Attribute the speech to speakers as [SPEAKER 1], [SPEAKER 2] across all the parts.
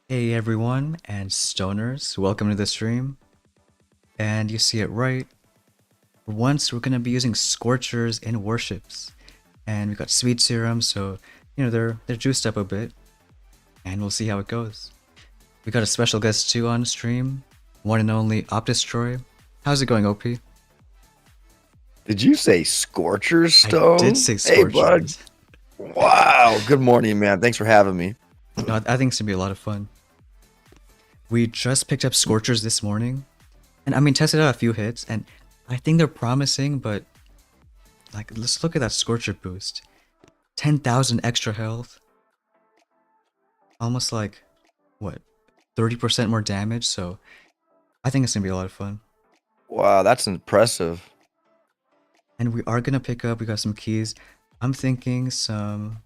[SPEAKER 1] Hey everyone and stoners, welcome to the stream. And you see it right. For once we're gonna be using Scorchers in worships. And we got Sweet Serum, so they're juiced up a bit. And we'll see how it goes. We got a special guest too on stream. One and only Optistroy. How's it going, OP?
[SPEAKER 2] Did you say Scorchers,
[SPEAKER 1] I
[SPEAKER 2] Stone?
[SPEAKER 1] did say
[SPEAKER 2] Hey, bud.
[SPEAKER 1] Scorchers.
[SPEAKER 2] Wow. Good morning, man. Thanks for having me.
[SPEAKER 1] No, I think it's gonna be a lot of fun. We just picked up Scorchers this morning. And I mean, tested out a few hits, and I think they're promising, but like, let's look at that Scorcher boost. 10,000 extra health. Almost like, what, 30% more damage, so I think it's gonna be a lot of fun.
[SPEAKER 2] Wow, that's impressive.
[SPEAKER 1] And we are gonna pick up, we got some keys. I'm thinking some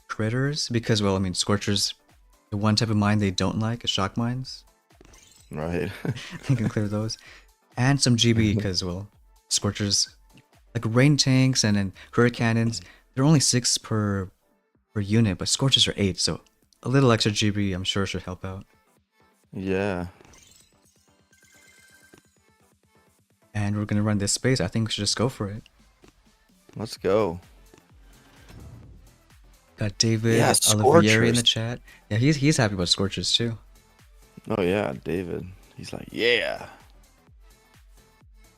[SPEAKER 1] critters, because, well, I mean, Scorchers, the one type of mine they don't like is shock mines.
[SPEAKER 2] Right.
[SPEAKER 1] I can clear those. And some GB, because, well, Scorchers, like rain tanks and then hurricane cannons, they're only 6 per unit, but Scorchers are 8, so a little extra GB I'm sure should help out.
[SPEAKER 2] Yeah.
[SPEAKER 1] And we're gonna run this space. I think we should just go for it.
[SPEAKER 2] Let's go.
[SPEAKER 1] Got David
[SPEAKER 2] Yeah,
[SPEAKER 1] Olivieri in
[SPEAKER 2] Scorchers.
[SPEAKER 1] the chat. Yeah, he's happy about Scorchers too.
[SPEAKER 2] Oh, yeah, David. He's like, yeah.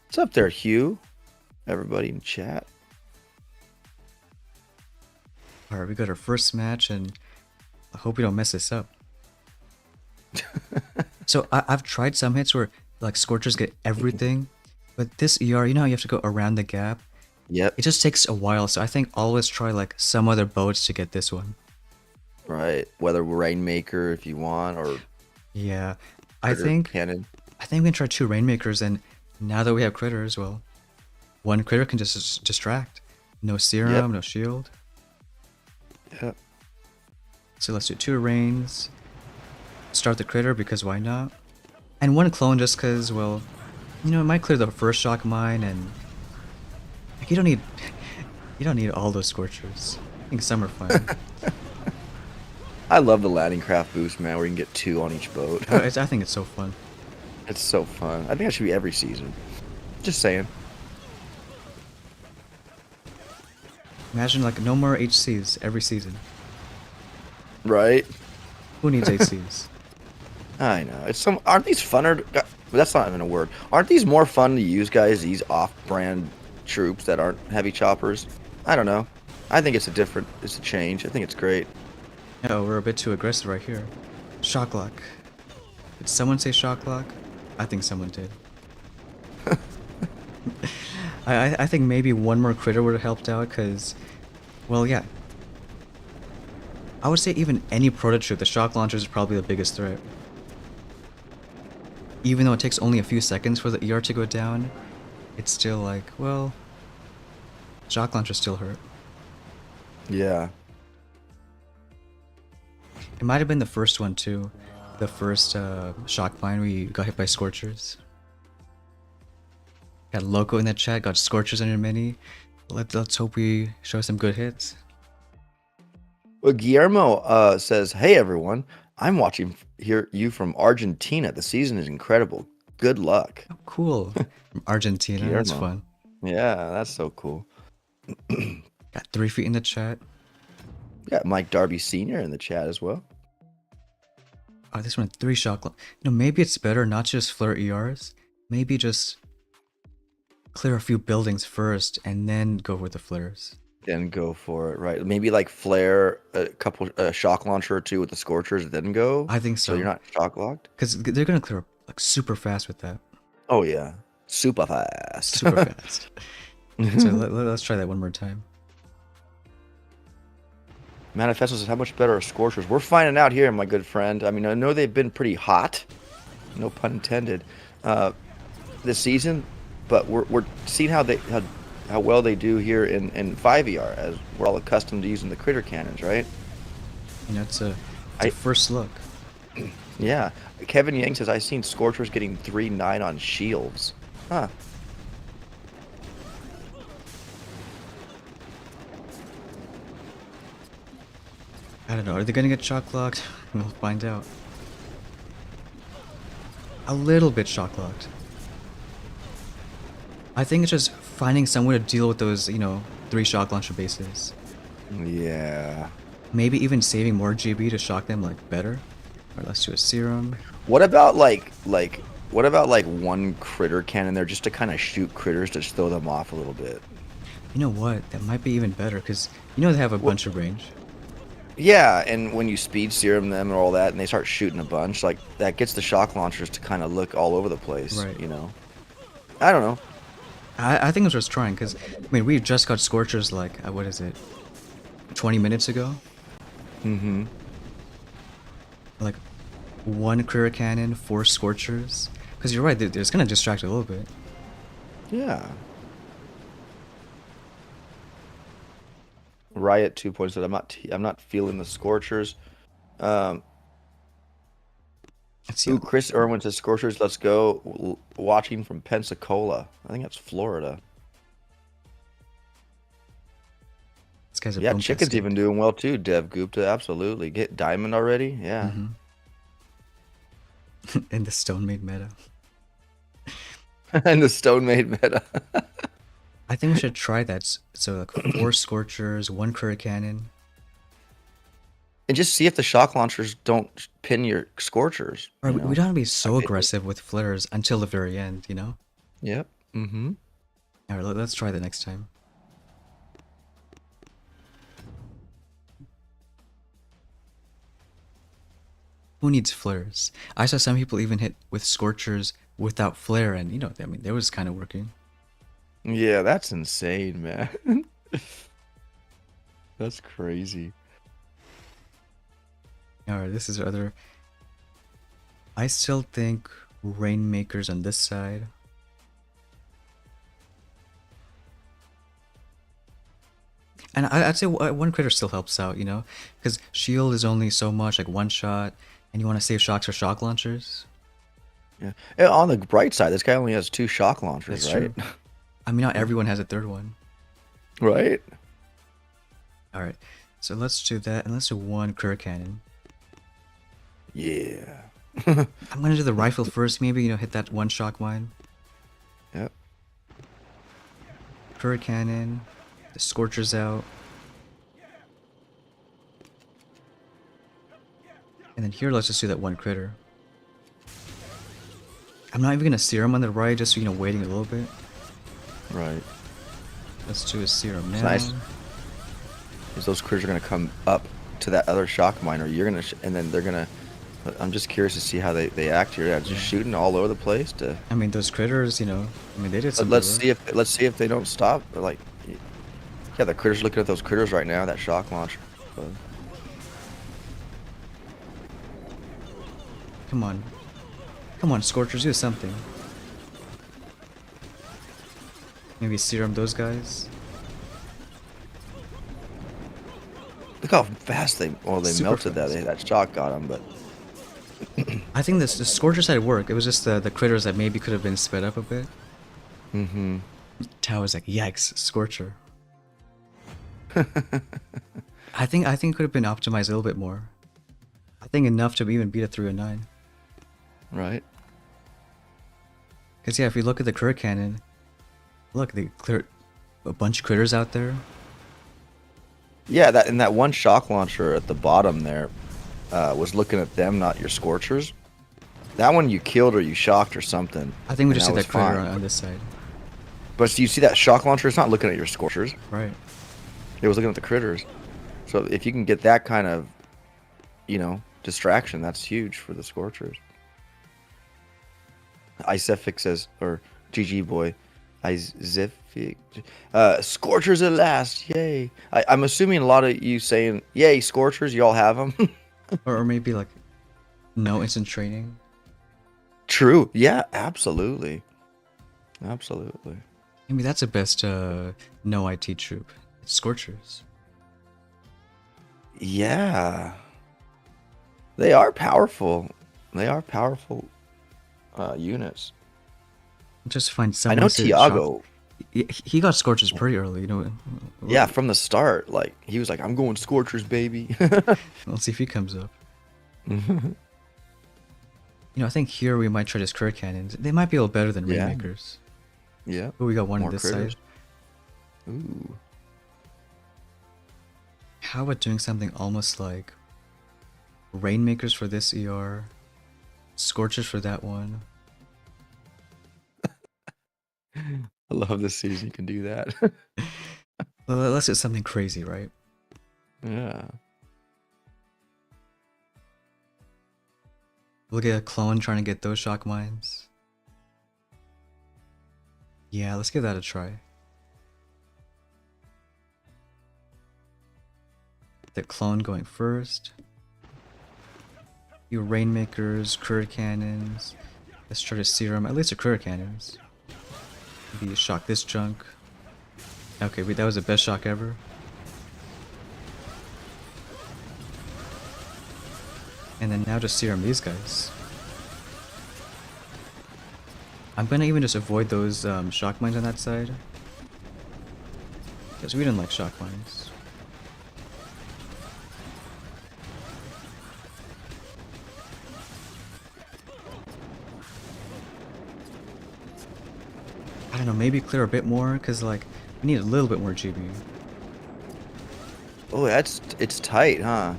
[SPEAKER 2] What's up there, Hugh? Everybody in chat.
[SPEAKER 1] Alright, we got our first match, and I hope we don't mess this up. So I've tried some hits where like Scorchers get everything, but this ER, you know how you have to go around the gap?
[SPEAKER 2] Yep.
[SPEAKER 1] It just takes a while, so I think always try like some other boats to get this one.
[SPEAKER 2] Right. Whether Rainmaker if you want, or
[SPEAKER 1] Yeah,
[SPEAKER 2] Cannon.
[SPEAKER 1] I think we can try 2 Rainmakers, and now that we have critters, well, 1 critter can just distract. No serum,
[SPEAKER 2] Yep.
[SPEAKER 1] no shield.
[SPEAKER 2] Yep.
[SPEAKER 1] So let's do 2 Rains. Start the critter because why not? And 1 clone just because, well, you know, it might clear the first shock mine, and like, you don't need all those Scorchers. I think some are fine.
[SPEAKER 2] I love the landing craft boost, man, where you can get 2 on each boat.
[SPEAKER 1] I think it's so fun.
[SPEAKER 2] It's so fun. I think that should be every season. Just saying.
[SPEAKER 1] Imagine like no more HCs every season.
[SPEAKER 2] Right?
[SPEAKER 1] Who needs HCs?
[SPEAKER 2] I know. Aren't these funner? That's not even a word. Aren't these more fun to use, guys? These off-brand troops that aren't heavy choppers. I don't know. I think it's a change. I think it's great.
[SPEAKER 1] Oh, we're a bit too aggressive right here. Shock lock. Did someone say shock lock? I think someone did. I think maybe 1 more critter would have helped out, because, well, yeah. I would say even any proto troop, the shock launcher is probably the biggest threat. Even though it takes only a few seconds for the ER to go down, it's still like, well, shock launcher still hurt.
[SPEAKER 2] Yeah.
[SPEAKER 1] It might have been the first one too. The first shock mine where you got hit by Scorchers. Got Loco in the chat, got Scorchers on your mini. Let's hope we show some good hits.
[SPEAKER 2] Well, Guillermo says, "Hey everyone, I'm watching you from Argentina. The season is incredible. Good luck."
[SPEAKER 1] Oh, cool. From Argentina, that's
[SPEAKER 2] Guillermo.
[SPEAKER 1] fun.
[SPEAKER 2] Yeah, that's so cool.
[SPEAKER 1] Got 3 feet in the chat.
[SPEAKER 2] Got Mike Darby Sr. in the chat as well.
[SPEAKER 1] Oh, this one 3 shock. You know, maybe it's better not just flare ERs. Maybe just clear a few buildings first and then go with the flares.
[SPEAKER 2] Then go for it, right? Maybe like flare a couple shock launcher or 2 with the Scorchers, then go.
[SPEAKER 1] I think so.
[SPEAKER 2] So you're not shock locked.
[SPEAKER 1] Because they're gonna clear up like super fast with that.
[SPEAKER 2] Oh yeah, super fast.
[SPEAKER 1] Super fast. So let's try that 1 more time.
[SPEAKER 2] Manifesto says, "How much better are Scorchers?" We're finding out here, my good friend. I mean, I know they've been pretty hot, no pun intended, this season, but we're seeing how well they do here in 5ER, as we're all accustomed to using the critter cannons, right?
[SPEAKER 1] You know, it's a first look.
[SPEAKER 2] Yeah. Kevin Yang says, "I've seen Scorchers getting 3-9 on shields." Huh.
[SPEAKER 1] I don't know. Are they gonna get shock locked? We'll find out. A little bit shock locked. I think it's just finding some way to deal with those, you know, 3 shock launcher bases.
[SPEAKER 2] Yeah.
[SPEAKER 1] Maybe even saving more GB to shock them like better. Or let's do a serum.
[SPEAKER 2] What about like 1 critter cannon there just to kind of shoot critters to just throw them off a little bit?
[SPEAKER 1] You know what? That might be even better because you know they have a bunch of range.
[SPEAKER 2] Yeah, and when you speed serum them and all that, and they start shooting a bunch, like that gets the shock launchers to kind of look all over the place.
[SPEAKER 1] Right.
[SPEAKER 2] You know. I don't know.
[SPEAKER 1] I think it was just trying because I mean we just got Scorchers like what is it, 20 minutes ago.
[SPEAKER 2] Mm-hmm.
[SPEAKER 1] Like 1 critter cannon, 4 Scorchers. Because you're right, they're just gonna distract a little bit.
[SPEAKER 2] Yeah. Riot 2 said, I'm not feeling the Scorchers.
[SPEAKER 1] Let's see.
[SPEAKER 2] Ooh, Chris Irwin says, "Scorchers, let's go." Watching from Pensacola. I think that's Florida.
[SPEAKER 1] This guy's a
[SPEAKER 2] Yeah,
[SPEAKER 1] boom
[SPEAKER 2] Chicken's
[SPEAKER 1] cascade.
[SPEAKER 2] even doing well too. Dev Gupta, absolutely. Get Diamond already? Yeah.
[SPEAKER 1] In the Stone Maid meta.
[SPEAKER 2] And the Stone Maid meta.
[SPEAKER 1] I think we should try that. So like 4 Scorchers, 1 critter cannon.
[SPEAKER 2] And just see if the shock launchers don't pin your Scorchers,
[SPEAKER 1] Or we don't have to be
[SPEAKER 2] I
[SPEAKER 1] so
[SPEAKER 2] bet you.
[SPEAKER 1] aggressive with flares until the very end, you know?
[SPEAKER 2] Yep. Mm-hmm.
[SPEAKER 1] Alright, let's try that next time. Who needs flares? I saw some people even hit with Scorchers without flare, and you know, I mean, they was kind of working.
[SPEAKER 2] Yeah, that's insane, man. That's crazy.
[SPEAKER 1] Alright, this is other. I still think Rainmakers on this side. And I'd say one critter still helps out, you know? Because shield is only so much, like one shot, and you want to save shocks for shock launchers.
[SPEAKER 2] Yeah. And on the bright side, this guy only has 2 shock launchers,
[SPEAKER 1] That's
[SPEAKER 2] right?
[SPEAKER 1] true. I mean, not everyone has a third one.
[SPEAKER 2] Right?
[SPEAKER 1] Alright, so let's do that, and let's do one critter cannon.
[SPEAKER 2] Yeah.
[SPEAKER 1] I'm gonna do the rifle first, maybe, you know, hit that one shock mine.
[SPEAKER 2] Yep.
[SPEAKER 1] Critter cannon, the Scorchers out. And then here, let's just do that one critter. I'm not even gonna serum on the right, just, you know, waiting a little bit.
[SPEAKER 2] Right.
[SPEAKER 1] Let's do a serum now.
[SPEAKER 2] It's nice. Because those critters are gonna come up to that other shock mine, or you're gonna, and then they're gonna. I'm just curious to see how they act here. Yeah, just shooting all over the place.
[SPEAKER 1] I mean, those critters, you know, I mean, they did some
[SPEAKER 2] Let's
[SPEAKER 1] good
[SPEAKER 2] see if they don't stop. Like, yeah, the critters looking at those critters right now. That shock launcher. But,
[SPEAKER 1] Come on. Come on, Scorchers, do something. Maybe serum those guys.
[SPEAKER 2] look how fast they
[SPEAKER 1] Super
[SPEAKER 2] melted
[SPEAKER 1] fast.
[SPEAKER 2] that shock got them. But
[SPEAKER 1] I think the Scorchers had work. It was just the critters that maybe could have been sped up a bit.
[SPEAKER 2] mm-hmm.
[SPEAKER 1] Tao was like, yikes, Scorcher. I think it could have been optimized a little bit more. I think enough to even beat a 309.
[SPEAKER 2] Right.
[SPEAKER 1] Because yeah, if you look at the critter cannon, look, they cleared a bunch of critters out there.
[SPEAKER 2] Yeah, that one shock launcher at the bottom there was looking at them, not your Scorchers. That one you killed or you shocked or something.
[SPEAKER 1] I think we
[SPEAKER 2] and
[SPEAKER 1] just did
[SPEAKER 2] was
[SPEAKER 1] that critter
[SPEAKER 2] fine.
[SPEAKER 1] on this side.
[SPEAKER 2] But you see that shock launcher? It's not looking at your Scorchers.
[SPEAKER 1] Right. It
[SPEAKER 2] It was looking at the critters. So if you can get that kind of, distraction, that's huge for the Scorchers. Isephic says, or GG boy, Isephic, Scorchers at last, yay! I'm assuming a lot of you saying, yay, Scorchers, you all have them.
[SPEAKER 1] or maybe like no instant training.
[SPEAKER 2] True, yeah, absolutely, absolutely.
[SPEAKER 1] I mean, that's the best no IT troop. It's Scorchers.
[SPEAKER 2] Yeah, they are powerful. They are powerful units.
[SPEAKER 1] Just find
[SPEAKER 2] I
[SPEAKER 1] someone
[SPEAKER 2] know
[SPEAKER 1] to
[SPEAKER 2] Tiago.
[SPEAKER 1] he got Scorchers pretty early, you know.
[SPEAKER 2] Yeah, from the start, like he was like, "I'm going Scorchers, baby."
[SPEAKER 1] Let's see if he comes up. You know, I think here we might try this critter cannons. They might be a little better than
[SPEAKER 2] Yeah.
[SPEAKER 1] Rainmakers.
[SPEAKER 2] Yeah.
[SPEAKER 1] Oh, we got one on
[SPEAKER 2] More
[SPEAKER 1] this
[SPEAKER 2] critters.
[SPEAKER 1] side.
[SPEAKER 2] Ooh.
[SPEAKER 1] How about doing something almost like Rainmakers for this ER, Scorchers for that one.
[SPEAKER 2] I love this season. You can do that.
[SPEAKER 1] Well, let's get something crazy, right?
[SPEAKER 2] Yeah.
[SPEAKER 1] We'll get a clone trying to get those shock mines. Yeah, let's give that a try. The clone going first. You Rainmakers, critter cannons. Let's try to serum, at least the critter cannons. Maybe shock this junk. Okay, wait, that was the best shock ever. And then now just serum these guys. I'm gonna even just avoid those shock mines on that side. Because we didn't like shock mines. I don't know, maybe clear a bit more, because like, we need a little bit more GB.
[SPEAKER 2] Oh, it's tight, huh?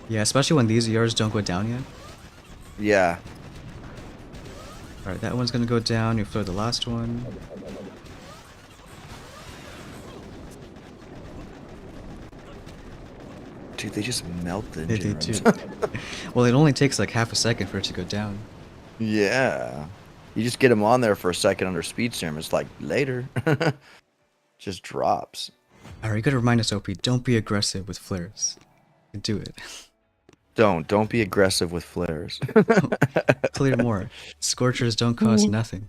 [SPEAKER 1] Yeah, especially when these ERs don't go down yet.
[SPEAKER 2] Yeah.
[SPEAKER 1] Alright, that one's gonna go down. You throw the last one.
[SPEAKER 2] Dude, they just melt the
[SPEAKER 1] They
[SPEAKER 2] engine
[SPEAKER 1] do.
[SPEAKER 2] rooms.
[SPEAKER 1] Well, it only takes like half a second for it to go down.
[SPEAKER 2] Yeah. You just get them on there for a second under speed serum. It's like later. Just drops.
[SPEAKER 1] Alright, you gotta remind us, OP, don't be aggressive with flares. Do it.
[SPEAKER 2] Don't be aggressive with flares.
[SPEAKER 1] Clear more. Scorchers don't cost nothing.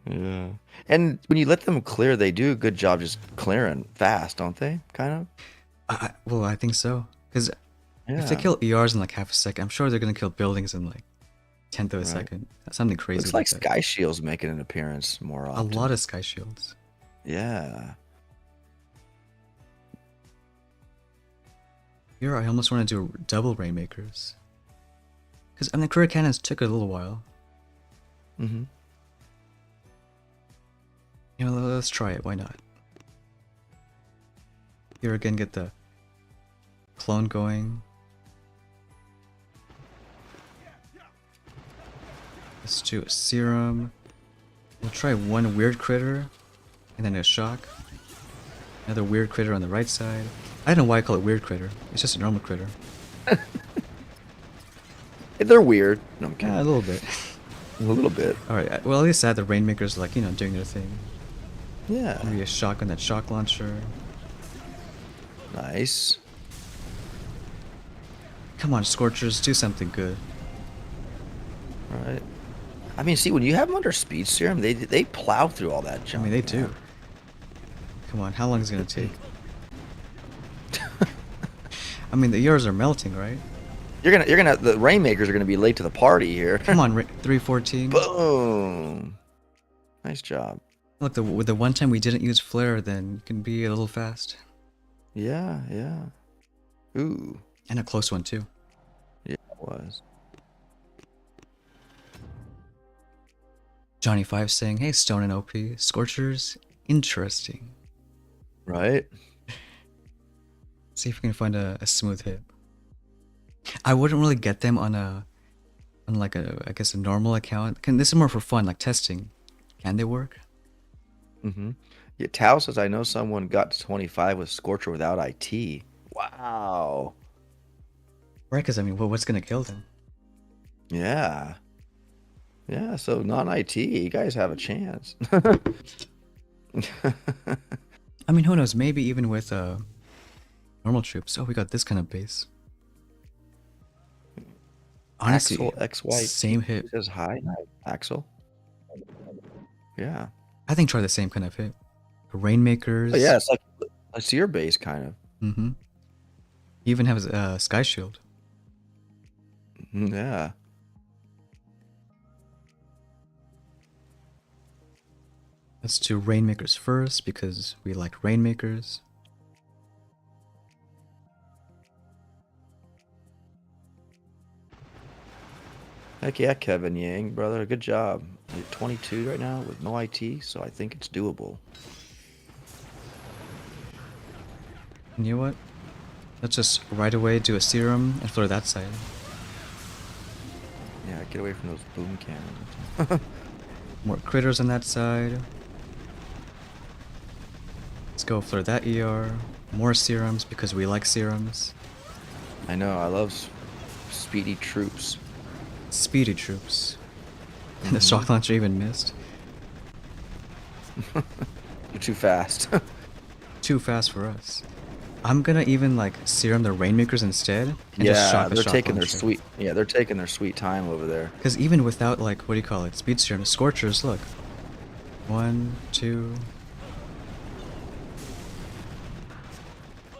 [SPEAKER 2] Yeah. And when you let them clear, they do a good job just clearing fast, don't they? Kind of?
[SPEAKER 1] Well, I think so. Because if they
[SPEAKER 2] Yeah.
[SPEAKER 1] kill ERs in like half a second, I'm sure they're gonna kill buildings in like tenth of a
[SPEAKER 2] Right.
[SPEAKER 1] second. Something crazy
[SPEAKER 2] Looks
[SPEAKER 1] like
[SPEAKER 2] like
[SPEAKER 1] that.
[SPEAKER 2] Sky Shield's making an appearance more
[SPEAKER 1] A
[SPEAKER 2] often.
[SPEAKER 1] lot of sky shields.
[SPEAKER 2] Yeah.
[SPEAKER 1] Here, I almost want to do double Rainmakers. Because, I mean, the career cannons took a little while.
[SPEAKER 2] Mm-hmm.
[SPEAKER 1] You know, let's try it. Why not? Here again, get the clone going. Let's do a serum. We'll try one weird critter, and then a shock. Another weird critter on the right side. I don't know why I call it weird critter. It's just a normal critter.
[SPEAKER 2] They're weird. No, I'm kidding.
[SPEAKER 1] Yeah, a little bit.
[SPEAKER 2] A little bit.
[SPEAKER 1] Alright, well, at least that the Rainmaker's like, you know, doing their thing.
[SPEAKER 2] Yeah.
[SPEAKER 1] Maybe a shock on that shock launcher.
[SPEAKER 2] Nice.
[SPEAKER 1] Come on, Scorchers, do something good.
[SPEAKER 2] All right. I mean, see, when you have them under speed serum, they plow through all that
[SPEAKER 1] I
[SPEAKER 2] junk.
[SPEAKER 1] mean, they
[SPEAKER 2] man.
[SPEAKER 1] do. Come on, how long is it gonna take? I mean, the ERs are melting, right?
[SPEAKER 2] The Rainmakers are gonna be late to the party here.
[SPEAKER 1] Come on, 314.
[SPEAKER 2] Boom. Nice job.
[SPEAKER 1] Look, with the one time we didn't use flare, then it can be a little fast.
[SPEAKER 2] Yeah, yeah. Ooh.
[SPEAKER 1] And a close one, too.
[SPEAKER 2] Yeah, it was.
[SPEAKER 1] Johnny 5 saying, hey, Stone and OP, Scorchers, interesting.
[SPEAKER 2] Right?
[SPEAKER 1] See if we can find a smooth hit. I wouldn't really get them on like I guess a normal account. This is more for fun, like testing. Can they work?
[SPEAKER 2] Mm-hmm. Yeah, Tao says, I know someone got to 25 with Scorcher without IT. Wow.
[SPEAKER 1] Right, because I mean, what's gonna kill them?
[SPEAKER 2] Yeah. Yeah, so non-IT, you guys have a chance.
[SPEAKER 1] I mean, who knows? Maybe even with normal troops. Oh, we got this kind of base. Honestly,
[SPEAKER 2] Axel XY
[SPEAKER 1] same hit.
[SPEAKER 2] says hi. Axel. Yeah.
[SPEAKER 1] I think try the same kind of hit. Rainmakers.
[SPEAKER 2] Oh, yeah, it's like a seer base kind of.
[SPEAKER 1] Mm-hmm. He even has a sky shield.
[SPEAKER 2] Yeah.
[SPEAKER 1] Let's do Rainmakers first because we like Rainmakers.
[SPEAKER 2] Heck yeah, Kevin Yang, brother. Good job. You're 22 right now with no IT, so I think it's doable.
[SPEAKER 1] And you know what? Let's just right away do a serum and flare that side.
[SPEAKER 2] Yeah, get away from those boom cannons.
[SPEAKER 1] More critters on that side. Let's go flare that ER. More serums because we like serums.
[SPEAKER 2] I know, I love speedy troops.
[SPEAKER 1] Speedy troops. And the shock launcher even missed.
[SPEAKER 2] You're too fast.
[SPEAKER 1] Too fast for us. I'm gonna even like serum the Rainmakers instead and just shock the
[SPEAKER 2] they're
[SPEAKER 1] shock
[SPEAKER 2] taking their
[SPEAKER 1] launcher.
[SPEAKER 2] sweet. Yeah, they're taking their sweet time over there.
[SPEAKER 1] Because even without like what do you call it, speed serum, Scorchers, look. 1, 2.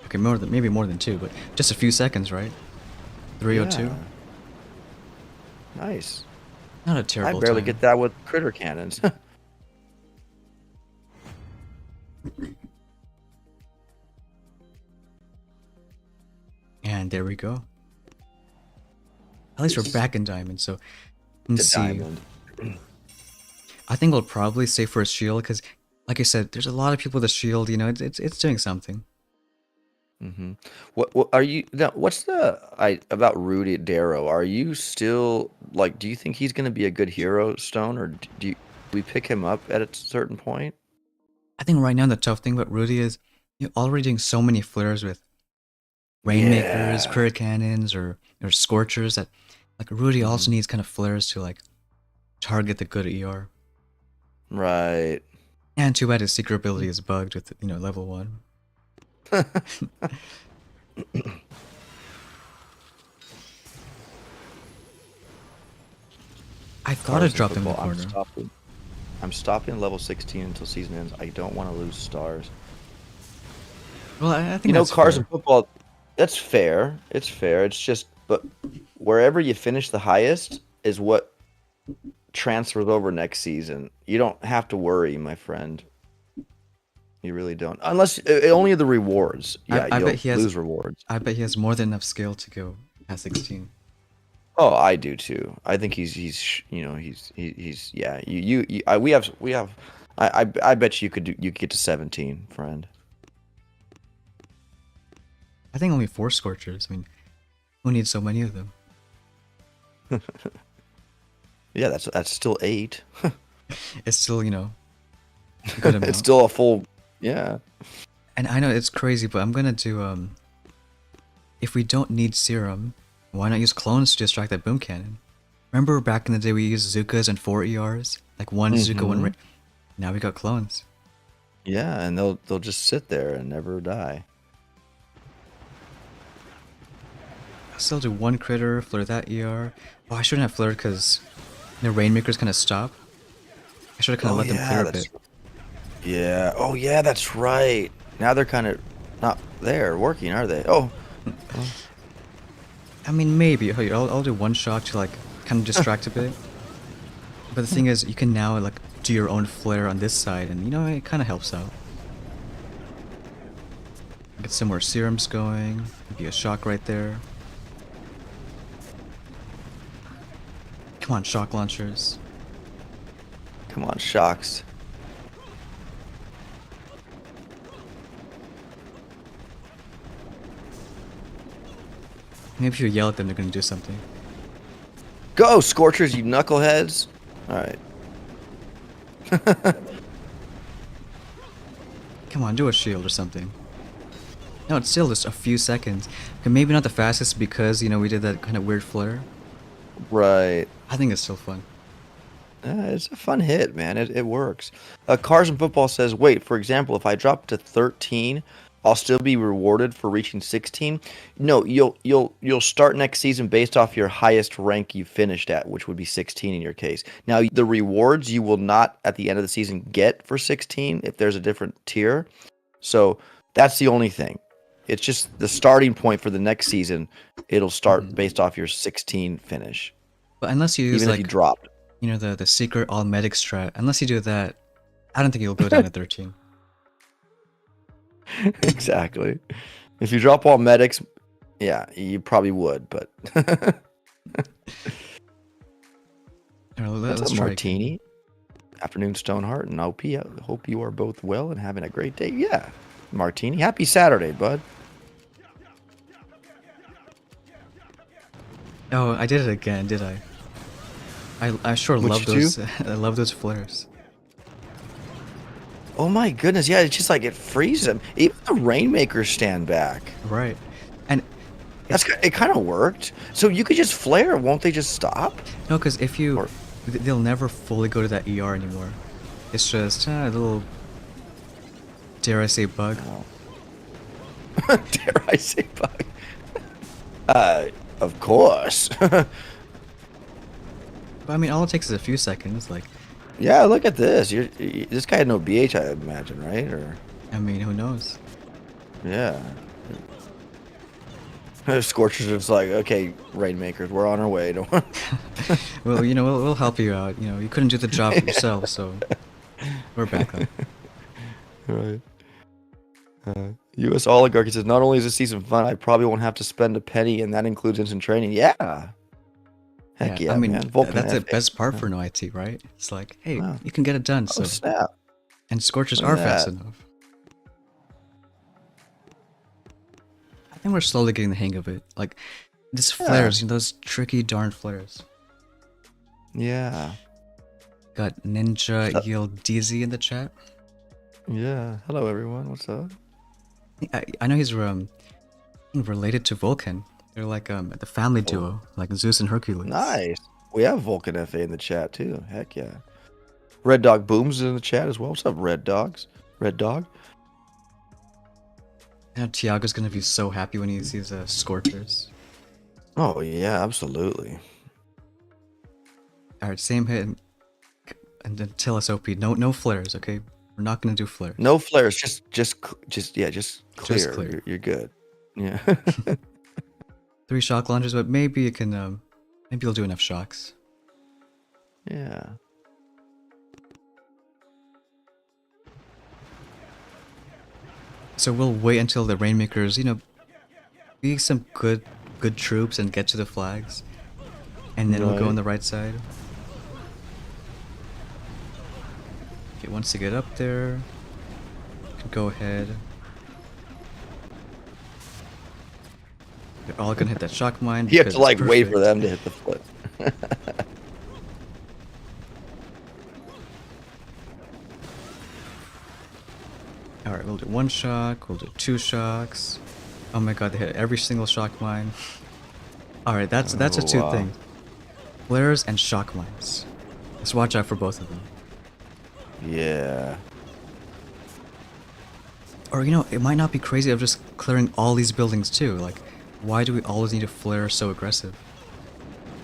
[SPEAKER 1] Okay, maybe more than 2, but just a few seconds, right? 302.
[SPEAKER 2] Yeah. Nice.
[SPEAKER 1] Not a
[SPEAKER 2] I
[SPEAKER 1] terrible
[SPEAKER 2] barely
[SPEAKER 1] time.
[SPEAKER 2] get that with critter cannons.
[SPEAKER 1] And there we go. At least we're back in diamond, so let's
[SPEAKER 2] It's
[SPEAKER 1] see.
[SPEAKER 2] a diamond.
[SPEAKER 1] I think we'll probably stay for a shield because, like I said, there's a lot of people with a shield. You know, it's doing something.
[SPEAKER 2] Mm-hmm. What are you now? What's the I about Rudy Darrow? Are you still like? Do you think he's going to be a good hero, Stone, or we pick him up at a certain point?
[SPEAKER 1] I think right now the tough thing about Rudy is you're already doing so many flares with Rainmakers,
[SPEAKER 2] Yeah.
[SPEAKER 1] Critter Cannons, or Scorchers that like Rudy also
[SPEAKER 2] Hmm.
[SPEAKER 1] needs kind of flares to like target the good ER.
[SPEAKER 2] Right.
[SPEAKER 1] And too bad his secret ability is bugged with level 1. I thought I
[SPEAKER 2] Cars and
[SPEAKER 1] dropped him in
[SPEAKER 2] football.
[SPEAKER 1] the
[SPEAKER 2] I'm
[SPEAKER 1] corner.
[SPEAKER 2] stopping. I'm stopping level 16 until season ends. I don't want to lose stars.
[SPEAKER 1] Well, I think
[SPEAKER 2] You know,
[SPEAKER 1] that's
[SPEAKER 2] cars and
[SPEAKER 1] fair.
[SPEAKER 2] football. That's fair. It's fair. It's just, but wherever you finish the highest is what transfers over next season. You don't have to worry, my friend. You really don't. Unless only the rewards.
[SPEAKER 1] I,
[SPEAKER 2] Yeah,
[SPEAKER 1] I bet
[SPEAKER 2] you'll
[SPEAKER 1] he has
[SPEAKER 2] lose rewards.
[SPEAKER 1] I bet he has more than enough skill to go past 16.
[SPEAKER 2] Oh, I do too. I think he's yeah. We have. I bet you could get to 17, friend.
[SPEAKER 1] I think only 4 Scorchers. I mean, who needs so many of them?
[SPEAKER 2] Yeah, that's still 8.
[SPEAKER 1] It's still, a good
[SPEAKER 2] It's
[SPEAKER 1] amount.
[SPEAKER 2] still a full. Yeah.
[SPEAKER 1] And I know it's crazy, but I'm gonna do if we don't need serum, why not use clones to distract that boom cannon? Remember back in the day we used Zukas and 4 ERs? Like one Zuka, one
[SPEAKER 2] Hmm.
[SPEAKER 1] now we got clones.
[SPEAKER 2] Yeah, and they'll just sit there and never die.
[SPEAKER 1] I'll still do one critter, flare that ER. Oh, I shouldn't have flared because the Rainmakers kind of stop. I should have kind of
[SPEAKER 2] Oh
[SPEAKER 1] let them clear
[SPEAKER 2] yeah,
[SPEAKER 1] a bit.
[SPEAKER 2] yeah. Oh yeah, that's right. Now they're kind of not there working, are they? Oh,
[SPEAKER 1] I mean, maybe. I'll do one shot to like kind of distract a bit. But the thing is, you can now like do your own flare on this side, and it kind of helps out. Get some more serums going. Maybe a shock right there. Come on, shock launchers.
[SPEAKER 2] come on, shocks.
[SPEAKER 1] Maybe if you yell at them, they're gonna do something.
[SPEAKER 2] Go, Scorchers, you knuckleheads. All right.
[SPEAKER 1] Come on, do a shield or something. No, it's still just a few seconds. Okay, maybe not the fastest because, we did that kind of weird flare.
[SPEAKER 2] Right.
[SPEAKER 1] I think it's still fun.
[SPEAKER 2] It's a fun hit, man. It works. Cars and Football says, wait, for example, if I drop to 13, I'll still be rewarded for reaching 16. No, you'll start next season based off your highest rank you finished at, which would be 16 in your case. Now, the rewards you will not at the end of the season get for 16 if there's a different tier. So that's the only thing. It's just the starting point for the next season. It'll start
[SPEAKER 1] Mhm.
[SPEAKER 2] based off your 16 finish,
[SPEAKER 1] But unless you use
[SPEAKER 2] even if you
[SPEAKER 1] like,
[SPEAKER 2] dropped.
[SPEAKER 1] the secret all medic strat, unless you do that, I don't think you'll go down to 13.
[SPEAKER 2] Exactly. If you drop all medics, yeah, you probably would, but
[SPEAKER 1] Alright,
[SPEAKER 2] what's
[SPEAKER 1] let's
[SPEAKER 2] up,
[SPEAKER 1] try again.
[SPEAKER 2] Martini? Afternoon, Stoneheart, and OP. I hope you are both well and having a great day. Yeah, Martini. Happy Saturday, bud.
[SPEAKER 1] Oh, I did it again, did I? I sure
[SPEAKER 2] What
[SPEAKER 1] love
[SPEAKER 2] you do?
[SPEAKER 1] those. I love those flares.
[SPEAKER 2] Oh my goodness, yeah, it's just like it freezes them. Even the Rainmakers stand back.
[SPEAKER 1] Right, and it's
[SPEAKER 2] It kind of worked. So you could just flare, won't they just stop?
[SPEAKER 1] no, because if you,
[SPEAKER 2] Or
[SPEAKER 1] they'll never fully go to that ER anymore. It's just a little, dare I say, bug.
[SPEAKER 2] dare I say bug? Of course.
[SPEAKER 1] But I mean, all it takes is a few seconds. Like,
[SPEAKER 2] Yeah, look at this. This guy had no BH, I imagine, right? Or
[SPEAKER 1] I mean, who knows?
[SPEAKER 2] yeah. Scorchers is just like, okay, Rainmakers, we're on our way. Don't worry.
[SPEAKER 1] Well, we'll help you out. You couldn't do the job yourself, so we're back on.
[SPEAKER 2] Right. U.S. Oligarchy says, not only is this season fun, I probably won't have to spend a penny, and that includes instant training. Yeah. Heck
[SPEAKER 1] I
[SPEAKER 2] yeah,
[SPEAKER 1] mean,
[SPEAKER 2] man. Vulcan
[SPEAKER 1] that's the
[SPEAKER 2] FA.
[SPEAKER 1] best part for no IT, right? It's like, hey,
[SPEAKER 2] Wow.
[SPEAKER 1] you can get it done.
[SPEAKER 2] Oh,
[SPEAKER 1] So,
[SPEAKER 2] snap.
[SPEAKER 1] and Scorchers
[SPEAKER 2] Look at
[SPEAKER 1] are fast
[SPEAKER 2] that.
[SPEAKER 1] enough. And we're slowly getting the hang of it. Like, these
[SPEAKER 2] Yeah.
[SPEAKER 1] flares, those tricky darn flares.
[SPEAKER 2] Yeah.
[SPEAKER 1] Got Ninja
[SPEAKER 2] Uh,
[SPEAKER 1] Yield DZ in the chat.
[SPEAKER 2] Yeah. Hello, everyone. What's up?
[SPEAKER 1] I know he's related to Vulcan. They're like the family
[SPEAKER 2] Oh,
[SPEAKER 1] duo, like Zeus and Hercules.
[SPEAKER 2] nice. We have Vulcan FA in the chat too. Heck yeah. Red Dog Booms is in the chat as well. What's up, Red Dogs? Red Dog?
[SPEAKER 1] And Tiago's gonna be so happy when he sees Scorchers.
[SPEAKER 2] Oh yeah, absolutely.
[SPEAKER 1] Alright, same hit and then tell us OP. No flares, okay? We're not gonna do flares.
[SPEAKER 2] No flares. Just clear.
[SPEAKER 1] Just clear.
[SPEAKER 2] You're good. Yeah.
[SPEAKER 1] 3 shock launchers, but maybe you can maybe you'll do enough shocks.
[SPEAKER 2] Yeah.
[SPEAKER 1] So we'll wait until the Rainmakers, be some good troops and get to the flags. And then we'll go on the right side. Okay, once you get up there, you can go ahead. They're all gonna hit that shock mine.
[SPEAKER 2] You have to like wait for
[SPEAKER 1] perfect.
[SPEAKER 2] them to hit the flip.
[SPEAKER 1] Alright, we'll do 1 shock, we'll do 2 shocks. Oh my god, they hit every single shock mine. Alright, that's the 2
[SPEAKER 2] wow.
[SPEAKER 1] things. Flares and shock mines. Let's watch out for both of them.
[SPEAKER 2] Yeah.
[SPEAKER 1] Or it might not be crazy of just clearing all these buildings too. Like, why do we always need to flare so aggressive?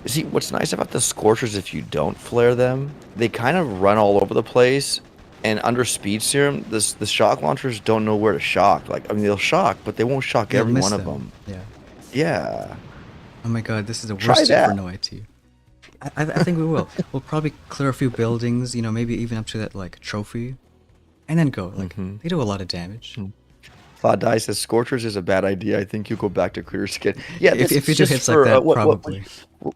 [SPEAKER 2] See, what's nice about the Scorchers, if you don't flare them, they kind of run all over the place. And under Speed Serum, the shock launchers don't know where to shock. Like, I mean, they'll shock, but they won't shock
[SPEAKER 1] You'll
[SPEAKER 2] every
[SPEAKER 1] miss
[SPEAKER 2] one of them.
[SPEAKER 1] Yeah.
[SPEAKER 2] Yeah.
[SPEAKER 1] Oh my god, this is the
[SPEAKER 2] Try
[SPEAKER 1] worst tip for
[SPEAKER 2] that.
[SPEAKER 1] no IT. I think we will. We'll probably clear a few buildings, maybe even up to that, like, trophy. And then go. Like, they do a lot of damage.
[SPEAKER 2] Claude Dye says Scorchers is a bad idea. I think you go back to clear skin. Yeah,
[SPEAKER 1] If
[SPEAKER 2] it's
[SPEAKER 1] you do
[SPEAKER 2] just
[SPEAKER 1] hits
[SPEAKER 2] for,
[SPEAKER 1] like that, probably.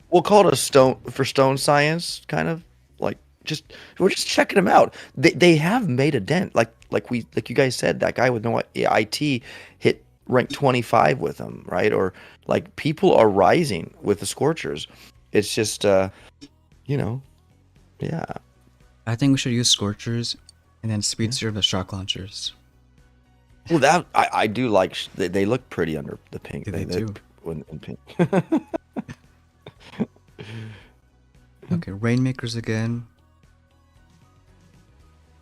[SPEAKER 2] We'll call it a stone science, kind of like we're just checking them out. They have made a dent, like you guys said. That guy with no IT hit rank 25 with them, right? Or like people are rising with the Scorchers. It's just yeah.
[SPEAKER 1] I think we should use Scorchers and then Speed Serum the shock launchers.
[SPEAKER 2] Well, that I do like. They look pretty under the pink.
[SPEAKER 1] Yeah, they do.
[SPEAKER 2] In pink.
[SPEAKER 1] Okay, Rainmakers again.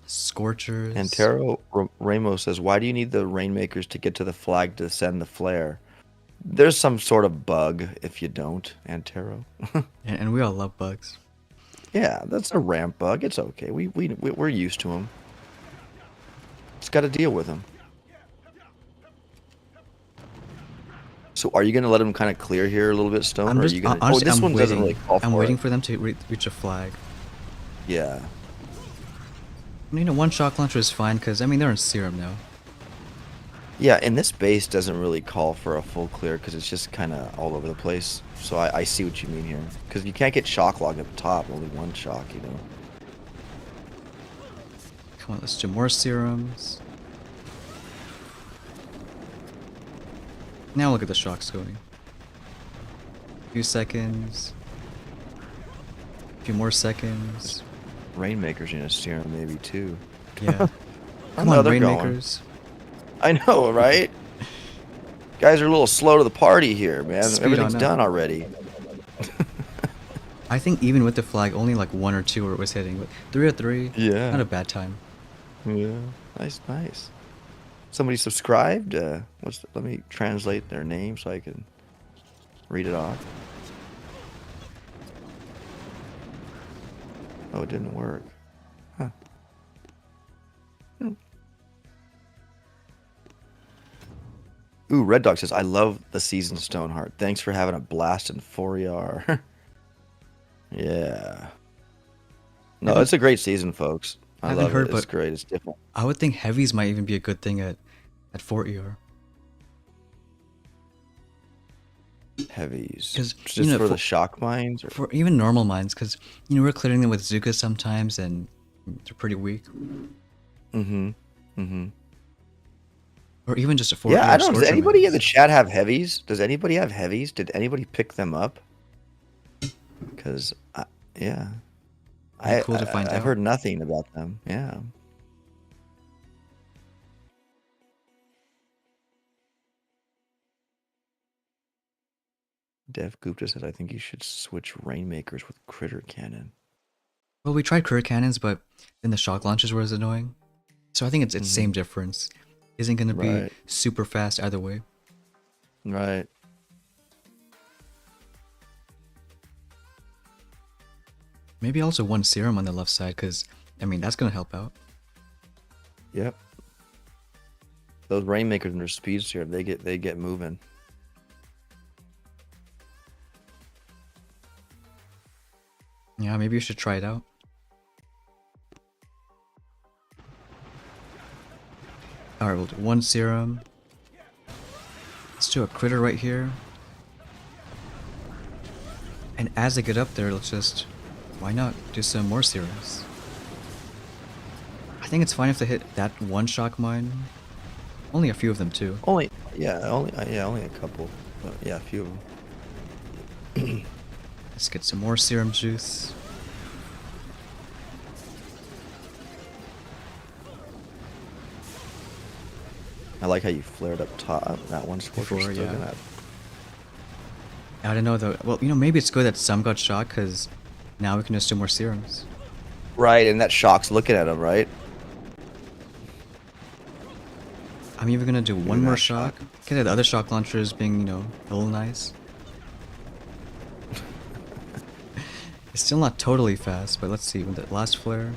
[SPEAKER 1] Scorchers.
[SPEAKER 2] And Taro Ramos says, "Why do you need the Rainmakers to get to the flag to send the flare? There's some sort of bug if you don't." Antero.
[SPEAKER 1] And we all love bugs.
[SPEAKER 2] Yeah, that's a ramp bug. It's okay. We're used to them. Just got to deal with them. So, are you gonna let them kind of clear here a little bit, Stone? Or are you gonna?
[SPEAKER 1] Honestly,
[SPEAKER 2] this
[SPEAKER 1] I'm
[SPEAKER 2] one
[SPEAKER 1] waiting.
[SPEAKER 2] doesn't really call for
[SPEAKER 1] I'm waiting
[SPEAKER 2] it.
[SPEAKER 1] for them to reach a flag.
[SPEAKER 2] Yeah.
[SPEAKER 1] 1 shock launcher is fine because they're in serum now.
[SPEAKER 2] Yeah, and this base doesn't really call for a full clear because it's just kind of all over the place. So I see what you mean here. Because you can't get shock logged up top, only 1 shock,
[SPEAKER 1] Come on, let's do more serums. Now look at the shocks going. A few seconds. A few more seconds.
[SPEAKER 2] Rainmakers in a serum maybe too.
[SPEAKER 1] Yeah. Come
[SPEAKER 2] know
[SPEAKER 1] on,
[SPEAKER 2] they're going.
[SPEAKER 1] Rainmakers.
[SPEAKER 2] I know, right? Guys are a little slow to the party here, man.
[SPEAKER 1] Speed
[SPEAKER 2] Everything's
[SPEAKER 1] on up.
[SPEAKER 2] done already.
[SPEAKER 1] I think even with the flag, only like 1 or 2 was hitting. But 3 or 3,
[SPEAKER 2] Yeah.
[SPEAKER 1] not a bad time.
[SPEAKER 2] Yeah. Nice. Somebody subscribed. Let me translate their name so I can read it off. Oh, it didn't work. Huh. Ooh, Red Dog says, "I love the season, Stoneheart. Thanks for having a blast in 4ER." Yeah. No, it's a great season, folks. I
[SPEAKER 1] Haven't
[SPEAKER 2] love
[SPEAKER 1] heard,
[SPEAKER 2] it. It's
[SPEAKER 1] but
[SPEAKER 2] great. It's different.
[SPEAKER 1] I would think heavies might even be a good thing at 4ER.
[SPEAKER 2] Heavies.
[SPEAKER 1] 'Cause,
[SPEAKER 2] Just for the shock mines? Or?
[SPEAKER 1] For even normal mines, because, we're clearing them with Zuka sometimes, and they're pretty weak.
[SPEAKER 2] Mm-hmm. Mm-hmm.
[SPEAKER 1] Or even just a 4
[SPEAKER 2] Yeah, I
[SPEAKER 1] ER
[SPEAKER 2] don't. Does
[SPEAKER 1] Scorcher
[SPEAKER 2] anybody in the
[SPEAKER 1] mans.
[SPEAKER 2] chat have heavies? Does anybody have heavies? Did anybody pick them up? Because, yeah,
[SPEAKER 1] Be cool to find
[SPEAKER 2] I've
[SPEAKER 1] out.
[SPEAKER 2] heard nothing about them. Yeah. Dev Gupta says, I think you should switch Rainmakers with Critter Cannon.
[SPEAKER 1] Well, we tried career cannons, but then the shock launches were as annoying. So I think it's
[SPEAKER 2] Mm-hmm.
[SPEAKER 1] same difference. Isn't gonna be
[SPEAKER 2] Right.
[SPEAKER 1] super fast either way.
[SPEAKER 2] Right.
[SPEAKER 1] Maybe also one serum on the left side, because I mean that's gonna help out.
[SPEAKER 2] Yep. Those Rainmakers and their speeds here, they get moving.
[SPEAKER 1] Yeah, maybe you should try it out. Alright, we'll do one serum. Let's do a critter right here. And as they get up there, let's just... why not do some more serums? I think it's fine if they hit that one shock mine. Only a few of them too.
[SPEAKER 2] Only a couple. But yeah, a few of them.
[SPEAKER 1] Let's get some more serum juice.
[SPEAKER 2] I like how you flared up top. That one Scorcher's
[SPEAKER 1] Before,
[SPEAKER 2] still
[SPEAKER 1] yeah.
[SPEAKER 2] gonna.
[SPEAKER 1] I don't know though. Well, maybe it's good that some got shot, because now we can just do more serums.
[SPEAKER 2] Right, and that shock's looking at him, right?
[SPEAKER 1] I'm even gonna do one
[SPEAKER 2] Maybe
[SPEAKER 1] more
[SPEAKER 2] that
[SPEAKER 1] shock. Okay, the other shock launchers being, a little nice. It's still not totally fast, but let's see. With the last flare,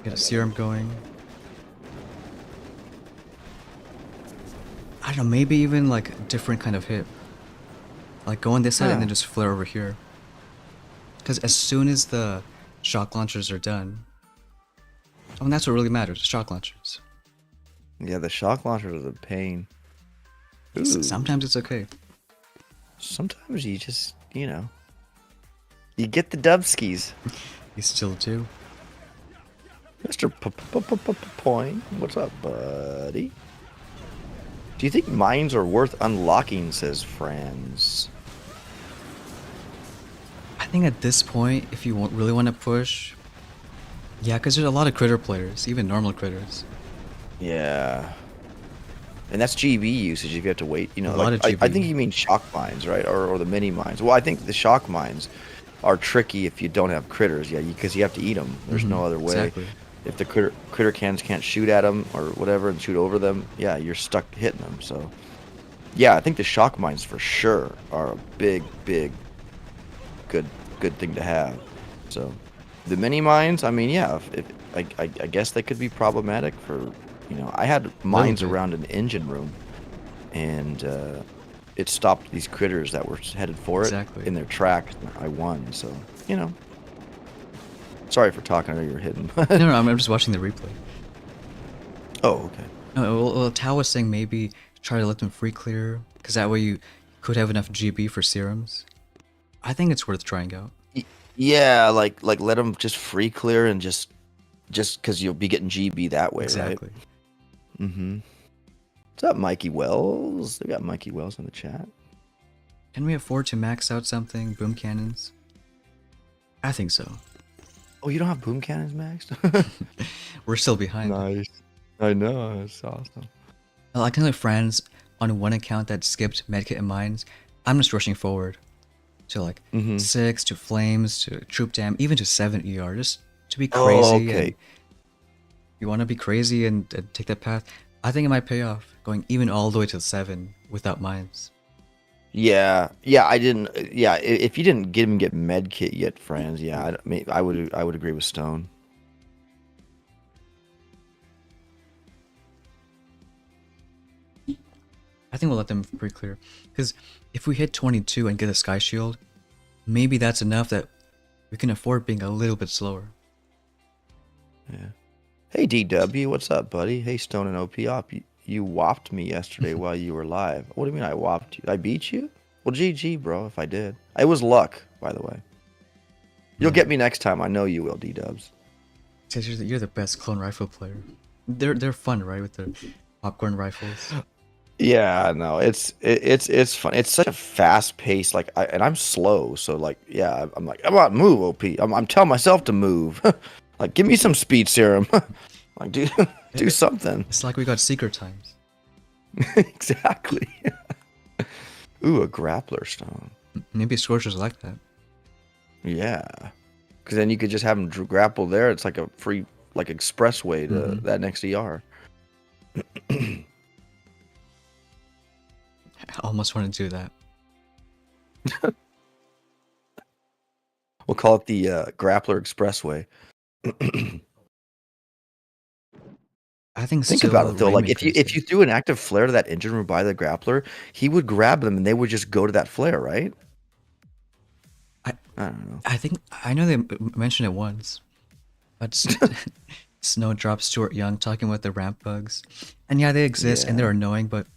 [SPEAKER 1] get a serum going. I don't know, maybe even like a different kind of hit. Like go on this side and then just flare over here. Because as soon as the shock launchers are done, I mean that's what really matters, shock launchers.
[SPEAKER 2] Yeah, the shock launchers are the pain. Ooh.
[SPEAKER 1] Sometimes it's okay.
[SPEAKER 2] Sometimes you just, you get the dubskis.
[SPEAKER 1] You still do.
[SPEAKER 2] Mr. Point, what's up, buddy? Do you think mines are worth unlocking, says Franz?
[SPEAKER 1] I think at this point, if you really want to push, yeah, because there's a lot of critter players, even normal critters.
[SPEAKER 2] Yeah. And that's GB usage if you have to wait.
[SPEAKER 1] A lot of GB.
[SPEAKER 2] I think you mean shock mines, right? Or the mini mines. Well, I think the shock mines are tricky if you don't have critters, yeah, because you have to eat them. There's no other way.
[SPEAKER 1] Exactly.
[SPEAKER 2] If the critter cans can't shoot at them or whatever and shoot over them, yeah, you're stuck hitting them. So, yeah, I think the shock mines for sure are a big, good thing to have. So, the mini mines, I mean, yeah, I guess they could be problematic for, I had mines around an engine room, and it stopped these critters that were headed for it in their tracks. I won, so, Sorry for talking. I know you were hidden.
[SPEAKER 1] No, I'm just watching the replay.
[SPEAKER 2] Oh, okay.
[SPEAKER 1] No, well, Tao was saying maybe try to let them free clear, because that way you could have enough GB for serums. I think it's worth trying out.
[SPEAKER 2] Yeah, like let them just free clear and just because you'll be getting GB that way,
[SPEAKER 1] Exactly.
[SPEAKER 2] Right? Mm-hmm. What's up, Mikey Wells? They got Mikey Wells in the chat.
[SPEAKER 1] Can we afford to max out something? Boom cannons? I think so.
[SPEAKER 2] Oh, you don't have boom cannons maxed?
[SPEAKER 1] We're still behind.
[SPEAKER 2] Nice. I know. It's awesome.
[SPEAKER 1] I can have friends on one account that skipped medkit and mines. I'm just rushing forward to like 6 to flames to troop dam, even to 7 ER, just to be crazy.
[SPEAKER 2] Oh, okay.
[SPEAKER 1] And you want to be crazy and take that path. I think it might pay off going even all the way to 7 without mines.
[SPEAKER 2] Yeah, I didn't. Yeah, if you didn't get med kit yet, friends, yeah, I would agree with Stone.
[SPEAKER 1] I think we'll let them free clear, because if we hit 22 and get a sky shield, maybe that's enough that we can afford being a little bit slower.
[SPEAKER 2] Yeah. Hey DW, what's up, buddy? Hey Stone and OP Op, you whopped me yesterday while you were live. What do you mean I whopped you? I beat you? Well, GG, bro, if I did. It was luck, by the way. You'll get me next time. I know you will, D-dubs.
[SPEAKER 1] Says you're the best clone rifle player. They're fun, right? With the Popcorn rifles.
[SPEAKER 2] Yeah, no, it's fun. It's such a fast pace, like, and I'm slow, so like, yeah, I'm like, come on, move, OP. I'm telling myself to move. Like, give me some speed serum. Like, do do
[SPEAKER 1] It-
[SPEAKER 2] something.
[SPEAKER 1] it's like we got secret times.
[SPEAKER 2] Exactly. Ooh, a grappler stone.
[SPEAKER 1] Maybe Scorchers like that.
[SPEAKER 2] Yeah, because then you could just have them grapple there. It's like a free, like, expressway to
[SPEAKER 1] Mm-hmm.
[SPEAKER 2] that next ER.
[SPEAKER 1] I almost want to do that.
[SPEAKER 2] We'll call it the grappler expressway.
[SPEAKER 1] I think
[SPEAKER 2] Think
[SPEAKER 1] still
[SPEAKER 2] about it though, like
[SPEAKER 1] Rainmaker is
[SPEAKER 2] if
[SPEAKER 1] it.
[SPEAKER 2] you threw an active flare to that engine room by the grappler, he would grab them and they would just go to that flare, right?
[SPEAKER 1] I
[SPEAKER 2] I don't know.
[SPEAKER 1] I think I know they mentioned it once, but Snowdrop, Stuart Young talking about the ramp bugs, and yeah, they exist and
[SPEAKER 2] Yeah.
[SPEAKER 1] they're annoying, but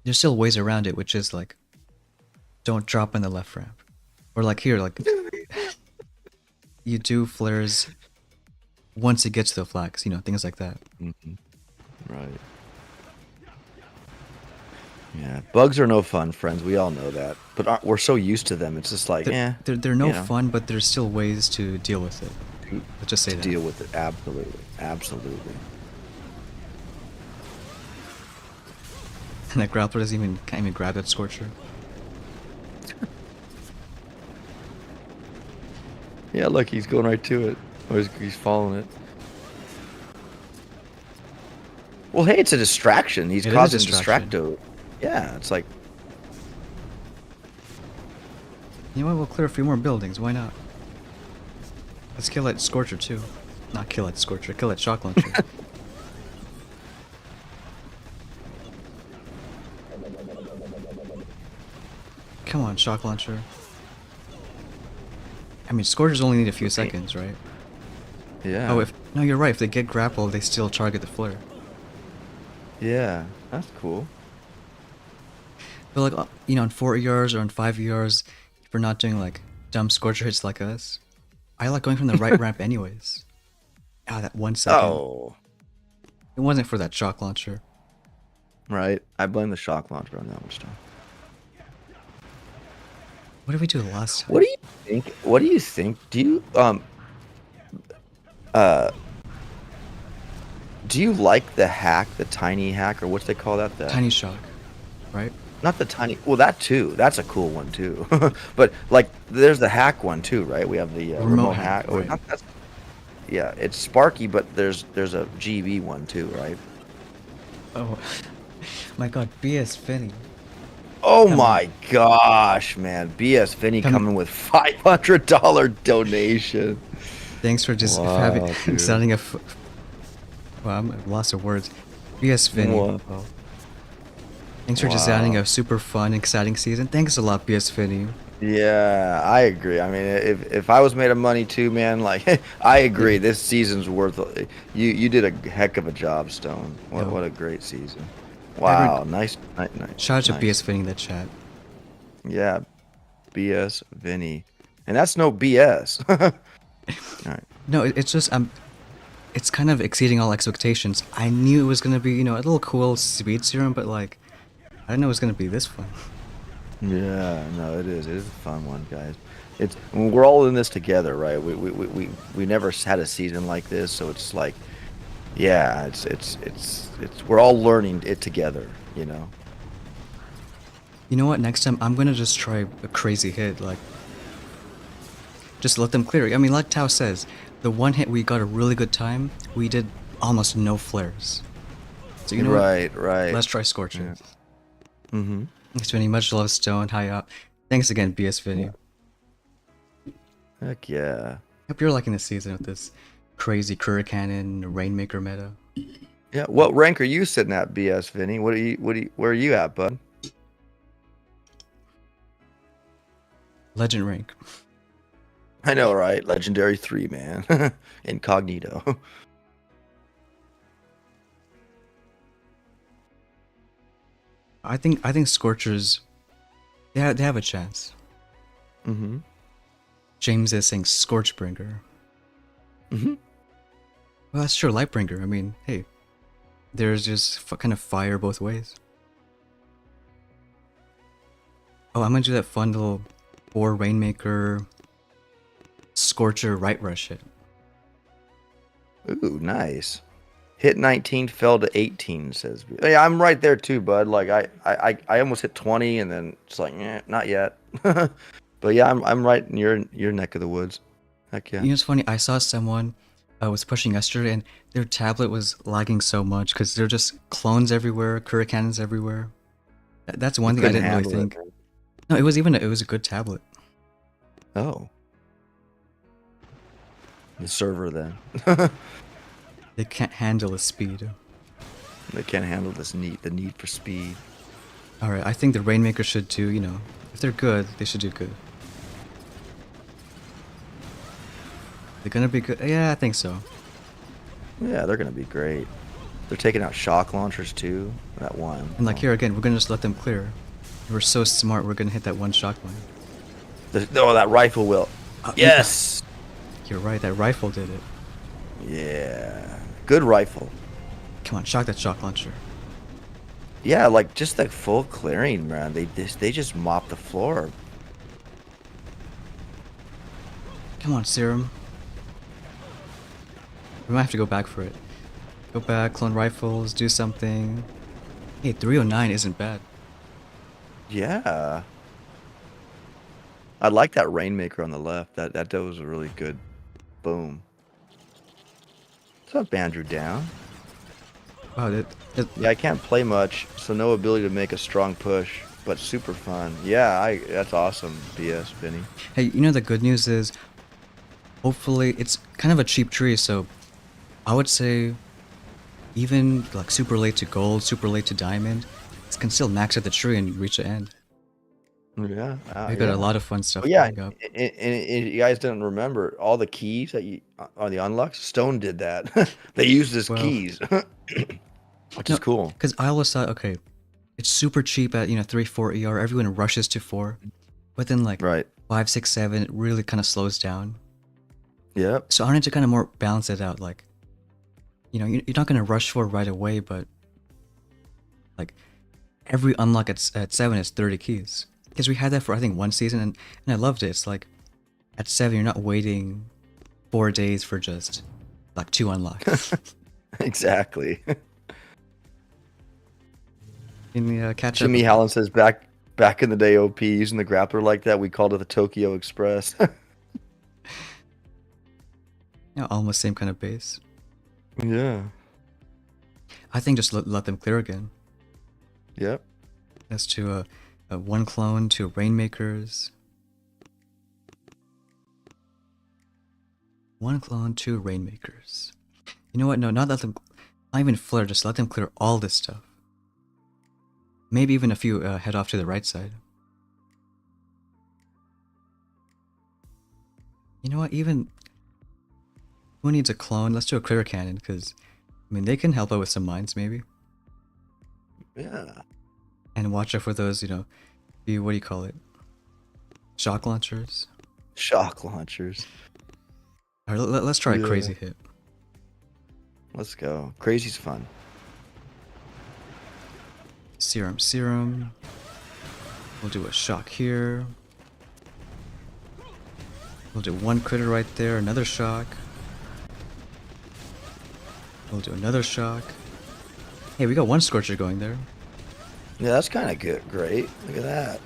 [SPEAKER 1] there's still ways around it, which is like don't drop in the left ramp, or like here, like you do flares once it gets to the flags, things like that.
[SPEAKER 2] Hmm. Right. Yeah. Bugs are no fun, friends. We all know that, but we're so used to them. It's just like,
[SPEAKER 1] They're no fun, but there's still ways to deal with it.
[SPEAKER 2] to,
[SPEAKER 1] Let's just say
[SPEAKER 2] to
[SPEAKER 1] that.
[SPEAKER 2] deal with it. Absolutely. Absolutely.
[SPEAKER 1] And that grappler can't even grab that Scorcher.
[SPEAKER 2] Yeah, look, he's going right to it. Or he's following it. Well, hey, it's a distraction. He's
[SPEAKER 1] It is a
[SPEAKER 2] causing
[SPEAKER 1] distraction.
[SPEAKER 2] distracto. Yeah, it's like,
[SPEAKER 1] You know what? We'll clear a few more buildings. Why not? Let's kill that Scorcher too. Not kill that Scorcher. Kill that shock launcher. Come on, shock launcher. I mean, Scorchers only need a few seconds, right?
[SPEAKER 2] yeah.
[SPEAKER 1] Oh, no, you're right. If they get grappled, they still target the flare.
[SPEAKER 2] Yeah, that's cool.
[SPEAKER 1] But like, on 4 ERs or on 5 ERs, if we're not doing like dumb Scorcher hits like us, I like going from the right ramp anyways. Ah, that 1 second.
[SPEAKER 2] Oh,
[SPEAKER 1] It wasn't for that shock launcher.
[SPEAKER 2] right. I blame the shock launcher on that one stuff.
[SPEAKER 1] What did we do last time?
[SPEAKER 2] What do you think? What do you think? Uh do you like the hack, the tiny hack, or what they call that? The
[SPEAKER 1] Tiny shock, right?
[SPEAKER 2] not the tiny. Well, that too. That's a cool one too. But like, there's the hack one too, right? We have the remote hack. Oh,
[SPEAKER 1] right.
[SPEAKER 2] yeah, it's Sparky, but there's a GB one too, right?
[SPEAKER 1] Oh, my God, BS Finney.
[SPEAKER 2] Oh
[SPEAKER 1] Come
[SPEAKER 2] my gosh, man! BS Vinny
[SPEAKER 1] Come-
[SPEAKER 2] coming with $500 donation.
[SPEAKER 1] Thanks for just
[SPEAKER 2] Wow, dude.
[SPEAKER 1] sounding well, I'm at loss of words. BS Finney.
[SPEAKER 2] Wow.
[SPEAKER 1] Thanks for just adding
[SPEAKER 2] Wow.
[SPEAKER 1] a super fun, exciting season. Thanks a lot, BS Finney.
[SPEAKER 2] Yeah, I agree. I mean, if I was made of money too, man, like, I agree. This season's worth. You did a heck of a job, Stone.
[SPEAKER 1] Yo.
[SPEAKER 2] What a great season. Wow, nice.
[SPEAKER 1] Shout out to
[SPEAKER 2] nice.
[SPEAKER 1] BS Finney in the chat.
[SPEAKER 2] Yeah, BS Vinny, and that's no BS. All right.
[SPEAKER 1] No, it's just it's kind of exceeding all expectations. I knew it was gonna be, a little cool speed serum, but like, I didn't know it was gonna be this fun.
[SPEAKER 2] Yeah, no, it is. It is a fun one, guys. We're all in this together, right? We never had a season like this, so it's like, yeah, it's we're all learning it together, you know.
[SPEAKER 1] You know what? Next time I'm gonna just try a crazy hit, like, just let them clear. I mean, like Tao says, the one hit we got a really good time. We did almost no flares. So you know
[SPEAKER 2] Right,
[SPEAKER 1] what?
[SPEAKER 2] right.
[SPEAKER 1] Let's try Scorchers.
[SPEAKER 2] Yeah. Mm-hmm.
[SPEAKER 1] Thanks, Vinny. Much love, Stone. Hi up. Thanks again, BS Vinny.
[SPEAKER 2] Heck yeah.
[SPEAKER 1] Hope you're liking this season with this crazy Career Cannon Rainmaker meta.
[SPEAKER 2] Yeah. What rank are you sitting at, BS Vinny? Where are you at, bud?
[SPEAKER 1] Legend rank.
[SPEAKER 2] I know, right? Legendary 3, man. Incognito.
[SPEAKER 1] I think Scorchers, they have a chance.
[SPEAKER 2] Mm-hmm.
[SPEAKER 1] James is saying Scorchbringer.
[SPEAKER 2] Mm-hmm.
[SPEAKER 1] Well, that's true, Lightbringer. I mean, hey, there's just kind of fire both ways. Oh, I'm gonna do that fun little 4 Rainmaker Scorcher right rush hit.
[SPEAKER 2] Ooh, nice. Hit 19, fell to 18, says. Yeah, I'm right there too, bud. Like I almost hit 20, and then it's like, not yet. But yeah, I'm right in your neck of the woods. Heck yeah.
[SPEAKER 1] You know, it's funny. I saw someone was pushing yesterday, and their tablet was lagging so much because they're just clones everywhere, Kurikans everywhere. That's one thing I didn't really think. No, it was a good tablet.
[SPEAKER 2] Oh. The server then.
[SPEAKER 1] They can't handle the speed.
[SPEAKER 2] They can't handle the need for speed.
[SPEAKER 1] All right, I think the Rainmaker should too. You know, if they're good, they should do good. They're gonna be good. Yeah, I think so.
[SPEAKER 2] Yeah, they're gonna be great. They're taking out shock launchers too. That one.
[SPEAKER 1] And like here again, we're gonna just let them clear. We're so smart. We're gonna hit that one shock line.
[SPEAKER 2] Oh, that rifle will. Yes.
[SPEAKER 1] You're right. That rifle did it.
[SPEAKER 2] Yeah. Good rifle.
[SPEAKER 1] Come on, shock that shock launcher.
[SPEAKER 2] Yeah, like just that full clearing, man. They just mop the floor.
[SPEAKER 1] Come on, Serum. We might have to go back for it. Go back, clone rifles, do something. Hey, 309 isn't bad.
[SPEAKER 2] Yeah. I like that Rainmaker on the left. That was a really good boom. What's up, Andrew down?
[SPEAKER 1] Wow,
[SPEAKER 2] Yeah, I can't play much, so no ability to make a strong push, but super fun. Yeah, that's awesome, BS, Vinny.
[SPEAKER 1] hey, you know the good news is, hopefully, it's kind of a cheap tree, so I would say even like super late to gold, super late to diamond, it can still max out the tree and reach the end.
[SPEAKER 2] Yeah,
[SPEAKER 1] We got a lot of fun stuff
[SPEAKER 2] yeah,
[SPEAKER 1] coming up.
[SPEAKER 2] and you guys didn't remember all the keys that you on the unlocks. Stone did that. They used his keys, which is cool.
[SPEAKER 1] Because I always thought, okay, it's super cheap at 3-4 ER. Everyone rushes to 4, but then like 5, 6, 7, it really kind of slows down.
[SPEAKER 2] Yep.
[SPEAKER 1] So I wanted to kind of more balance it out. Like, you're not gonna rush 4 right away, but like every unlock at 7 is 30 keys. Because we had that for I think 1 season, and I loved it. It's like at 7 you're not waiting 4 days for just like 2 unlocks.
[SPEAKER 2] Exactly.
[SPEAKER 1] In the catch
[SPEAKER 2] Jimmy Hallen says back in the day, OP using the grappler like that, we called it the Tokyo Express.
[SPEAKER 1] Almost same kind of base.
[SPEAKER 2] Yeah.
[SPEAKER 1] I think just let them clear again.
[SPEAKER 2] Yep.
[SPEAKER 1] As to a 1 clone, 2 Rainmakers. 1 clone, 2 Rainmakers. You know what? No, not even flare. Just let them clear all this stuff. Maybe even a few head off to the right side. You know what? Even who needs a clone? Let's do a clear cannon because they can help out with some mines maybe.
[SPEAKER 2] Yeah.
[SPEAKER 1] And watch out for those, what do you call it? Shock launchers?
[SPEAKER 2] Shock launchers.
[SPEAKER 1] Alright, let's try a crazy hit.
[SPEAKER 2] Let's go. Crazy's fun.
[SPEAKER 1] Serum. We'll do a shock here. We'll do 1 critter right there, another shock. We'll do another shock. Hey, we got 1 Scorcher going there.
[SPEAKER 2] Yeah, that's kind of good. Great. Look at that.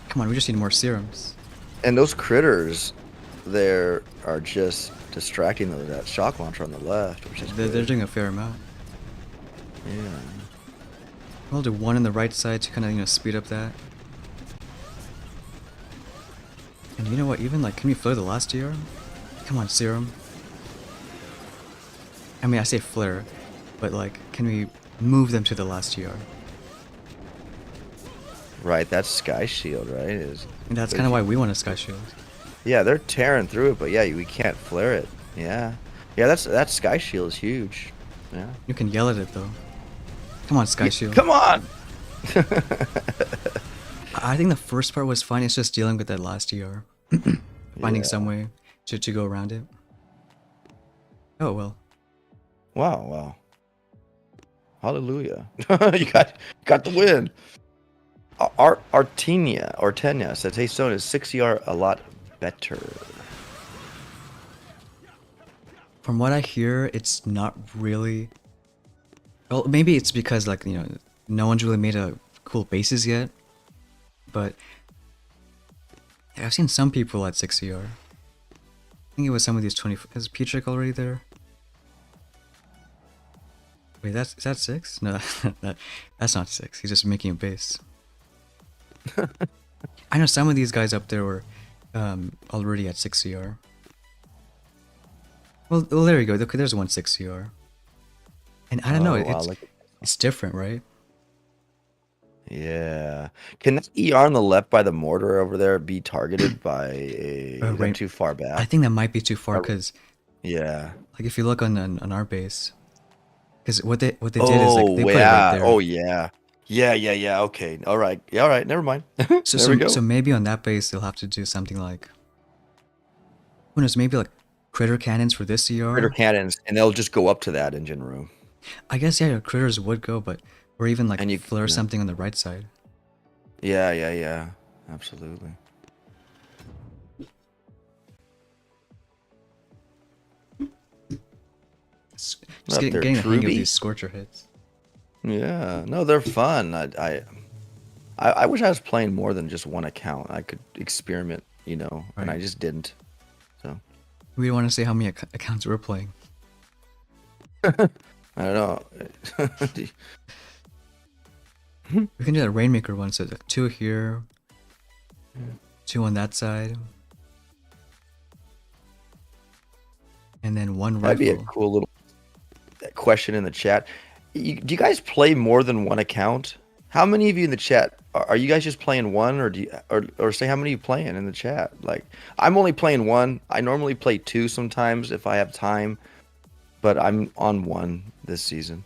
[SPEAKER 1] Come on, we just need more serums.
[SPEAKER 2] And those critters there are just distracting that shock launcher on the left, which is
[SPEAKER 1] They're doing a fair amount.
[SPEAKER 2] Yeah.
[SPEAKER 1] We'll do 1 on the right side to kind of, speed up that. And you know what? Even can we flare the last ER? Come on, serum. I say flare, but can we move them to the last ER?
[SPEAKER 2] Right, that's Sky Shield, right?
[SPEAKER 1] And that's kind of why we want a Sky Shield.
[SPEAKER 2] Yeah, they're tearing through it, but yeah, we can't flare it. Yeah. Yeah, that Sky Shield is huge. Yeah.
[SPEAKER 1] You can yell at it though. Come on, Sky Shield.
[SPEAKER 2] Come on!
[SPEAKER 1] I think the first part was fine. It's just dealing with that last ER. Finding some way to go around it. Oh well.
[SPEAKER 2] Wow, wow. Hallelujah. You got the win. Artenia says, hey, Stone, is 6ER a lot better?
[SPEAKER 1] From what I hear, it's not really. Well, maybe it's because like no one's really made a cool bases yet. But I've seen some people at 6ER. I think it was some of these 20. Is Petrick already there? Wait, is that 6? No, that's not 6. He's just making a base. I know some of these guys up there were already at 6CR. Well, there you go. Okay, there's one 6CR. And I don't know,
[SPEAKER 2] wow,
[SPEAKER 1] it's different, right?
[SPEAKER 2] Yeah. Can that ER on the left by the mortar over there be targeted by a... Is that too far back?
[SPEAKER 1] I think that might be too far because...
[SPEAKER 2] Yeah.
[SPEAKER 1] Like if you look on our base... Because what they did is like they put it right there.
[SPEAKER 2] Oh, yeah. Yeah. Okay. All right. Yeah, all right. Never mind. There we go.
[SPEAKER 1] So maybe on that base they'll have to do something like... Who knows, maybe like critter cannons for this ER?
[SPEAKER 2] Critter cannons, and they'll just go up to that engine room.
[SPEAKER 1] I guess, yeah, critters would go, but... Or even like flare something on the right side.
[SPEAKER 2] Yeah. Absolutely.
[SPEAKER 1] Just getting the hang of these Scorcher hits.
[SPEAKER 2] Yeah, no, they're fun. I wish I was playing more than just one account. I could experiment,
[SPEAKER 1] Right.
[SPEAKER 2] and I just didn't. So
[SPEAKER 1] we don't want to say how many accounts we're playing.
[SPEAKER 2] I don't know.
[SPEAKER 1] We can do that Rainmaker one, so 2 here, 2 on that side, and then 1 rifle.
[SPEAKER 2] That'd be a cool little question in the chat. Do you guys play more than one account? How many of you in the chat are you guys just playing one, or do you, or say how many you playing in the chat? Like, I'm only playing one. I normally play 2 sometimes if I have time, but I'm on 1 this season.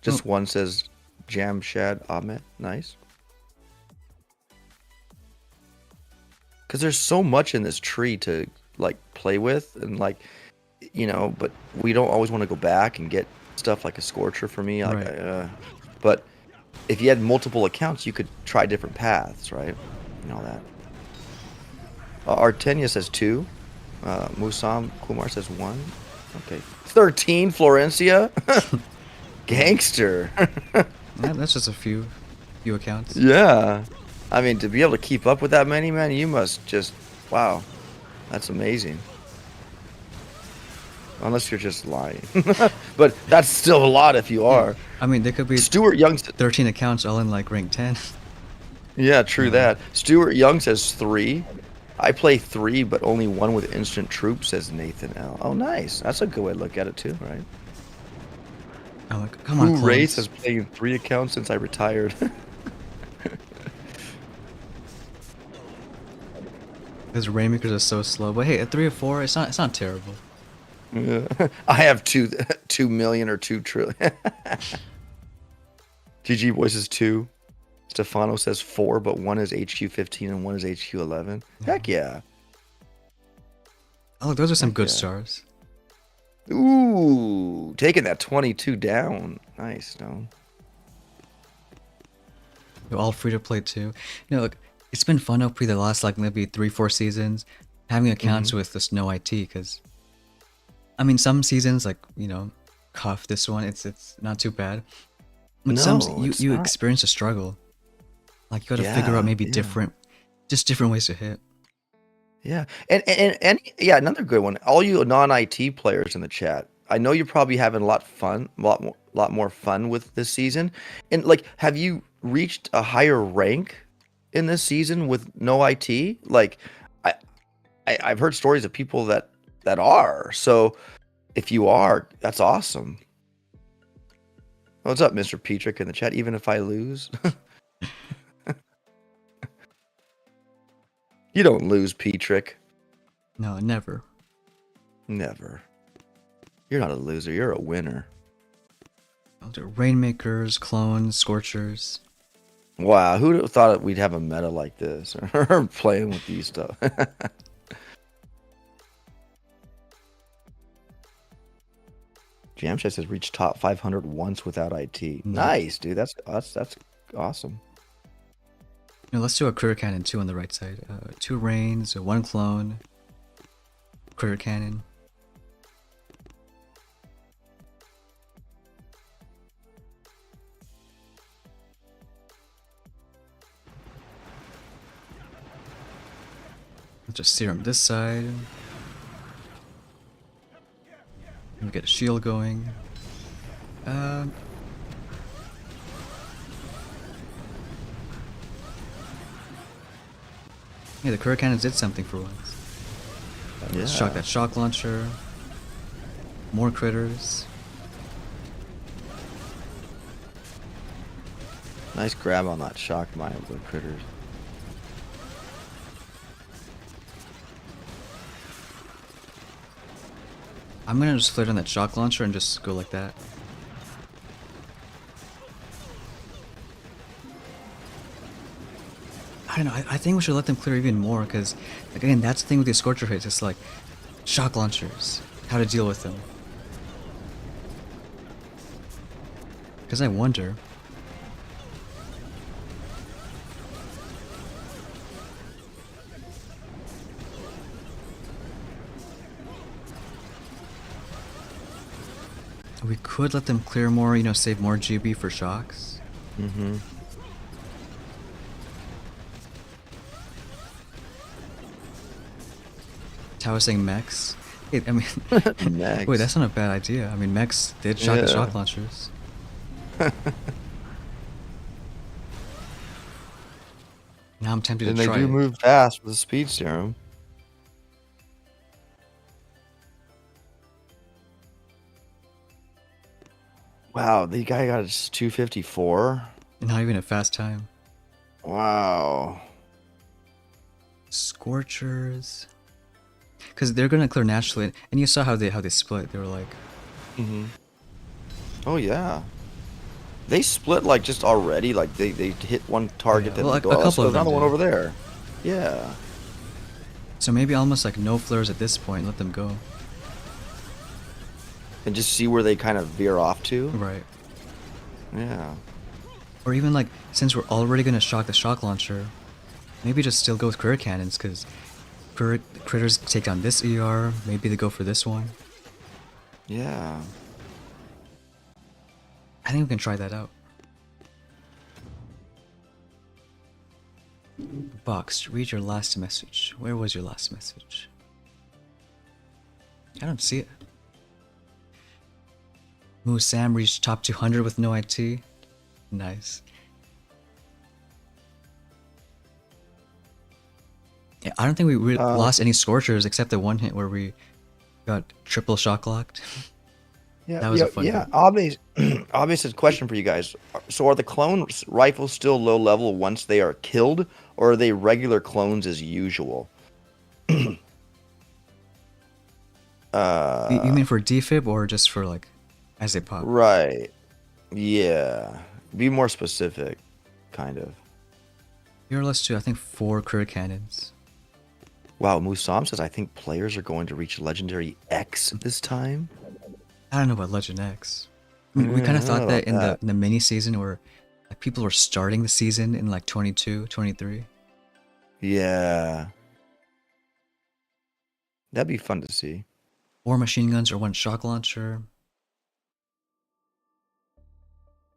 [SPEAKER 2] Just one says Jamshad Ahmed. Nice. Because there's so much in this tree to like play with, and like, but we don't always want to go back and get stuff like a Scorcher for me. Like,
[SPEAKER 1] Right.
[SPEAKER 2] But if you had multiple accounts, you could try different paths, right? And all that. Artenia says 2. Musam Kumar says 1. Okay. 13 Florencia. Gangster.
[SPEAKER 1] That's just a few accounts.
[SPEAKER 2] Yeah. I mean, to be able to keep up with that many, man, you must just... Wow. That's amazing. Unless you're just lying. But that's still a lot if you are.
[SPEAKER 1] I mean, there could be
[SPEAKER 2] Stuart Young...
[SPEAKER 1] 13 accounts all in like rank 10.
[SPEAKER 2] Yeah, true that. Stuart Young says 3. I play 3, but only 1 with instant troops, says Nathan L. Oh, nice. That's a good way to look at it, too, right?
[SPEAKER 1] I'm like, come on,
[SPEAKER 2] Ray says playing 3 accounts since I retired.
[SPEAKER 1] Because Rainmakers are so slow, but hey, at 3 or 4, it's not terrible.
[SPEAKER 2] Yeah. I have 2 million or 2 trillion. GG Boy says 2. Stefano says 4, but 1 is HQ 15 and 1 is HQ 11. Heck yeah.
[SPEAKER 1] Oh, those are some good stars.
[SPEAKER 2] Ooh, taking that 22 down. Nice, no.
[SPEAKER 1] They're all free to play too. Look, it's been fun up the last like maybe 3-4 seasons having accounts with this no IT, because I mean some seasons like Cuff, this one it's not too bad. But some you experience a struggle. Like you got to figure out maybe different ways to hit.
[SPEAKER 2] Yeah, and yeah, another good one. All you non-IT players in the chat, I know you're probably having a lot more fun with this season. And like, have you reached a higher rank in this season with no IT? Like, I've heard stories of people that are. So, if you are, that's awesome. What's up, Mr. Petrick in the chat? Even if I lose. You don't lose, Petrick.
[SPEAKER 1] No, never.
[SPEAKER 2] Never. You're not a loser. You're a winner.
[SPEAKER 1] Rainmakers, clones, Scorchers.
[SPEAKER 2] Wow, who thought we'd have a meta like this? Or playing with these stuff. Jamshed has reached top 500 once without IT.
[SPEAKER 1] Yep.
[SPEAKER 2] Nice, dude. That's awesome.
[SPEAKER 1] Now let's do a critter cannon too on the right side. 2 rains, 1 clone, critter cannon. Let's just serum this side. And we get a shield going. Yeah, the critter cannons did something for once. Let's shock that shock launcher. More critters.
[SPEAKER 2] Nice grab on that shock mine of the critters.
[SPEAKER 1] I'm gonna just flirt on that shock launcher and just go like that. I don't know, I think we should let them clear even more, because, again, that's the thing with these Scorcher hits, it's like, shock launchers, how to deal with them. Because I wonder... We could let them clear more, you know, save more GB for shocks.
[SPEAKER 2] Mm-hmm.
[SPEAKER 1] Tao was saying mechs. I mean,
[SPEAKER 2] Mechs.
[SPEAKER 1] wait, that's not a bad idea. I mean, mechs did shock the shock launchers. Now I'm tempted
[SPEAKER 2] And
[SPEAKER 1] to
[SPEAKER 2] they
[SPEAKER 1] try
[SPEAKER 2] do
[SPEAKER 1] it.
[SPEAKER 2] move fast with the speed serum. Wow, the guy got his 254.
[SPEAKER 1] Not even a fast time.
[SPEAKER 2] Wow.
[SPEAKER 1] Scorchers. Because they're gonna clear naturally, and you saw how they split. They were like,
[SPEAKER 2] Mm-hmm. Oh yeah. They split like just already. Like they hit one target,
[SPEAKER 1] Yeah,
[SPEAKER 2] then
[SPEAKER 1] well,
[SPEAKER 2] they go,
[SPEAKER 1] a
[SPEAKER 2] "Oh, let's
[SPEAKER 1] couple
[SPEAKER 2] go
[SPEAKER 1] of them
[SPEAKER 2] another one
[SPEAKER 1] did.
[SPEAKER 2] over there." Yeah.
[SPEAKER 1] so maybe almost like no flares at this point. Let them go.
[SPEAKER 2] And just see where they kind of veer off to.
[SPEAKER 1] Right.
[SPEAKER 2] Yeah.
[SPEAKER 1] Or even like, since we're already gonna shock the shock launcher, maybe just still go with critter cannons, because critters take down this ER. Maybe they go for this one.
[SPEAKER 2] Yeah.
[SPEAKER 1] I think we can try that out. Box, read your last message. Where was your last message? I don't see it. Moo Sam reached top 200 with no IT. Nice. Yeah, I don't think we lost any Scorchers except the one hit where we got triple shock locked.
[SPEAKER 2] Yeah.
[SPEAKER 1] That was a fun
[SPEAKER 2] yeah.
[SPEAKER 1] hit.
[SPEAKER 2] Obvious question for you guys. So are the clone rifles still low level once they are killed, or are they regular clones as usual?
[SPEAKER 1] You mean for defib or just for like as they pop?
[SPEAKER 2] Right. Yeah. Be more specific, kind of.
[SPEAKER 1] Here, let's do I think 4 critter cannons.
[SPEAKER 2] Wow, Musam says I think players are going to reach Legendary X this time.
[SPEAKER 1] I don't know about Legend X. I mean, we kind of thought that in the mini season, where like people were starting the season in like 22, 23.
[SPEAKER 2] Yeah. That'd be fun to see.
[SPEAKER 1] 4 machine guns or 1 shock launcher.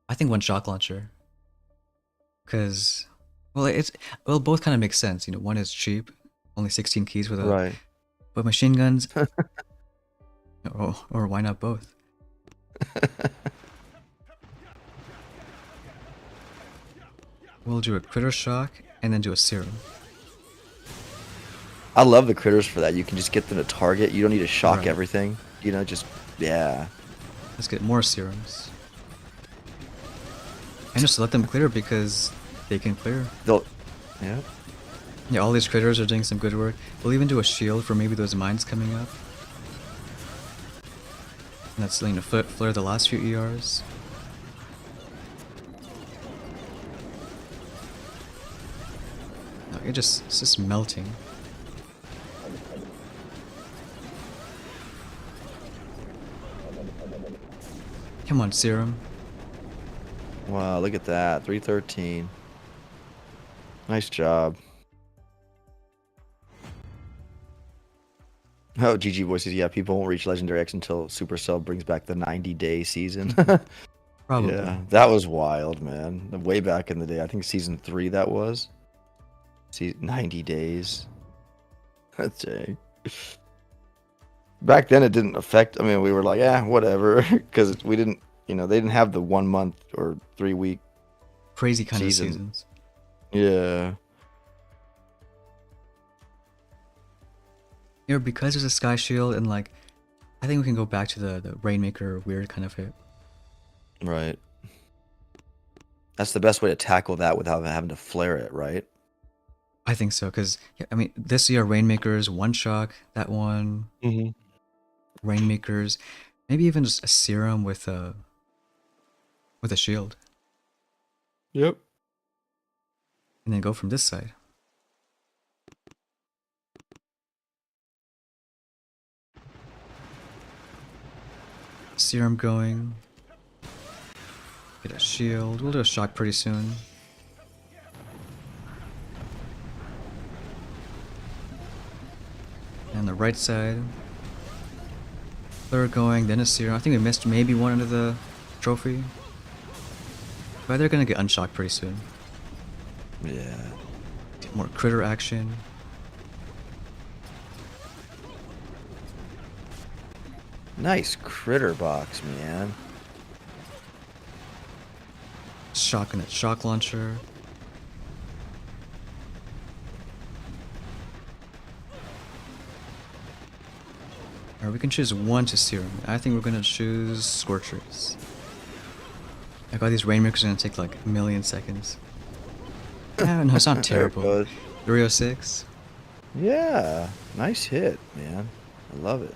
[SPEAKER 1] I think 1 shock launcher. Because, well, both kind of make sense. You know, 1 is cheap, only 16 keys with a.
[SPEAKER 2] Right.
[SPEAKER 1] But machine guns. or why not both? We'll do a critter shock and then do a serum.
[SPEAKER 2] I love the critters for that. You can just get them to target. You don't need to shock
[SPEAKER 1] Right.
[SPEAKER 2] everything. You know, just, yeah.
[SPEAKER 1] Let's get more serums. And just let them clear because they can clear.
[SPEAKER 2] They'll, yeah.
[SPEAKER 1] Yeah, all these critters are doing some good work. We'll even do a shield for maybe those mines coming up. And that's, you know, flare the last few ERs. No, it's just melting. Come on, Serum.
[SPEAKER 2] Wow, look at that. 313. Nice job. Oh, GG voices. Yeah, people won't reach Legendary X until Supercell brings back the 90-day season.
[SPEAKER 1] Probably.
[SPEAKER 2] Yeah, that was wild, man. Way back in the day. I think season 3 that was. 90 days. Dang. Back then it didn't affect. I mean, we were like, whatever, because we didn't. They didn't have the 1 month or 3 week
[SPEAKER 1] Crazy kind of seasons.
[SPEAKER 2] Yeah.
[SPEAKER 1] Because there's a Sky Shield and like, I think we can go back to the Rainmaker weird kind of hit.
[SPEAKER 2] Right. That's the best way to tackle that without having to flare it, right?
[SPEAKER 1] I think so, because I mean, this year Rainmakers, one shock, that one. Rainmakers, maybe even just a Serum with a shield.
[SPEAKER 2] Yep.
[SPEAKER 1] And then go from this side. Serum going. Get a shield. We'll do a shock pretty soon. And the right side. Flare going, then a Serum. I think we missed maybe one under the trophy. But they're gonna get unshocked pretty soon.
[SPEAKER 2] Yeah.
[SPEAKER 1] Get more critter action.
[SPEAKER 2] Nice critter box, man.
[SPEAKER 1] Shock in that shock launcher. Alright, we can choose one to Serum. I think we're gonna choose Scorchers. I got these Rainmakers are gonna take like a million seconds. No, it's not terrible. 306.
[SPEAKER 2] Yeah. Nice hit, man. I love it.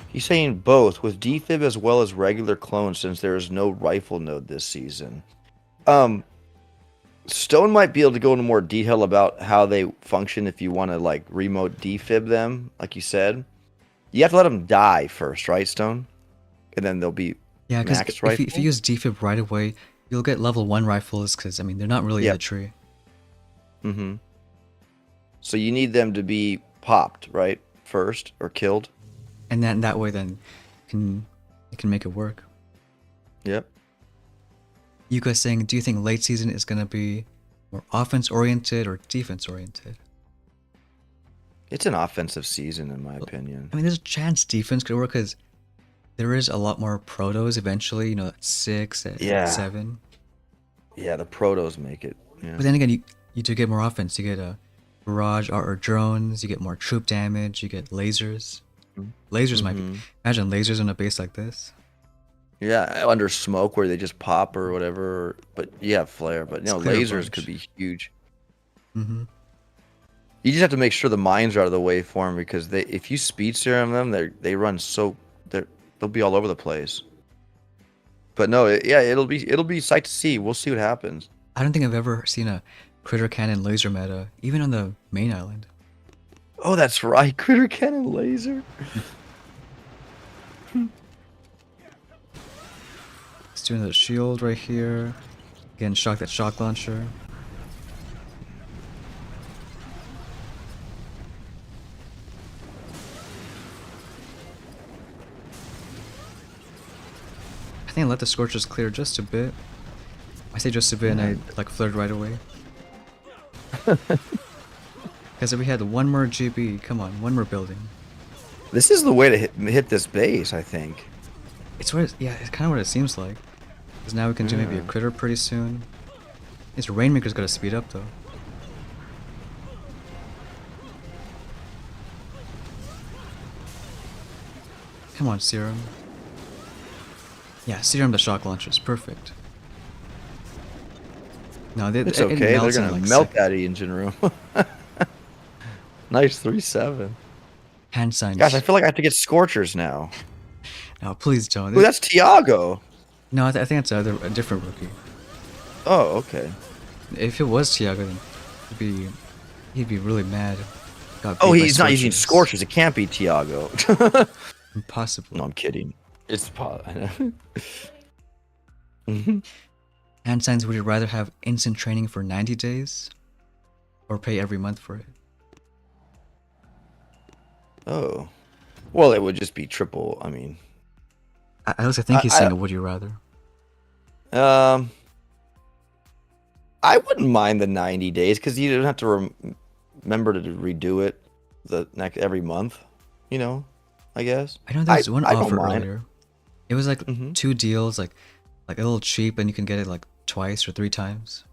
[SPEAKER 2] He's saying both, with defib as well as regular clones, since there is no rifle node this season. Stone might be able to go into more detail about how they function if you want to like remote defib them, like you said. You have to let them die first, right, Stone? And then they'll be
[SPEAKER 1] because
[SPEAKER 2] max rifle.
[SPEAKER 1] If you use defib right away, you'll get level 1 rifles because I mean they're not really in the tree.
[SPEAKER 2] So you need them to be popped, right, first or killed.
[SPEAKER 1] And then that way, then it can make it work.
[SPEAKER 2] Yep.
[SPEAKER 1] You guys saying, do you think late season is gonna be more offense oriented or defense oriented?
[SPEAKER 2] It's an offensive season, in my opinion.
[SPEAKER 1] I mean, there's a chance defense could work because there is a lot more protos eventually. At 6, at 7.
[SPEAKER 2] Yeah, the protos make it. Yeah.
[SPEAKER 1] But then again, you do get more offense. You get a barrage or drones. You get more troop damage. You get lasers. Lasers might be. Imagine lasers on a base like this.
[SPEAKER 2] Yeah, under smoke where they just pop or whatever. But you have flare. But lasers could be huge. You just have to make sure the mines are out of the way for them, because if you speed serum them, they run they'll be all over the place. But no, it'll be sight to see. We'll see what happens.
[SPEAKER 1] I don't think I've ever seen a critter cannon laser meta, even on the main island.
[SPEAKER 2] Oh, that's right. Critter cannon laser.
[SPEAKER 1] Let's do another shield right here. Again, shock that shock launcher. I think I let the Scorchers clear just a bit. I say just a bit and I like flared right away. Because if we had one more GB, come on, one more building.
[SPEAKER 2] This is the way to hit this base, I think.
[SPEAKER 1] It's kind of what it seems like. Because now we can do maybe a critter pretty soon. This Rainmaker's got to speed up though. Come on, Serum. Yeah, Serum the shock launchers, perfect. No,
[SPEAKER 2] it's okay. They're gonna melt that engine room. Nice 3-7.
[SPEAKER 1] Hand signs.
[SPEAKER 2] Gosh, I feel like I have to get Scorchers now.
[SPEAKER 1] No, please don't.
[SPEAKER 2] Ooh, that's Tiago.
[SPEAKER 1] No, I think it's a different rookie.
[SPEAKER 2] Oh, okay.
[SPEAKER 1] If it was Tiago, then he'd be really mad.
[SPEAKER 2] Oh, he's not using Scorchers. It can't be Tiago.
[SPEAKER 1] Impossible.
[SPEAKER 2] No, I'm kidding. It's Mhm.
[SPEAKER 1] And signs, would you rather have instant training for 90 days or pay every month for it?
[SPEAKER 2] Oh, well, it would just be triple. I mean,
[SPEAKER 1] I also think he's
[SPEAKER 2] I,
[SPEAKER 1] saying a would you rather.
[SPEAKER 2] I I wouldn't mind the 90 days because you don't have to remember to redo it the next every month. You know, I guess.
[SPEAKER 1] I know there's one
[SPEAKER 2] I don't
[SPEAKER 1] offer
[SPEAKER 2] mind.
[SPEAKER 1] earlier. It was like
[SPEAKER 2] Hmm.
[SPEAKER 1] 2 deals, like a little cheap, and you can get it like twice or 3 times.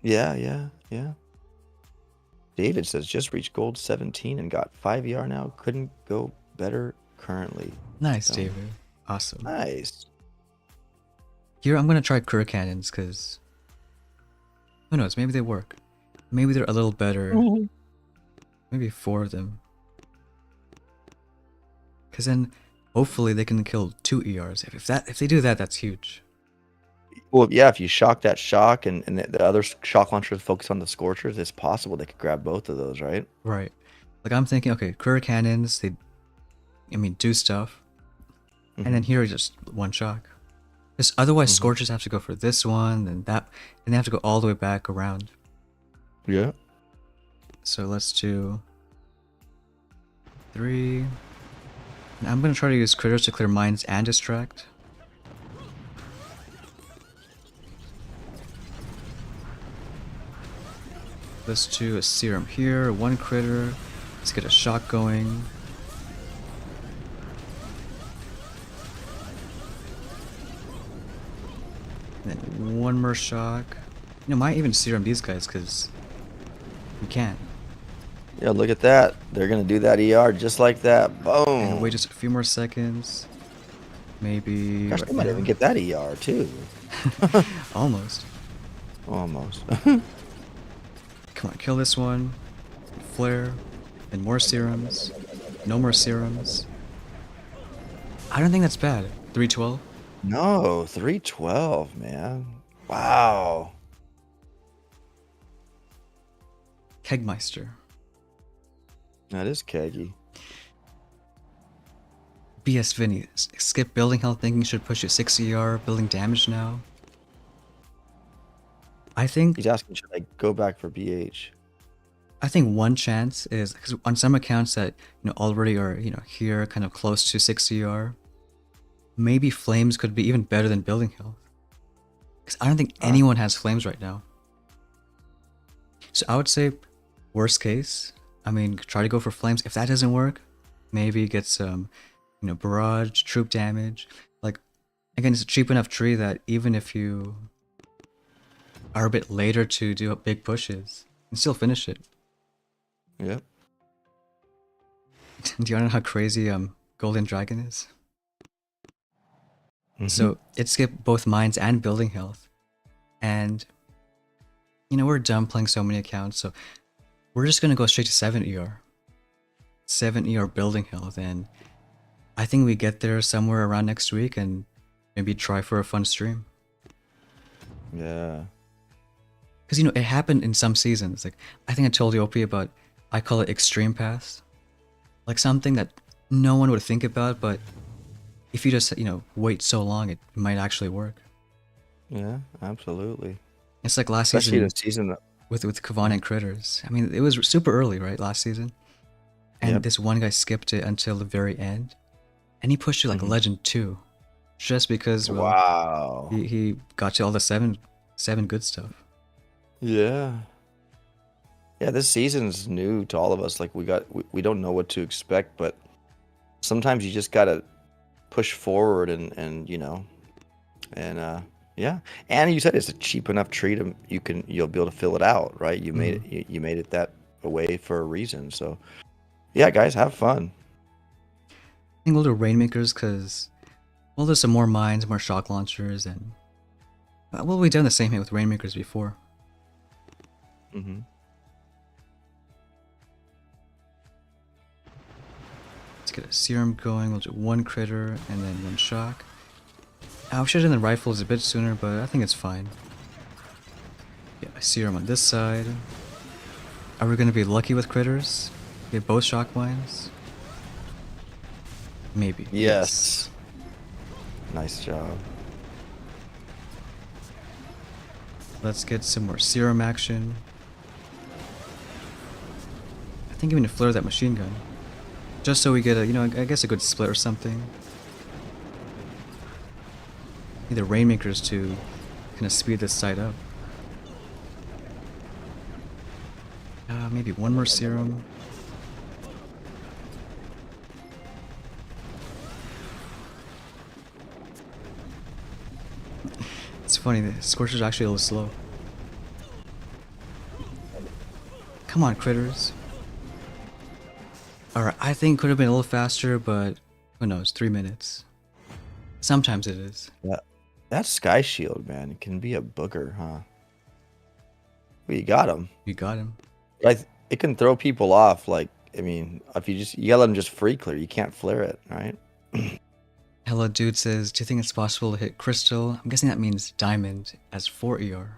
[SPEAKER 2] Yeah, yeah, yeah. David says just reached gold 17 and got 5 ER now. Couldn't go better currently.
[SPEAKER 1] Nice,
[SPEAKER 2] So
[SPEAKER 1] David. Awesome.
[SPEAKER 2] nice.
[SPEAKER 1] Here, I'm gonna try Cur Cannons, because who knows, maybe they work. Maybe they're a little better.
[SPEAKER 2] Mhm.
[SPEAKER 1] Maybe 4 of them. Because then, hopefully, they can kill 2 ERs. If they do that, that's huge.
[SPEAKER 2] Well, yeah, if you shock that shock and the other shock launchers focus on the Scorchers, it's possible they could grab both of those, right?
[SPEAKER 1] Right. Like, I'm thinking, okay, Cur Cannons, do stuff. And then
[SPEAKER 2] Hmm.
[SPEAKER 1] here, just one shock. Because otherwise,
[SPEAKER 2] Hmm.
[SPEAKER 1] Scorchers have to go for this one, then that, and they have to go all the way back around.
[SPEAKER 2] Yeah.
[SPEAKER 1] So let's do 3. And I'm gonna try to use critters to clear mines and distract. Let's do a serum here, 1 critter. Let's get a shock going. And then 1 more shock. Might even serum these guys because we can.
[SPEAKER 2] Yeah, look at that. They're gonna do that ER just like that.
[SPEAKER 1] And wait
[SPEAKER 2] Boom.
[SPEAKER 1] just a few more seconds. Maybe
[SPEAKER 2] Gosh, they
[SPEAKER 1] right
[SPEAKER 2] might even
[SPEAKER 1] now.
[SPEAKER 2] get that ER too.
[SPEAKER 1] Almost.
[SPEAKER 2] Almost.
[SPEAKER 1] Come on, kill this one. Flare. And more serums. No more serums. I don't think that's bad. 312.
[SPEAKER 2] No, 312, man. Wow.
[SPEAKER 1] Kegmeister.
[SPEAKER 2] That is keggy.
[SPEAKER 1] BS Vinny. Skip building health thinking should push you 6 ER. Building damage now. I think
[SPEAKER 2] He's asking, should I go back for BH?
[SPEAKER 1] one chance is because on some accounts that already are here kind of close to 6 ER, maybe flames could be even better than building health. Because I don't think anyone has flames right now. So I would say, worst case, try to go for flames. If that doesn't work, maybe get some, barrage, troop damage. Like, again, it's a cheap enough tree that even if you are a bit later to do big pushes, you can still finish it.
[SPEAKER 2] Yep.
[SPEAKER 1] Do you know how crazy Golden Dragon is?
[SPEAKER 2] Mhm.
[SPEAKER 1] So it skipped both mines and building health. And, we're done playing so many accounts, so we're just going to go straight to 7 ER. 7 ER building health, and I think we get there somewhere around next week and maybe try for a fun stream.
[SPEAKER 2] Yeah.
[SPEAKER 1] Because, it happened in some seasons. Like, I think I told you, OP, about, I call it extreme paths. Like something that no one would think about, but if you just, wait so long, it might actually work.
[SPEAKER 2] Yeah, absolutely.
[SPEAKER 1] It's like last
[SPEAKER 2] Especially in a
[SPEAKER 1] season
[SPEAKER 2] season
[SPEAKER 1] with Kavan and Critters. It was super early, right, last season? And
[SPEAKER 2] Yep.
[SPEAKER 1] this one guy skipped it until the very end. And he pushed to like
[SPEAKER 2] Mhm.
[SPEAKER 1] Legend 2. Just because, well,
[SPEAKER 2] Wow.
[SPEAKER 1] he got to all the seven good stuff.
[SPEAKER 2] Yeah. Yeah, this season's new to all of us. Like we don't know what to expect, but sometimes you just gotta push forward and yeah. And you said it's a cheap enough tree to you'll be able to fill it out, right? You made it you made it that way for a reason. So yeah, guys, have fun.
[SPEAKER 1] I think we'll do Rainmakers because, well, there's some more mines, more shock launchers, and well, we've done the same thing with Rainmakers before.
[SPEAKER 2] Mm-hmm.
[SPEAKER 1] Let's get a serum going. We'll do 1 critter and then 1 shock. I should have done the rifles a bit sooner, but I think it's fine. Yeah, a serum on this side. Are we going to be lucky with critters? Get both shock mines? Maybe. Yes.
[SPEAKER 2] Yes. Nice job.
[SPEAKER 1] Let's get some more serum action. I think even to flare that machine gun. Just so we get a, I guess a good split or something. Need the Rainmakers to kind of speed this side up. Maybe one more serum. It's funny, the Scorchers are actually a little slow. Come on, critters. Alright, I think it could have been a little faster, but who knows, 3 minutes. Sometimes it is.
[SPEAKER 2] That Sky Shield, man, it can be a booger, huh? Well, you got him.
[SPEAKER 1] You got him.
[SPEAKER 2] It can throw people off. Like, I mean, if you gotta let them just free clear. You can't flare it, right?
[SPEAKER 1] Hello Dude says, do you think it's possible to hit Crystal? I'm guessing that means Diamond as 4 ER.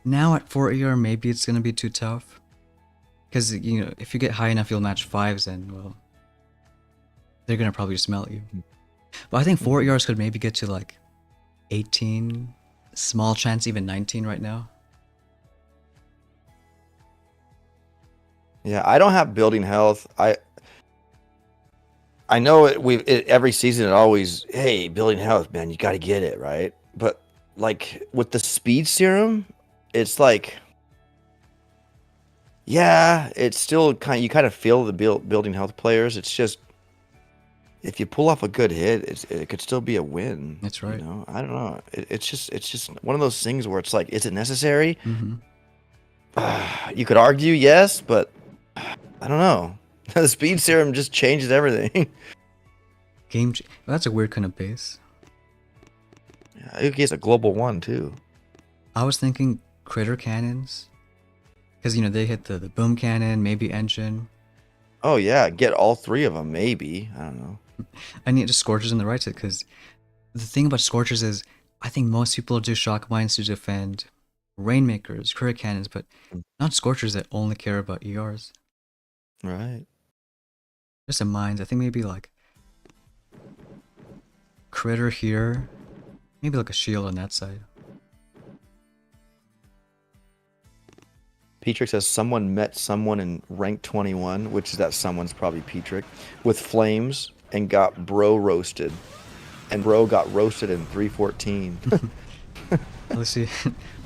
[SPEAKER 1] Now at 4 ER, maybe it's gonna be too tough. Because, if you get high enough, you'll match 5s and, well, they're gonna probably just melt you. But I think 4 ERs could maybe get to like 18, small chance even 19 right now.
[SPEAKER 2] Yeah, I don't have building health. I know every season it always, hey, building health, man, you got to get it, right? But like with the speed serum, it's like, yeah, it's still you kind of feel the building health players. It's just if you pull off a good hit, it could still be a win.
[SPEAKER 1] That's right.
[SPEAKER 2] I don't know. It's just one of those things where it's like, is it necessary? You could argue yes, but I don't know. The speed serum just changes everything.
[SPEAKER 1] Well, that's a weird kind of base.
[SPEAKER 2] Yeah, it gets a global one too.
[SPEAKER 1] I was thinking critter cannons. Because, they hit the boom cannon, maybe engine.
[SPEAKER 2] Oh yeah, get all 3 of them, maybe. I don't know.
[SPEAKER 1] I need just Scorchers in the right side, because the thing about Scorchers is, I think most people do shock mines to defend Rainmakers, critter cannons, but not Scorchers that only care about ERs.
[SPEAKER 2] Right.
[SPEAKER 1] Just in mines, I think maybe like critter here, maybe like a shield on that side.
[SPEAKER 2] Petrick says someone met someone in rank 21, which is that someone's probably Petrick, with flames and got bro roasted. And bro got roasted in 314.
[SPEAKER 1] Let's see.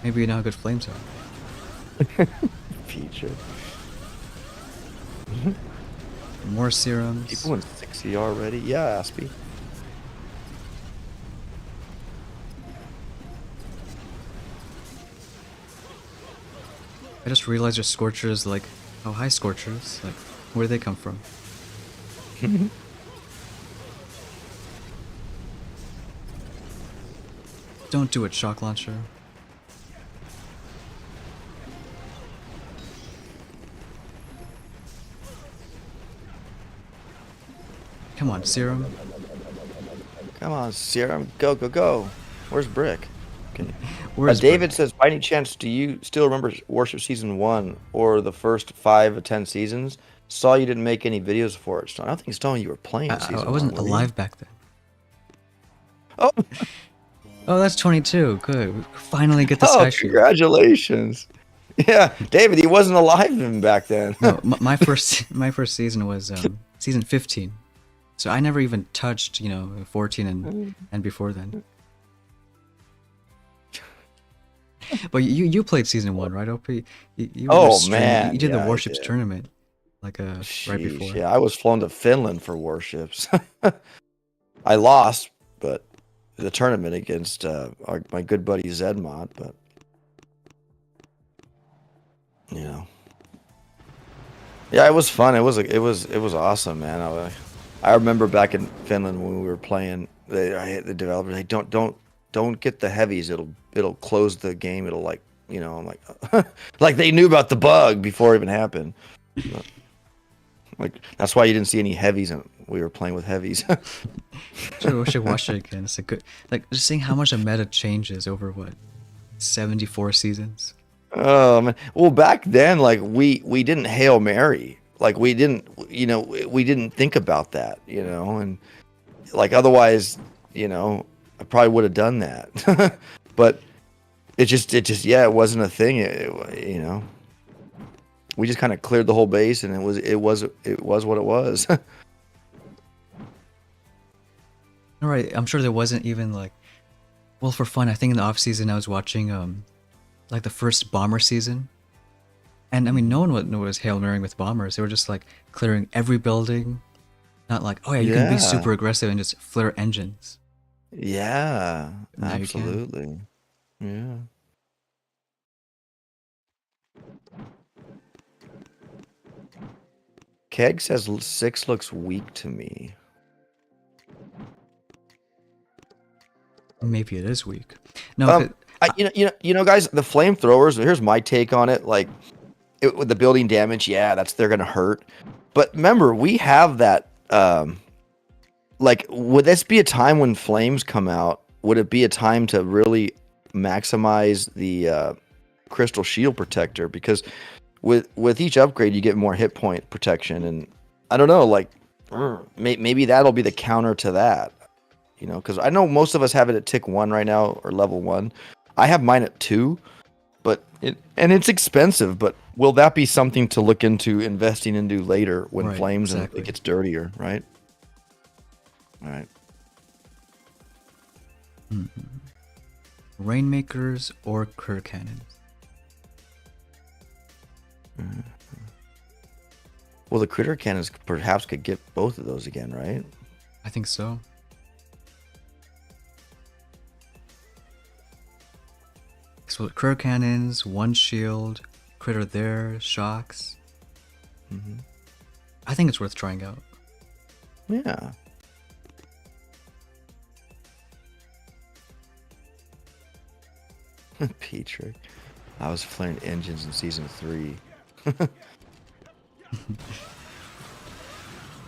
[SPEAKER 1] Maybe you know how good flames are.
[SPEAKER 2] Petrick.
[SPEAKER 1] More serums.
[SPEAKER 2] People in 6 ER already? Yeah, Aspie.
[SPEAKER 1] I just realized your Scorchers, like, oh hi Scorchers, like, where do they come from? Don't do it, Shock Launcher. Come on, Serum.
[SPEAKER 2] Come on, Serum. Go, go, go. Where's Brick? Okay.
[SPEAKER 1] Where's
[SPEAKER 2] David
[SPEAKER 1] Brick?
[SPEAKER 2] says, by any chance, do you still remember Worship Season 1 or the first 5 of 10 seasons? Saw you didn't make any videos for it, Stone. I don't think Stone, you were playing Season 1.
[SPEAKER 1] I wasn't alive back then.
[SPEAKER 2] Oh,
[SPEAKER 1] Oh, that's 22. Good. We finally get the Sky Shield.
[SPEAKER 2] Congratulations. Yeah, David, he wasn't alive even back then.
[SPEAKER 1] No, my first season was season 15. So I never even touched, 14 and before then. But you played season 1, right, OP? You
[SPEAKER 2] man.
[SPEAKER 1] You did
[SPEAKER 2] Yeah,
[SPEAKER 1] the
[SPEAKER 2] I
[SPEAKER 1] Warships
[SPEAKER 2] did.
[SPEAKER 1] tournament, like right
[SPEAKER 2] Sheesh,
[SPEAKER 1] before.
[SPEAKER 2] yeah, I was flown to Finland for Warships. I lost, but the tournament against my good buddy Zedmod, but yeah, it was fun. It was awesome, man. I remember back in Finland when we were playing. The developers, they don't get the heavies. It'll close the game. It'll I'm like, like they knew about the bug before it even happened. But, like that's why you didn't see any heavies, and we were playing with heavies.
[SPEAKER 1] I should watch it again. It's a good, just seeing how much a meta changes over 74 seasons.
[SPEAKER 2] Oh man. Well, back then, we didn't Hail Mary. Like we didn't, we didn't think about that, and like otherwise, I probably would have done that. But yeah, it wasn't a thing. We just kind of cleared the whole base, and it was what it was.
[SPEAKER 1] All right, I'm sure there wasn't even like, well, for fun. I think in the off season I was watching like the first bomber season, and I mean no one was Hail Marrying with bombers. They were just like clearing every building, not like, oh yeah, you can be
[SPEAKER 2] Yeah,
[SPEAKER 1] super aggressive and just flare engines.
[SPEAKER 2] yeah,
[SPEAKER 1] Now you can.
[SPEAKER 2] absolutely. Yeah. Keg says 6 looks weak to me.
[SPEAKER 1] Maybe it is weak. No,
[SPEAKER 2] Guys, the flamethrowers. Here's my take on it. Like, with the building damage, yeah, they're gonna hurt. But remember, we have that. Like, would this be a time when flames come out? Would it be a time to really maximize the crystal shield protector? Because with each upgrade, you get more hit point protection, and I don't know, like maybe that'll be the counter to that. Because I know most of us have it at tick 1 right now, or level 1. I have mine at 2, but it's expensive. But will that be something to look into investing into later when
[SPEAKER 1] right,
[SPEAKER 2] flames
[SPEAKER 1] exactly.
[SPEAKER 2] and it gets dirtier, right? All right.
[SPEAKER 1] Rainmakers or Cur Cannons?
[SPEAKER 2] Well, the critter cannons perhaps could get both of those again, right?
[SPEAKER 1] I think so. So with Cur Cannons, 1 shield, critter there, shocks. I think it's worth trying out.
[SPEAKER 2] Yeah. Petrick. I was flaring engines in season 3.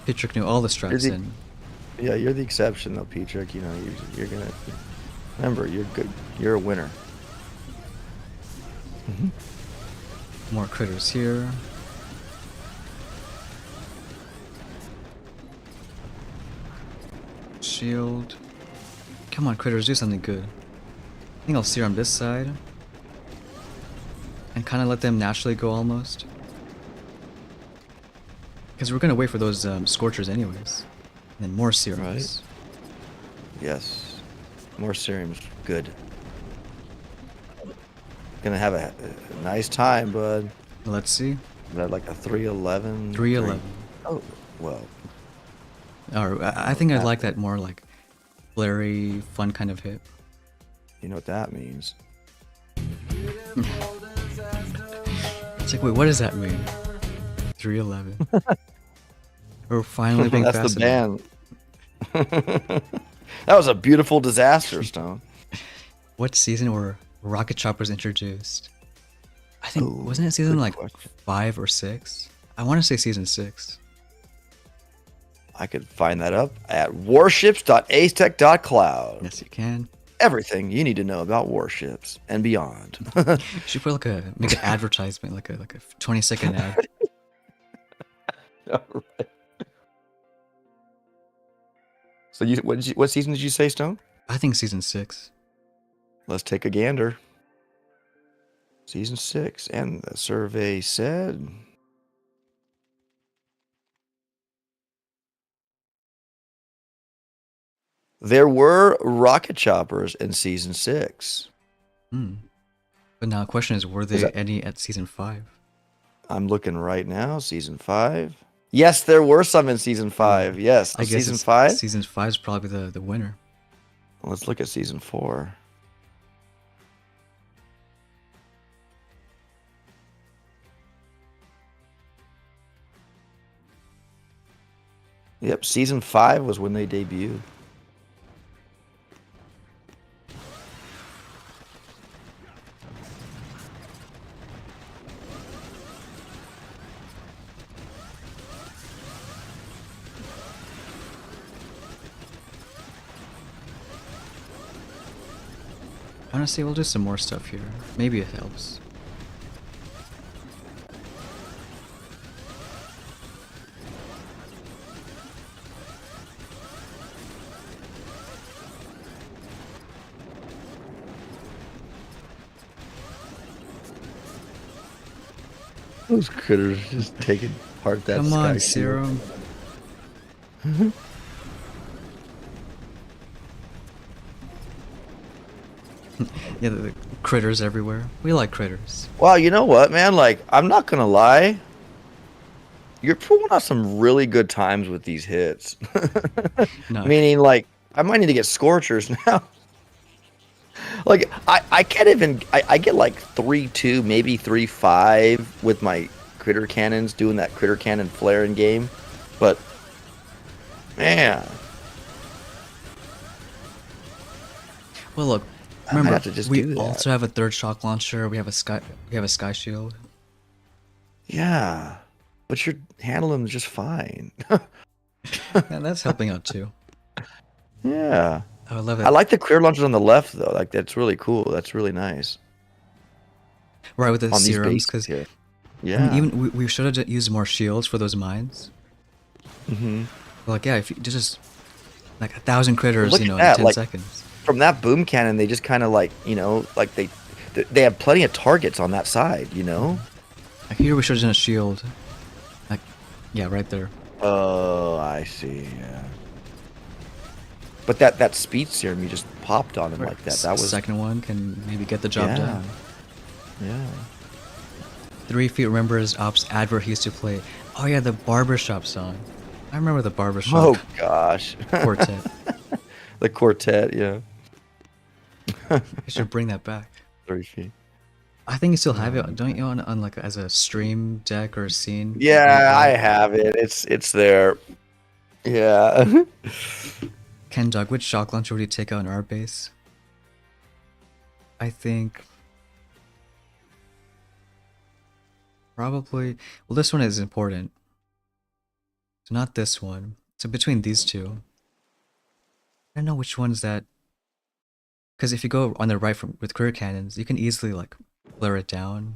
[SPEAKER 1] Petrick knew all the strats in.
[SPEAKER 2] Yeah, you're the exception though, Petrick. You're gonna remember. You're good. You're a winner.
[SPEAKER 1] More critters here. Shield. Come on, critters, do something good. I think I'll sear on this side. And kind of let them naturally go almost. Because we're going to wait for those Scorchers anyways. And then more serums.
[SPEAKER 2] Right. Yes. More serums. Good. Gonna have a nice time, bud.
[SPEAKER 1] Let's see.
[SPEAKER 2] Like a 311.
[SPEAKER 1] 311.
[SPEAKER 2] Oh, well.
[SPEAKER 1] Or I think I'd like that more like flary, fun kind of hit.
[SPEAKER 2] You know what that means.
[SPEAKER 1] It's like, wait, what does that mean? 311. We're finally being
[SPEAKER 2] That's
[SPEAKER 1] fast
[SPEAKER 2] the band. That was a beautiful disaster, Stone.
[SPEAKER 1] What season were rocket choppers introduced? I think,
[SPEAKER 2] Ooh,
[SPEAKER 1] wasn't it season
[SPEAKER 2] good
[SPEAKER 1] like
[SPEAKER 2] question.
[SPEAKER 1] 5 or 6? I want to say season 6.
[SPEAKER 2] I could find that up at warships.acetech.cloud.
[SPEAKER 1] Yes, you can.
[SPEAKER 2] Everything you need to know about warships and beyond.
[SPEAKER 1] You should put make an advertisement, like a 20-second ad.
[SPEAKER 2] All right. So what season did you say, Stone?
[SPEAKER 1] I think season 6.
[SPEAKER 2] Let's take a gander. Season 6, and the survey said there were rocket choppers in season 6.
[SPEAKER 1] But now the question is, were there any at season 5?
[SPEAKER 2] I'm looking right now. Season 5. Yes, there were some in season 5. Yes,
[SPEAKER 1] I guess
[SPEAKER 2] season 5.
[SPEAKER 1] Season 5 is probably the winner.
[SPEAKER 2] Let's look at season 4. Yep, season 5 was when they debuted.
[SPEAKER 1] Honestly, we'll do some more stuff here. Maybe it helps.
[SPEAKER 2] Those critters just taking apart that
[SPEAKER 1] Come on,
[SPEAKER 2] sky shield.
[SPEAKER 1] Serum. Yeah, the critters everywhere. We like critters.
[SPEAKER 2] Wow, you know what, man? Like, I'm not gonna lie. You're pulling out some really good times with these hits.
[SPEAKER 1] No,
[SPEAKER 2] Meaning, like, I might need to get Scorchers now. Like, I can't even. I get like 3-2, maybe 3-5 with my critter cannons doing that critter cannon flaring game. But, man,
[SPEAKER 1] well look.
[SPEAKER 2] I might
[SPEAKER 1] Remember,
[SPEAKER 2] have to just
[SPEAKER 1] we
[SPEAKER 2] do that.
[SPEAKER 1] also have a third shock launcher. We have a sky shield.
[SPEAKER 2] Yeah. But you're handling them just fine.
[SPEAKER 1] Yeah, that's helping out too.
[SPEAKER 2] Yeah.
[SPEAKER 1] I love it.
[SPEAKER 2] I like the clear launchers on the left, though. Like, that's really cool. That's really nice.
[SPEAKER 1] Right with the
[SPEAKER 2] On these
[SPEAKER 1] serums,
[SPEAKER 2] bases
[SPEAKER 1] because
[SPEAKER 2] here.
[SPEAKER 1] I
[SPEAKER 2] Yeah.
[SPEAKER 1] mean, even we should have used more shields for those mines.
[SPEAKER 2] Mm-hmm.
[SPEAKER 1] Like, yeah, if you just like 1,000 critters,
[SPEAKER 2] Look
[SPEAKER 1] you
[SPEAKER 2] at
[SPEAKER 1] know,
[SPEAKER 2] that,
[SPEAKER 1] in 10
[SPEAKER 2] like-
[SPEAKER 1] seconds.
[SPEAKER 2] From that boom cannon, they just kind of like, you know, like they have plenty of targets on that side, you know?
[SPEAKER 1] Like here, we should have done a shield. Like, yeah, right there.
[SPEAKER 2] Oh, I see, yeah. But that speed serum, you just popped on him like that. That was...
[SPEAKER 1] second one can maybe get the job
[SPEAKER 2] Yeah.
[SPEAKER 1] done.
[SPEAKER 2] Yeah.
[SPEAKER 1] 3 Feet remembers Ops advert he used to play. Oh yeah, the barbershop song. I remember the barbershop
[SPEAKER 2] Oh, gosh.
[SPEAKER 1] quartet.
[SPEAKER 2] The quartet, yeah.
[SPEAKER 1] I should bring that back.
[SPEAKER 2] 3 feet.
[SPEAKER 1] I think you still have it, don't you, on like as a stream deck or scene?
[SPEAKER 2] Yeah, I have it. It's there. Yeah.
[SPEAKER 1] Ken Doug, which shock launcher would you take out in our base? I think probably. Well, this one is important. So not this one. So between these two, I don't know which one's that. Because if you go on the right with career cannons, you can easily like blur it down.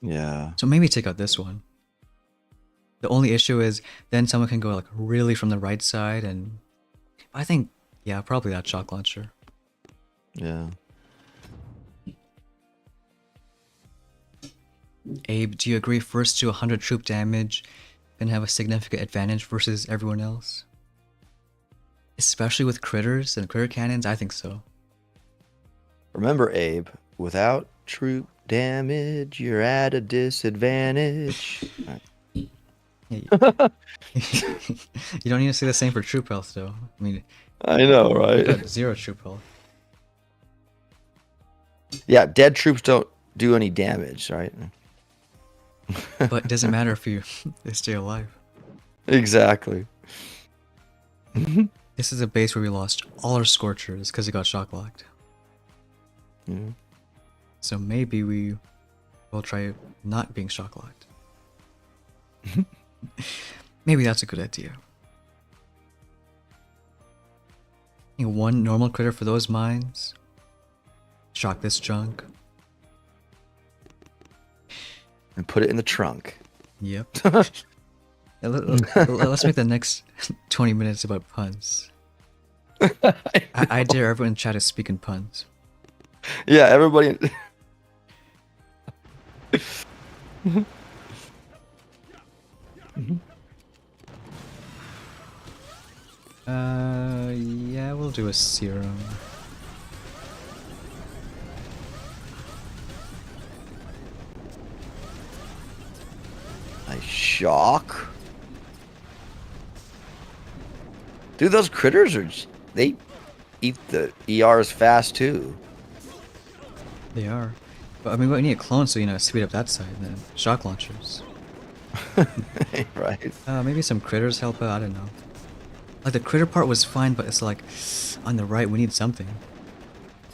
[SPEAKER 2] Yeah.
[SPEAKER 1] So maybe take out this one. The only issue is then someone can go like really from the right side, and I think, yeah, probably that shock launcher.
[SPEAKER 2] Yeah.
[SPEAKER 1] Abe, do you agree first to 100 troop damage can have a significant advantage versus everyone else? Especially with critters and critter cannons, I think so.
[SPEAKER 2] Remember, Abe, without troop damage, you're at a disadvantage.
[SPEAKER 1] Yeah, you don't need to say the same for troop health, though. I mean,
[SPEAKER 2] I know,
[SPEAKER 1] you
[SPEAKER 2] right?
[SPEAKER 1] got 0 troop health.
[SPEAKER 2] Yeah, dead troops don't do any damage, right?
[SPEAKER 1] But it doesn't matter if they stay alive.
[SPEAKER 2] Exactly.
[SPEAKER 1] This is a base where we lost all our Scorchers because it got shock locked.
[SPEAKER 2] Yeah.
[SPEAKER 1] So maybe we will try not being shock locked. Maybe that's a good idea. One normal critter for those mines. Shock this junk.
[SPEAKER 2] And put it in the trunk.
[SPEAKER 1] Yep. Yeah, let's make the next 20 minutes about puns. I dare everyone in chat to speak in puns.
[SPEAKER 2] Yeah, everybody.
[SPEAKER 1] Yeah, we'll do a serum.
[SPEAKER 2] Nice shock. Dude, those critters they eat the ERs fast too.
[SPEAKER 1] They are. But I mean, we need a clone so, you know, speed up that side. Then shock launchers.
[SPEAKER 2] Right.
[SPEAKER 1] Maybe some critters help out, I don't know. Like, the critter part was fine, but it's like, on the right, we need something.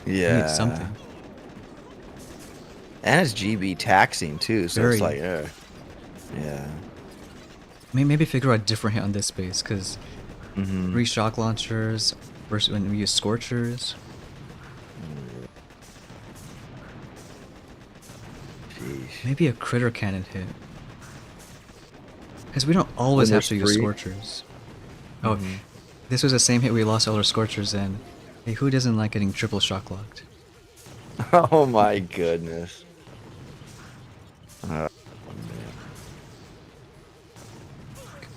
[SPEAKER 2] Yeah.
[SPEAKER 1] We need something.
[SPEAKER 2] And it's GB taxing too, so
[SPEAKER 1] Very.
[SPEAKER 2] it's like, yeah.
[SPEAKER 1] Maybe figure out a different hit on this base, because
[SPEAKER 2] Mm-hmm.
[SPEAKER 1] 3 shock launchers versus when we use Scorchers.
[SPEAKER 2] Sheesh.
[SPEAKER 1] Maybe a critter cannon hit. Because we don't always
[SPEAKER 2] When
[SPEAKER 1] have to
[SPEAKER 2] there's
[SPEAKER 1] use
[SPEAKER 2] 3?
[SPEAKER 1] Scorchers. Oh,
[SPEAKER 2] Mhm.
[SPEAKER 1] this was the same hit we lost all our Scorchers in. Hey, who doesn't like getting triple shock locked?
[SPEAKER 2] Oh my goodness.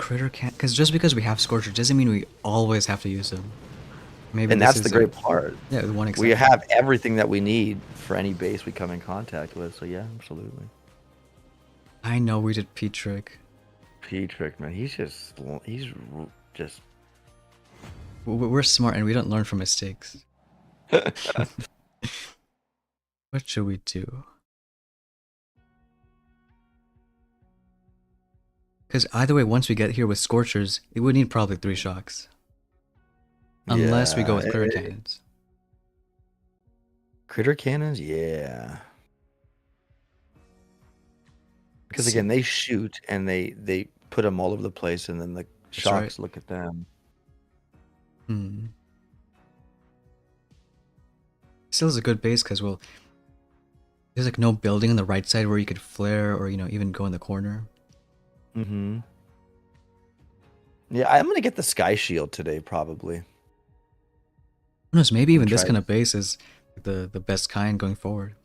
[SPEAKER 1] critter can't, because just because we have Scorcher doesn't mean we always have to use them. Maybe
[SPEAKER 2] And
[SPEAKER 1] this
[SPEAKER 2] that's the
[SPEAKER 1] is
[SPEAKER 2] great part.
[SPEAKER 1] yeah, one
[SPEAKER 2] We
[SPEAKER 1] exception.
[SPEAKER 2] have everything that we need for any base we come in contact with. So yeah, absolutely.
[SPEAKER 1] I know we did P-Trick.
[SPEAKER 2] P-Trick, man, he's just
[SPEAKER 1] We're smart and we don't learn from mistakes. What should we do? Because either way, once we get here with Scorchers, it would need probably 3 shocks. Unless we go with critter cannons.
[SPEAKER 2] Critter cannons, yeah. Because again, they shoot and they put them all over the place, and then the shocks look at them.
[SPEAKER 1] Still is a good base because there's like no building on the right side where you could flare or even go in the corner.
[SPEAKER 2] Mm-hmm. Yeah, I'm gonna get the Sky Shield today probably.
[SPEAKER 1] Who knows? Maybe even this kind of base is the best kind going forward,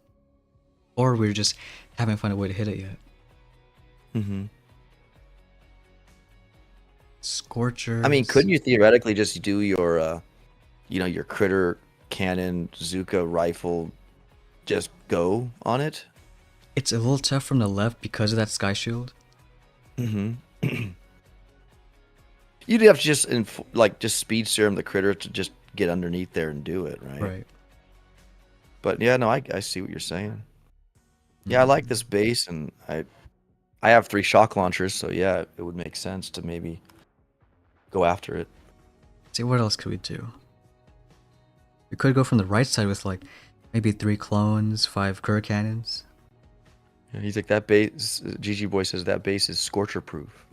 [SPEAKER 1] or we're just haven't found a way to hit it yet.
[SPEAKER 2] Mm-hmm.
[SPEAKER 1] Scorchers.
[SPEAKER 2] I mean, couldn't you theoretically just do your, your critter cannon, Zuka rifle, just go on it?
[SPEAKER 1] It's a little tough from the left because of that Sky Shield.
[SPEAKER 2] Mm-hmm. You'd have to just speed serum the critter to just get underneath there and do it, right?
[SPEAKER 1] Right.
[SPEAKER 2] But yeah, no, I see what you're saying. Yeah, I like this base, and I have 3 shock launchers, so yeah, it would make sense to maybe go after it.
[SPEAKER 1] See, what else could we do? We could go from the right side with like maybe 3 clones, 5 critter cannons.
[SPEAKER 2] Yeah, he's like, that base, GG Boy says that base is Scorcher proof.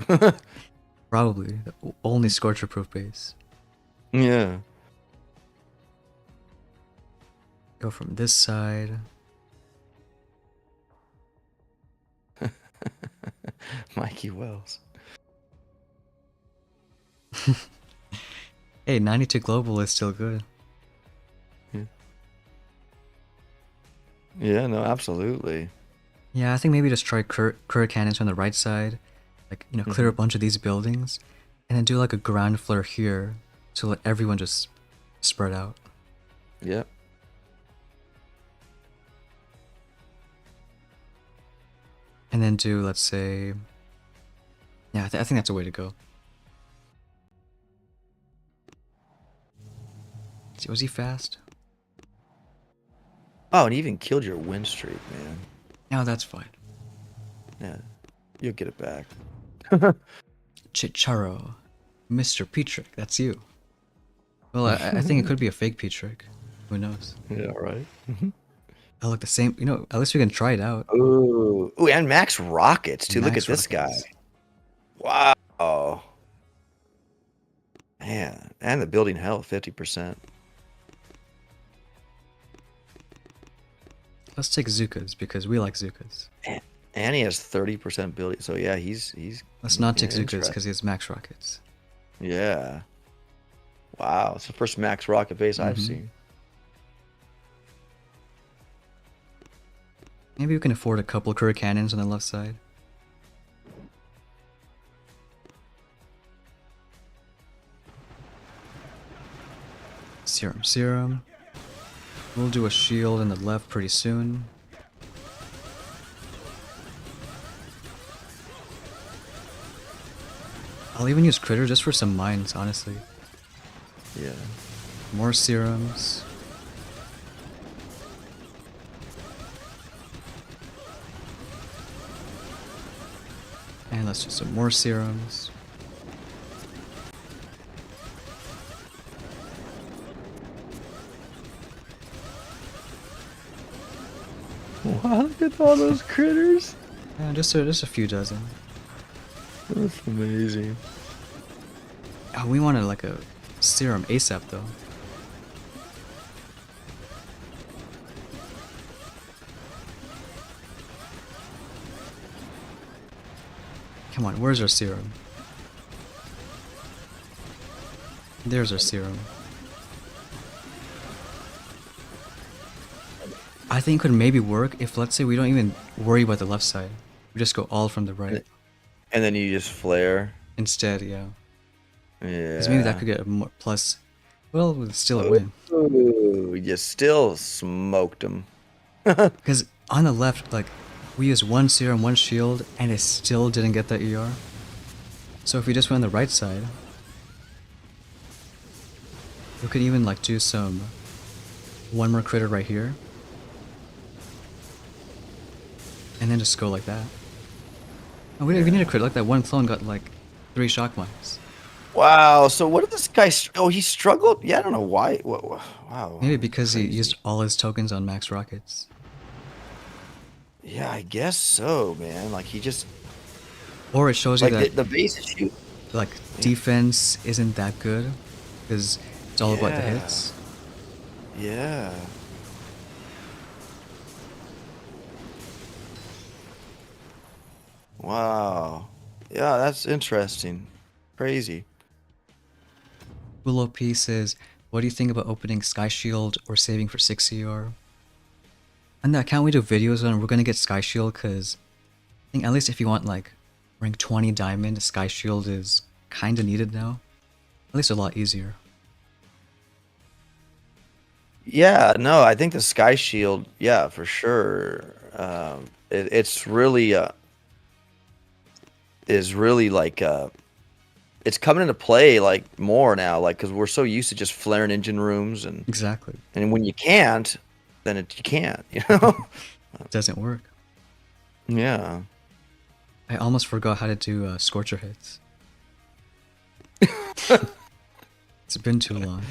[SPEAKER 1] Probably the only Scorcher proof base.
[SPEAKER 2] Yeah.
[SPEAKER 1] Go from this side.
[SPEAKER 2] Mikey Wells.
[SPEAKER 1] Hey, 92 global is still good.
[SPEAKER 2] Yeah, no, absolutely.
[SPEAKER 1] Yeah, I think maybe just try critter cannons on the right side. Like, clear a bunch of these buildings. And then do like a ground flare here to let everyone just spread out.
[SPEAKER 2] Yep.
[SPEAKER 1] And then do, let's say... Yeah, I think that's a way to go. See, was he fast?
[SPEAKER 2] Oh, and he even killed your win streak, man.
[SPEAKER 1] No, that's fine.
[SPEAKER 2] Yeah, you'll get it back.
[SPEAKER 1] Chicharo. Mr. P-Trick, that's you. Well, I think it could be a fake P-Trick. Who knows?
[SPEAKER 2] Yeah, right.
[SPEAKER 1] I look the same. At least we can try it out.
[SPEAKER 2] Ooh, and Max Rockets too. Look at this guy. Wow. Man, and the building health 50%.
[SPEAKER 1] Let's take Zukas because we like Zukas.
[SPEAKER 2] And he has 30% building. So yeah, he's.
[SPEAKER 1] Let's not take Zukas because he has max rockets.
[SPEAKER 2] Yeah. Wow, it's the first max rocket base I've seen.
[SPEAKER 1] Maybe we can afford a couple of critter cannons on the left side. Serum. We'll do a shield in the left pretty soon. I'll even use critter just for some mines, honestly.
[SPEAKER 2] Yeah.
[SPEAKER 1] More serums. And let's do some more serums.
[SPEAKER 2] Wow, look at all those critters.
[SPEAKER 1] Yeah, just a few dozen.
[SPEAKER 2] That's amazing.
[SPEAKER 1] Oh, we wanted like a serum ASAP though. Come on, where's our serum? There's our serum. I think it could maybe work if, let's say, we don't even worry about the left side. We just go all from the right.
[SPEAKER 2] And then you just flare.
[SPEAKER 1] instead, yeah. Because maybe that
[SPEAKER 2] Yeah.
[SPEAKER 1] could get a more plus. Well, it's still a win.
[SPEAKER 2] Ooh, you still smoked him.
[SPEAKER 1] Because on the left, like, we used one serum, one shield, and it still didn't get that ER. So if we just went on the right side, we could even like do some one more critter right here. And then just go like that. Oh, we need a crit like that. One clone got like 3 shock mines.
[SPEAKER 2] Wow. So what did this guy? Oh, he struggled. Yeah, I don't know why. Wow.
[SPEAKER 1] Maybe because he
[SPEAKER 2] Crazy.
[SPEAKER 1] used all his tokens on max rockets.
[SPEAKER 2] Yeah, I guess so, man. Like he just
[SPEAKER 1] Or it shows you
[SPEAKER 2] like
[SPEAKER 1] that
[SPEAKER 2] the base issue.
[SPEAKER 1] like
[SPEAKER 2] Yeah.
[SPEAKER 1] defense isn't that good because it's all about the
[SPEAKER 2] Yeah.
[SPEAKER 1] hits.
[SPEAKER 2] Yeah. Wow. Yeah, that's interesting. Crazy.
[SPEAKER 1] Willow P says, "What do you think about opening Sky Shield or saving for 6 CR?" On the account we do videos on, we're gonna get Sky Shield because I think at least if you want like rank 20 diamond, Sky Shield is kinda needed now. At least a lot easier.
[SPEAKER 2] Yeah, no, I think the Sky Shield, yeah, for sure. It's really is really like it's coming into play like more now, like because we're so used to just flaring engine rooms
[SPEAKER 1] Exactly.
[SPEAKER 2] and when you can't, then you can't, you know?
[SPEAKER 1] It doesn't work.
[SPEAKER 2] Yeah.
[SPEAKER 1] I almost forgot how to do Scorcher hits. It's been too long.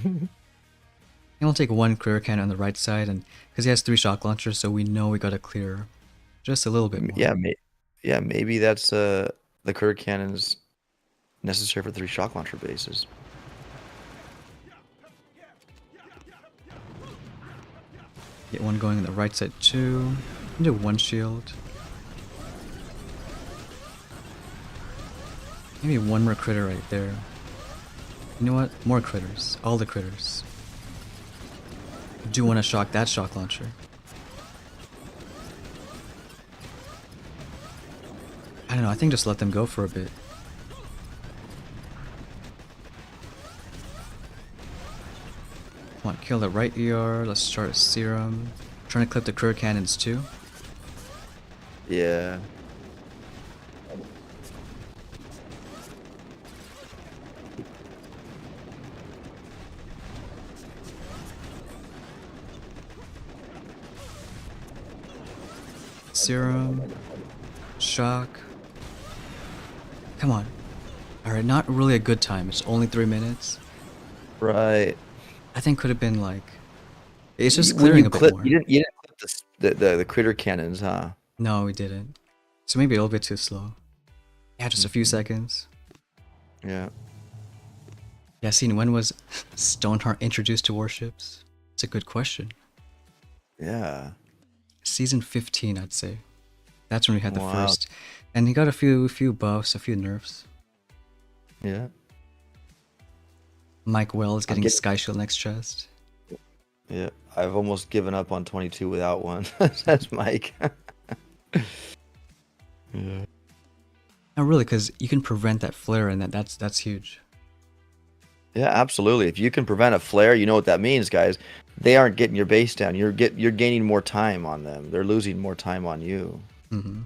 [SPEAKER 1] And we'll take one clear cannon on the right side, and because he has 3 shock launchers, so we know we gotta clear just a little bit more.
[SPEAKER 2] Yeah, maybe that's the Kurd cannons necessary for 3 shock launcher bases.
[SPEAKER 1] Get one going on the right side too. Do one shield. Maybe one more critter right there. You know what? More critters. All the critters. Do want to shock that shock launcher. I don't know, I think just let them go for a bit. Come on, kill the right ER. Let's start a serum. Trying to clip the Kurd cannons too.
[SPEAKER 2] Yeah.
[SPEAKER 1] Serum. Shock. Come on. Alright, not really a good time. It's only 3 minutes.
[SPEAKER 2] Right.
[SPEAKER 1] I think could have been like... It's just
[SPEAKER 2] When
[SPEAKER 1] clearing
[SPEAKER 2] you
[SPEAKER 1] a bit
[SPEAKER 2] clip,
[SPEAKER 1] more.
[SPEAKER 2] you didn't clip the critter cannons, huh?
[SPEAKER 1] No, we didn't. So maybe a little bit too slow. Yeah, just a few seconds.
[SPEAKER 2] Yeah.
[SPEAKER 1] Yassine, when was Stoneheart introduced to warships? It's a good question.
[SPEAKER 2] Yeah.
[SPEAKER 1] Season 15, I'd say. That's when we had the
[SPEAKER 2] Wow.
[SPEAKER 1] first. And he got a few buffs, a few nerfs.
[SPEAKER 2] Yeah.
[SPEAKER 1] Mike Wells getting
[SPEAKER 2] get-
[SPEAKER 1] Sky Shield next chest.
[SPEAKER 2] Yeah. I've almost given up on 22 without one. That's Mike. Yeah.
[SPEAKER 1] No, really, because you can prevent that flare, and that's huge.
[SPEAKER 2] Yeah, absolutely. If you can prevent a flare, you know what that means, guys. They aren't getting your base down. You're gaining more time on them. They're losing more time on you.
[SPEAKER 1] Mm-hmm.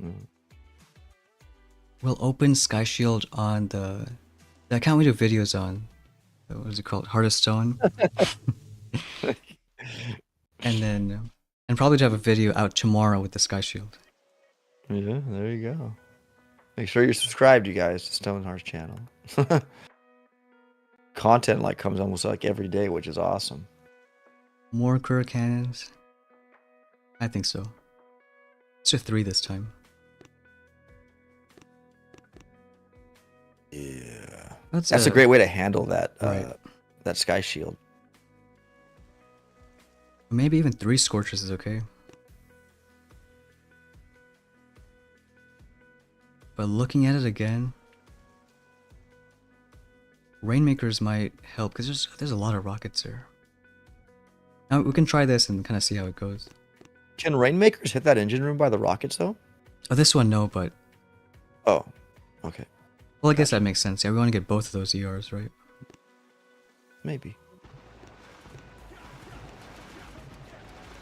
[SPEAKER 2] Mm.
[SPEAKER 1] We'll open Sky Shield on the account we do videos on. What is it called? Heart of Stone. And then, and probably to have a video out tomorrow with the Sky Shield.
[SPEAKER 2] Yeah, there you go. Make sure you're subscribed, you guys, to Stoneheart's channel. Content like comes almost like every day, which is awesome.
[SPEAKER 1] More Kurd cannons? I think so. It's just 3 this time.
[SPEAKER 2] Yeah.
[SPEAKER 1] That's
[SPEAKER 2] a great way to handle that
[SPEAKER 1] right.
[SPEAKER 2] that Sky Shield.
[SPEAKER 1] Maybe even 3 Scorchers is okay. But looking at it again, Rainmakers might help because there's a lot of rockets there. Now we can try this and kind of see how it goes.
[SPEAKER 2] Can Rainmakers hit that engine room by the rockets though?
[SPEAKER 1] Oh, this one no, but
[SPEAKER 2] Oh, okay.
[SPEAKER 1] Well, I guess that makes sense. Yeah, we want to get both of those ERs, right?
[SPEAKER 2] Maybe.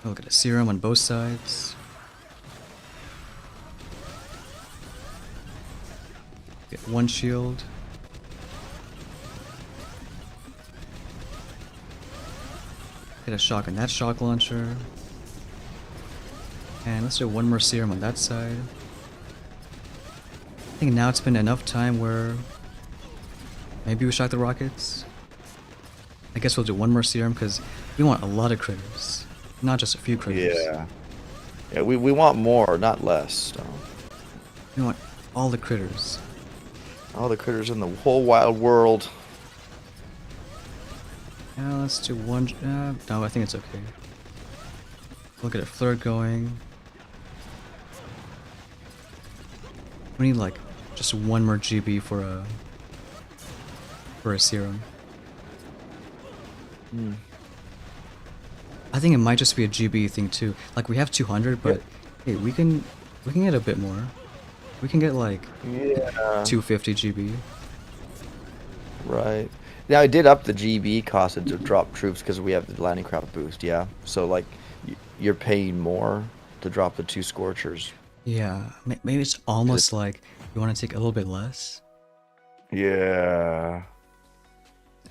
[SPEAKER 1] Look at a serum on both sides. Get one shield. Get a shock on that shock launcher. And let's do one more serum on that side. I think now it's been enough time where maybe we shock the rockets. I guess we'll do one more serum because we want a lot of critters, not just a few critters.
[SPEAKER 2] Yeah. Yeah, we want more, not less. So.
[SPEAKER 1] We want all the critters.
[SPEAKER 2] All the critters in the whole wild world.
[SPEAKER 1] Now let's do one. No, I think it's okay. Look at a flirt going. We need like just one more GB for a serum. I think it might just be a GB thing too. Like we have 200, but hey, we can get a bit more. We can get like 250 GB.
[SPEAKER 2] Right. Now I did up the GB cost to drop troops because we have the landing craft boost. Yeah. So like, you're paying more to drop the 2 Scorchers.
[SPEAKER 1] Yeah, maybe it's almost like you want to take a little bit less.
[SPEAKER 2] Yeah.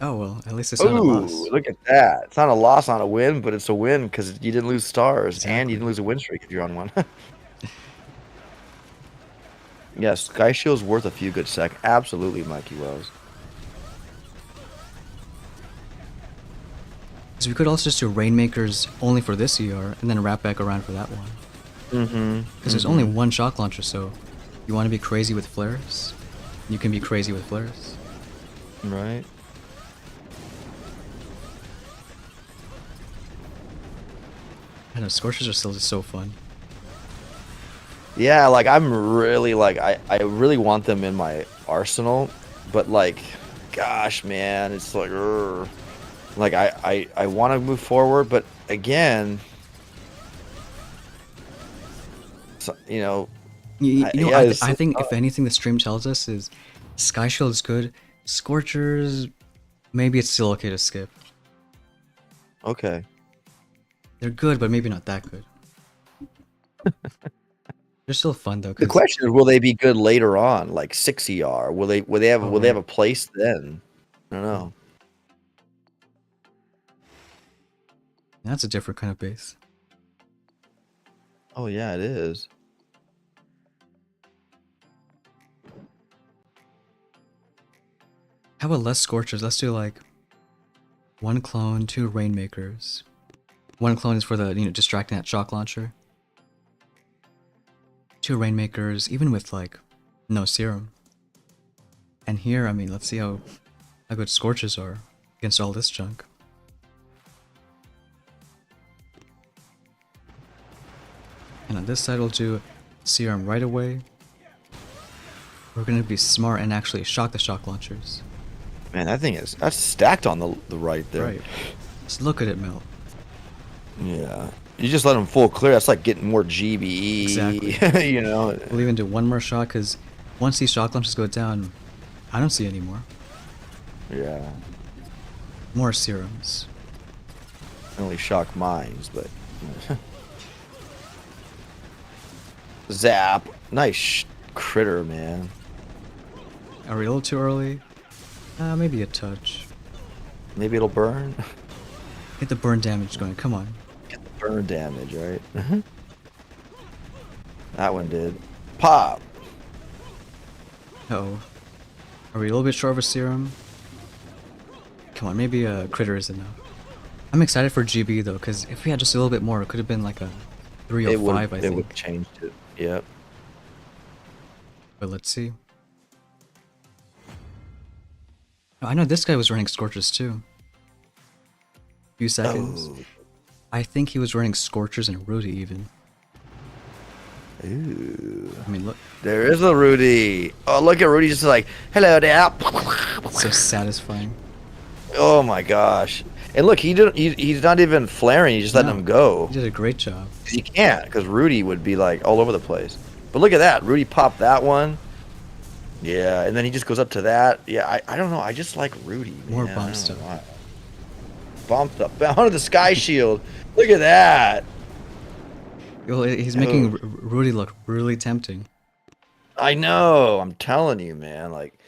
[SPEAKER 1] Oh well, at least it's not a loss.
[SPEAKER 2] Look at that. It's not a loss, not a win, but it's a win because you didn't lose stars
[SPEAKER 1] Exactly.
[SPEAKER 2] and you didn't lose a win streak if you're on one. Yeah, Sky Shield's worth a few good sec. Absolutely, Mikey Wells.
[SPEAKER 1] So we could also just do Rainmakers only for this ER and then wrap back around for that one. Because there's only one shock launcher, so you want to be crazy with flares? You can be crazy with flares.
[SPEAKER 2] Right.
[SPEAKER 1] I know, Scorchers are still just so fun.
[SPEAKER 2] Yeah, like I'm really like I really want them in my arsenal, but like, gosh, man, it's like, like I want to move forward, but again, so, you know,
[SPEAKER 1] I think if anything, the stream tells us is Sky Shield is good. Scorchers, maybe it's still okay to skip.
[SPEAKER 2] Okay.
[SPEAKER 1] They're good, but maybe not that good. They're still fun though.
[SPEAKER 2] The question is, will they be good later on, like 6 ER? Will they have a place then? I don't know.
[SPEAKER 1] That's a different kind of base.
[SPEAKER 2] Oh yeah, it is.
[SPEAKER 1] How about less Scorchers? Let's do like 1 clone, 2 Rainmakers. 1 clone is for the, distracting that shock launcher. 2 Rainmakers, even with like no serum. And here, I mean, let's see how good Scorchers are against all this junk. And on this side, we'll do serum right away. We're gonna be smart and actually shock the shock launchers.
[SPEAKER 2] Man, that's stacked on the right there.
[SPEAKER 1] Right. Just look at it melt.
[SPEAKER 2] Yeah. You just let them full clear. That's like getting more GBE.
[SPEAKER 1] Exactly.
[SPEAKER 2] You know.
[SPEAKER 1] We'll even do one more shot because once these shock launchers go down, I don't see any more.
[SPEAKER 2] Yeah.
[SPEAKER 1] More serums.
[SPEAKER 2] Only shock mines, but zap. Nice critter, man.
[SPEAKER 1] Are we a little too early? Maybe a touch.
[SPEAKER 2] Maybe it'll burn.
[SPEAKER 1] Get the burn damage going. Come on.
[SPEAKER 2] Get the burn damage, right? That one did. Pop.
[SPEAKER 1] Uh-oh. Are we a little bit short of a serum? Come on, maybe a critter is enough. I'm excited for GB though, because if we had just a little bit more, it could have been like a 305, I think.
[SPEAKER 2] It would have changed it. Yep.
[SPEAKER 1] But let's see. Oh, I know this guy was running Scorchers too. Few seconds.
[SPEAKER 2] Oh.
[SPEAKER 1] I think he was running Scorchers and Rudy even.
[SPEAKER 2] Ooh.
[SPEAKER 1] I mean, look.
[SPEAKER 2] There is a Rudy. Oh, look at Rudy just like, hello there.
[SPEAKER 1] It's so satisfying.
[SPEAKER 2] Oh my gosh. And look, he's not even flaring, he's just letting him go.
[SPEAKER 1] He did a great job.
[SPEAKER 2] He can't, because Rudy would be like all over the place. But look at that. Rudy popped that one. Yeah, and then he just goes up to that. Yeah, I don't know. I just like Rudy,
[SPEAKER 1] More
[SPEAKER 2] man. I
[SPEAKER 1] bomb
[SPEAKER 2] don't
[SPEAKER 1] stuff.
[SPEAKER 2] know why. Bumped up onto the Sky Shield. Look at that.
[SPEAKER 1] Well, he's making
[SPEAKER 2] Oh,
[SPEAKER 1] Rudy look really tempting.
[SPEAKER 2] I know. I'm telling you, man. Like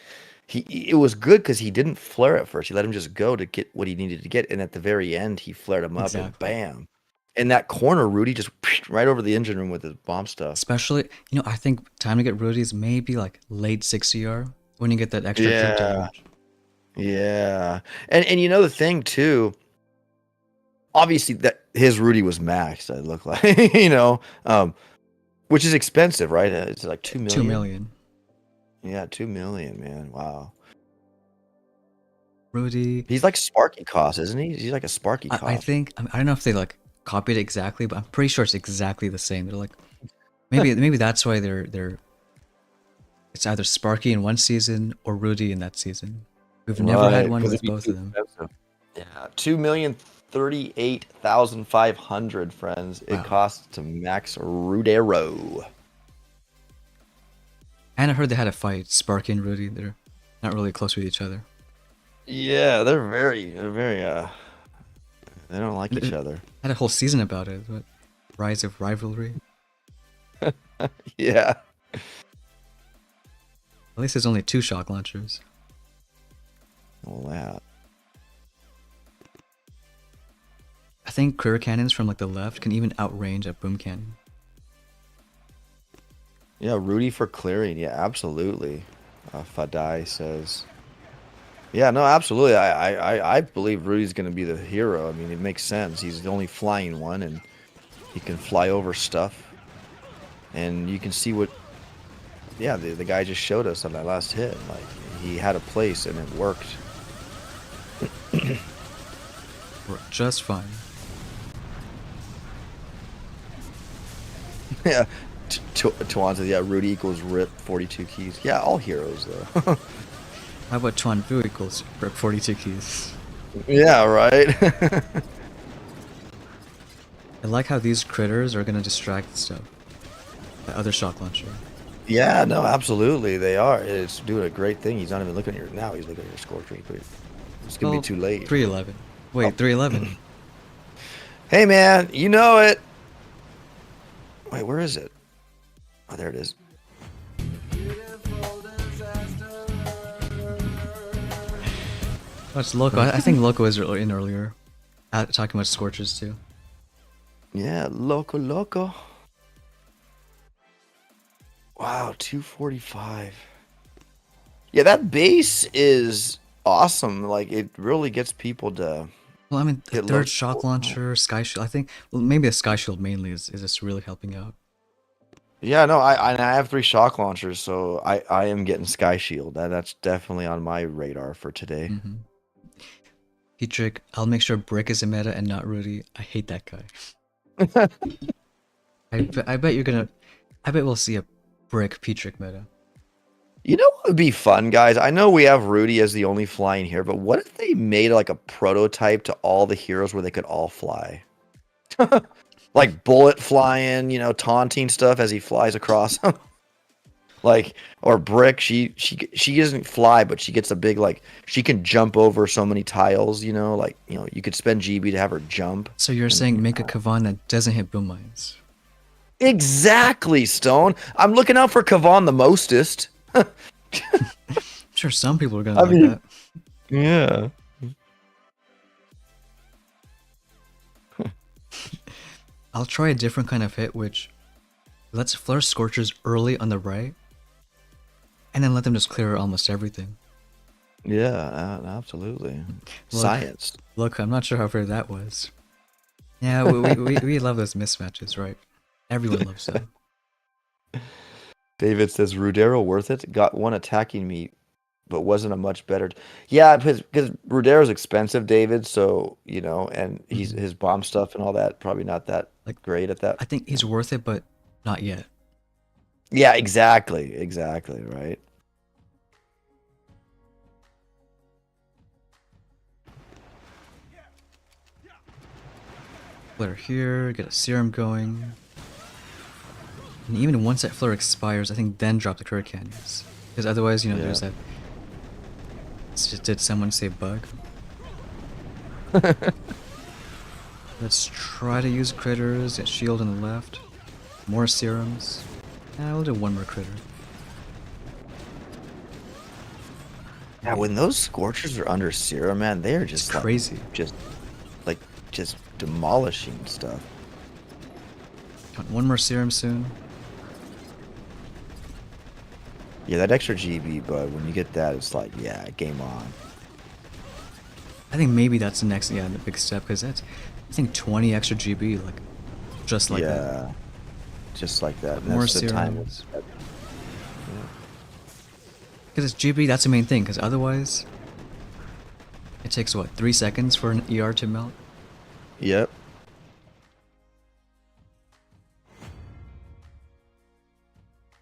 [SPEAKER 2] it was good because he didn't flare at first. He let him just go to get what he needed to get, and at the very end, he flared him up, and
[SPEAKER 1] Exactly.
[SPEAKER 2] bam! In that corner, Rudy just right over the engine room with his bomb stuff.
[SPEAKER 1] Especially, I think time to get Rudy's maybe like late 6 CR when you get that extra crit
[SPEAKER 2] Yeah,
[SPEAKER 1] damage.
[SPEAKER 2] yeah. And you know the thing too. Obviously, that his Rudy was maxed. I look like which is expensive, right? It's like
[SPEAKER 1] 2
[SPEAKER 2] 2 million.
[SPEAKER 1] million.
[SPEAKER 2] Yeah, 2 million, man. Wow.
[SPEAKER 1] Rudy,
[SPEAKER 2] He's like Sparky cost, isn't he? He's like a Sparky
[SPEAKER 1] I
[SPEAKER 2] cost.
[SPEAKER 1] think, I don't know if they like copied it exactly, but I'm pretty sure it's exactly the same. They're like, maybe that's why it's either Sparky in one season or Rudy in that season. We've never had
[SPEAKER 2] Right,
[SPEAKER 1] one
[SPEAKER 2] because it'd
[SPEAKER 1] with
[SPEAKER 2] be
[SPEAKER 1] both
[SPEAKER 2] too
[SPEAKER 1] of them.
[SPEAKER 2] expensive. Yeah, 2,038,500, friends. It
[SPEAKER 1] Wow.
[SPEAKER 2] costs to max Rudero.
[SPEAKER 1] And I heard they had a fight, Sparky and Rudy. They're not really close with each other.
[SPEAKER 2] Yeah, they're very they don't like each
[SPEAKER 1] They
[SPEAKER 2] other.
[SPEAKER 1] had a whole season about it. What? Rise of Rivalry.
[SPEAKER 2] Yeah.
[SPEAKER 1] At least there's only 2 shock launchers.
[SPEAKER 2] Well, yeah.
[SPEAKER 1] I think career cannons from like the left can even outrange a boom cannon.
[SPEAKER 2] Yeah, Rudy for clearing. Yeah, absolutely. Fadai says. Yeah, no, absolutely. I believe Rudy's going to be the hero. I mean, it makes sense. He's the only flying one, and he can fly over stuff. And you can see what, yeah, the guy just showed us on that last hit. Like, he had a place, and it worked.
[SPEAKER 1] Worked just fine.
[SPEAKER 2] Yeah, Tawanza, yeah, Rudy equals RIP, 42 keys. Yeah, all heroes, though.
[SPEAKER 1] How about Chuan Fu equals 42 keys?
[SPEAKER 2] Yeah, right?
[SPEAKER 1] I like how these critters are gonna distract stuff. The other shock launcher.
[SPEAKER 2] Yeah, no, absolutely. They are. It's doing a great thing. He's not even looking at your now. He's looking at your Scorchers. But it's gonna be
[SPEAKER 1] Well,
[SPEAKER 2] too late.
[SPEAKER 1] 311.
[SPEAKER 2] Oh.
[SPEAKER 1] Wait, 311.
[SPEAKER 2] Hey, man, you know it. Wait, where is it? Oh, there it is.
[SPEAKER 1] Oh, it's Loco. I think Loco is in earlier. Talking about Scorchers too.
[SPEAKER 2] Yeah, loco, loco. Wow, 245. Yeah, that base is awesome. Like, it really gets people to
[SPEAKER 1] Well, I mean, the
[SPEAKER 2] get
[SPEAKER 1] third
[SPEAKER 2] loads.
[SPEAKER 1] shock launcher, Sky Shield. I think, well, maybe the Sky Shield mainly is just really helping out.
[SPEAKER 2] Yeah, no, I have 3 shock launchers, so I am getting Sky Shield. That's definitely on my radar for today.
[SPEAKER 1] Mm-hmm. Heatrick, I'll make sure Brick is a meta and not Rudy. I hate that guy. I bet you're gonna. I bet we'll see a Brick Petrick meta.
[SPEAKER 2] You know what would be fun, guys? I know we have Rudy as the only flying here, but what if they made like a prototype to all the heroes where they could all fly? Like Bullet flying, taunting stuff as he flies across. Like, or Brick, she doesn't fly, but she gets a big, like, she can jump over so many tiles, you could spend GB to have her jump.
[SPEAKER 1] So you're saying make a Kavan that doesn't hit boom mines?
[SPEAKER 2] Exactly, Stone. I'm looking out for Kavan the mostest.
[SPEAKER 1] I'm sure some people are gonna
[SPEAKER 2] I
[SPEAKER 1] like
[SPEAKER 2] mean,
[SPEAKER 1] that.
[SPEAKER 2] yeah.
[SPEAKER 1] I'll try a different kind of hit, which lets flare Scorchers early on the right, and then let them just clear almost everything.
[SPEAKER 2] Yeah, absolutely.
[SPEAKER 1] Look,
[SPEAKER 2] Science.
[SPEAKER 1] Look, I'm not sure how fair that was. Yeah, we love those mismatches, right? Everyone loves them.
[SPEAKER 2] David says, Rudero worth it? Got one attacking me, but wasn't a much better. Yeah, because Rudero's expensive, David, so, and his bomb stuff and all that, probably not that
[SPEAKER 1] Like,
[SPEAKER 2] great at that.
[SPEAKER 1] I think he's worth it, but not yet.
[SPEAKER 2] Yeah, exactly, right?
[SPEAKER 1] Flare here, get a serum going. And even once that flare expires, I think then drop the Current Cannons. Because otherwise, you know,
[SPEAKER 2] Yeah.
[SPEAKER 1] there's that. Did someone say bug? Let's try to use critters. Get shield on the left. More serums. We'll do one more critter.
[SPEAKER 2] Yeah, when those Scorchers are under serum, man, they are
[SPEAKER 1] It's
[SPEAKER 2] just
[SPEAKER 1] crazy.
[SPEAKER 2] like just demolishing stuff.
[SPEAKER 1] Got one more serum soon.
[SPEAKER 2] Yeah, that extra GB, but when you get that, it's like, yeah, game on.
[SPEAKER 1] I think maybe that's the next, the big step, because that's, I think 20 extra GB, like, just like that.
[SPEAKER 2] Yeah, just like that. And
[SPEAKER 1] More
[SPEAKER 2] that's the time.
[SPEAKER 1] serums. Because it's GB, that's the main thing, because otherwise, it takes, what, 3 seconds for an ER to melt?
[SPEAKER 2] Yep.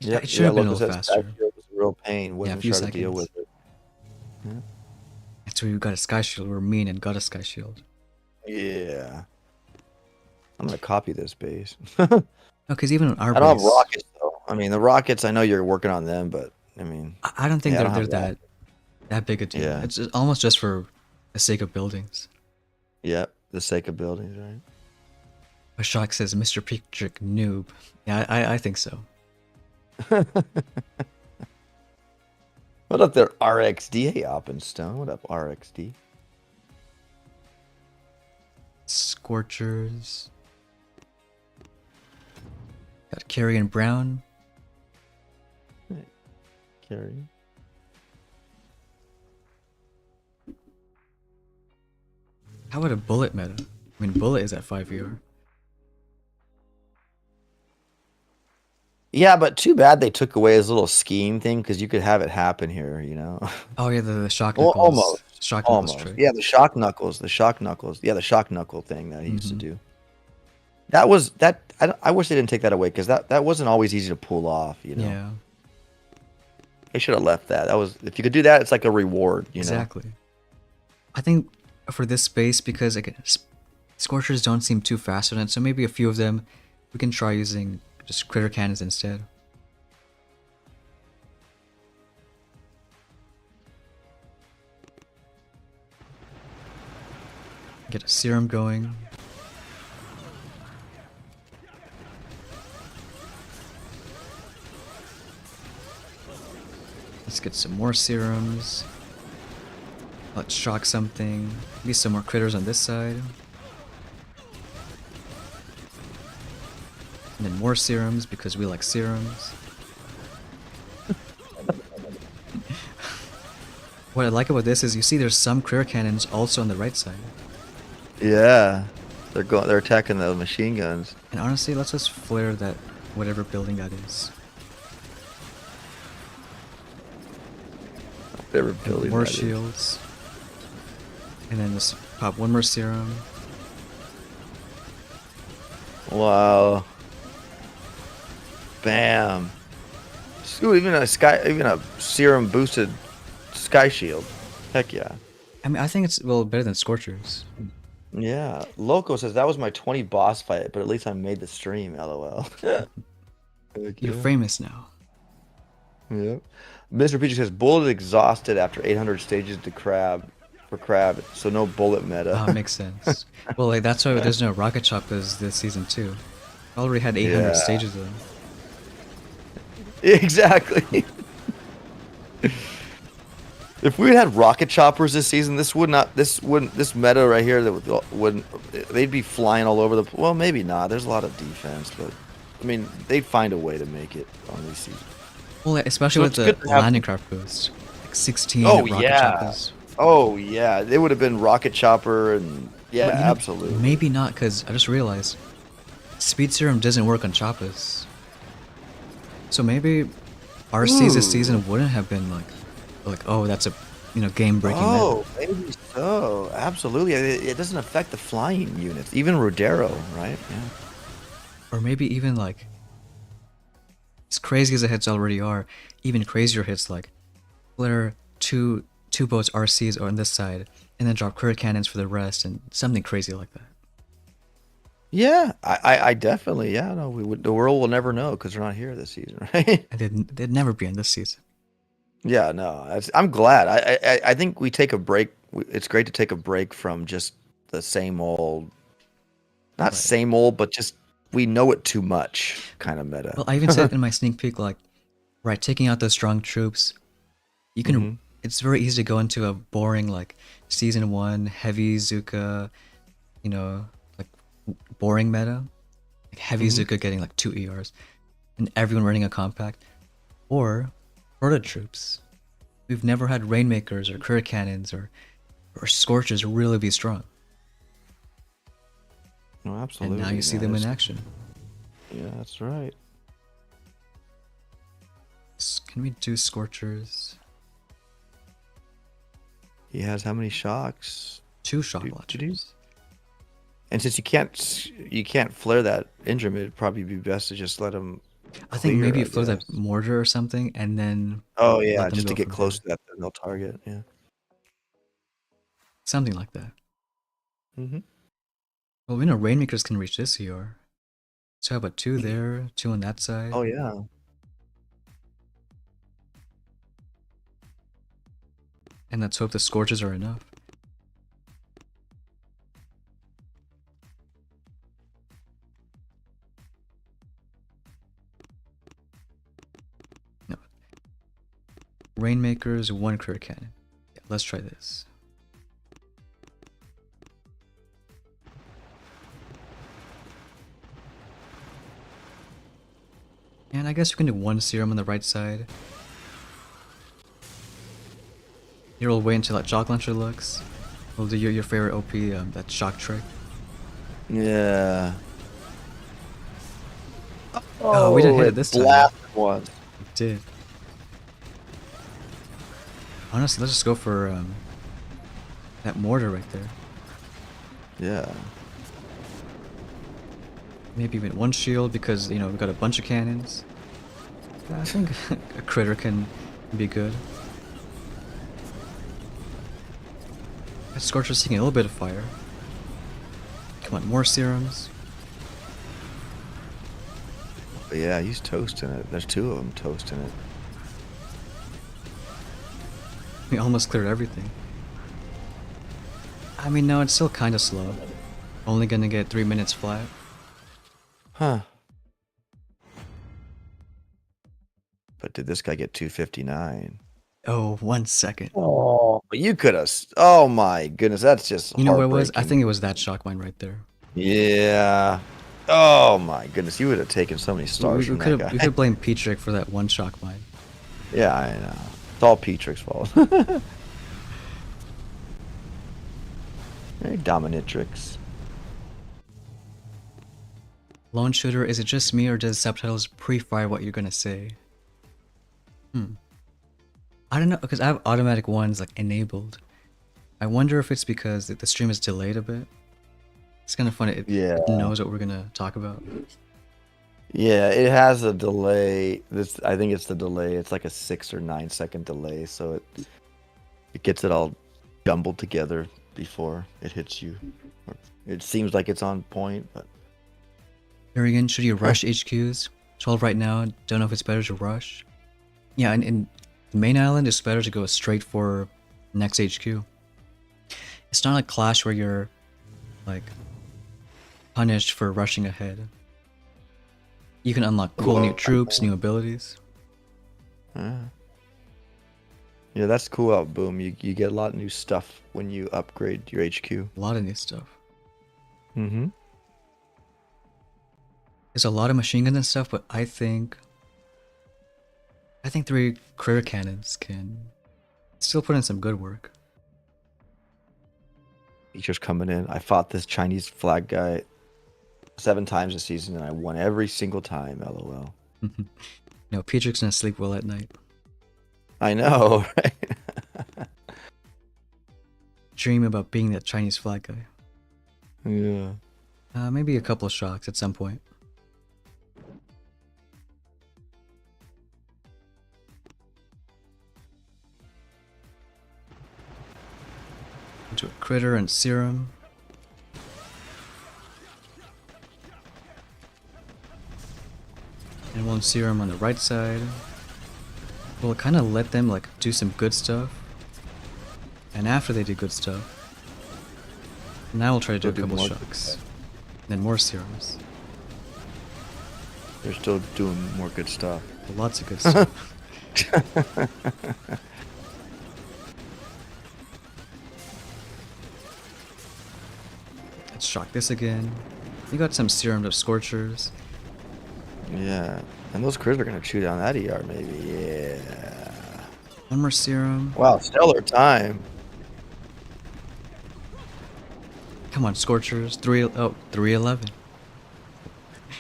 [SPEAKER 1] Yeah,
[SPEAKER 2] Yep.
[SPEAKER 1] it should have been a
[SPEAKER 2] Locust
[SPEAKER 1] little
[SPEAKER 2] said Sky
[SPEAKER 1] faster.
[SPEAKER 2] Shield was a real pain.
[SPEAKER 1] Yeah, a
[SPEAKER 2] Wouldn't
[SPEAKER 1] few
[SPEAKER 2] try to deal
[SPEAKER 1] seconds.
[SPEAKER 2] with it. Yeah.
[SPEAKER 1] That's why we got a Sky Shield. We're mean and got a Sky Shield.
[SPEAKER 2] Yeah. I'm gonna copy this base.
[SPEAKER 1] No, because even on our
[SPEAKER 2] I don't have
[SPEAKER 1] base,
[SPEAKER 2] rockets though. I mean, the rockets. I know you're working on them, but I mean,
[SPEAKER 1] I don't think
[SPEAKER 2] yeah, I don't
[SPEAKER 1] they're
[SPEAKER 2] have
[SPEAKER 1] that big a deal.
[SPEAKER 2] Yeah.
[SPEAKER 1] It's almost just for the sake of buildings.
[SPEAKER 2] Yep, the sake of buildings, right?
[SPEAKER 1] Ashok says, Mr. Petrick noob. Yeah, I think so.
[SPEAKER 2] What up there, RXD? Hey, Oppenstone. What up, RXD?
[SPEAKER 1] Scorchers. Got Carrie and Brown.
[SPEAKER 2] Carry.
[SPEAKER 1] How about a bullet meta? I mean, bullet is at 5 ER.
[SPEAKER 2] Yeah, but too bad they took away his little scheme thing because you could have it happen here, you know?
[SPEAKER 1] Oh yeah, the shock
[SPEAKER 2] Well,
[SPEAKER 1] knuckles.
[SPEAKER 2] almost.
[SPEAKER 1] Shock knuckles
[SPEAKER 2] Almost.
[SPEAKER 1] trick.
[SPEAKER 2] Yeah, the shock knuckles. The shock knuckles. Yeah, the shock knuckle thing that he used to
[SPEAKER 1] Mhm.
[SPEAKER 2] do. That was that. I wish they didn't take that away because that wasn't always easy to pull off. You know,
[SPEAKER 1] Yeah,
[SPEAKER 2] they should have left that. That was if you could do that, it's like a reward. You know.
[SPEAKER 1] exactly. I think for this space, because again, Scorchers don't seem too fast on it, so maybe a few of them we can try using just critter cannons instead. Get a serum going. Let's get some more serums. Let's shock something. Maybe some more critters on this side. And then more serums because we like serums. What I like about this is you see there's some critter cannons also on the right side.
[SPEAKER 2] Yeah, they're attacking the machine guns.
[SPEAKER 1] And honestly, let's just flare that whatever building that is.
[SPEAKER 2] They were
[SPEAKER 1] And
[SPEAKER 2] building
[SPEAKER 1] more
[SPEAKER 2] that is.
[SPEAKER 1] shields. And then just pop one more serum.
[SPEAKER 2] Wow. Bam. Ooh, even a serum boosted sky shield. Heck yeah.
[SPEAKER 1] I mean, I think it's better than Scorchers.
[SPEAKER 2] Yeah. Loco says that was my 20 boss fight, but at least I made the stream. LOL. Heck
[SPEAKER 1] You're
[SPEAKER 2] yeah.
[SPEAKER 1] famous now.
[SPEAKER 2] Yep. Mr. Peach says bullet exhausted after 800 stages to crab for crab, so no bullet meta.
[SPEAKER 1] Oh, makes sense. Well, like that's why there's no rocket choppers this season too. Already had 800
[SPEAKER 2] Yeah.
[SPEAKER 1] stages though.
[SPEAKER 2] Exactly. If we had rocket choppers this season, this meta right here that wouldn't they'd be flying all over the. Well, maybe not. There's a lot of defense, but I mean they'd find a way to make it on these seasons.
[SPEAKER 1] Well, especially
[SPEAKER 2] So
[SPEAKER 1] with
[SPEAKER 2] it's
[SPEAKER 1] the
[SPEAKER 2] good to have-
[SPEAKER 1] landing craft boost, like 16
[SPEAKER 2] Oh,
[SPEAKER 1] rocket
[SPEAKER 2] yeah.
[SPEAKER 1] choppers.
[SPEAKER 2] Oh yeah, it would have been rocket chopper and yeah,
[SPEAKER 1] But, you know,
[SPEAKER 2] absolutely.
[SPEAKER 1] Maybe not, because I just realized speed serum doesn't work on choppers. So maybe RCs this
[SPEAKER 2] Ooh.
[SPEAKER 1] season wouldn't have been like oh that's a game breaking.
[SPEAKER 2] Oh, maybe so. Absolutely. It doesn't affect the flying units, even Rodero, right? Yeah.
[SPEAKER 1] Or maybe even like as crazy as the hits already are, even crazier hits like flare two boats RCs on this side, and then drop critter cannons for the rest, and something crazy like that.
[SPEAKER 2] Yeah, I definitely, no, the world will never know because they're not here this season, right?
[SPEAKER 1] And they'd never be in this season.
[SPEAKER 2] Yeah, no, I'm glad. I think we take a break. It's great to take a break from just the same old, not
[SPEAKER 1] Right.
[SPEAKER 2] same old, but just we know it too much kind of meta.
[SPEAKER 1] Well, I even said in my sneak peek, like, right, taking out those strong troops, you can.
[SPEAKER 2] Hmm.
[SPEAKER 1] It's very easy to go into a boring like season one heavy Zuka, you know, like boring meta, like heavy
[SPEAKER 2] Hmm.
[SPEAKER 1] Zuka getting like 2 ERs, and everyone running a compact, or proto troops. We've never had rainmakers or critter cannons or scorchers really be strong,
[SPEAKER 2] No,
[SPEAKER 1] and now you
[SPEAKER 2] absolutely,
[SPEAKER 1] see
[SPEAKER 2] man.
[SPEAKER 1] them in
[SPEAKER 2] It's
[SPEAKER 1] action.
[SPEAKER 2] yeah, that's right.
[SPEAKER 1] Can we do scorchers?
[SPEAKER 2] He has how many shocks?
[SPEAKER 1] 2 shock
[SPEAKER 2] Do.
[SPEAKER 1] launchers.
[SPEAKER 2] And since you can't flare that Indrum, it'd probably be best to just let him
[SPEAKER 1] I think
[SPEAKER 2] clear,
[SPEAKER 1] maybe
[SPEAKER 2] I
[SPEAKER 1] you throw that
[SPEAKER 2] guess.
[SPEAKER 1] mortar or something, and then
[SPEAKER 2] Oh
[SPEAKER 1] let
[SPEAKER 2] yeah,
[SPEAKER 1] them
[SPEAKER 2] just to
[SPEAKER 1] go
[SPEAKER 2] get
[SPEAKER 1] from
[SPEAKER 2] close
[SPEAKER 1] there.
[SPEAKER 2] to that they'll target. Yeah.
[SPEAKER 1] Something like that.
[SPEAKER 2] Hmm.
[SPEAKER 1] Well, we know rainmakers can reach this ER. So how about 2 there, 2 on that side?
[SPEAKER 2] Oh yeah.
[SPEAKER 1] And let's hope the scorches are enough. No. Rainmakers, 1 critter cannon. Yeah, let's try this. And I guess we can do 1 serum on the right side. Here we'll wait until that shock launcher looks. We'll do your favorite OP, that shock trick.
[SPEAKER 2] Yeah.
[SPEAKER 1] Oh, we didn't
[SPEAKER 2] Oh,
[SPEAKER 1] hit it
[SPEAKER 2] it
[SPEAKER 1] this time.
[SPEAKER 2] blasted once.
[SPEAKER 1] We did. Honestly, let's just go for that mortar right there.
[SPEAKER 2] Yeah.
[SPEAKER 1] Maybe even 1 shield because, you know, we've got a bunch of cannons. I think a critter can be good. That Scorcher's taking a little bit of fire. Come on, more serums.
[SPEAKER 2] But yeah, he's toasting it. There's 2 of them toasting it.
[SPEAKER 1] We almost cleared everything. I mean, no, it's still kind of slow. Only gonna get 3 minutes flat.
[SPEAKER 2] Huh. But did this guy get 259?
[SPEAKER 1] Oh, 1 second.
[SPEAKER 2] Oh, but you could have. Oh my goodness, that's just
[SPEAKER 1] You know what it was? I
[SPEAKER 2] heartbreaking.
[SPEAKER 1] think it was that shock mine right there.
[SPEAKER 2] Yeah. Oh my goodness, you would have taken so many stars
[SPEAKER 1] We
[SPEAKER 2] from that
[SPEAKER 1] could
[SPEAKER 2] guy.
[SPEAKER 1] we could blame Petrick for that 1 shock mine.
[SPEAKER 2] Yeah, I know. It's all Petrick's fault. Hey, Dominatrix.
[SPEAKER 1] Lone shooter, is it just me or does subtitles pre-fire what you're gonna say? I don't know, because I have automatic ones like enabled. I wonder if it's because the stream is delayed a bit. It's kind of funny.
[SPEAKER 2] Yeah.
[SPEAKER 1] It knows what we're gonna talk about.
[SPEAKER 2] Yeah, it has a delay. I think it's the delay. It's like a 6 or 9 second delay, so it gets it all jumbled together before it hits you. It seems like it's on point, but
[SPEAKER 1] Here again, should you rush HQs? 12 right now. Don't know if it's better to rush. Yeah, and in the main island, it's better to go straight for next HQ. It's not like Clash where you're like punished for rushing ahead. You can unlock cool new troops, new abilities.
[SPEAKER 2] yeah, that's cool out Boom. You get a lot of new stuff when you upgrade your HQ.
[SPEAKER 1] A lot of new stuff.
[SPEAKER 2] Mm-hmm.
[SPEAKER 1] There's a lot of machine guns and stuff, but I think 3 critter cannons can still put in some good work.
[SPEAKER 2] Features coming in. I fought this Chinese flag guy 7 times this season, and I won every single time. LOL.
[SPEAKER 1] No, Petrick's gonna sleep well at night.
[SPEAKER 2] I know, right?
[SPEAKER 1] Dream about being that Chinese flag guy.
[SPEAKER 2] Yeah.
[SPEAKER 1] Maybe a couple of shocks at some point. Into a critter and serum. And 1 serum on the right side. We'll kind of let them like do some good stuff, and after they do good stuff, now we'll try to do
[SPEAKER 2] They'll
[SPEAKER 1] a
[SPEAKER 2] do
[SPEAKER 1] couple
[SPEAKER 2] more good
[SPEAKER 1] shocks,
[SPEAKER 2] stuff.
[SPEAKER 1] then more serums,
[SPEAKER 2] They're still doing more good stuff.
[SPEAKER 1] lots of good stuff. Let's shock this again. We got some serum of Scorchers.
[SPEAKER 2] Yeah. And those critters are going to chew down that ER maybe. Yeah.
[SPEAKER 1] One more serum.
[SPEAKER 2] Wow, stellar time.
[SPEAKER 1] Come on, Scorchers. 311.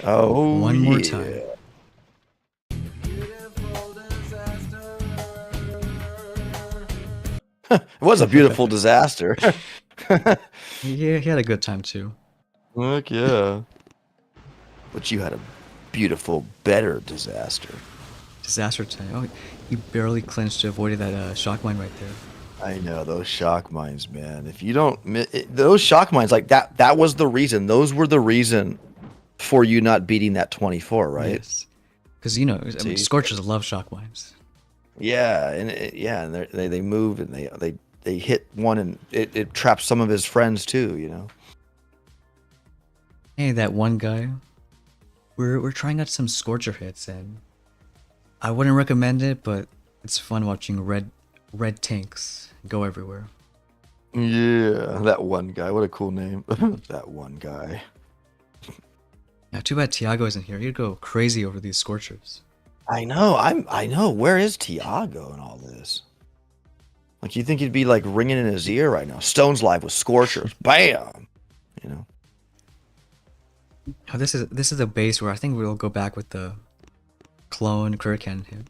[SPEAKER 2] Oh,
[SPEAKER 1] One more
[SPEAKER 2] yeah.
[SPEAKER 1] time.
[SPEAKER 2] It was a beautiful disaster.
[SPEAKER 1] Yeah, he had a good time too.
[SPEAKER 2] Heck yeah. But you had a beautiful, better disaster.
[SPEAKER 1] Disaster time. Oh, he barely clinched to avoid that shock mine right there.
[SPEAKER 2] I know those shock mines, man. If you don't, those shock mines, like that was the reason. Those were the reason for you not beating that 24, right?
[SPEAKER 1] Yes. Because, you know, I mean,
[SPEAKER 2] See?
[SPEAKER 1] Scorchers love shock mines.
[SPEAKER 2] Yeah, and and they move and they hit one and it traps some of his friends too. You know.
[SPEAKER 1] Hey, that one guy. We're trying out some Scorcher hits, and I wouldn't recommend it, but it's fun watching red tanks go everywhere.
[SPEAKER 2] Yeah, that one guy. What a cool name. That one guy.
[SPEAKER 1] Yeah, too bad Tiago isn't here. He'd go crazy over these Scorchers.
[SPEAKER 2] I know. I know. Where is Tiago in all this? Like, you think he'd be like ringing in his ear right now? Stone's live with Scorchers. Bam. You know.
[SPEAKER 1] Oh, this is a base where I think we'll go back with the clone Crit Cannon hit.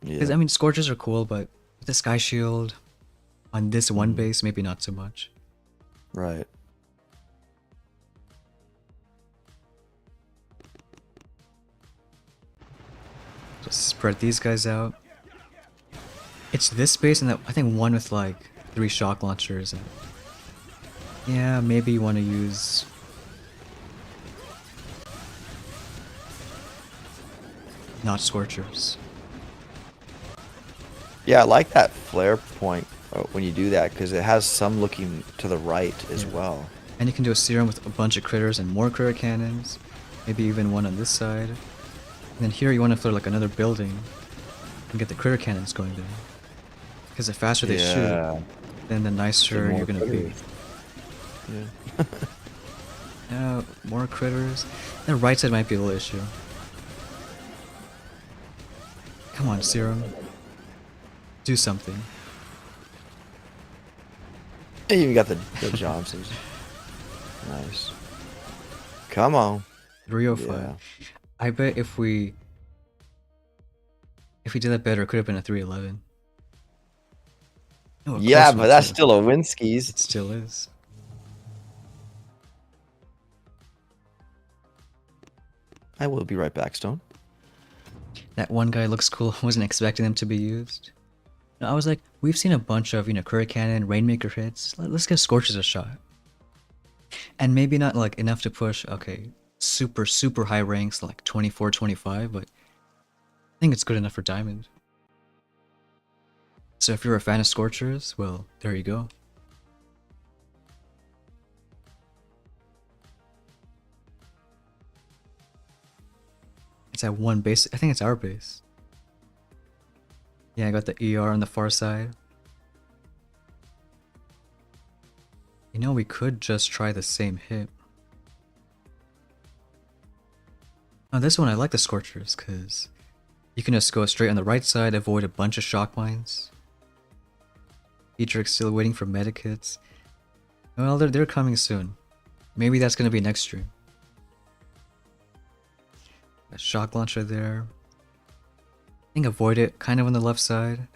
[SPEAKER 1] Because
[SPEAKER 2] Yeah.
[SPEAKER 1] I mean, Scorchers are cool, but with the Sky Shield on this one base, maybe not so much.
[SPEAKER 2] Right.
[SPEAKER 1] Just spread these guys out. It's this base and that I think one with like 3 shock launchers. And yeah, maybe you want to use. Not Scorchers.
[SPEAKER 2] Yeah, I like that flare point when you do that because it has some looking to the right as well.
[SPEAKER 1] And you can do a serum with a bunch of critters and more critter cannons. Maybe even one on this side. And then here you want to throw like another building and get the critter cannons going there. Because the faster they shoot, then the nicer you're going to be.
[SPEAKER 2] Yeah.
[SPEAKER 1] Yeah, more critters. The right side might be a little issue. Come on, serum. Do something.
[SPEAKER 2] And you got the Johnsons. Nice. Come on.
[SPEAKER 1] 305.
[SPEAKER 2] Yeah.
[SPEAKER 1] I bet if we did that better, it could have been a 311. Oh, a
[SPEAKER 2] Yeah,
[SPEAKER 1] close
[SPEAKER 2] but
[SPEAKER 1] one,
[SPEAKER 2] that's
[SPEAKER 1] too.
[SPEAKER 2] still a Winskies.
[SPEAKER 1] It still is.
[SPEAKER 2] I will be right back, Stone.
[SPEAKER 1] That one guy looks cool. I wasn't expecting them to be used. No, I was like, we've seen a bunch of, Curry Cannon, Rainmaker hits. Let's give Scorchers a shot. And maybe not like enough to push, okay, super, super high ranks like 24, 25, but I think it's good enough for Diamond. So if you're a fan of Scorchers, well, there you go. It's at one base. I think it's our base. Yeah, I got the ER on the far side. You know, we could just try the same hit. Oh, this one I like the Scorchers, because you can just go straight on the right side, avoid a bunch of shock mines. Dietrich's still waiting for medikits. Well, they're coming soon. Maybe that's gonna be next stream. A shock launcher there. I think avoid it kind of on the left side.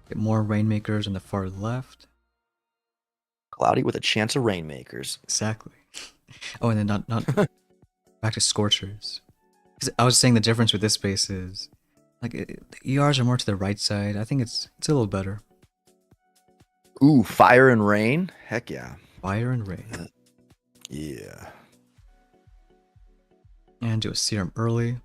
[SPEAKER 1] Get more Rainmakers on the far left.
[SPEAKER 2] Cloudy with a chance of Rainmakers.
[SPEAKER 1] Exactly. Oh, and then not back to Scorchers. 'Cause I was saying the difference with this base is like the ERs are more to the right side. I think it's a little better.
[SPEAKER 2] Ooh, fire and rain? Heck yeah.
[SPEAKER 1] Fire and rain.
[SPEAKER 2] Yeah.
[SPEAKER 1] And do a serum early.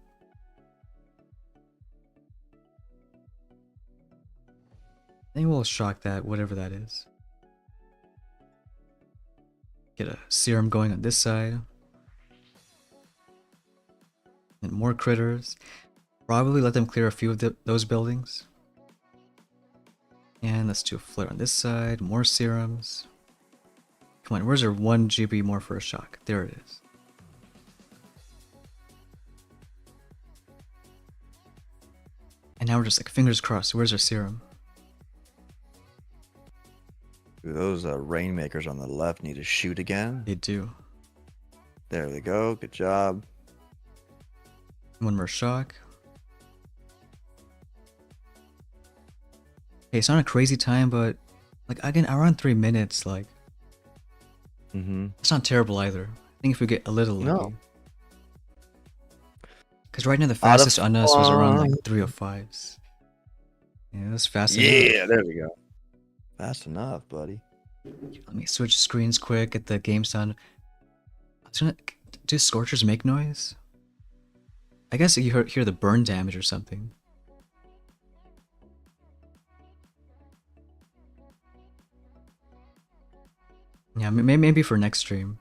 [SPEAKER 1] think we'll shock that, whatever that is. Get a serum going on this side. And more critters. Probably let them clear a few of those buildings. And let's do a flare on this side. More serums. Come on, where's our 1 GB more for a shock? There it is. And now we're just like fingers crossed. Where's our serum?
[SPEAKER 2] Dude, those rainmakers on the left need to shoot again.
[SPEAKER 1] They do.
[SPEAKER 2] There they go. Good job.
[SPEAKER 1] One more shock. Hey, it's not a crazy time, but like again, around 3 minutes, like it's not terrible either. I think if we get a little lucky.
[SPEAKER 2] No.
[SPEAKER 1] Because right now the fastest on us was around like 305s. Yeah, that's fast enough.
[SPEAKER 2] Yeah, there we go. Fast enough, buddy.
[SPEAKER 1] Let me switch screens quick, get the game sound. I was gonna do Scorchers make noise? I guess you hear the burn damage or something. Yeah, maybe for next stream.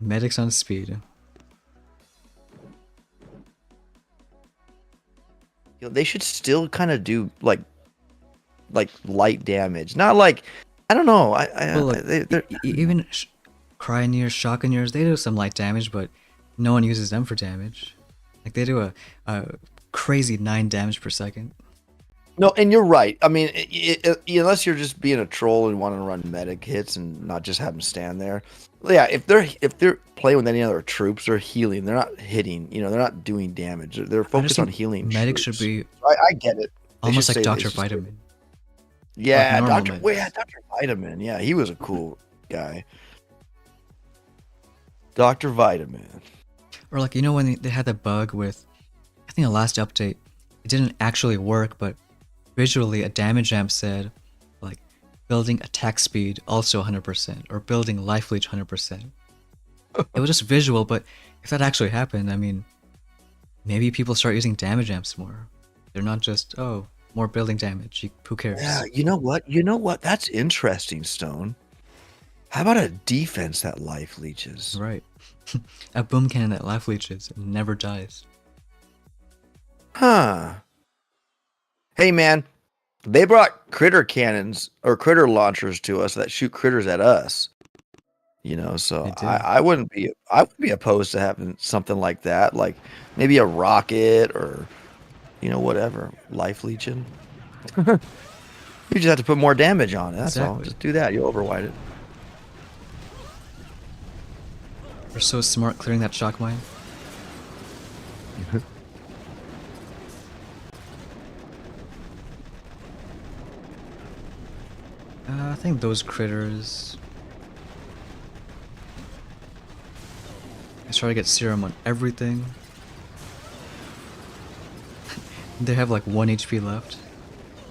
[SPEAKER 1] Medics on speed.
[SPEAKER 2] You know, they should still kind of do like light damage, not like I don't know.
[SPEAKER 1] Well, look, even Cryoneers, Shockoneers, they do some light damage, but no one uses them for damage. Like they do a crazy 9 damage per second.
[SPEAKER 2] No, and you're right. I mean, unless you're just being a troll and want to run medic hits and not just have them stand there. Yeah, if they're playing with any other troops, they're healing. They're not hitting. You know, they're not doing damage. They're focused on healing.
[SPEAKER 1] Medics should be.
[SPEAKER 2] I get it.
[SPEAKER 1] Almost like Dr. Vitamin.
[SPEAKER 2] Yeah,
[SPEAKER 1] like
[SPEAKER 2] Dr. Vitamin. Yeah, he was a cool guy. Dr. Vitamin.
[SPEAKER 1] Or like, you know, when they had the bug with, I think the last update, it didn't actually work, but visually a damage amp said, like, building attack speed also 100%, or building life leech 100%. It was just visual, but if that actually happened, I mean, maybe people start using damage amps more. They're not just, oh, more building damage. Who cares?
[SPEAKER 2] Yeah, you know what? That's interesting, Stone. How about a defense that life leeches?
[SPEAKER 1] Right. A boom cannon that life leeches and never dies.
[SPEAKER 2] Huh. Hey, man. They brought critter cannons or critter launchers to us that shoot critters at us. You know, so I wouldn't be opposed to having something like that, like maybe a rocket or whatever, life leeching. You just have to put more damage on it. That's all. Just do that. You'll overwrite it.
[SPEAKER 1] We're so smart clearing that shock mine. I think those critters. Let's try to get serum on everything. They have like 1 HP left.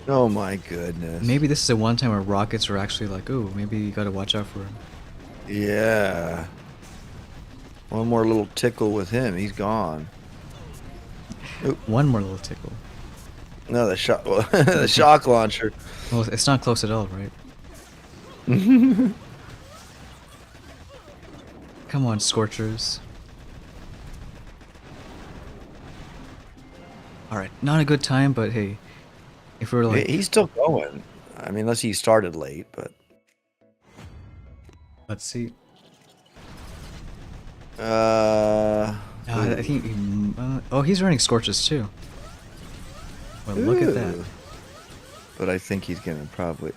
[SPEAKER 2] Oh my goodness.
[SPEAKER 1] Maybe this is a one time where rockets are actually like, ooh, maybe you gotta watch out for him.
[SPEAKER 2] Yeah. One more little tickle with him, he's gone.
[SPEAKER 1] Oop. One more little tickle.
[SPEAKER 2] No, the shock launcher.
[SPEAKER 1] Well, it's not close at all, right? Come on, Scorchers. Alright, not a good time, but hey, if we're like...
[SPEAKER 2] He's still going. I mean, unless he started late, but...
[SPEAKER 1] Let's see.
[SPEAKER 2] I
[SPEAKER 1] think oh, he's running Scorches too. Well, look at that.
[SPEAKER 2] But I think he's gonna probably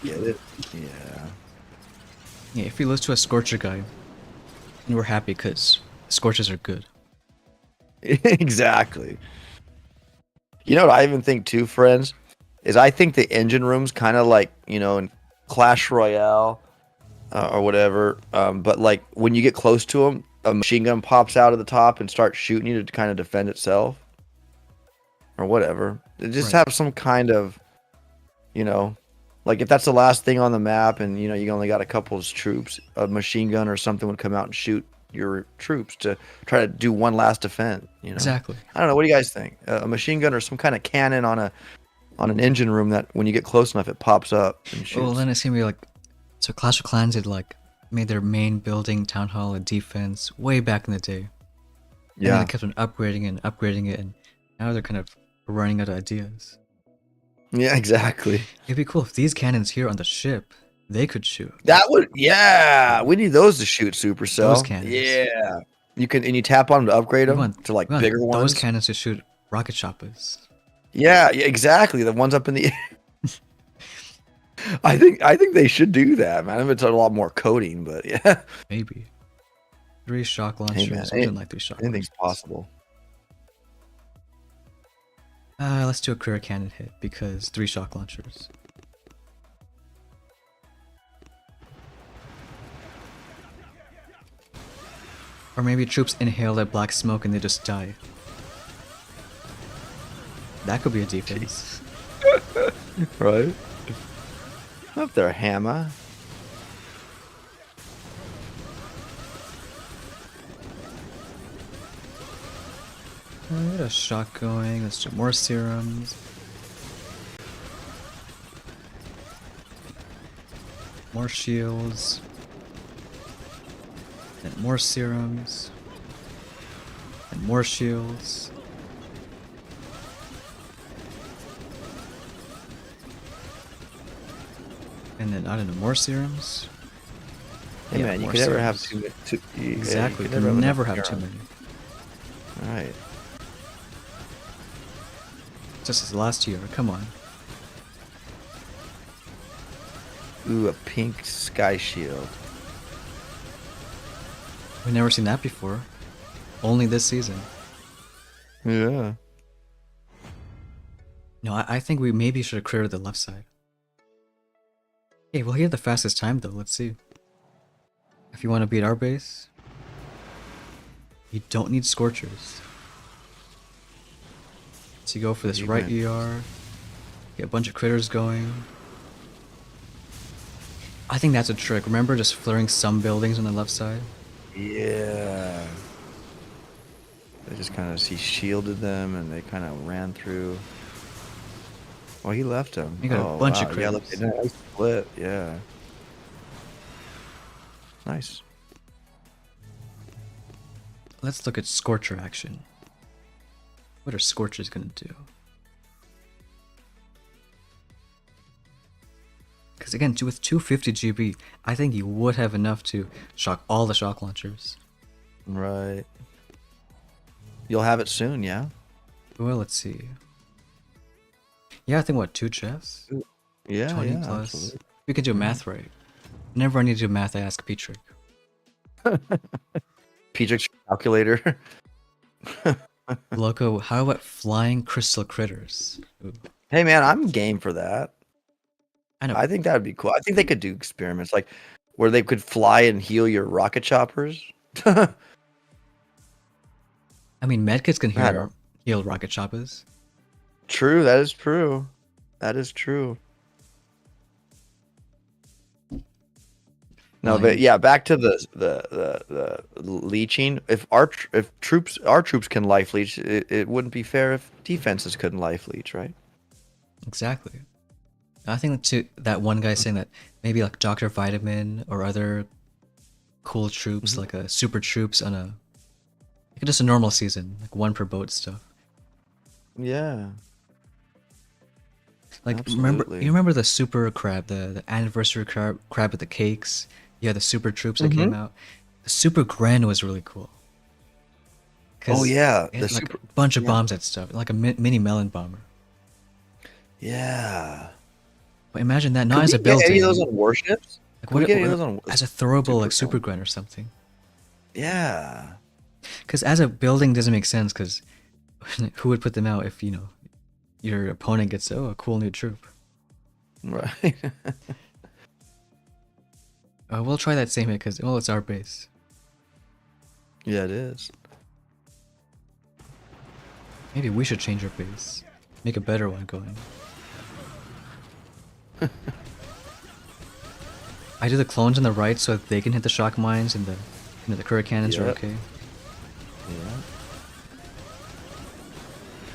[SPEAKER 2] get it. Yeah.
[SPEAKER 1] Yeah, if he loses to a Scorcher guy, and we're happy because Scorches are good.
[SPEAKER 2] Exactly. You know what I even think too, friends, is I think the engine room's kind of like, in Clash Royale or whatever, but like when you get close to them, a machine gun pops out of the top and starts shooting you to kind of defend itself or whatever. Just have some kind of, like if that's the last thing on the map and you only got a couple of troops, a machine gun or something would come out and shoot your troops to try to do one last defense. You know,
[SPEAKER 1] Exactly.
[SPEAKER 2] I don't know. What do you guys think? A machine gun or some kind of cannon on an engine room that when you get close enough, it pops up and shoots.
[SPEAKER 1] Well, then it's gonna be like, so Clash of Clans had like made their main building town hall a defense way back in the day. And then
[SPEAKER 2] Yeah.
[SPEAKER 1] they kept on upgrading it, and now they're kind of running out of ideas.
[SPEAKER 2] Yeah, exactly.
[SPEAKER 1] It'd be cool if these cannons here on the ship, they could shoot.
[SPEAKER 2] That would, yeah. We need those to shoot Supercell.
[SPEAKER 1] Those cannons.
[SPEAKER 2] Yeah. You tap on them to upgrade
[SPEAKER 1] We
[SPEAKER 2] them
[SPEAKER 1] want
[SPEAKER 2] to like
[SPEAKER 1] we want
[SPEAKER 2] bigger
[SPEAKER 1] those
[SPEAKER 2] ones.
[SPEAKER 1] cannons to shoot rocket choppers.
[SPEAKER 2] Yeah, exactly. The ones up in the air. I think they should do that, man. I mean, it's a lot more coding, but yeah.
[SPEAKER 1] Maybe. 3 shock
[SPEAKER 2] Hey,
[SPEAKER 1] launchers.
[SPEAKER 2] man,
[SPEAKER 1] We didn't like 3 shock
[SPEAKER 2] anything's
[SPEAKER 1] launchers.
[SPEAKER 2] possible.
[SPEAKER 1] Let's do a career cannon hit because 3 shock launchers. Or maybe troops inhale that black smoke and they just die. That could be a defense.
[SPEAKER 2] Right? Up there, Hammer.
[SPEAKER 1] Get a shock going. Let's do more serums. More shields. And more serums. And more shields. And then, I don't know, more serums?
[SPEAKER 2] Hey,
[SPEAKER 1] Yeah,
[SPEAKER 2] man, you
[SPEAKER 1] more
[SPEAKER 2] could never have
[SPEAKER 1] serums.
[SPEAKER 2] Exactly.
[SPEAKER 1] You can never have too many.
[SPEAKER 2] All right.
[SPEAKER 1] Just as last year, come on.
[SPEAKER 2] Ooh, a pink sky shield.
[SPEAKER 1] We've never seen that before. Only this season.
[SPEAKER 2] Yeah.
[SPEAKER 1] No, I think we maybe should have cleared the left side. Hey, well, he had the fastest time though. Let's see. If you want to beat our base, you don't need Scorchers. So you go for this right ER, get a bunch of critters going. I think that's a trick. Remember just flaring some buildings on the left side?
[SPEAKER 2] Yeah. They just kind of, he shielded them and they kind of ran through. Oh, he left them.
[SPEAKER 1] You got a bunch of
[SPEAKER 2] Yeah, look,
[SPEAKER 1] critters.
[SPEAKER 2] nice split. Yeah. Nice.
[SPEAKER 1] Let's look at Scorcher action. What are Scorchers gonna do? Because again, with 250 GB, I think you would have enough to shock all the shock launchers.
[SPEAKER 2] Right. You'll have it soon, yeah?
[SPEAKER 1] Well, let's see. Yeah, I think what, 2 chests?
[SPEAKER 2] Yeah,
[SPEAKER 1] 20
[SPEAKER 2] yeah,
[SPEAKER 1] plus.
[SPEAKER 2] absolutely.
[SPEAKER 1] We can do math right. Whenever I need to do math, I ask Petrick.
[SPEAKER 2] Petrick's calculator.
[SPEAKER 1] Loco, how about flying crystal critters? Ooh.
[SPEAKER 2] Hey, man, I'm game for that.
[SPEAKER 1] I know.
[SPEAKER 2] I think that would be cool. I think they could do experiments like where they could fly and heal your rocket choppers.
[SPEAKER 1] I mean, medkits can
[SPEAKER 2] I don't-
[SPEAKER 1] heal rocket choppers.
[SPEAKER 2] True, that is true. That is true. No,
[SPEAKER 1] Flying.
[SPEAKER 2] but yeah, back to the leeching. If our troops can life leech, it wouldn't be fair if defenses couldn't life leech, right?
[SPEAKER 1] Exactly. I think that one guy saying that maybe like Dr. Vitamin or other cool troops, like a super troops on like just a normal season, like 1 per boat stuff.
[SPEAKER 2] Yeah.
[SPEAKER 1] Like
[SPEAKER 2] Absolutely.
[SPEAKER 1] you remember the super crab, the anniversary crab with the cakes? Yeah, the super troops that came out. The super Gren was really cool. 'Cause
[SPEAKER 2] Oh, yeah,
[SPEAKER 1] it
[SPEAKER 2] the
[SPEAKER 1] had, like
[SPEAKER 2] super-
[SPEAKER 1] a bunch of
[SPEAKER 2] yeah.
[SPEAKER 1] bombs and stuff, like a mini melon bomber.
[SPEAKER 2] Yeah.
[SPEAKER 1] But imagine that not
[SPEAKER 2] Could
[SPEAKER 1] as
[SPEAKER 2] we
[SPEAKER 1] a
[SPEAKER 2] get
[SPEAKER 1] building.
[SPEAKER 2] any of those on warships?
[SPEAKER 1] Like
[SPEAKER 2] Could we get any of those on
[SPEAKER 1] as a throwable like
[SPEAKER 2] Supercell?
[SPEAKER 1] super Gren or something.
[SPEAKER 2] Yeah.
[SPEAKER 1] Because as a building doesn't make sense. Because who would put them out if your opponent gets a cool new troop?
[SPEAKER 2] Right.
[SPEAKER 1] We'll try that same hit because it's our base.
[SPEAKER 2] Yeah, it is.
[SPEAKER 1] Maybe we should change our base, make a better one going. I do the clones on the right so that they can hit the shock mines, and You know, the current cannons are
[SPEAKER 2] Yep.
[SPEAKER 1] okay.
[SPEAKER 2] Yeah.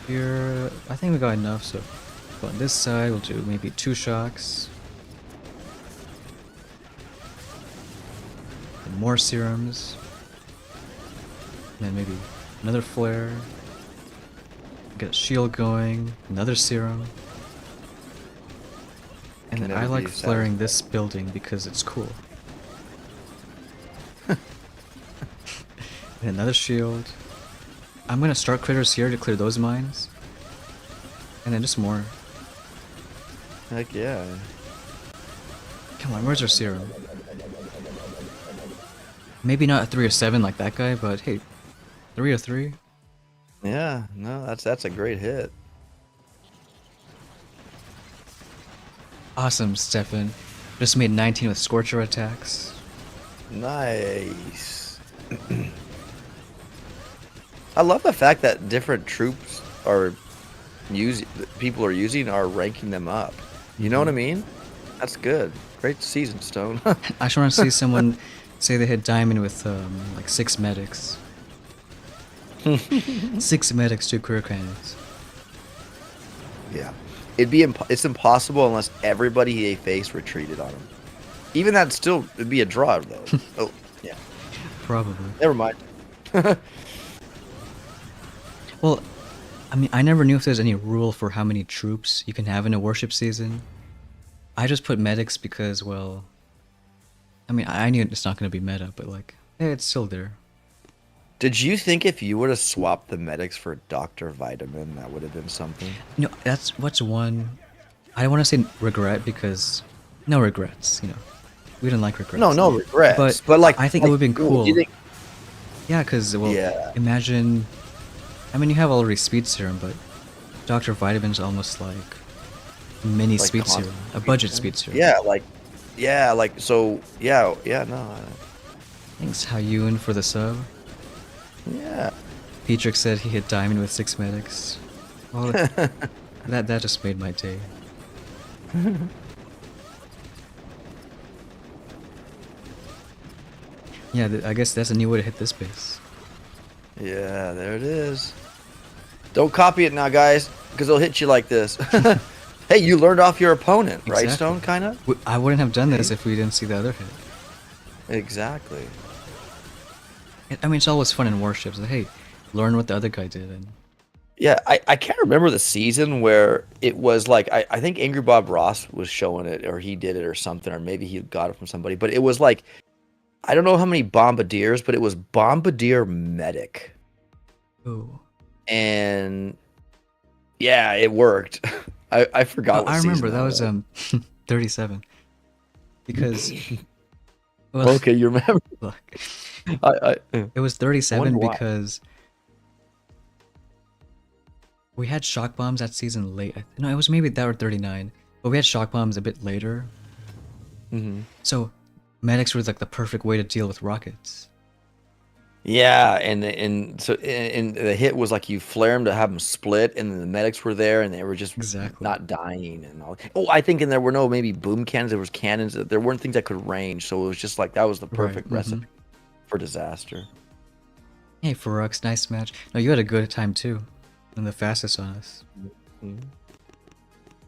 [SPEAKER 1] Here, I think we got enough, so on this side we'll do maybe 2 shocks. And more serums. And then maybe another flare. Get a shield going, another serum. And
[SPEAKER 2] Can
[SPEAKER 1] then I
[SPEAKER 2] never
[SPEAKER 1] like
[SPEAKER 2] be
[SPEAKER 1] flaring this building because it's cool. And another shield. I'm gonna start critters here to clear those mines. And then just more.
[SPEAKER 2] Heck yeah.
[SPEAKER 1] Come on, where's our serum? Maybe not a 3 or 7 like that guy, but hey, 3 or 3?
[SPEAKER 2] Yeah, no, that's a great hit.
[SPEAKER 1] Awesome, Stefan. Just made 19 with Scorcher attacks.
[SPEAKER 2] Nice. I love the fact that different troops are people are using are ranking them up. You know what I mean? That's good. Great season, Stone.
[SPEAKER 1] I just want to see someone say they hit diamond with like 6 medics. 6 medics, 2 career cannons.
[SPEAKER 2] Yeah. It's impossible unless everybody they face retreated on him. Even that still would be a draw though. Oh, yeah.
[SPEAKER 1] Probably.
[SPEAKER 2] Never mind.
[SPEAKER 1] Well, I mean, I never knew if there's any rule for how many troops you can have in a worship season. I just put medics because, well, I mean, I knew it's not going to be meta, but like, it's still there.
[SPEAKER 2] Did you think if you would have swapped the medics for Dr. Vitamin, that would have been something?
[SPEAKER 1] You know, that's what's one. I don't want to say regret because no regrets. You know, we didn't like regrets.
[SPEAKER 2] No regrets. But like,
[SPEAKER 1] I think it would have been cool.
[SPEAKER 2] Do you think,
[SPEAKER 1] Yeah, because well,
[SPEAKER 2] Yeah.
[SPEAKER 1] imagine. I mean, you have already speed serum, but Dr. Vitamin's almost like mini
[SPEAKER 2] Like
[SPEAKER 1] speed
[SPEAKER 2] constant
[SPEAKER 1] serum, a
[SPEAKER 2] speed
[SPEAKER 1] budget
[SPEAKER 2] serum?
[SPEAKER 1] speed serum.
[SPEAKER 2] So, no.
[SPEAKER 1] Thanks, Hayun, for the sub.
[SPEAKER 2] Yeah.
[SPEAKER 1] Petrick said he hit diamond with 6 medics. Well, that just made my day. Yeah, I guess that's a new way to hit this base.
[SPEAKER 2] Yeah, there it is. Don't copy it now, guys, because it'll hit you like this. Hey, you learned off your opponent, right,
[SPEAKER 1] Exactly.
[SPEAKER 2] Stone, kind of?
[SPEAKER 1] I wouldn't have done this if we didn't see the other hit.
[SPEAKER 2] Exactly.
[SPEAKER 1] I mean, it's always fun in warships. Like, hey, learn what the other guy did. And
[SPEAKER 2] Yeah, I can't remember the season where it was like, I think Angry Bob Ross was showing it, or he did it or something, or maybe he got it from somebody, but it was like, I don't know how many bombardiers, but it was Bombardier Medic.
[SPEAKER 1] ooh.
[SPEAKER 2] And yeah, it worked. I forgot what
[SPEAKER 1] I remember
[SPEAKER 2] season
[SPEAKER 1] that was 37. Because well,
[SPEAKER 2] Okay, you remember?
[SPEAKER 1] look,
[SPEAKER 2] I
[SPEAKER 1] it was 37
[SPEAKER 2] wonder why.
[SPEAKER 1] because we had shock bombs that season late. No, it was maybe that or 39, but we had shock bombs a bit later. So medics were like the perfect way to deal with rockets.
[SPEAKER 2] Yeah, and so the hit was like you flare them to have them split, and then the medics were there, and they were just
[SPEAKER 1] Exactly.
[SPEAKER 2] not dying and all. Oh, I think, and there were no maybe boom cannons. There was cannons. There weren't things that could range, so it was just like that was the perfect recipe for disaster.
[SPEAKER 1] Hey, Farux, nice match. No, you had a good time too. And the fastest on us.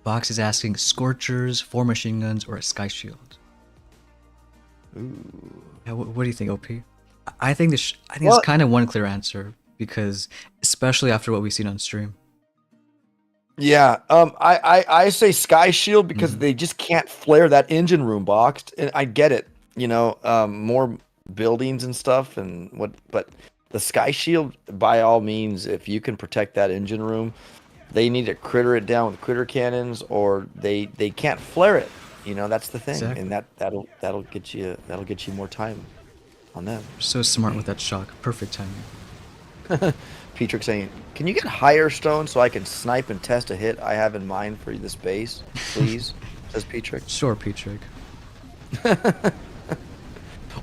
[SPEAKER 1] Box is asking Scorchers, 4 machine guns, or a Sky Shield.
[SPEAKER 2] Ooh.
[SPEAKER 1] Yeah, what do you think, OP? I think it's
[SPEAKER 2] Well-
[SPEAKER 1] kind of one clear answer because especially after what we've seen on stream.
[SPEAKER 2] Yeah, I say Sky Shield because they just can't flare that engine room boxed, and I get it, more buildings and stuff, but the Sky Shield, by all means, if you can protect that engine room, they need to critter it down with critter cannons, or they can't flare it. That's the thing,
[SPEAKER 1] Exactly.
[SPEAKER 2] and that'll get you more time on them.
[SPEAKER 1] So smart with that shock. Perfect timing.
[SPEAKER 2] Petrick saying, "Can you get higher, Stone, so I can snipe and test a hit I have in mind for this base, please?" Says Petrick.
[SPEAKER 1] Sure, Petrick.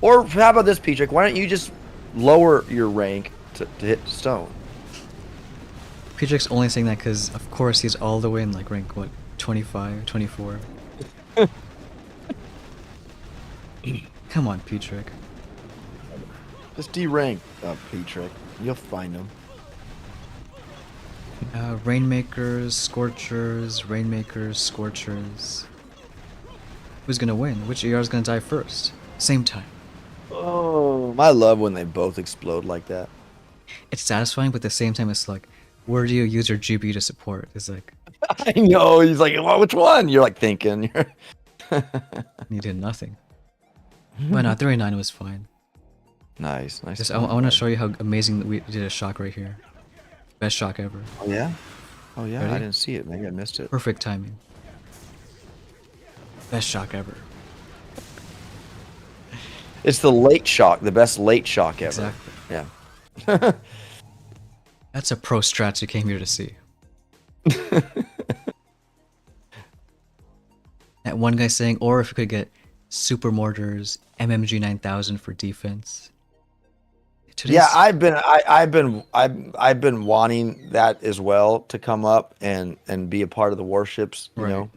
[SPEAKER 2] Or how about this, Petrick? Why don't you just lower your rank to hit Stone?
[SPEAKER 1] Petrick's only saying that because, of course, he's all the way in like rank, what, 25, 24? Come on, Petrick.
[SPEAKER 2] Just derank Petrick. You'll find him.
[SPEAKER 1] Rainmakers, Scorchers, Rainmakers, Scorchers. Who's gonna win? Which ER is gonna die first? Same time.
[SPEAKER 2] Oh, I love when they both explode like that.
[SPEAKER 1] It's satisfying, but at the same time, it's like, where do you use your GPU to support? It's like,
[SPEAKER 2] I know. He's like, well, which one? You're like thinking.
[SPEAKER 1] you did nothing. But no, 39 was fine.
[SPEAKER 2] Nice.
[SPEAKER 1] Just, I want to show you how amazing that we did a shock right here. Best shock ever.
[SPEAKER 2] Oh, yeah? Oh, yeah?
[SPEAKER 1] Ready?
[SPEAKER 2] I didn't see it. Maybe I missed it.
[SPEAKER 1] Perfect timing. Best shock ever.
[SPEAKER 2] It's the late shock. The best late shock ever.
[SPEAKER 1] Exactly.
[SPEAKER 2] Yeah.
[SPEAKER 1] That's a pro strats you came here to see. That one guy saying, or if you could get Super Mortars, MMG 9000 for defense.
[SPEAKER 2] Yeah, I've been wanting that as well to come up and be a part of the warships, you know.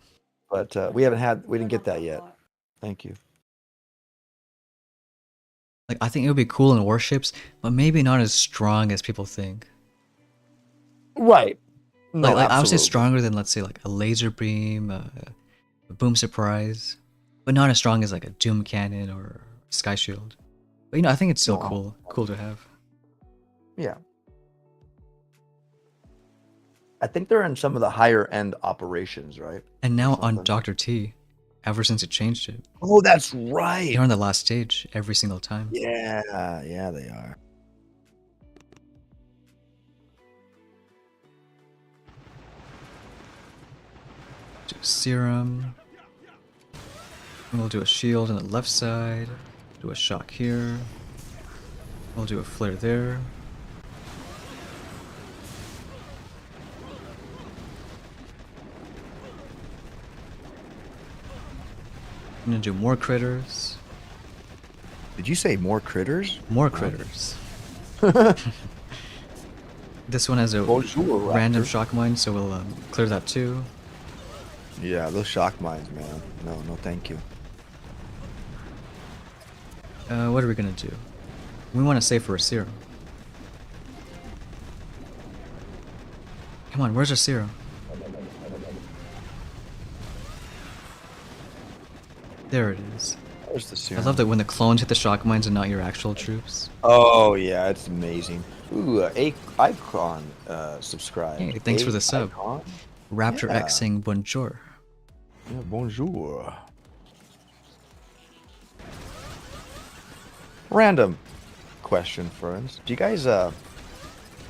[SPEAKER 2] But we didn't get that yet. Thank you.
[SPEAKER 1] Like, I think it would be cool in warships, but maybe not as strong as people think.
[SPEAKER 2] Right. No,
[SPEAKER 1] like I would say stronger than, let's say, like a laser beam, a boom surprise, but not as strong as like a doom cannon or sky shield. But you know, I think it's still cool to have.
[SPEAKER 2] Yeah. I think they're in some of the higher end operations, right?
[SPEAKER 1] And now on Dr. T, ever since it changed it.
[SPEAKER 2] Oh, that's right.
[SPEAKER 1] They're on the last stage every single time.
[SPEAKER 2] Yeah, they are.
[SPEAKER 1] Do serum. And we'll do a shield on the left side. Do a shock here. We'll do a flare there. I'm gonna do more critters.
[SPEAKER 2] Did you say more critters?
[SPEAKER 1] More critters. This one has a random shock mine, so we'll clear that too.
[SPEAKER 2] Yeah, those shock mines, man. No, thank you.
[SPEAKER 1] What are we gonna do? We want to save for a serum. Come on, where's our serum? There it is.
[SPEAKER 2] Where's the serum?
[SPEAKER 1] I love that when the clones hit the shock mines and not your actual troops.
[SPEAKER 2] Oh yeah, it's amazing. Ooh, Icon subscribe.
[SPEAKER 1] Hey, thanks for the sub.
[SPEAKER 2] Icon?
[SPEAKER 1] Raptor
[SPEAKER 2] Yeah.
[SPEAKER 1] X saying bonjour.
[SPEAKER 2] Yeah, bonjour. Random question, friends. Do you guys does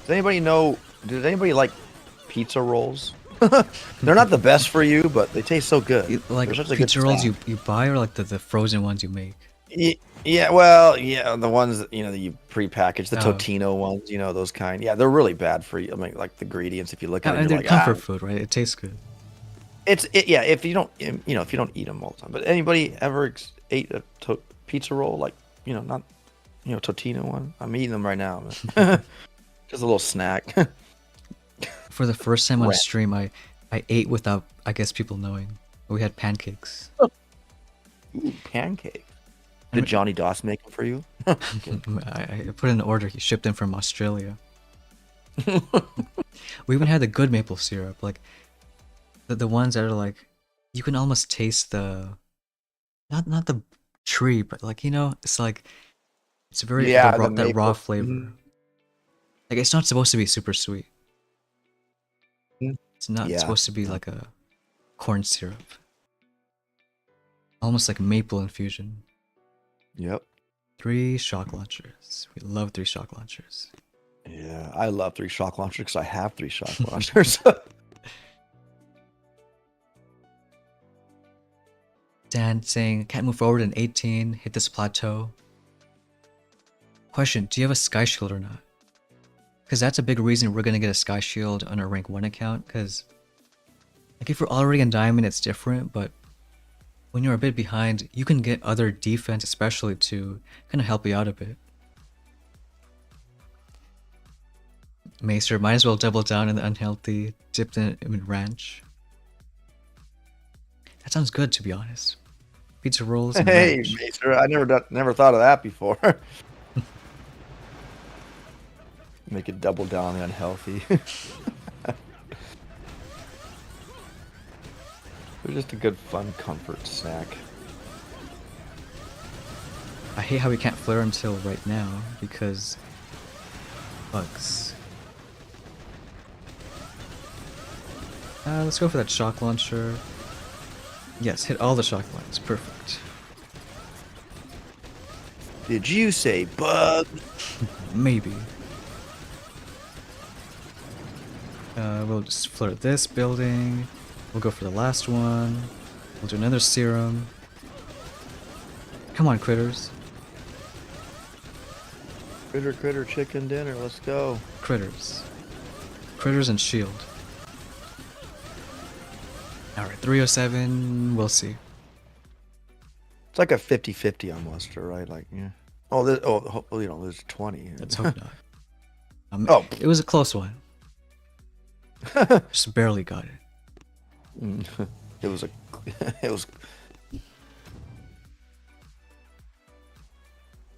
[SPEAKER 2] anybody like pizza rolls? They're not the best for you, but they taste so good.
[SPEAKER 1] Like
[SPEAKER 2] They're such a
[SPEAKER 1] pizza
[SPEAKER 2] good
[SPEAKER 1] rolls
[SPEAKER 2] snack.
[SPEAKER 1] you buy, or like the frozen ones you make?
[SPEAKER 2] Yeah, well, yeah, the ones that, that you pre-package, the
[SPEAKER 1] Oh.
[SPEAKER 2] Totino ones, those kind. Yeah, they're really bad for you. I mean, like the ingredients, if you look at it,
[SPEAKER 1] And
[SPEAKER 2] you're
[SPEAKER 1] they're
[SPEAKER 2] like,
[SPEAKER 1] comfort food, right? It tastes good.
[SPEAKER 2] yeah, if you don't, if you don't eat them all the time. But anybody ever ate a pizza roll, like, not, Totino one? I'm eating them right now, man. Just a little snack.
[SPEAKER 1] For the first time on stream, I ate without, I guess, people knowing. We had pancakes.
[SPEAKER 2] Ooh, pancake. Did Johnny Doss make them for you?
[SPEAKER 1] I put in an order. He shipped in from Australia. We even had the good maple syrup, like the ones that are like, you can almost taste the, not the tree, but like, it's like, it's a very that raw flavor.
[SPEAKER 2] Mm-hmm.
[SPEAKER 1] Like, it's not supposed to be super sweet. It's not
[SPEAKER 2] Yeah.
[SPEAKER 1] supposed to be like a corn syrup. Almost like maple infusion.
[SPEAKER 2] Yep.
[SPEAKER 1] 3 shock launchers. We love 3 shock launchers.
[SPEAKER 2] Yeah, I love 3 shock launchers because I have 3 shock launchers.
[SPEAKER 1] Dan saying, can't move forward in 18, hit this plateau. Question, do you have a sky shield or not? Because that's a big reason we're going to get a sky shield on our rank 1 account, because like if we're already in diamond, it's different, but when you're a bit behind, you can get other defense especially to kind of help you out a bit. Maester, might as well double down in the unhealthy, dipped in ranch. That sounds good, to be honest. Pizza rolls and
[SPEAKER 2] Hey,
[SPEAKER 1] ranch.
[SPEAKER 2] Maester, I never thought of that before. Make it double down on the unhealthy. They're just a good, fun comfort snack.
[SPEAKER 1] I hate how we can't flare until right now because bugs. Let's go for that shock launcher. Yes, hit all the shock lines. Perfect.
[SPEAKER 2] Did you say bug?
[SPEAKER 1] Maybe. We'll just flare this building. We'll go for the last one. We'll do another serum. Come on, critters.
[SPEAKER 2] Critter, critter, chicken dinner. Let's go.
[SPEAKER 1] Critters. Critters and shield. Alright, 307. We'll see.
[SPEAKER 2] It's like a 50-50 almost, right? Like, yeah. Oh, you know, there's 20.
[SPEAKER 1] Let's hope not.
[SPEAKER 2] Oh.
[SPEAKER 1] It was a close one. Just barely got it.
[SPEAKER 2] It was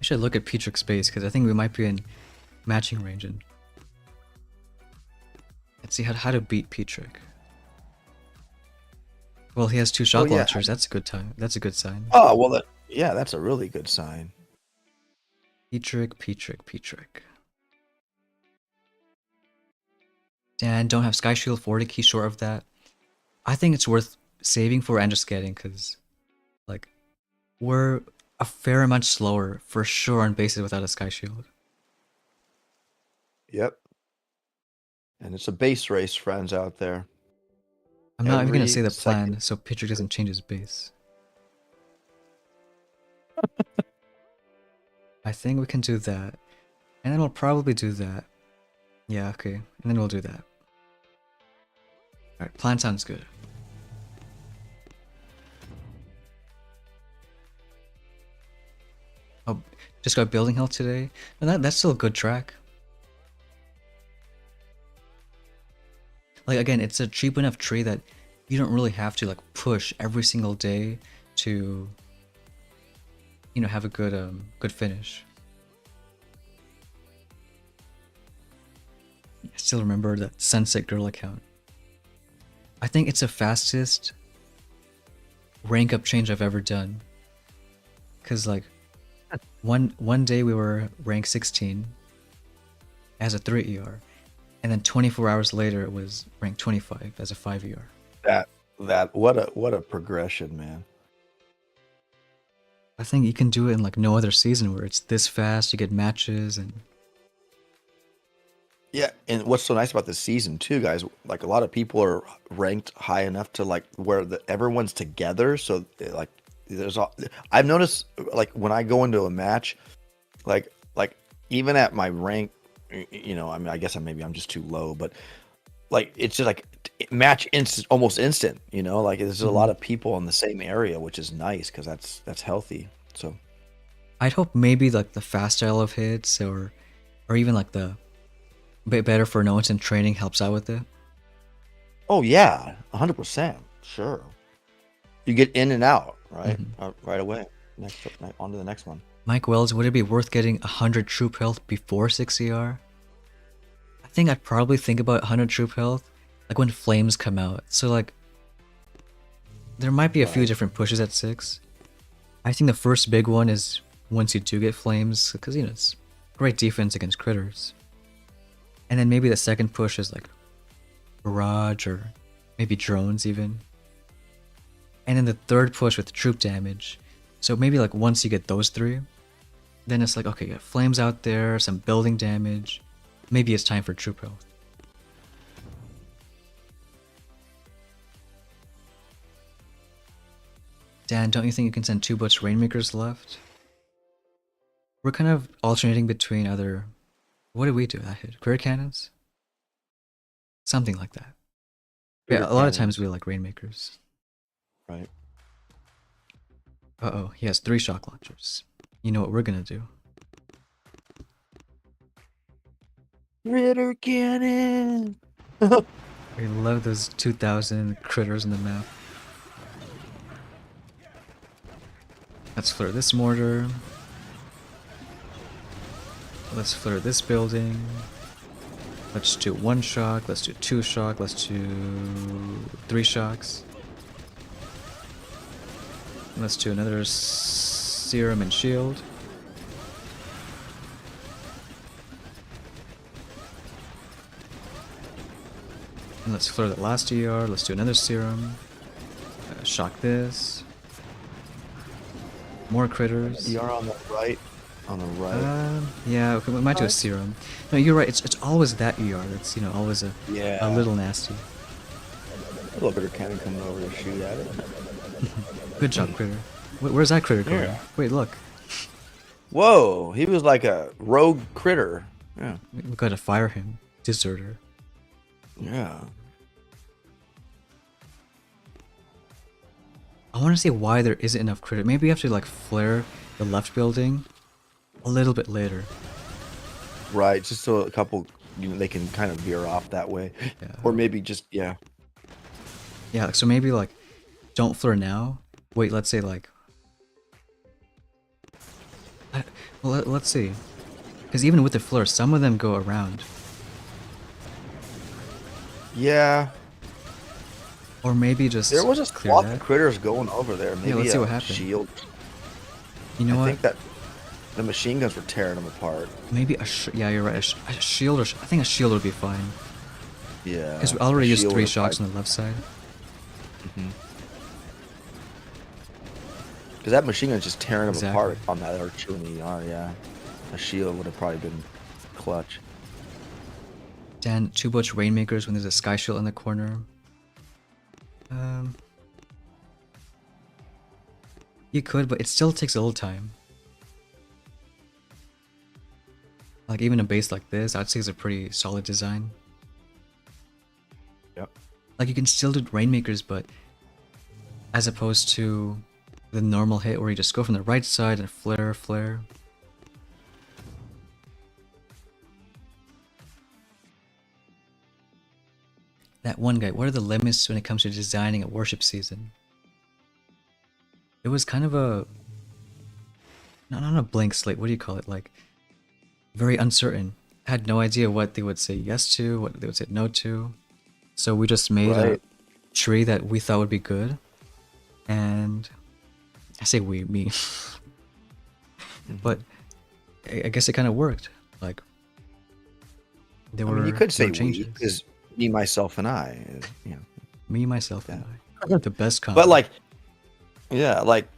[SPEAKER 1] I should look at Petrick's base because I think we might be in matching range. And let's see how to beat Petrick. Well, he has 2 shock launchers. That's a good time. That's a good sign.
[SPEAKER 2] Oh, well, yeah, that's a really good sign.
[SPEAKER 1] Petrick. And don't have Sky Shield 40 key short of that. I think it's worth saving for and just getting because, like, we're a fair amount slower for sure on bases without a Sky Shield.
[SPEAKER 2] Yep. And it's a base race, friends out there.
[SPEAKER 1] I'm not even going to say the plan so Petrick doesn't change his base. I think we can do that. And then we'll probably do that. Yeah, okay. And then we'll do that. Alright, plan sounds good. Oh, just got building health today? And that's still a good track. Like, again, it's a cheap enough tree that you don't really have to, like, push every single day to, you know, have a good finish. I still remember that Sunset Girl account. I think it's the fastest rank up change I've ever done. Cause like one day we were rank 16 as a 3 ER, and then 24 hours later it was rank 25 as a 5 ER.
[SPEAKER 2] What a progression, man.
[SPEAKER 1] I think you can do it in like no other season where it's this fast. You get matches and.
[SPEAKER 2] Yeah, and what's so nice about this season too, guys? Like a lot of people are ranked high enough to like where everyone's together. So like, I've noticed like when I go into a match, like even at my rank, you know, I mean, I guess I'm just too low, but like it's just like match almost instant. You know, like there's a lot of people in the same area, which is nice because that's healthy. So
[SPEAKER 1] I'd hope maybe like the fast style of hits or even like the bit better for notes and training helps out with it.
[SPEAKER 2] Oh yeah, 100%. Sure. You get in and out, right? Right away. On to the next one.
[SPEAKER 1] Mike Wells, would it be worth getting 100 troop health before 6 ER? I think I'd probably think about 100 troop health like when flames come out. So like there might be a few different pushes at 6. I think the first big one is once you do get flames, because you know it's great defense against critters. And then maybe the second push is like barrage or maybe drones even. And then the third push with troop damage. So maybe like once you get those 3, then it's like, okay, you got flames out there, some building damage. Maybe it's time for troop health. Dan, don't you think you can send 2 boats Rainmakers left? We're kind of alternating between either... What did we do that hit? Critter cannons? Something like that. Yeah, a lot of times we like Rainmakers.
[SPEAKER 2] Right.
[SPEAKER 1] Uh-oh, he has 3 shock launchers. You know what we're gonna do.
[SPEAKER 2] Critter cannon!
[SPEAKER 1] I love those 2,000 critters in the map. Let's flare this mortar. Let's flare this building. Let's do 1 shock, let's do 2 shock, let's do 3 shocks. Let's do another serum and shield. And let's clear that last ER, let's do another serum. Shock this. More critters.
[SPEAKER 2] ER on the right. On the right.
[SPEAKER 1] Yeah, okay, we might do a serum. No, you're right. It's always that ER. That's always a little nasty.
[SPEAKER 2] A little bit of cannon coming over to shoot at it.
[SPEAKER 1] Good job, critter. Where's that critter going?
[SPEAKER 2] Yeah.
[SPEAKER 1] Wait, look.
[SPEAKER 2] Whoa, he was like a rogue critter. Yeah.
[SPEAKER 1] We gotta fire him. Deserter.
[SPEAKER 2] Yeah.
[SPEAKER 1] I want to see why there isn't enough critter. Maybe you have to like flare the left building a little bit later.
[SPEAKER 2] Right, just so a couple, they can kind of veer off that way.
[SPEAKER 1] Yeah.
[SPEAKER 2] Or maybe just, yeah.
[SPEAKER 1] Yeah, so maybe like don't flare now. Wait, let's say like... Well, let's see. Because even with the flare, some of them go around.
[SPEAKER 2] Yeah.
[SPEAKER 1] Or maybe just
[SPEAKER 2] There was a
[SPEAKER 1] clear
[SPEAKER 2] swath
[SPEAKER 1] that.
[SPEAKER 2] of critters going over there. Maybe
[SPEAKER 1] let's see what happens.
[SPEAKER 2] Shield.
[SPEAKER 1] You know
[SPEAKER 2] I
[SPEAKER 1] what?
[SPEAKER 2] think that the machine guns were tearing them apart.
[SPEAKER 1] Maybe yeah, you're right. A shield or I think a shield would be fine.
[SPEAKER 2] Yeah.
[SPEAKER 1] Because we already used
[SPEAKER 2] shield
[SPEAKER 1] 3
[SPEAKER 2] would
[SPEAKER 1] shocks
[SPEAKER 2] probably-
[SPEAKER 1] on the left side.
[SPEAKER 2] Because that machine gun's just tearing them
[SPEAKER 1] Exactly.
[SPEAKER 2] apart on that R2 and ER, yeah. A shield would have probably been clutch.
[SPEAKER 1] Dan, 2 Butch Rainmakers when there's a Sky Shield in the corner. You could, but it still takes a little time. Like even a base like this, I'd say is a pretty solid design.
[SPEAKER 2] Yep.
[SPEAKER 1] Like you can still do Rainmakers, but as opposed to the normal hit where you just go from the right side and flare, flare. That one guy, what are the limits when it comes to designing a worship season? It was kind of a... Not a blank slate, what do you call it? Like, very uncertain. I had no idea what they would say yes to, what they would say no to. So we just made a
[SPEAKER 2] Right.
[SPEAKER 1] tree that we thought would be good. And... I say we, me. But I guess it kind of worked. Like, there
[SPEAKER 2] I
[SPEAKER 1] were
[SPEAKER 2] mean, you could
[SPEAKER 1] no
[SPEAKER 2] say we,
[SPEAKER 1] changes.
[SPEAKER 2] because me, myself, and I, you know.
[SPEAKER 1] Me, myself, and I. The best combo.
[SPEAKER 2] But like, yeah, like,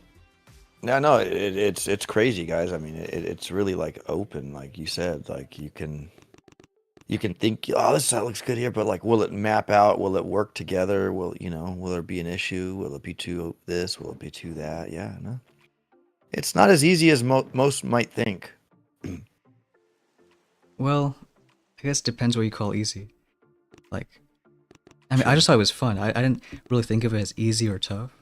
[SPEAKER 2] no, it's crazy, guys. I mean, it's really like open, like you said. Like you can think, oh, this looks good here, but like, will it map out? Will it work together? Will there be an issue? Will it be too this? Will it be too that? Yeah, no, it's not as easy as most might think.
[SPEAKER 1] Well, I guess it depends what you call easy. Like, I mean, I just thought it was fun. I didn't really think of it as easy or tough.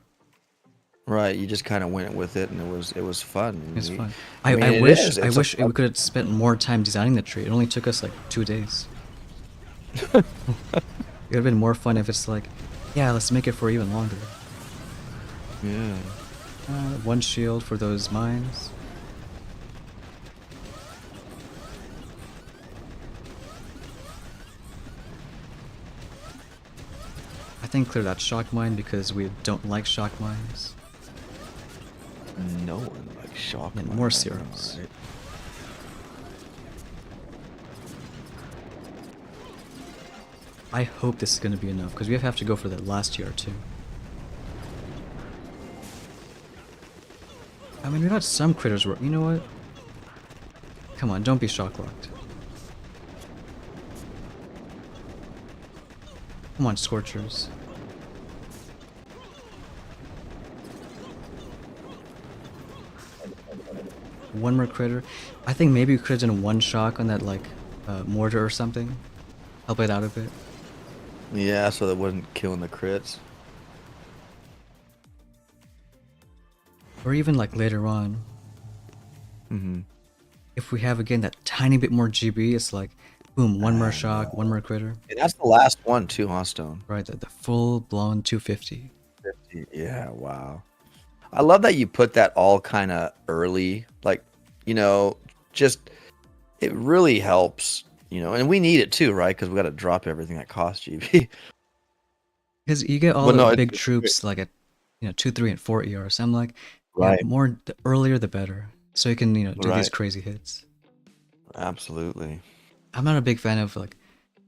[SPEAKER 2] Right, you just kind of went with it, and it was fun.
[SPEAKER 1] It was fun.
[SPEAKER 2] I mean,
[SPEAKER 1] I
[SPEAKER 2] it
[SPEAKER 1] wish
[SPEAKER 2] is.
[SPEAKER 1] I
[SPEAKER 2] It's a
[SPEAKER 1] wish we
[SPEAKER 2] fun-
[SPEAKER 1] could have spent more time designing the tree. It only took us like 2 days. It would have been more fun if it's like, yeah, let's make it for even longer.
[SPEAKER 2] Yeah.
[SPEAKER 1] 1 shield for those mines. I think clear that shock mine because we don't like shock mines.
[SPEAKER 2] No one likes shock.
[SPEAKER 1] And
[SPEAKER 2] mine,
[SPEAKER 1] more
[SPEAKER 2] I know,
[SPEAKER 1] serums.
[SPEAKER 2] right?
[SPEAKER 1] I hope this is going to be enough because we have to go for that last year too. I mean, we got some critters where, you know what? Come on, don't be shock locked. Come on, Scorchers. One more critter. I think maybe we could have done 1 shock on that, like, mortar or something. Help it out a bit.
[SPEAKER 2] Yeah, so that wasn't killing the crits.
[SPEAKER 1] Or even, like, later on.
[SPEAKER 2] Mm-hmm.
[SPEAKER 1] If we have, again, that tiny bit more GB, it's like, boom, 1 more shock, 1 more critter.
[SPEAKER 2] And that's the last one too, huh, Stone?
[SPEAKER 1] Right, the full-blown 250.
[SPEAKER 2] 50. Yeah, wow. I love that you put that all kind of early. Like, just it really helps and we need it too, right? Because we got to drop everything that costs GB.
[SPEAKER 1] Because you get all
[SPEAKER 2] But
[SPEAKER 1] the
[SPEAKER 2] no,
[SPEAKER 1] big
[SPEAKER 2] it's great.
[SPEAKER 1] troops like at 2, 3, and 4 ER. So I'm like, yeah,
[SPEAKER 2] Right,
[SPEAKER 1] the earlier the better. So you can do these
[SPEAKER 2] right,
[SPEAKER 1] crazy hits.
[SPEAKER 2] absolutely.
[SPEAKER 1] I'm not a big fan of like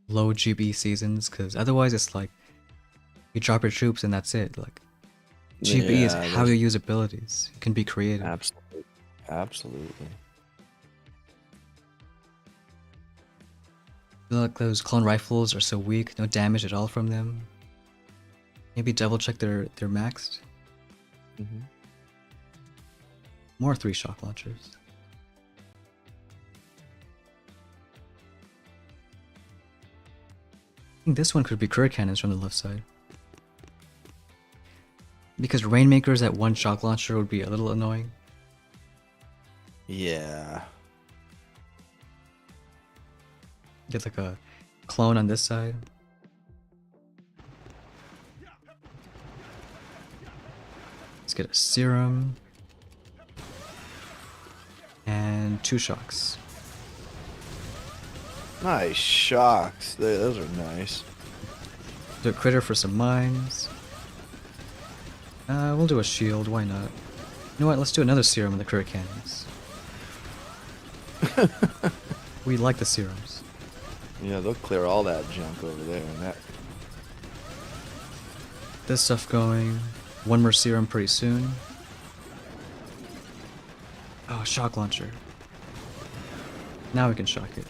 [SPEAKER 1] low GB seasons because otherwise it's like you drop your troops and that's it. Like GB is
[SPEAKER 2] Yeah,
[SPEAKER 1] how
[SPEAKER 2] there's
[SPEAKER 1] you use abilities. You can be creative.
[SPEAKER 2] absolutely, absolutely.
[SPEAKER 1] Look, those clone rifles are so weak, no damage at all from them. Maybe double check they're maxed.
[SPEAKER 2] Hmm.
[SPEAKER 1] More 3 shock launchers. I think this one could be career cannons from the left side. Because Rainmakers at 1 shock launcher would be a little annoying.
[SPEAKER 2] Yeah.
[SPEAKER 1] Get like a clone on this side. Let's get a serum. And 2 shocks.
[SPEAKER 2] Nice shocks. Those are nice.
[SPEAKER 1] Do a critter for some mines. We'll do a shield, why not? You know what, let's do another serum in the career cannons. We like the serums.
[SPEAKER 2] Yeah, they'll clear all that junk over there. And that.
[SPEAKER 1] This stuff going. 1 more serum pretty soon. Oh, shock launcher. Now we can shock it.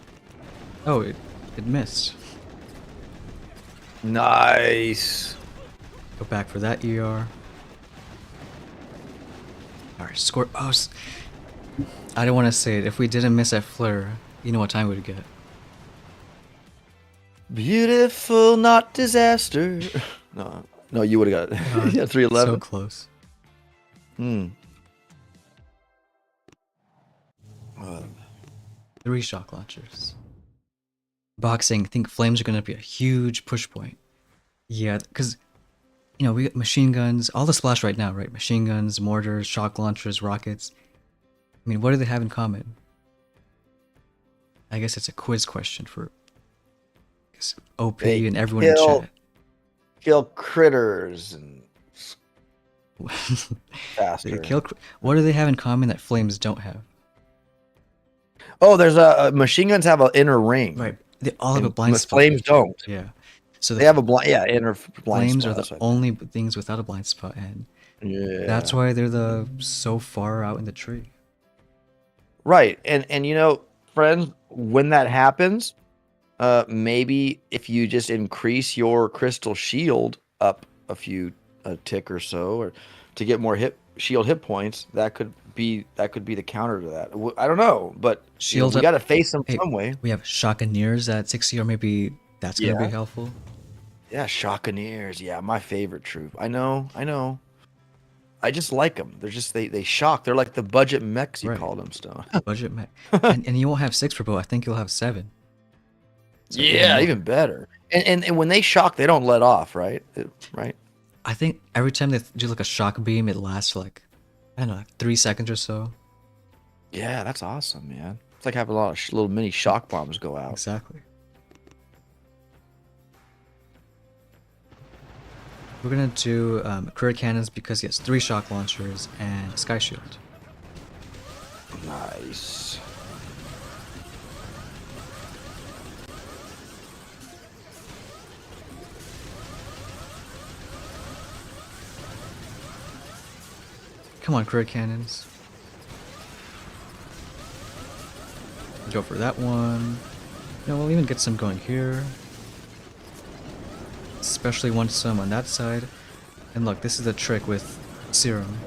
[SPEAKER 1] Oh, it missed.
[SPEAKER 2] Nice.
[SPEAKER 1] Go back for that ER. Alright, score. Oh, I don't want to say it. If we didn't miss that flare, you know what time we'd get.
[SPEAKER 2] Beautiful, not disaster. No, you would have got it. Yeah, 311.
[SPEAKER 1] So close.
[SPEAKER 2] Hmm.
[SPEAKER 1] 3 shock launchers. Boxing, I think flames are going to be a huge push point. Yeah, because, we got machine guns, all the splash right now, right? Machine guns, mortars, shock launchers, rockets. I mean, what do they have in common? I guess it's a quiz question for OP
[SPEAKER 2] They
[SPEAKER 1] and everyone in chat.
[SPEAKER 2] Kill critters and faster.
[SPEAKER 1] What do they have in common that flames don't have?
[SPEAKER 2] Oh, there's machine guns have an inner ring.
[SPEAKER 1] Right. They all have a blind spot.
[SPEAKER 2] Flames don't.
[SPEAKER 1] Yeah. So
[SPEAKER 2] they have a inner blind
[SPEAKER 1] flames
[SPEAKER 2] spot.
[SPEAKER 1] Are the only things without a blind spot, and
[SPEAKER 2] that's
[SPEAKER 1] why they're so far out in the tree.
[SPEAKER 2] Right. And friends, when that happens, maybe if you just increase your crystal shield up a tick or so, or to get more shield hit points, that could be the counter to that. I don't know, but we got to face them some way.
[SPEAKER 1] We have Shockeneers at 60, or maybe that's gonna be helpful.
[SPEAKER 2] Yeah, Shockeneers. Yeah, my favorite troop. I know. I just like them. They're just they shock. They're like the budget mechs you call them, Stone.
[SPEAKER 1] Budget mech, and you won't have 6 per bow. I think you'll have 7.
[SPEAKER 2] So even better. And when they shock, they don't let off, right? Right.
[SPEAKER 1] I think every time they do like a shock beam, it lasts like, I don't know, 3 seconds or so.
[SPEAKER 2] Yeah, that's awesome, man. It's like having a lot of little mini shock bombs go out.
[SPEAKER 1] Exactly. We're gonna do career cannons because he has 3 shock launchers and sky shield.
[SPEAKER 2] Nice.
[SPEAKER 1] Come on, career cannons. Go for that one. We'll even get some going here. Especially want some on that side. And look, this is the trick with serum.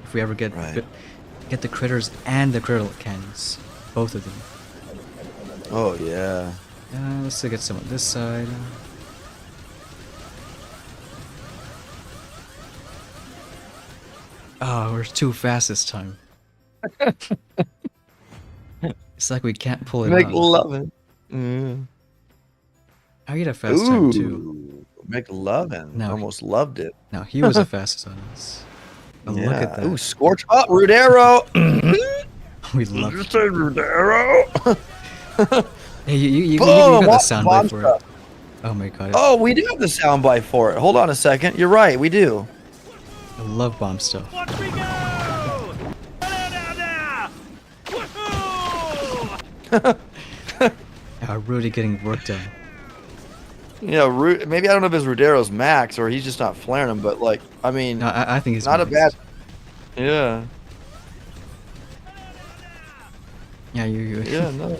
[SPEAKER 1] If we ever get the critters and the critter cannons, both of them.
[SPEAKER 2] Oh yeah.
[SPEAKER 1] Let's still get some on this side. Oh, we're too fast this time. It's like we can't pull it off.
[SPEAKER 2] McLovin. Mm.
[SPEAKER 1] I get a fast time too.
[SPEAKER 2] McLovin. Almost loved it.
[SPEAKER 1] Now he was the fastest on us. But look at that.
[SPEAKER 2] Ooh, Scorch. Oh, Rudero.
[SPEAKER 1] We love it.
[SPEAKER 2] Rudero.
[SPEAKER 1] Hey, you
[SPEAKER 2] Boom!
[SPEAKER 1] got the
[SPEAKER 2] Awesome
[SPEAKER 1] soundbite
[SPEAKER 2] bomb
[SPEAKER 1] for it.
[SPEAKER 2] stuff.
[SPEAKER 1] Oh my god,
[SPEAKER 2] Oh, we do have the soundbite for it. Hold on a second. You're right, we do.
[SPEAKER 1] I love bomb stuff.
[SPEAKER 3] Watch me go! Hello down there! Woohoo!
[SPEAKER 1] Rudy getting work done.
[SPEAKER 2] You know, maybe I don't know if it's Rudero's max or he's just not flaring them, but like, I mean,
[SPEAKER 1] No, I think he's
[SPEAKER 2] not a bad.
[SPEAKER 1] maxed.
[SPEAKER 2] Yeah.
[SPEAKER 1] Yeah, you.
[SPEAKER 2] Yeah, no.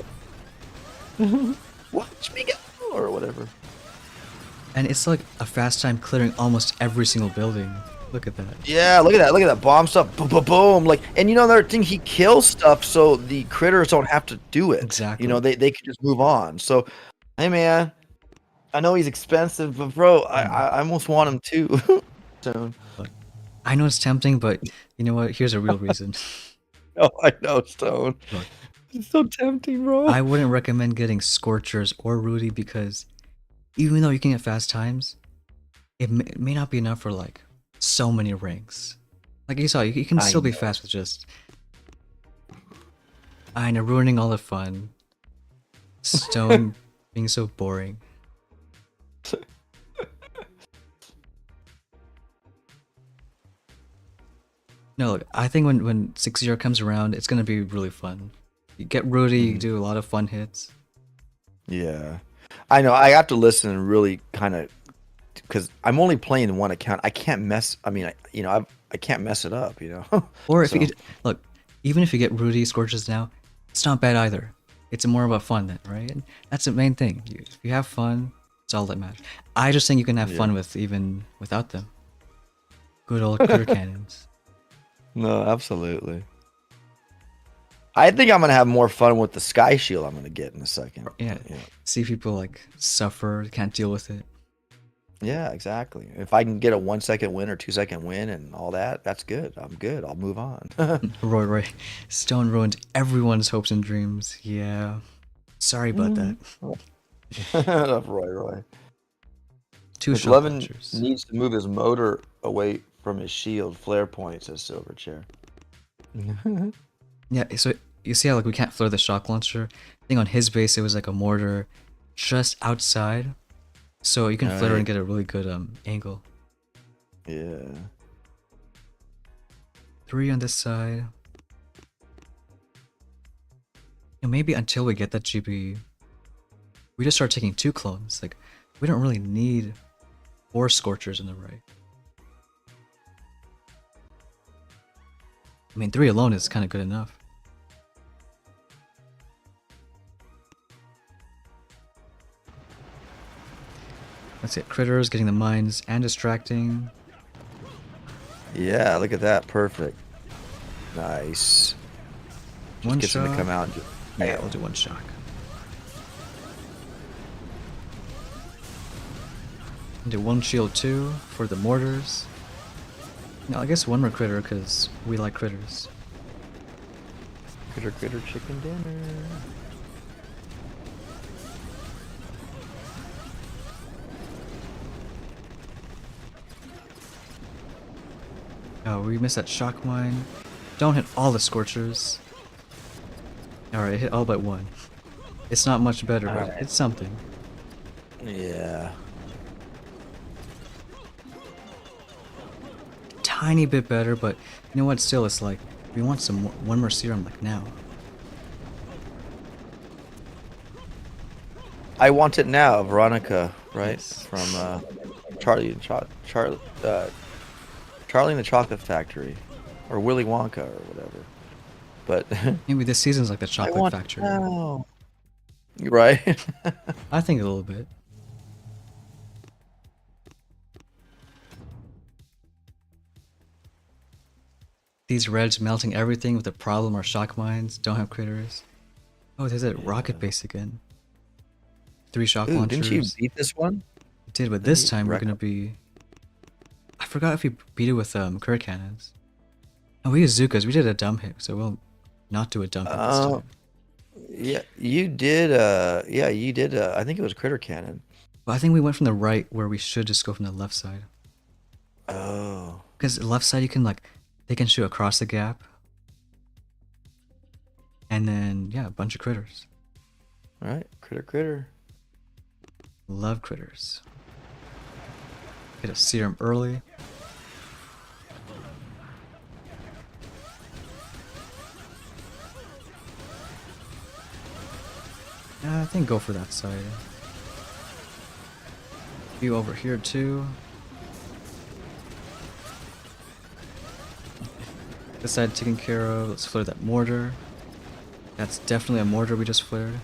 [SPEAKER 2] Watch me go, or whatever.
[SPEAKER 1] And it's like a fast time clearing almost every single building. Look at that.
[SPEAKER 2] Yeah, look at that. Look at that bomb stuff. Boom, boom, boom. Like, and you know, another thing, he kills stuff so the critters don't have to do it.
[SPEAKER 1] Exactly.
[SPEAKER 2] You know, they can just move on. So, hey, man, I know he's expensive, but bro, I almost want him too. Soon.
[SPEAKER 1] Look, I know it's tempting, but you know what? Here's a real reason.
[SPEAKER 2] Oh, I know, Stone.
[SPEAKER 1] Look,
[SPEAKER 2] It's so tempting, bro.
[SPEAKER 1] I wouldn't recommend getting Scorchers or Rudy because even though you can get fast times, it may not be enough for like so many ranks. Like you saw, you can
[SPEAKER 2] I
[SPEAKER 1] still be
[SPEAKER 2] know.
[SPEAKER 1] fast with just. I know, ruining all the fun. Stone being so boring. No, look, I think when 6-0 comes around, it's gonna be really fun. You get Rudy, you do a lot of fun hits.
[SPEAKER 2] Yeah, I know. I have to listen and really kind of, because I'm only playing one account. I can't mess. I mean, I can't mess it up. You know.
[SPEAKER 1] Or if
[SPEAKER 2] So,
[SPEAKER 1] you look, even if you get Rudy Scorches now, it's not bad either. It's more about fun then, right? And that's the main thing. If you have fun, it's all that matters. I just think you can have fun with even without them. Good old critter cannons.
[SPEAKER 2] no, absolutely. I think I'm gonna have more fun with the Sky Shield. I'm gonna get in a second.
[SPEAKER 1] Yeah. See people like suffer, can't deal with it.
[SPEAKER 2] Yeah, exactly. If I can get a 1-second win or 2-second win and all that, that's good. I'm good. I'll move on.
[SPEAKER 1] Roy, Stone ruined everyone's hopes and dreams. Yeah. Sorry about that.
[SPEAKER 2] Roy.
[SPEAKER 1] Two
[SPEAKER 2] If
[SPEAKER 1] shot
[SPEAKER 2] Levin
[SPEAKER 1] launchers.
[SPEAKER 2] needs to move his motor away from his shield, flare point, says Silverchair.
[SPEAKER 1] Yeah, so you see how like we can't flare the shock launcher? I think on his base it was like a mortar just outside. So you can flare and get a really good angle.
[SPEAKER 2] Yeah.
[SPEAKER 1] 3 on this side. And maybe until we get that GB, we just start taking 2 clones. Like, we don't really need 4 Scorchers in the right. I mean, 3 alone is kind of good enough. That's it. Critters, getting the mines, and distracting.
[SPEAKER 2] Yeah, look at that. Perfect. Nice. Just
[SPEAKER 1] One
[SPEAKER 2] gets him to
[SPEAKER 1] shock.
[SPEAKER 2] come out and just,
[SPEAKER 1] Yeah, we'll do 1 shock. And do 1 shield 2 for the mortars. No, I guess 1 more critter because we like critters.
[SPEAKER 2] critter chicken dinner.
[SPEAKER 1] Oh, we missed that shock mine. Don't hit all the Scorchers. Alright, hit all but 1. It's not much better, but
[SPEAKER 2] Alright.
[SPEAKER 1] it's something.
[SPEAKER 2] Yeah.
[SPEAKER 1] Tiny bit better, but you know what? Still, it's like, we want some 1 more serum like now.
[SPEAKER 2] I want it now, Veronica, right?
[SPEAKER 1] Yes.
[SPEAKER 2] From Charlie and Charlie and the Chocolate Factory, or Willy Wonka, or whatever. But
[SPEAKER 1] Maybe this season's like the
[SPEAKER 2] I
[SPEAKER 1] chocolate
[SPEAKER 2] want
[SPEAKER 1] factory.
[SPEAKER 2] now. Right?
[SPEAKER 1] I think a little bit. These reds melting everything with the problem our shock mines don't have critters. Oh, there's a rocket base again. 3 shock
[SPEAKER 2] Ooh,
[SPEAKER 1] launchers.
[SPEAKER 2] didn't you beat this one?
[SPEAKER 1] We did, but this
[SPEAKER 2] you
[SPEAKER 1] time we're
[SPEAKER 2] wreck
[SPEAKER 1] gonna be. I forgot if we beat it with critter cannons. Oh, we used Zukas. We did a dumb hit, so we'll not do a dumb hit this time.
[SPEAKER 2] Yeah, you did. Yeah, you did. I think it was Critter Cannon.
[SPEAKER 1] But I think we went from the right where we should just go from the left side.
[SPEAKER 2] Oh.
[SPEAKER 1] Because the left side you can like, they can shoot across the gap. And then yeah, a bunch of critters.
[SPEAKER 2] All right. Critter, critter.
[SPEAKER 1] Love critters. Hit a serum early. I think go for that side. You over here too. This side taken care of. Let's flare that mortar. That's definitely a mortar we just flared.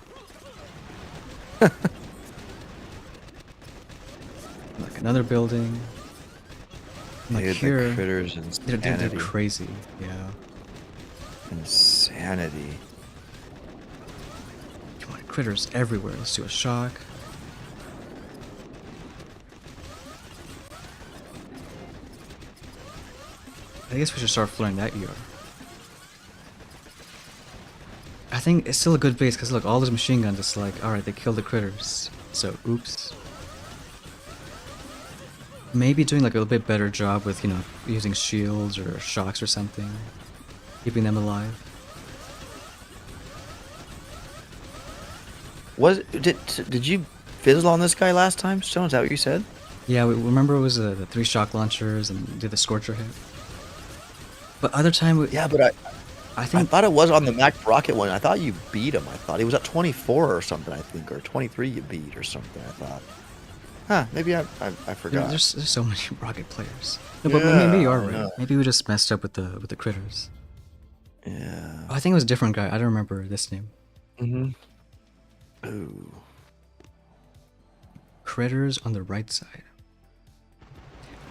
[SPEAKER 1] Like another building. Like
[SPEAKER 2] Dude,
[SPEAKER 1] here,
[SPEAKER 2] the critters
[SPEAKER 1] they're
[SPEAKER 2] insanity.
[SPEAKER 1] crazy. Yeah.
[SPEAKER 2] Insanity.
[SPEAKER 1] Come on, critters everywhere. Let's do a shock. I guess we should start flaring that ER. I think it's still a good base because look, all those machine guns. It's like, all right, they killed the critters. So, oops. Maybe doing like a little bit better job with, you know, using shields or shocks or something, keeping them alive.
[SPEAKER 2] Did you fizzle on this guy last time, Stone? Is that what you said?
[SPEAKER 1] Yeah, we remember it was the 3 shock launchers and did the Scorcher hit. But other time,
[SPEAKER 2] Yeah, but
[SPEAKER 1] I
[SPEAKER 2] I
[SPEAKER 1] think
[SPEAKER 2] thought it was on the Mac Rocket one. I thought you beat him. I thought he was at 24 or something. I think, or 23 you beat or something. I thought. Huh? Maybe I forgot.
[SPEAKER 1] there's so many rocket players. No, but
[SPEAKER 2] Yeah,
[SPEAKER 1] maybe you are
[SPEAKER 2] I
[SPEAKER 1] right.
[SPEAKER 2] know.
[SPEAKER 1] Maybe we just messed up with the critters.
[SPEAKER 2] Yeah.
[SPEAKER 1] Oh, I think it was a different guy. I don't remember this name.
[SPEAKER 2] Mm-hmm. Ooh.
[SPEAKER 1] Critters on the right side.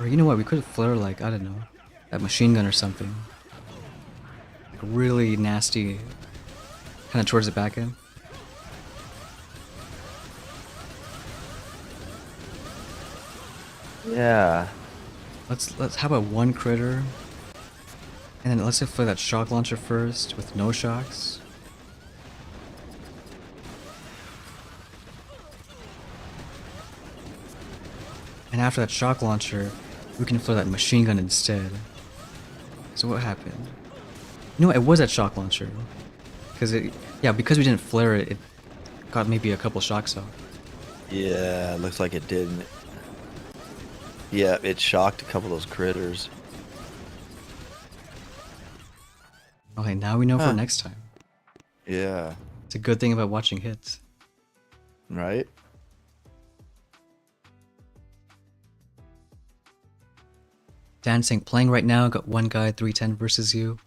[SPEAKER 1] Or you know what? We could flare like, I don't know, that machine gun or something. Like really nasty, kind of towards the back end.
[SPEAKER 2] Yeah.
[SPEAKER 1] Let's how about one critter, and then let's flare that shock launcher first with no shocks. And after that shock launcher, we can flare that machine gun instead. So what happened? You know, it was that shock launcher. Because because we didn't flare it, it got maybe a couple shocks off.
[SPEAKER 2] Yeah. It looks like it didn't. Yeah, it shocked a couple of those critters.
[SPEAKER 1] Okay, now we know
[SPEAKER 2] Huh.
[SPEAKER 1] for next time.
[SPEAKER 2] Yeah.
[SPEAKER 1] It's a good thing about watching hits.
[SPEAKER 2] Right.
[SPEAKER 1] Dancing, playing right now, got one guy 310 versus you.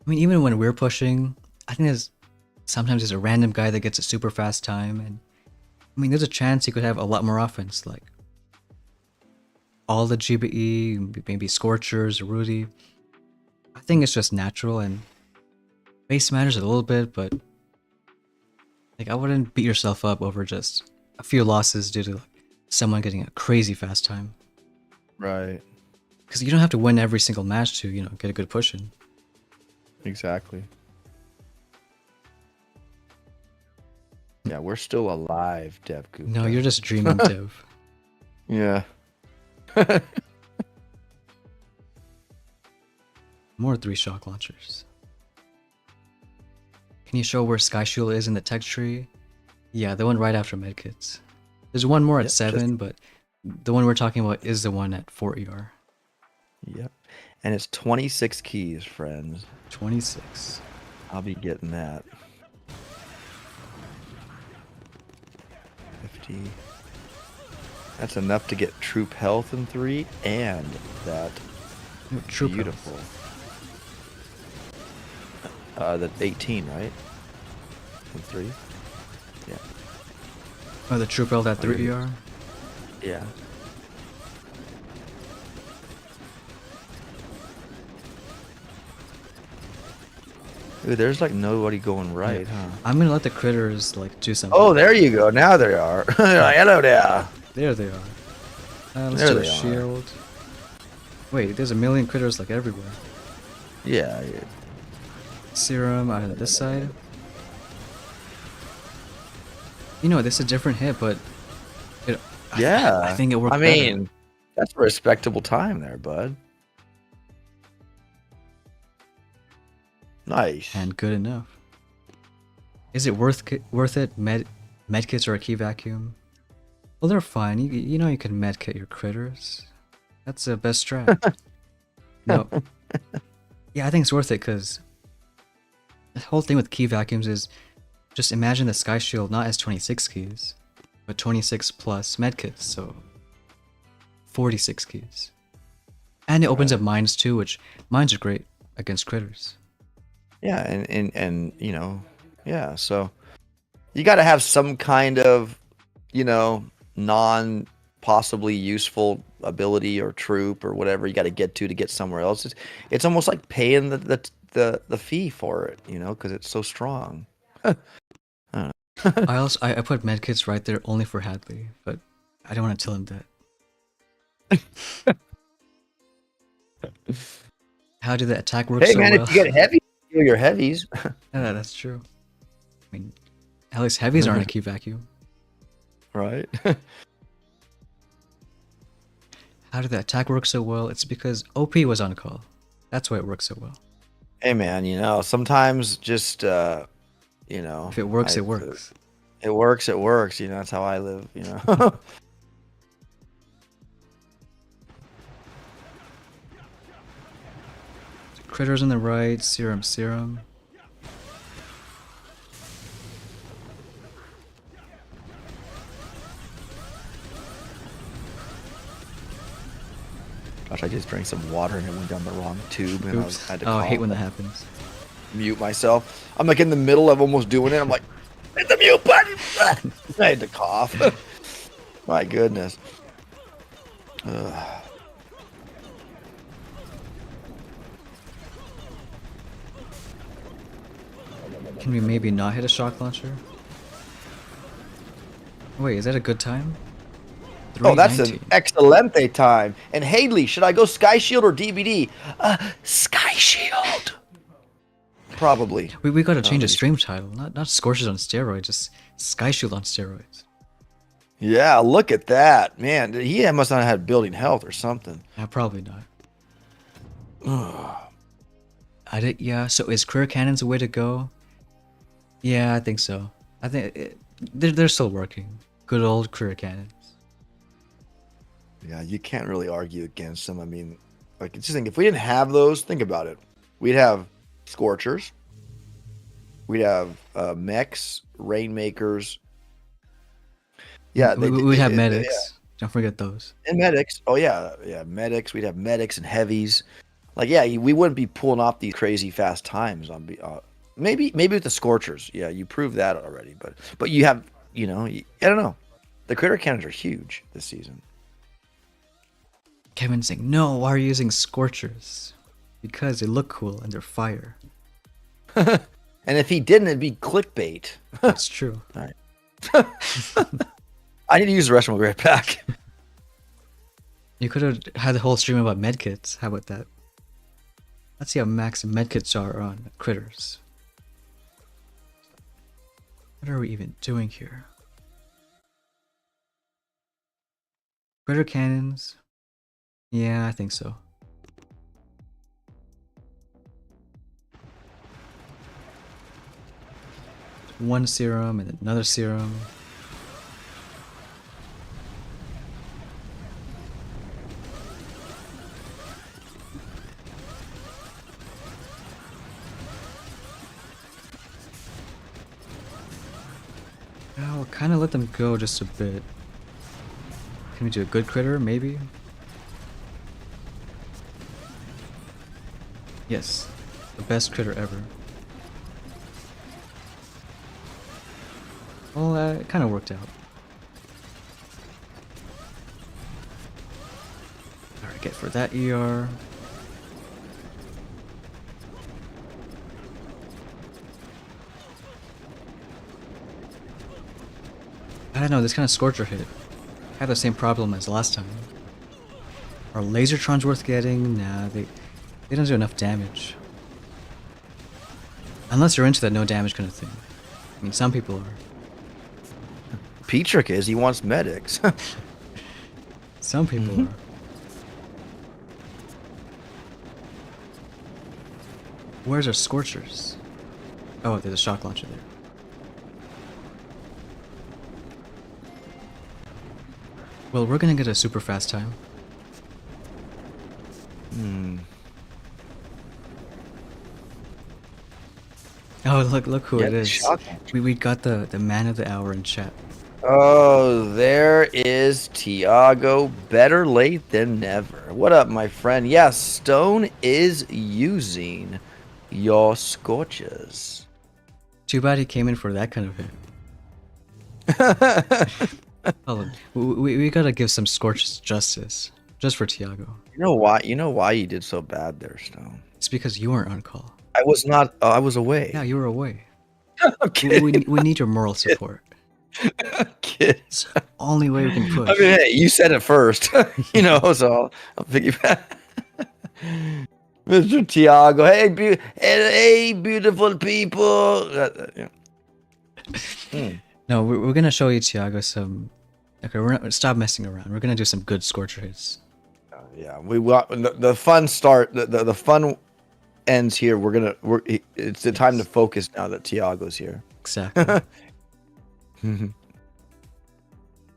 [SPEAKER 1] I mean, even when we're pushing, I think sometimes there's a random guy that gets a super fast time, and I mean, there's a chance he could have a lot more offense, like all the GBE, maybe Scorchers, Rudy. I think it's just natural, and base matters a little bit, but like I wouldn't beat yourself up over just a few losses due to like, someone getting a crazy fast time.
[SPEAKER 2] Right.
[SPEAKER 1] Because you don't have to win every single match to, you know, get a good push in.
[SPEAKER 2] Exactly. Yeah, we're still alive, Dev Gupta.
[SPEAKER 1] No, you're just dreaming, Dev.
[SPEAKER 2] Yeah.
[SPEAKER 1] More 3 shock launchers. Can you show where Sky Shield is in the tech tree? Yeah, the one right after medkits. There's one more at
[SPEAKER 2] Yep,
[SPEAKER 1] 7, but the one we're talking about is the one at 4 ER.
[SPEAKER 2] Yep. And it's 26 keys, friends.
[SPEAKER 1] 26.
[SPEAKER 2] I'll be getting that. 50. That's enough to get troop health in 3 and that
[SPEAKER 1] No, Troop
[SPEAKER 2] beautiful.
[SPEAKER 1] health.
[SPEAKER 2] That's 18, right? In 3? Yeah.
[SPEAKER 1] Oh, the troop health at
[SPEAKER 2] Oh,
[SPEAKER 1] 3
[SPEAKER 2] yeah.
[SPEAKER 1] ER?
[SPEAKER 2] Yeah. Dude, there's like nobody going right, huh?
[SPEAKER 1] I'm gonna let the critters like do something.
[SPEAKER 2] Oh, there you go. Now they are. Hello there.
[SPEAKER 1] There they are. Let's
[SPEAKER 2] There
[SPEAKER 1] do a
[SPEAKER 2] they are.
[SPEAKER 1] shield. Wait, there's a million critters like everywhere.
[SPEAKER 2] Yeah. Yeah.
[SPEAKER 1] Serum on this side. You know, this is a different hit, but it,
[SPEAKER 2] Yeah.
[SPEAKER 1] I think it worked
[SPEAKER 2] I mean, that's a respectable time there, bud. Nice.
[SPEAKER 1] better and good enough. Is it worth it? Medkits or a key vacuum? Well, they're fine. You know you can medkit your critters. That's the best strat. No. Yeah, I think it's worth it because the whole thing with key vacuums is just imagine the Sky Shield not as 26 keys, but 26 plus medkits, so 46 keys. And it opens up mines too, which mines are great against critters.
[SPEAKER 2] Yeah, and you know, yeah. So you got to have some kind of, you know, non possibly useful ability or troop or whatever you got to get somewhere else. It's almost like paying the fee for it, you know, because it's so strong. I don't know.
[SPEAKER 1] I put medkits right there only for Hadley, but I don't want to tell him that. How did the attack work
[SPEAKER 2] Hey
[SPEAKER 1] so
[SPEAKER 2] man,
[SPEAKER 1] well?
[SPEAKER 2] if you get heavy, steal your heavies.
[SPEAKER 1] Yeah, that's true. I mean, at least heavies aren't a key vacuum.
[SPEAKER 2] Right.
[SPEAKER 1] How did the attack work so well? It's because OP was on call. That's why it works so well.
[SPEAKER 2] Hey man, you know, sometimes just you know,
[SPEAKER 1] If it works, it works.
[SPEAKER 2] It works, it works. You know, that's how I live, you know.
[SPEAKER 1] Critters on the right, serum.
[SPEAKER 2] Gosh, I just drank some water and it went down the wrong tube, and
[SPEAKER 1] Oops.
[SPEAKER 2] I had to
[SPEAKER 1] Oh, I hate
[SPEAKER 2] cough
[SPEAKER 1] when that
[SPEAKER 2] and
[SPEAKER 1] happens.
[SPEAKER 2] mute myself. I'm like in the middle of almost doing it. I'm like, hit the mute button. I had to cough. My goodness. Ugh.
[SPEAKER 1] Can we maybe not hit a shock launcher? Wait, is that a good time?
[SPEAKER 2] Oh, that's an
[SPEAKER 1] 319.
[SPEAKER 2] excelente time. And Hadley, should I go Sky Shield or DBD? Sky Shield. Probably.
[SPEAKER 1] We gotta change the stream title. Not Scorchers on steroids, just Sky Shield on steroids.
[SPEAKER 2] Yeah, look at that. Man, he must not have had building health or something.
[SPEAKER 1] Yeah, probably not. Yeah, so is career cannons the way to go? Yeah, I think so. I think they're still working. Good old career cannons.
[SPEAKER 2] Yeah, you can't really argue against them. I mean, like, just think, if we didn't have those, think about it. We'd have Scorchers. We'd have mechs, Rainmakers. Yeah,
[SPEAKER 1] We'd have medics.
[SPEAKER 2] Yeah.
[SPEAKER 1] Don't forget those.
[SPEAKER 2] And medics. Oh, yeah, medics. We'd have medics and heavies. Like, yeah, we wouldn't be pulling off these crazy fast times on maybe with the Scorchers. Yeah, you proved that already. But you have, you know, I don't know. The critter cannons are huge this season.
[SPEAKER 1] Kevin's saying, no, why are you using Scorchers? Because they look cool and they're fire.
[SPEAKER 2] And if he didn't, it'd be clickbait.
[SPEAKER 1] That's true.
[SPEAKER 2] All right. I need to use the restroom. We'll be right back.
[SPEAKER 1] You could have had the whole stream about medkits. How about that? Let's see how max medkits are on critters. What are we even doing here? Critter cannons. Yeah, I think so. One serum and another serum. I'll kind of let them go just a bit. Can we do a good critter, maybe? Yes, the best critter ever. Well, it kind of worked out. Alright, get for that ER. I don't know, this kind of Scorcher hit had the same problem as last time. Are Lasertrons worth getting? Nah, they don't do enough damage. Unless you're into that no damage kind of thing. I mean, some people are.
[SPEAKER 2] Petrick is. He wants medics.
[SPEAKER 1] Some people are. Where's our Scorchers? Oh, there's a shock launcher there. Well, we're gonna get a super fast time.
[SPEAKER 2] Hmm.
[SPEAKER 1] Oh, look who
[SPEAKER 2] Yeah,
[SPEAKER 1] it
[SPEAKER 2] it's
[SPEAKER 1] is.
[SPEAKER 2] shocking.
[SPEAKER 1] We got the man of the hour in chat.
[SPEAKER 2] Oh, there is Tiago. Better late than never. What up, my friend? Yes, Stone is using your Scorchers.
[SPEAKER 1] Too bad he came in for that kind of hit. Hold on. We gotta give some Scorches justice. Just for Tiago.
[SPEAKER 2] You know why? You know why you did so bad there, Stone?
[SPEAKER 1] It's because you weren't on call.
[SPEAKER 2] I was not. I was away.
[SPEAKER 1] Yeah, you were away.
[SPEAKER 2] I'm kidding.
[SPEAKER 1] We need your moral support.
[SPEAKER 2] I'm kidding.
[SPEAKER 1] It's the only way we can push.
[SPEAKER 2] I mean, hey, you said it first, you know, so I'll piggyback. Mr. Tiago, hey, beautiful people. Yeah.
[SPEAKER 1] No, we're gonna show you Tiago some. Okay, we're not stop messing around. We're gonna do some good Scorcher hits.
[SPEAKER 2] Yeah, we want the fun start. The fun ends here. It's the time to focus now that Tiago's here.
[SPEAKER 1] Exactly.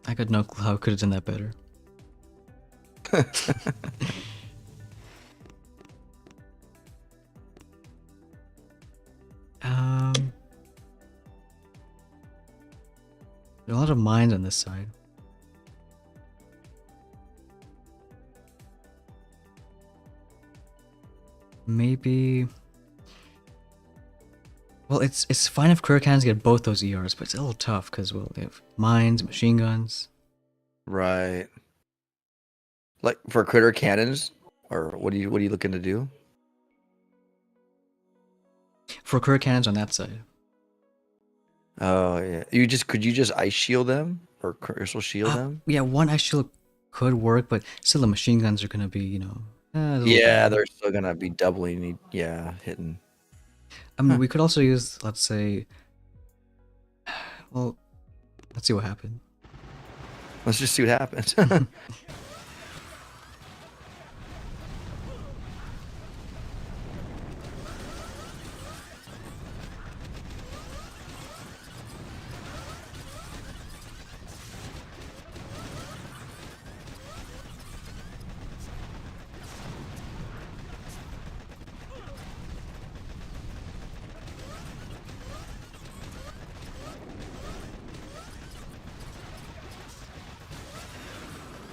[SPEAKER 1] I got no clue how I could have done that better. There are a lot of mines on this side. Maybe. Well, it's fine if career cannons get both those ERs, but it's a little tough because well, they have mines, machine guns.
[SPEAKER 2] Right. Like for critter cannons, or what are you looking to do?
[SPEAKER 1] For career cannons on that side.
[SPEAKER 2] Oh yeah. Could you just ice shield them or crystal shield them?
[SPEAKER 1] Yeah, one actually could work, but still the machine guns are gonna be, you know. A little
[SPEAKER 2] Yeah,
[SPEAKER 1] bad.
[SPEAKER 2] they're still gonna be doubling. Yeah, hitting.
[SPEAKER 1] I mean, we could also use, let's say. Well, let's see what happened.
[SPEAKER 2] Let's just see what happens.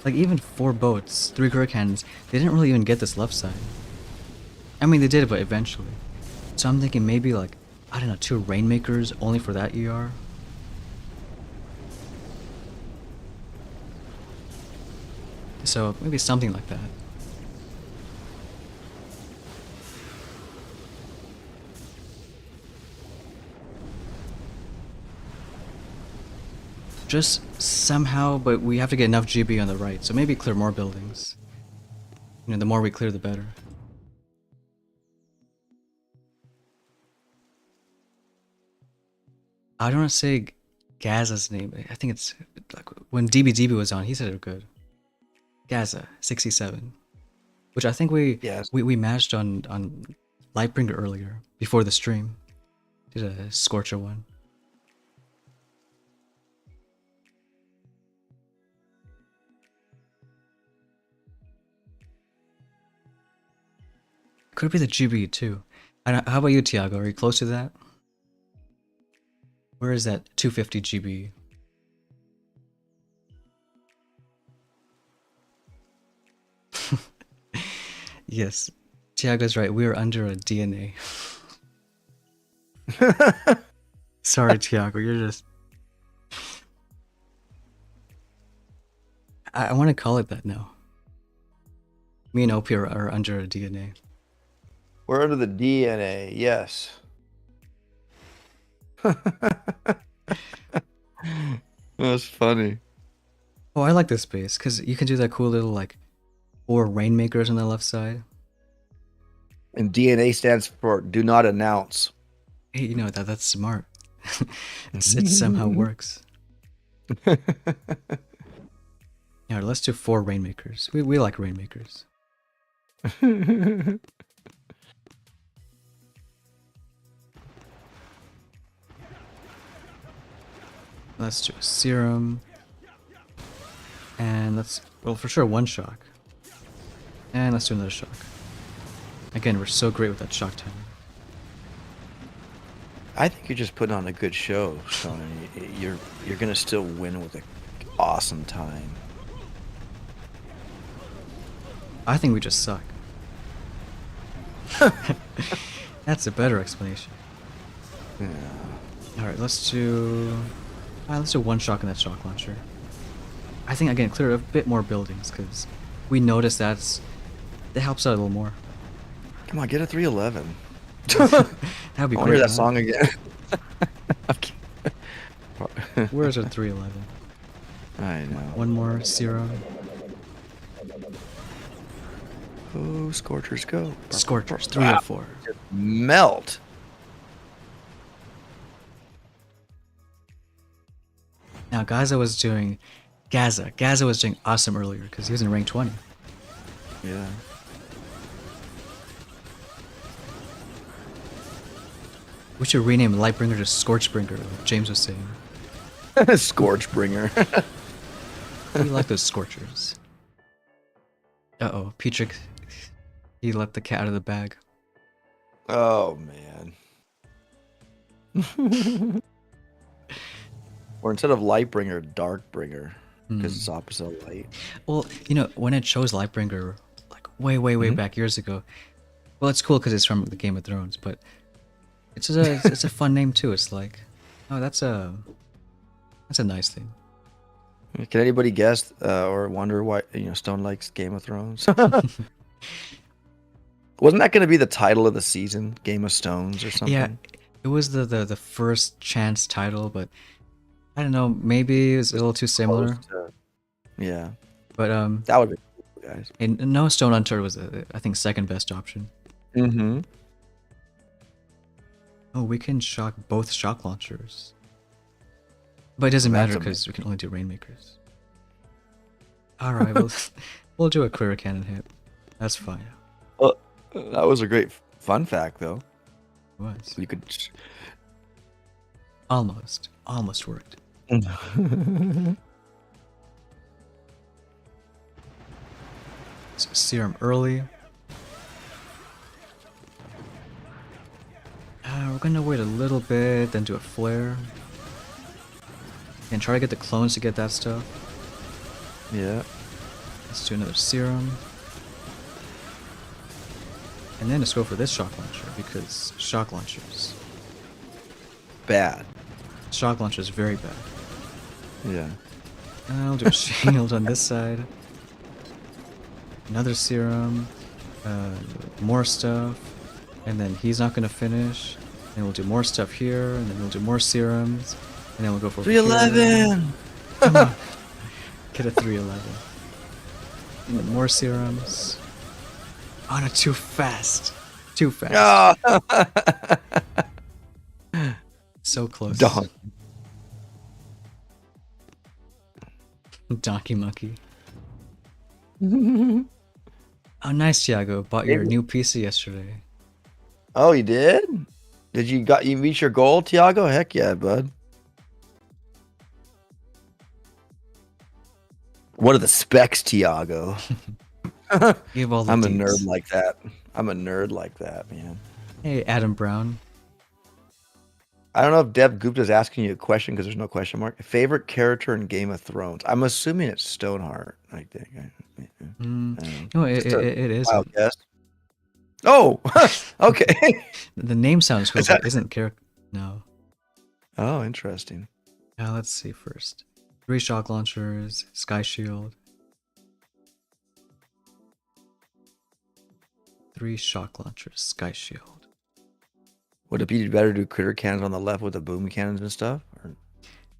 [SPEAKER 1] Like even 4 boats, 3 career cannons, they didn't really even get this left side. I mean, they did, but eventually. So I'm thinking maybe like, I don't know, 2 Rainmakers only for that ER. So maybe something like that. Just somehow, but we have to get enough GB on the right, so maybe clear more buildings. You know, the more we clear, the better. I don't want to say Gaza's name. I think it's like when DBDB was on, he said it good. Gaza 67, which I think we
[SPEAKER 2] Yes.
[SPEAKER 1] we matched on Lightbringer earlier before the stream. Did a Scorcher one. Could be the GB too. How about you, Tiago? Are you close to that? Where is that 250 GB? Yes, Tiago's right. We are under a DNA. Sorry, Tiago. You're just. I want to call it that now. Me and OP are under a DNA.
[SPEAKER 2] We're under the DNA. Yes. That's funny.
[SPEAKER 1] Oh, I like this base because you can do that cool little like 4 Rainmakers on the left side.
[SPEAKER 2] And DNA stands for do not announce.
[SPEAKER 1] Hey, you know that's smart. It somehow works. Yeah, let's do 4 Rainmakers. We like Rainmakers. Let's do a Serum. And well, for sure, one shock. And let's do another shock. Again, we're so great with that shock timing.
[SPEAKER 2] I think you're just putting on a good show, Tony. You're gonna still win with an awesome time.
[SPEAKER 1] I think we just suck. That's a better explanation.
[SPEAKER 2] Yeah.
[SPEAKER 1] Alright, let's do one shock in that shock launcher. I think, again, clear a bit more buildings, because we notice that helps out a little more.
[SPEAKER 2] Come on, get a 311.
[SPEAKER 1] That'd be
[SPEAKER 2] I want to
[SPEAKER 1] great.
[SPEAKER 2] hear that
[SPEAKER 1] huh?
[SPEAKER 2] song again.
[SPEAKER 1] Where's our 311?
[SPEAKER 2] I know.
[SPEAKER 1] One more serum.
[SPEAKER 2] Oh, Scorchers, go.
[SPEAKER 1] Scorchers,
[SPEAKER 2] Wow.
[SPEAKER 1] 304.
[SPEAKER 2] Melt.
[SPEAKER 1] Now, Gaza was doing awesome earlier, because he was in rank 20.
[SPEAKER 2] Yeah.
[SPEAKER 1] We should rename Lightbringer to Scorchbringer, like James was saying.
[SPEAKER 2] Scorchbringer.
[SPEAKER 1] We like those Scorchers. Uh-oh, Petrick, he let the cat out of the bag.
[SPEAKER 2] Oh, man. Or instead of Lightbringer, Darkbringer. Because it's opposite of light.
[SPEAKER 1] Well, when it chose Lightbringer, like way back years ago, well, it's cool because it's from the Game of Thrones, but it's a fun name too. It's like, oh, that's a nice thing.
[SPEAKER 2] Can anybody guess or wonder why Stone likes Game of Thrones? Wasn't that going to be the title of the season, Game of Stones or something?
[SPEAKER 1] Yeah, it was the first chance title, but I don't know. Maybe it was a little too similar.
[SPEAKER 2] Yeah,
[SPEAKER 1] but
[SPEAKER 2] that would be cool, guys.
[SPEAKER 1] And no, Stone Hunter was I think second best option.
[SPEAKER 2] Mm-hmm.
[SPEAKER 1] Oh, we can shock both shock launchers. But it doesn't matter because we can only do Rainmakers. Alright, we'll do a clear cannon hit. That's fine.
[SPEAKER 2] Well, that was a great fun fact, though.
[SPEAKER 1] It was.
[SPEAKER 2] You could...
[SPEAKER 1] Almost worked. So serum early. We're gonna wait a little bit, then do a flare. And try to get the clones to get that stuff.
[SPEAKER 2] Yeah.
[SPEAKER 1] Let's do another serum. And then let's go for this shock launcher, because shock launchers.
[SPEAKER 2] Bad.
[SPEAKER 1] Shock launcher is very bad.
[SPEAKER 2] Yeah.
[SPEAKER 1] I'll do a shield on this side. Another serum. More stuff. And then he's not going to finish. And we'll do more stuff here. And then we'll do more serums. And then we'll go for
[SPEAKER 2] 311!
[SPEAKER 1] Come on. Get a 311. And then more serums. Oh no, too fast. Too fast.
[SPEAKER 2] Oh.
[SPEAKER 1] So close.
[SPEAKER 2] Dog.
[SPEAKER 1] Donkey Monkey. Oh, nice, Tiago. Bought your new PC yesterday.
[SPEAKER 2] Oh, you did? Did you reach your goal, Tiago? Heck yeah, bud. What are the specs, Tiago?
[SPEAKER 1] Give all the
[SPEAKER 2] I'm a
[SPEAKER 1] deets.
[SPEAKER 2] nerd like that. I'm a nerd like that, man.
[SPEAKER 1] Hey, Adam Brown.
[SPEAKER 2] I don't know if Deb Gupta's asking you a question because there's no question mark. Favorite character in Game of Thrones? I'm assuming it's Stoneheart, I think.
[SPEAKER 1] No, it is.
[SPEAKER 2] Wild guess. Oh, okay.
[SPEAKER 1] The name sounds cool, but isn't character. No.
[SPEAKER 2] Oh, interesting.
[SPEAKER 1] Let's see first. 3 shock launchers, Sky Shield. 3 shock launchers, Sky Shield.
[SPEAKER 2] Would it be better to do critter cannons on the left with the boom cannons and stuff? Or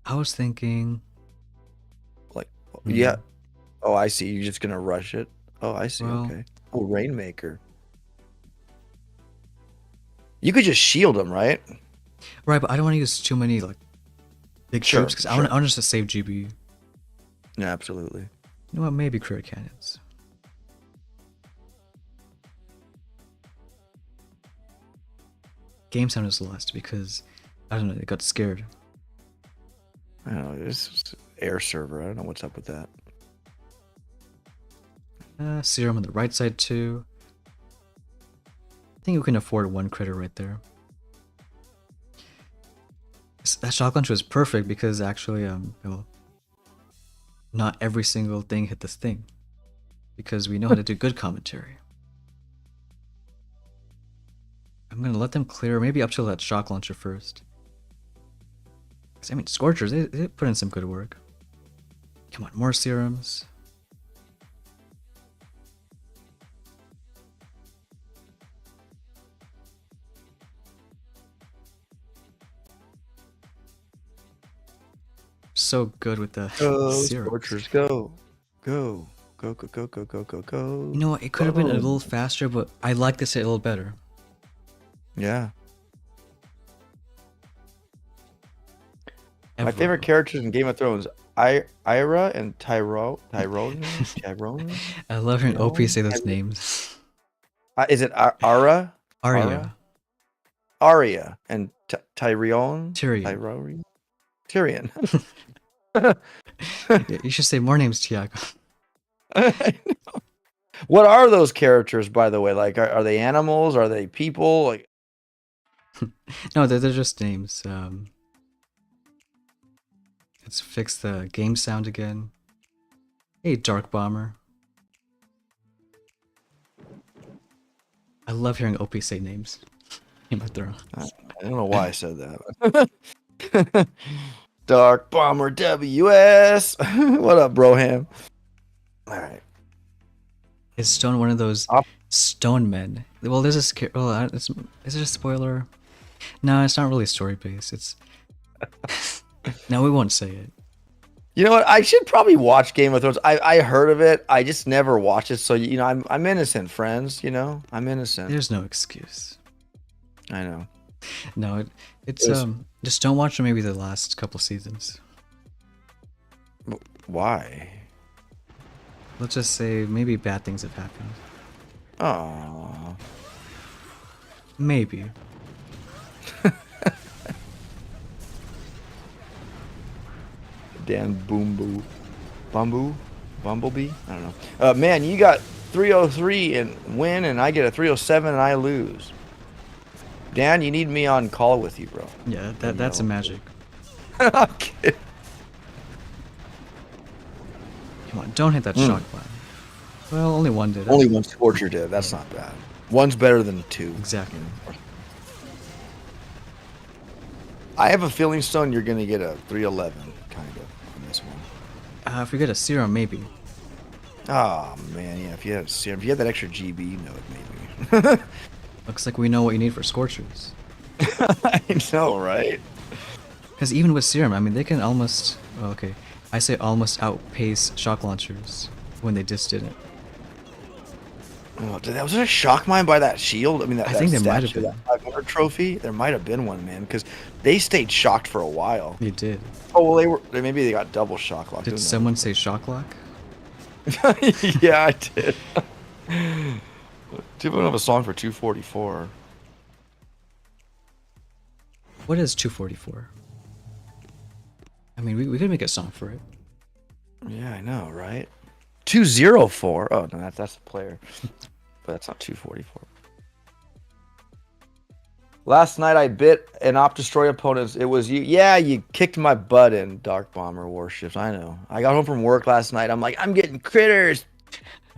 [SPEAKER 1] I was thinking.
[SPEAKER 2] like, yeah. Oh, I see. You're just gonna rush it. Oh, I see.
[SPEAKER 1] Well,
[SPEAKER 2] okay. Oh, Rainmaker. You could just shield them, right?
[SPEAKER 1] Right, but I don't want to use too many like big
[SPEAKER 2] Sure,
[SPEAKER 1] troops because I want just to save GB.
[SPEAKER 2] Yeah, absolutely.
[SPEAKER 1] You know what? Maybe critter cannons. Game sound is lost because I don't know. They got scared.
[SPEAKER 2] I don't know. This is air server. I don't know what's up with that.
[SPEAKER 1] Serum on the right side too. I think we can afford one critter right there. That shock launch was perfect because actually, well, not every single thing hit this thing. Because we know how to do good commentary. I'm gonna let them clear maybe up till that shock launcher first. 'Cause, I mean, Scorchers, they put in some good work. Come on, more serums. So good with the
[SPEAKER 2] Go,
[SPEAKER 1] serums.
[SPEAKER 2] Scorchers, go. Go. Go, go, go, go, go, go, go.
[SPEAKER 1] You know what? It could have been a little faster, but I like this a little better.
[SPEAKER 2] Yeah. My
[SPEAKER 1] Ever.
[SPEAKER 2] favorite characters in Game of Thrones, Ira and Tyrone. Tyrone?
[SPEAKER 1] I love hearing OP say those
[SPEAKER 2] Tyrone?
[SPEAKER 1] names.
[SPEAKER 2] Is it Ara?
[SPEAKER 1] Arya.
[SPEAKER 2] Arya and Tyrion?
[SPEAKER 1] Tyrion.
[SPEAKER 2] Tyrion.
[SPEAKER 1] Yeah, you should say more names, Tiago.
[SPEAKER 2] I know. What are those characters, by the way? Like, are they animals? Are they people? Like,
[SPEAKER 1] No, they're just names. Let's fix the game sound again. Hey, Dark Bomber. I love hearing OP say names. Game of Thrones.
[SPEAKER 2] I don't know why I said that. Dark Bomber WS. What up, Broham? All right.
[SPEAKER 1] Is Stone one of those stone men? Well, there's a is it a spoiler? No, it's not really story based. It's no, we won't say it.
[SPEAKER 2] You know what? I should probably watch Game of Thrones. I heard of it. I just never watched it. So you know, I'm innocent, friends. You know, I'm innocent.
[SPEAKER 1] There's no excuse.
[SPEAKER 2] I know.
[SPEAKER 1] No, it's just don't watch maybe the last couple seasons.
[SPEAKER 2] Why?
[SPEAKER 1] Let's just say maybe bad things have happened.
[SPEAKER 2] Oh.
[SPEAKER 1] Maybe.
[SPEAKER 2] Dan Bumblebee? I don't know. Man, you got 303 and win, and I get a 307 and I lose. Dan, you need me on call with you, bro.
[SPEAKER 1] Yeah, that's a magic.
[SPEAKER 2] Okay.
[SPEAKER 1] Come on, don't hit that shock button. Well, only one did.
[SPEAKER 2] Only one Scorcher did. That's not bad. One's better than two.
[SPEAKER 1] Exactly.
[SPEAKER 2] I have a feeling, Stone, you're going to get a 311, kind of, on this one.
[SPEAKER 1] If we get a serum, maybe.
[SPEAKER 2] Oh, man, yeah. If you had that extra GB, you know it, maybe.
[SPEAKER 1] Looks like we know what you need for Scorchers.
[SPEAKER 2] I know, right?
[SPEAKER 1] Because even with serum, I mean, they can almost... Oh, okay. I say almost outpace shock launchers when they just didn't.
[SPEAKER 2] Oh, was there a shock mine by that shield? I mean,
[SPEAKER 1] I think there might have been.
[SPEAKER 2] That 500 trophy? There might have been one, man, because they stayed shocked for a while.
[SPEAKER 1] They did.
[SPEAKER 2] Oh, well, maybe they got double shock lock.
[SPEAKER 1] Did someone say shock lock?
[SPEAKER 2] Yeah, I did. Do we have a song for 244?
[SPEAKER 1] What is 244? I mean, we could make a song for it.
[SPEAKER 2] Yeah, I know, right? 204. Oh, no, that's the player. But that's not 244. Last night I bit an Op Destroy opponent. It was you. Yeah, you kicked my butt in Dark Bomber Warships. I know. I got home from work last night. I'm like, I'm getting critters.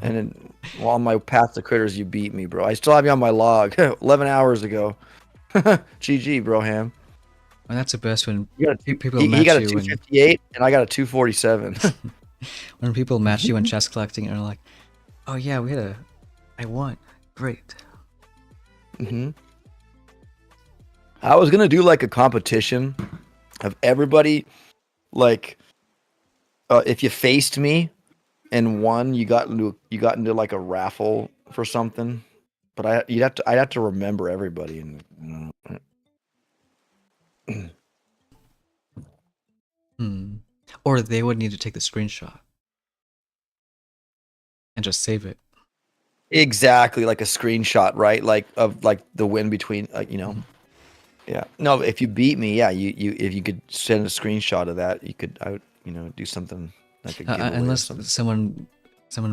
[SPEAKER 2] And then while on my path to critters, you beat me, bro. I still have you on my log. 11 hours ago. GG, Broham.
[SPEAKER 1] Well, that's the best when people
[SPEAKER 2] he
[SPEAKER 1] match
[SPEAKER 2] got a
[SPEAKER 1] you
[SPEAKER 2] 258 and I got a 247.
[SPEAKER 1] when people match you in chest collecting and are like, oh yeah, I won. Great.
[SPEAKER 2] Mm-hmm. I was gonna do like a competition of everybody, like if you faced me and won, you got into like a raffle for something. But I'd have to remember everybody and.
[SPEAKER 1] Or they would need to take the screenshot and just save it.
[SPEAKER 2] Exactly, like a screenshot, right? Like of like the win between, you know. Yeah. No, if you beat me, yeah, you if you could send a screenshot of that, I would, do something like a giveaway.
[SPEAKER 1] Unless someone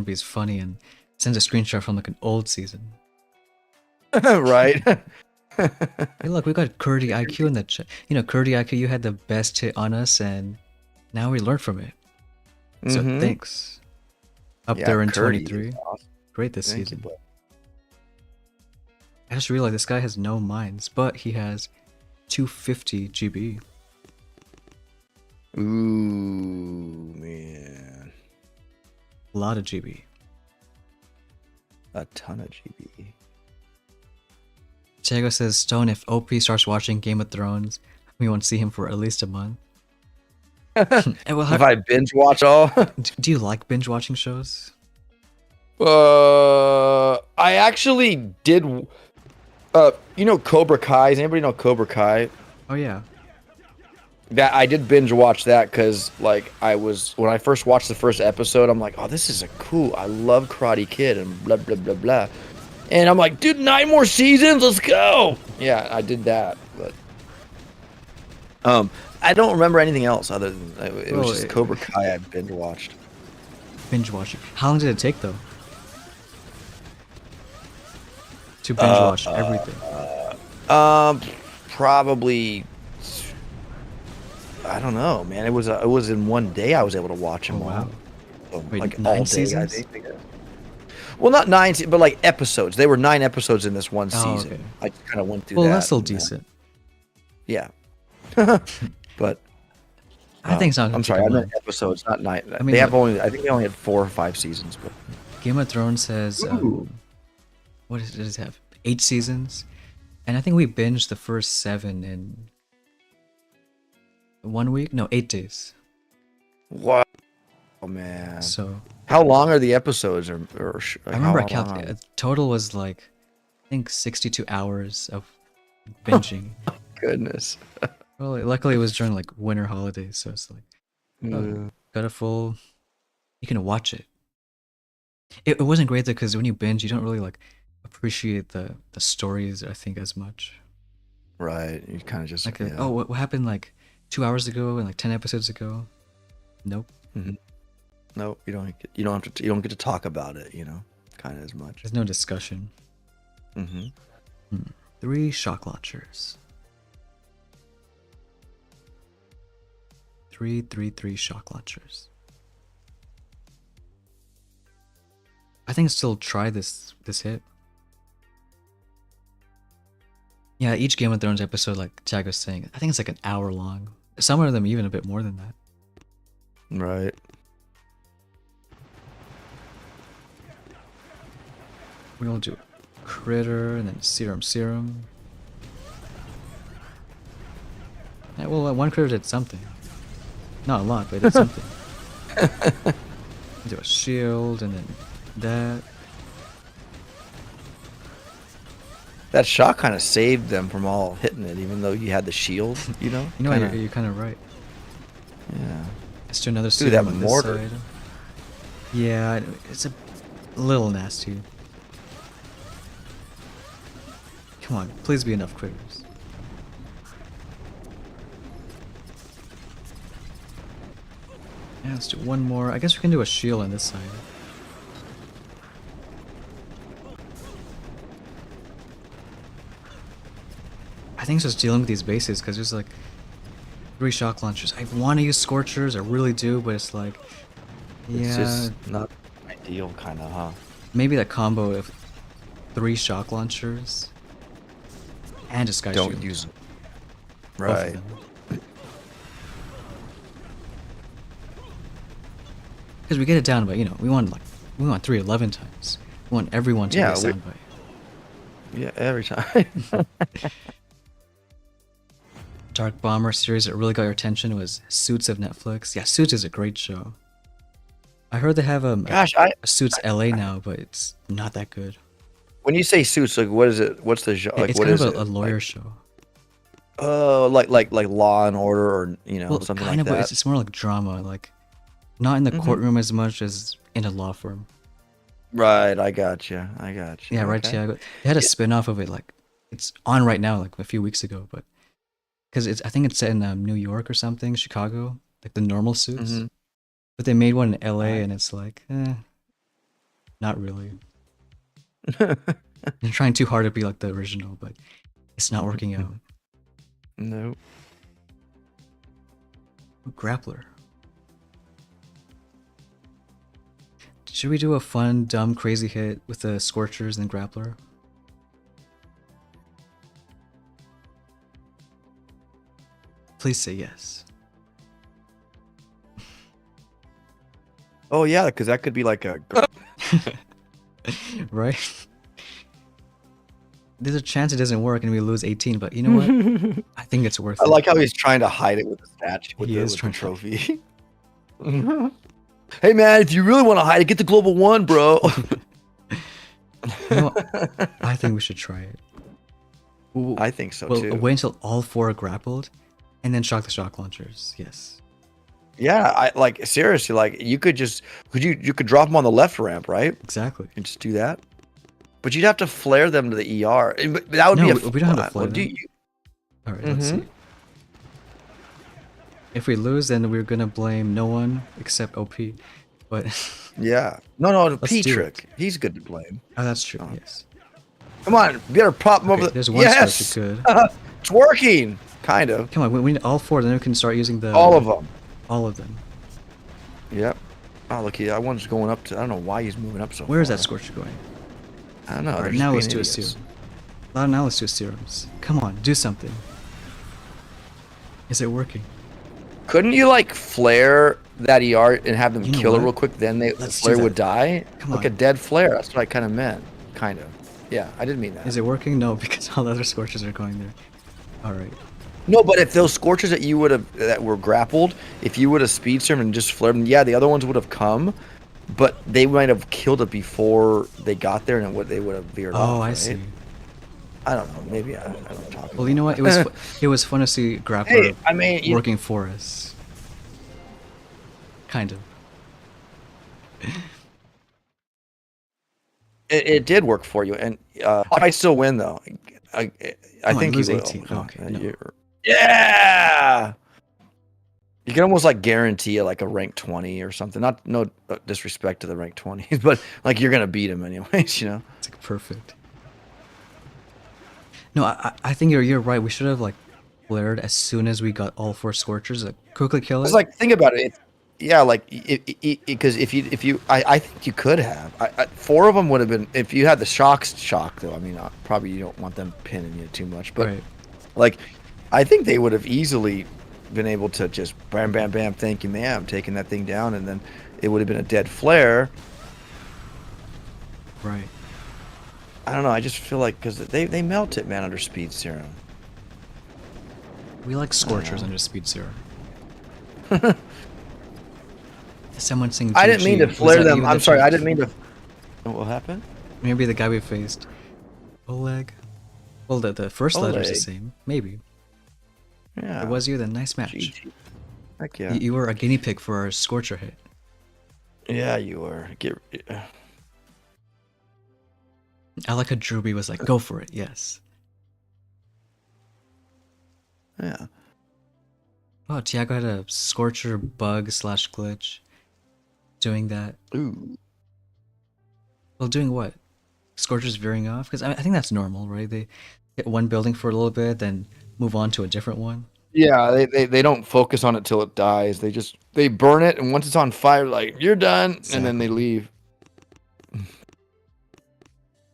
[SPEAKER 1] be funny and Sends a screenshot from like an old season.
[SPEAKER 2] Right.
[SPEAKER 1] Hey, look, we got Curdy IQ in the chat. You know, Curdy IQ, you had the best hit on us, and now we learned from it. So
[SPEAKER 2] Mhm.
[SPEAKER 1] thanks. Up
[SPEAKER 2] Yeah,
[SPEAKER 1] there in
[SPEAKER 2] Curdy is
[SPEAKER 1] 23.
[SPEAKER 2] awesome.
[SPEAKER 1] Great this
[SPEAKER 2] Thank you,
[SPEAKER 1] season.
[SPEAKER 2] bud.
[SPEAKER 1] I just realized this guy has no mines, but he has 250 GB.
[SPEAKER 2] Ooh, man.
[SPEAKER 1] A lot of GB.
[SPEAKER 2] A ton of GB.
[SPEAKER 1] Diego says, Stone, if OP starts watching Game of Thrones, we won't see him for at least a month. And well,
[SPEAKER 2] If I binge watch all,
[SPEAKER 1] do you like binge watching shows?
[SPEAKER 2] I actually did. You know Cobra Kai? Does anybody know Cobra Kai?
[SPEAKER 1] Oh yeah.
[SPEAKER 2] That I did binge watch that because like when I first watched the first episode, I'm like, oh, this is a cool. I love Karate Kid and blah blah blah blah. And I'm like, dude, 9 more seasons, let's go. Yeah, I did that, but I don't remember anything else other than it was just Cobra Kai I binge watched.
[SPEAKER 1] Binge watching. How long did it take though? To binge watch everything.
[SPEAKER 2] Probably. I don't know, man. It was in one day I was able to watch them
[SPEAKER 1] Oh, wow.
[SPEAKER 2] all. So,
[SPEAKER 1] Wait,
[SPEAKER 2] like
[SPEAKER 1] 9
[SPEAKER 2] all day,
[SPEAKER 1] seasons?
[SPEAKER 2] I think. Well, not 9, but like episodes. There were 9 episodes in this one
[SPEAKER 1] Oh,
[SPEAKER 2] season.
[SPEAKER 1] okay.
[SPEAKER 2] I just kind of went through
[SPEAKER 1] Well,
[SPEAKER 2] that.
[SPEAKER 1] that's still
[SPEAKER 2] and,
[SPEAKER 1] decent.
[SPEAKER 2] yeah. But
[SPEAKER 1] I think it's not.
[SPEAKER 2] I'm sorry, I meant episodes, not 9.
[SPEAKER 1] I mean,
[SPEAKER 2] they have only. I think they only had 4 or 5 seasons. But
[SPEAKER 1] Game of Thrones has
[SPEAKER 2] Ooh.
[SPEAKER 1] what does it have? 8 seasons, and I think we binged the first 7 in 1 week. No, 8 days.
[SPEAKER 2] wow, oh, man.
[SPEAKER 1] So
[SPEAKER 2] How long are the episodes? Or
[SPEAKER 1] I remember I
[SPEAKER 2] how long
[SPEAKER 1] calculated. Total was like, I think 62 hours of binging.
[SPEAKER 2] Goodness.
[SPEAKER 1] Well, luckily it was during like winter holidays, so it's like got a full. You can watch it. It wasn't great though, because when you binge, you don't really like appreciate the stories, I think, as much.
[SPEAKER 2] Right. You kind of just
[SPEAKER 1] Like,
[SPEAKER 2] yeah.
[SPEAKER 1] oh, what happened like 2 hours ago and like 10 episodes ago? Nope.
[SPEAKER 2] No, you don't get to talk about it, kind of as much.
[SPEAKER 1] There's no discussion. 3 shock launchers. 3 shock launchers. I think still try this hit. Yeah, each Game of Thrones episode, like Chad was saying, I think it's like an hour long. Some of them even a bit more than that.
[SPEAKER 2] Right.
[SPEAKER 1] We'll do Critter and then Serum. Yeah, well, one Critter did something. Not a lot, but it did something. Do a shield and then that.
[SPEAKER 2] That shot kind of saved them from all hitting it, even though you had the shield,
[SPEAKER 1] You know, you're kind of right.
[SPEAKER 2] Yeah.
[SPEAKER 1] Let's do another
[SPEAKER 2] Dude,
[SPEAKER 1] serum
[SPEAKER 2] that
[SPEAKER 1] on
[SPEAKER 2] mortar.
[SPEAKER 1] this side. Yeah, it's a little nasty. Come on, please be enough critters. Yeah, let's do one more. I guess we can do a shield on this side. I think it's just dealing with these bases because there's like 3 shock launchers. I want to use Scorchers, I really do, but it's like,
[SPEAKER 2] It's
[SPEAKER 1] yeah,
[SPEAKER 2] just not ideal, kind of, huh?
[SPEAKER 1] maybe that combo of 3 shock launchers and a sky
[SPEAKER 2] Don't
[SPEAKER 1] shield.
[SPEAKER 2] use it.
[SPEAKER 1] Both of
[SPEAKER 2] Right.
[SPEAKER 1] them. Because we get it down by, we want 311 times. We want everyone to
[SPEAKER 2] Yeah,
[SPEAKER 1] get sound by.
[SPEAKER 2] Yeah, every time.
[SPEAKER 1] Dark Bomber series that really got your attention was Suits of Netflix. Yeah, Suits is a great show. I heard they have
[SPEAKER 2] Gosh,
[SPEAKER 1] a Suits LA now, but it's not that good.
[SPEAKER 2] when you say Suits, like, what is it? What's the like?
[SPEAKER 1] It's
[SPEAKER 2] What
[SPEAKER 1] kind
[SPEAKER 2] is
[SPEAKER 1] of
[SPEAKER 2] it?
[SPEAKER 1] a lawyer show.
[SPEAKER 2] Oh, like Law and Order, or
[SPEAKER 1] Well,
[SPEAKER 2] something
[SPEAKER 1] kind
[SPEAKER 2] like
[SPEAKER 1] of, but
[SPEAKER 2] that.
[SPEAKER 1] it's more like drama, like not in the courtroom as much as in a law firm.
[SPEAKER 2] Right, I got you.
[SPEAKER 1] Yeah, right,
[SPEAKER 2] Okay.
[SPEAKER 1] Tiago. They had a spin-off of it, like it's on right now, like a few weeks ago, but because I think it's set in New York or something, Chicago, like the normal Suits.
[SPEAKER 2] Mhm.
[SPEAKER 1] But they made one in LA,
[SPEAKER 2] Right.
[SPEAKER 1] and it's like, not really. I'm trying too hard to be like the original, but it's not working out.
[SPEAKER 2] No.
[SPEAKER 1] Ooh, grappler. Should we do a fun, dumb, crazy hit with the Scorchers and grappler? Please say yes.
[SPEAKER 2] Oh yeah, because that could be like a.
[SPEAKER 1] Right? There's a chance it doesn't work and we lose 18, but you know what? I think it's worth
[SPEAKER 2] I
[SPEAKER 1] it.
[SPEAKER 2] like how he's trying to hide it with the statue, with
[SPEAKER 1] He
[SPEAKER 2] the,
[SPEAKER 1] is
[SPEAKER 2] with the
[SPEAKER 1] trying to-
[SPEAKER 2] trophy. Hey man, if you really want to hide it, get the global one, bro.
[SPEAKER 1] You know, I think we should try it.
[SPEAKER 2] I think so
[SPEAKER 1] Well,
[SPEAKER 2] too.
[SPEAKER 1] wait until all 4 are grappled, and then shock the shock launchers. Yes.
[SPEAKER 2] Yeah, I like seriously. Like you could drop them on the left ramp, right?
[SPEAKER 1] Exactly.
[SPEAKER 2] And just do that. But you'd have to flare them to the ER. But that would
[SPEAKER 1] No,
[SPEAKER 2] be
[SPEAKER 1] we don't have to flare
[SPEAKER 2] well, do
[SPEAKER 1] them.
[SPEAKER 2] you-
[SPEAKER 1] All right, let's see. If we lose, then we're gonna blame no one except OP. But
[SPEAKER 2] Yeah. No, the
[SPEAKER 1] Let's
[SPEAKER 2] P
[SPEAKER 1] do
[SPEAKER 2] trick. He's good to blame.
[SPEAKER 1] oh, that's true. Yes.
[SPEAKER 2] Come on, you better pop him
[SPEAKER 1] Okay,
[SPEAKER 2] over the.
[SPEAKER 1] there's one
[SPEAKER 2] Yes,
[SPEAKER 1] Scorcher good.
[SPEAKER 2] it's working. Kind of.
[SPEAKER 1] Come on, we need all 4. Then we can start using the
[SPEAKER 2] All of them.
[SPEAKER 1] All of them.
[SPEAKER 2] Yep. Oh, look, that one's going up to. I don't know why he's moving up so
[SPEAKER 1] Where is
[SPEAKER 2] far.
[SPEAKER 1] that Scorcher going?
[SPEAKER 2] I don't know.
[SPEAKER 1] All
[SPEAKER 2] they're
[SPEAKER 1] right,
[SPEAKER 2] just
[SPEAKER 1] now
[SPEAKER 2] being
[SPEAKER 1] let's do a
[SPEAKER 2] idiots.
[SPEAKER 1] serum. Now let's do a serums. Come on, do something. Is it working?
[SPEAKER 2] Couldn't you like flare that ER and have them
[SPEAKER 1] You know
[SPEAKER 2] kill it
[SPEAKER 1] what?
[SPEAKER 2] real quick? Then the
[SPEAKER 1] Let's do
[SPEAKER 2] flare
[SPEAKER 1] that.
[SPEAKER 2] would die.
[SPEAKER 1] Come
[SPEAKER 2] like
[SPEAKER 1] on.
[SPEAKER 2] a dead flare. That's what I kind of meant. Kind of. Yeah, I didn't mean that.
[SPEAKER 1] Is it working? No, because all the other Scorchers are going there. All right.
[SPEAKER 2] No, but if those Scorchers that you would have that were grappled, if you would have speed serum and just flared them, yeah, the other ones would have come, but they might have killed it before they got there, and they would have veered off.
[SPEAKER 1] Oh, I
[SPEAKER 2] right?
[SPEAKER 1] see.
[SPEAKER 2] I don't know. Maybe I don't talk.
[SPEAKER 1] Well, you know what? It was it was fun to see Grappler
[SPEAKER 2] Hey, I mean,
[SPEAKER 1] working for us. Kind of.
[SPEAKER 2] it did work for you, and I still win though. I
[SPEAKER 1] Come on,
[SPEAKER 2] think
[SPEAKER 1] lose
[SPEAKER 2] you will.
[SPEAKER 1] 18. Okay, no.
[SPEAKER 2] Yeah. You can almost like guarantee like a rank 20 or something. Not no disrespect to the rank 20s, but like you're gonna beat him anyways. You know.
[SPEAKER 1] It's like perfect. No, I think you're right. We should have like flared as soon as we got all 4 Scorchers. Like quickly kill it.
[SPEAKER 2] It's like think about it. Yeah, like because if you I think you could have 4 of them would have been if you had the shock though. I mean, probably you don't want them pinning you too much, but
[SPEAKER 1] Right.
[SPEAKER 2] like I think they would have easily been able to just bam bam bam, thank you ma'am, taking that thing down, and then it would have been a dead flare.
[SPEAKER 1] Right.
[SPEAKER 2] I don't know. I just feel like because they melt it, man, under speed serum.
[SPEAKER 1] We like Scorchers under Speed Zero. Someone saying
[SPEAKER 2] I didn't mean to
[SPEAKER 1] GG. Was
[SPEAKER 2] flare
[SPEAKER 1] that
[SPEAKER 2] them.
[SPEAKER 1] you in
[SPEAKER 2] I'm
[SPEAKER 1] the
[SPEAKER 2] sorry.
[SPEAKER 1] chat?
[SPEAKER 2] I didn't mean to. What happened?
[SPEAKER 1] Maybe the guy we faced. Oleg. Well, the first letter's the
[SPEAKER 2] Oleg.
[SPEAKER 1] same. Maybe.
[SPEAKER 2] Yeah.
[SPEAKER 1] It was you then. Nice match.
[SPEAKER 2] GG. Heck yeah.
[SPEAKER 1] You were a guinea pig for our Scorcher hit.
[SPEAKER 2] Yeah, you were.
[SPEAKER 1] I like how Drewby was like, go for it, yes.
[SPEAKER 2] Yeah.
[SPEAKER 1] Oh, Tiago had a Scorcher bug / glitch. Doing that.
[SPEAKER 2] Ooh.
[SPEAKER 1] Well, doing what? Scorchers veering off? Because I think that's normal, right? They hit one building for a little bit, then move on to a different one.
[SPEAKER 2] Yeah, they don't focus on it till it dies. They burn it, and once it's on fire, like you're done, and then they leave.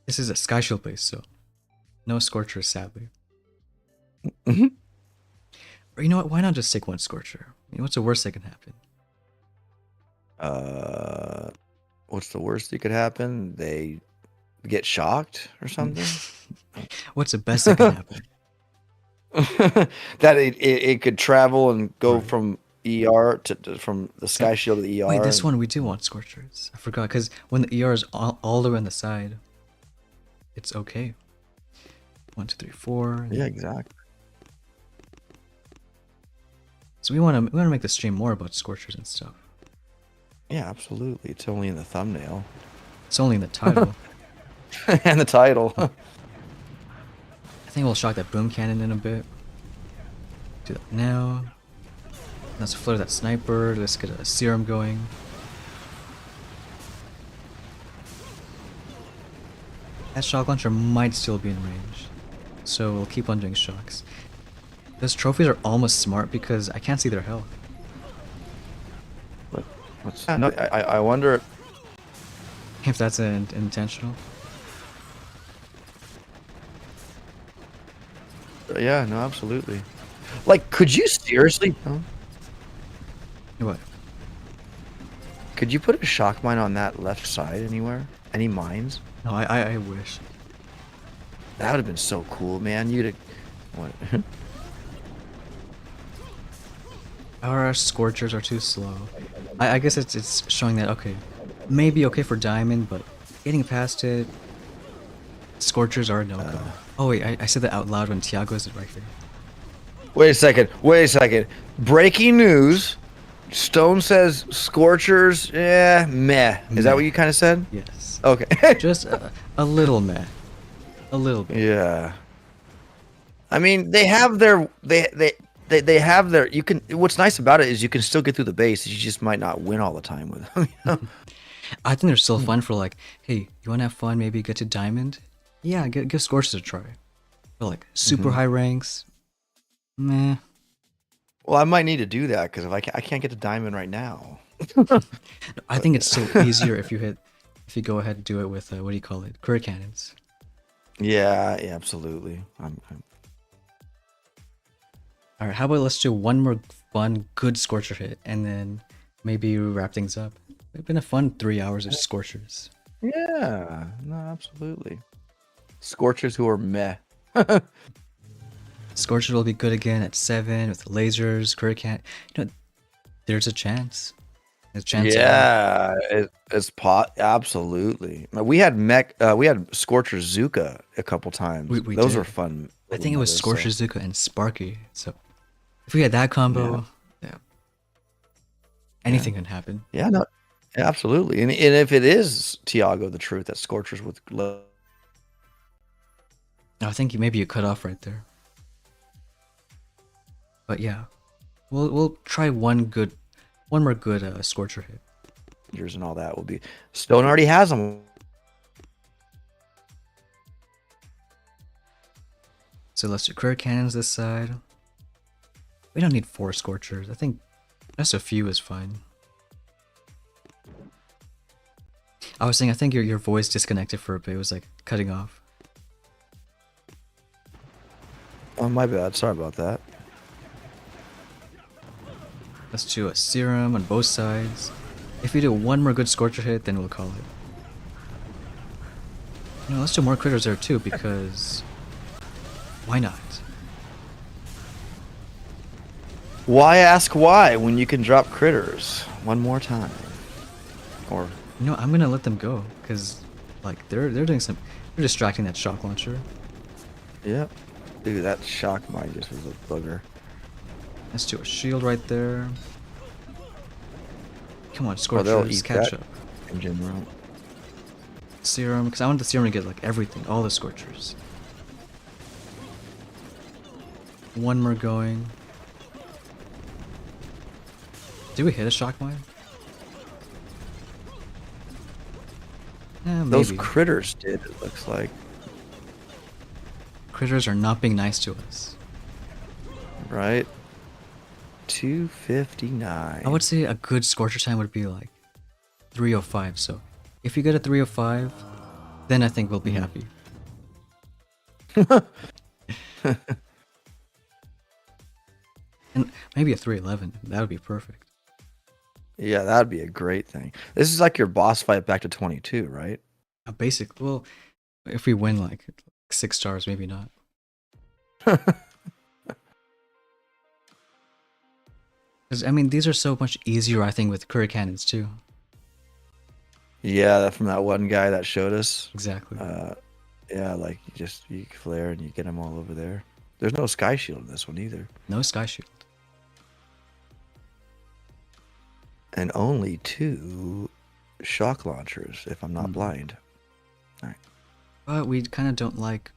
[SPEAKER 1] This is a Sky Shield base, so no Scorchers, sadly.
[SPEAKER 2] Mhm.
[SPEAKER 1] Or you know what? Why not just take one Scorcher? You know, what's the worst that can happen?
[SPEAKER 2] What's the worst that could happen? They get shocked or something.
[SPEAKER 1] What's the best that can happen?
[SPEAKER 2] That it could travel and go
[SPEAKER 1] Right.
[SPEAKER 2] from ER from the Sky Shield to the ER.
[SPEAKER 1] Wait, this
[SPEAKER 2] and-
[SPEAKER 1] one we do want Scorchers. I forgot, because when the ER is all the way on the side, it's okay. 1, 2, 3, 4.
[SPEAKER 2] Yeah, exactly.
[SPEAKER 1] So we want to make the stream more about Scorchers and stuff.
[SPEAKER 2] Yeah, absolutely. It's only in the thumbnail
[SPEAKER 1] It's only in the title.
[SPEAKER 2] and the title.
[SPEAKER 1] I think we'll shock that boom cannon in a bit. Do that now. Let's flare that sniper. Let's get a serum going. That shock launcher might still be in range. So we'll keep on doing shocks. Those trophies are almost smart because I can't see their health.
[SPEAKER 2] What's that? No, I wonder.
[SPEAKER 1] If that's intentional.
[SPEAKER 2] Yeah, no, absolutely. Like, could you seriously? Huh?
[SPEAKER 1] What?
[SPEAKER 2] Could you put a shock mine on that left side anywhere? Any mines?
[SPEAKER 1] No, I wish.
[SPEAKER 2] That would have been so cool, man. You'd have. What?
[SPEAKER 1] Our Scorchers are too slow. I guess it's showing that, okay, maybe okay for Diamond, but getting past it, Scorchers are a no-go. Oh wait, I said that out loud when Tiago is right here.
[SPEAKER 2] Wait a second. Wait a second. Breaking news. Stone says Scorchers, meh. Is that what you kind of said?
[SPEAKER 1] Yes.
[SPEAKER 2] Okay.
[SPEAKER 1] Just a little meh. A little bit.
[SPEAKER 2] Yeah. I mean, they have their they have their. You can. What's nice about it is you can still get through the base. You just might not win all the time with them. You know?
[SPEAKER 1] I think they're still fun for like, hey, you want to have fun? Maybe get to Diamond. Yeah, give Scorchers a try. But like super high ranks, meh.
[SPEAKER 2] Well, I might need to do that because if I can't get to Diamond right now.
[SPEAKER 1] I think it's so easier if you go ahead and do it with what do you call it? Crit cannons.
[SPEAKER 2] Yeah, absolutely.
[SPEAKER 1] All right, how about let's do one more fun, good Scorcher hit, and then maybe wrap things up. It's been a fun 3 hours of Scorchers.
[SPEAKER 2] Yeah, no, absolutely. Scorchers who are meh.
[SPEAKER 1] Scorchers will be good again at 7 with lasers, crit cannon. You know, there's a chance. There's a chance.
[SPEAKER 2] Yeah, it's pot. Absolutely. We had we had Scorcher Zuka a couple times.
[SPEAKER 1] We
[SPEAKER 2] Those
[SPEAKER 1] did.
[SPEAKER 2] were fun.
[SPEAKER 1] I think it was Scorcher Zuka and Sparky. So if we had that combo, yeah, anything can happen.
[SPEAKER 2] Yeah, no, absolutely. And if it is Tiago the truth that Scorchers with
[SPEAKER 1] I think maybe you cut off right there. But yeah, we'll try one more good Scorcher hit.
[SPEAKER 2] years and all that will be. Stone already has them.
[SPEAKER 1] So let's do crit cannons this side. We don't need 4 Scorchers. I think just a few is fine. I was saying I think your voice disconnected for a bit. It was like cutting off.
[SPEAKER 2] Oh, my bad. Sorry about that.
[SPEAKER 1] Let's do a serum on both sides. If we do one more good Scorcher hit, then we'll call it. No, let's do more critters there too, because why not?
[SPEAKER 2] Why ask why when you can drop critters one more time? Or
[SPEAKER 1] You know, I'm gonna let them go, because like they're doing some, they're distracting that shock launcher.
[SPEAKER 2] yeah, dude, that shock mine just was a booger.
[SPEAKER 1] Let's do a shield right there. Come on,
[SPEAKER 2] Well, they'll
[SPEAKER 1] Scorchers,
[SPEAKER 2] eat
[SPEAKER 1] catch
[SPEAKER 2] that
[SPEAKER 1] up.
[SPEAKER 2] engine room.
[SPEAKER 1] Serum, because I want the serum to get like everything, all the Scorchers. One more going. Did we hit a shock mine? Maybe.
[SPEAKER 2] Those critters did, it looks like.
[SPEAKER 1] Critters are not being nice to us.
[SPEAKER 2] Right? 259.
[SPEAKER 1] I would say a good Scorcher time would be like 305. So if you get a 305, then I think we'll be happy. And maybe a 311. That would be perfect.
[SPEAKER 2] Yeah, that'd be a great thing. This is like your boss fight back to 22, right?
[SPEAKER 1] A basic. Well, if we win like 6 stars, maybe not. Because I mean, these are so much easier, I think, with crit cannons too.
[SPEAKER 2] Yeah, from that one guy that showed us.
[SPEAKER 1] Exactly.
[SPEAKER 2] Yeah, like you flare and you get them all over there. There's no sky shield in this one either.
[SPEAKER 1] No sky shield.
[SPEAKER 2] And only 2 shock launchers, if I'm not blind. All right.
[SPEAKER 1] But we kind of don't like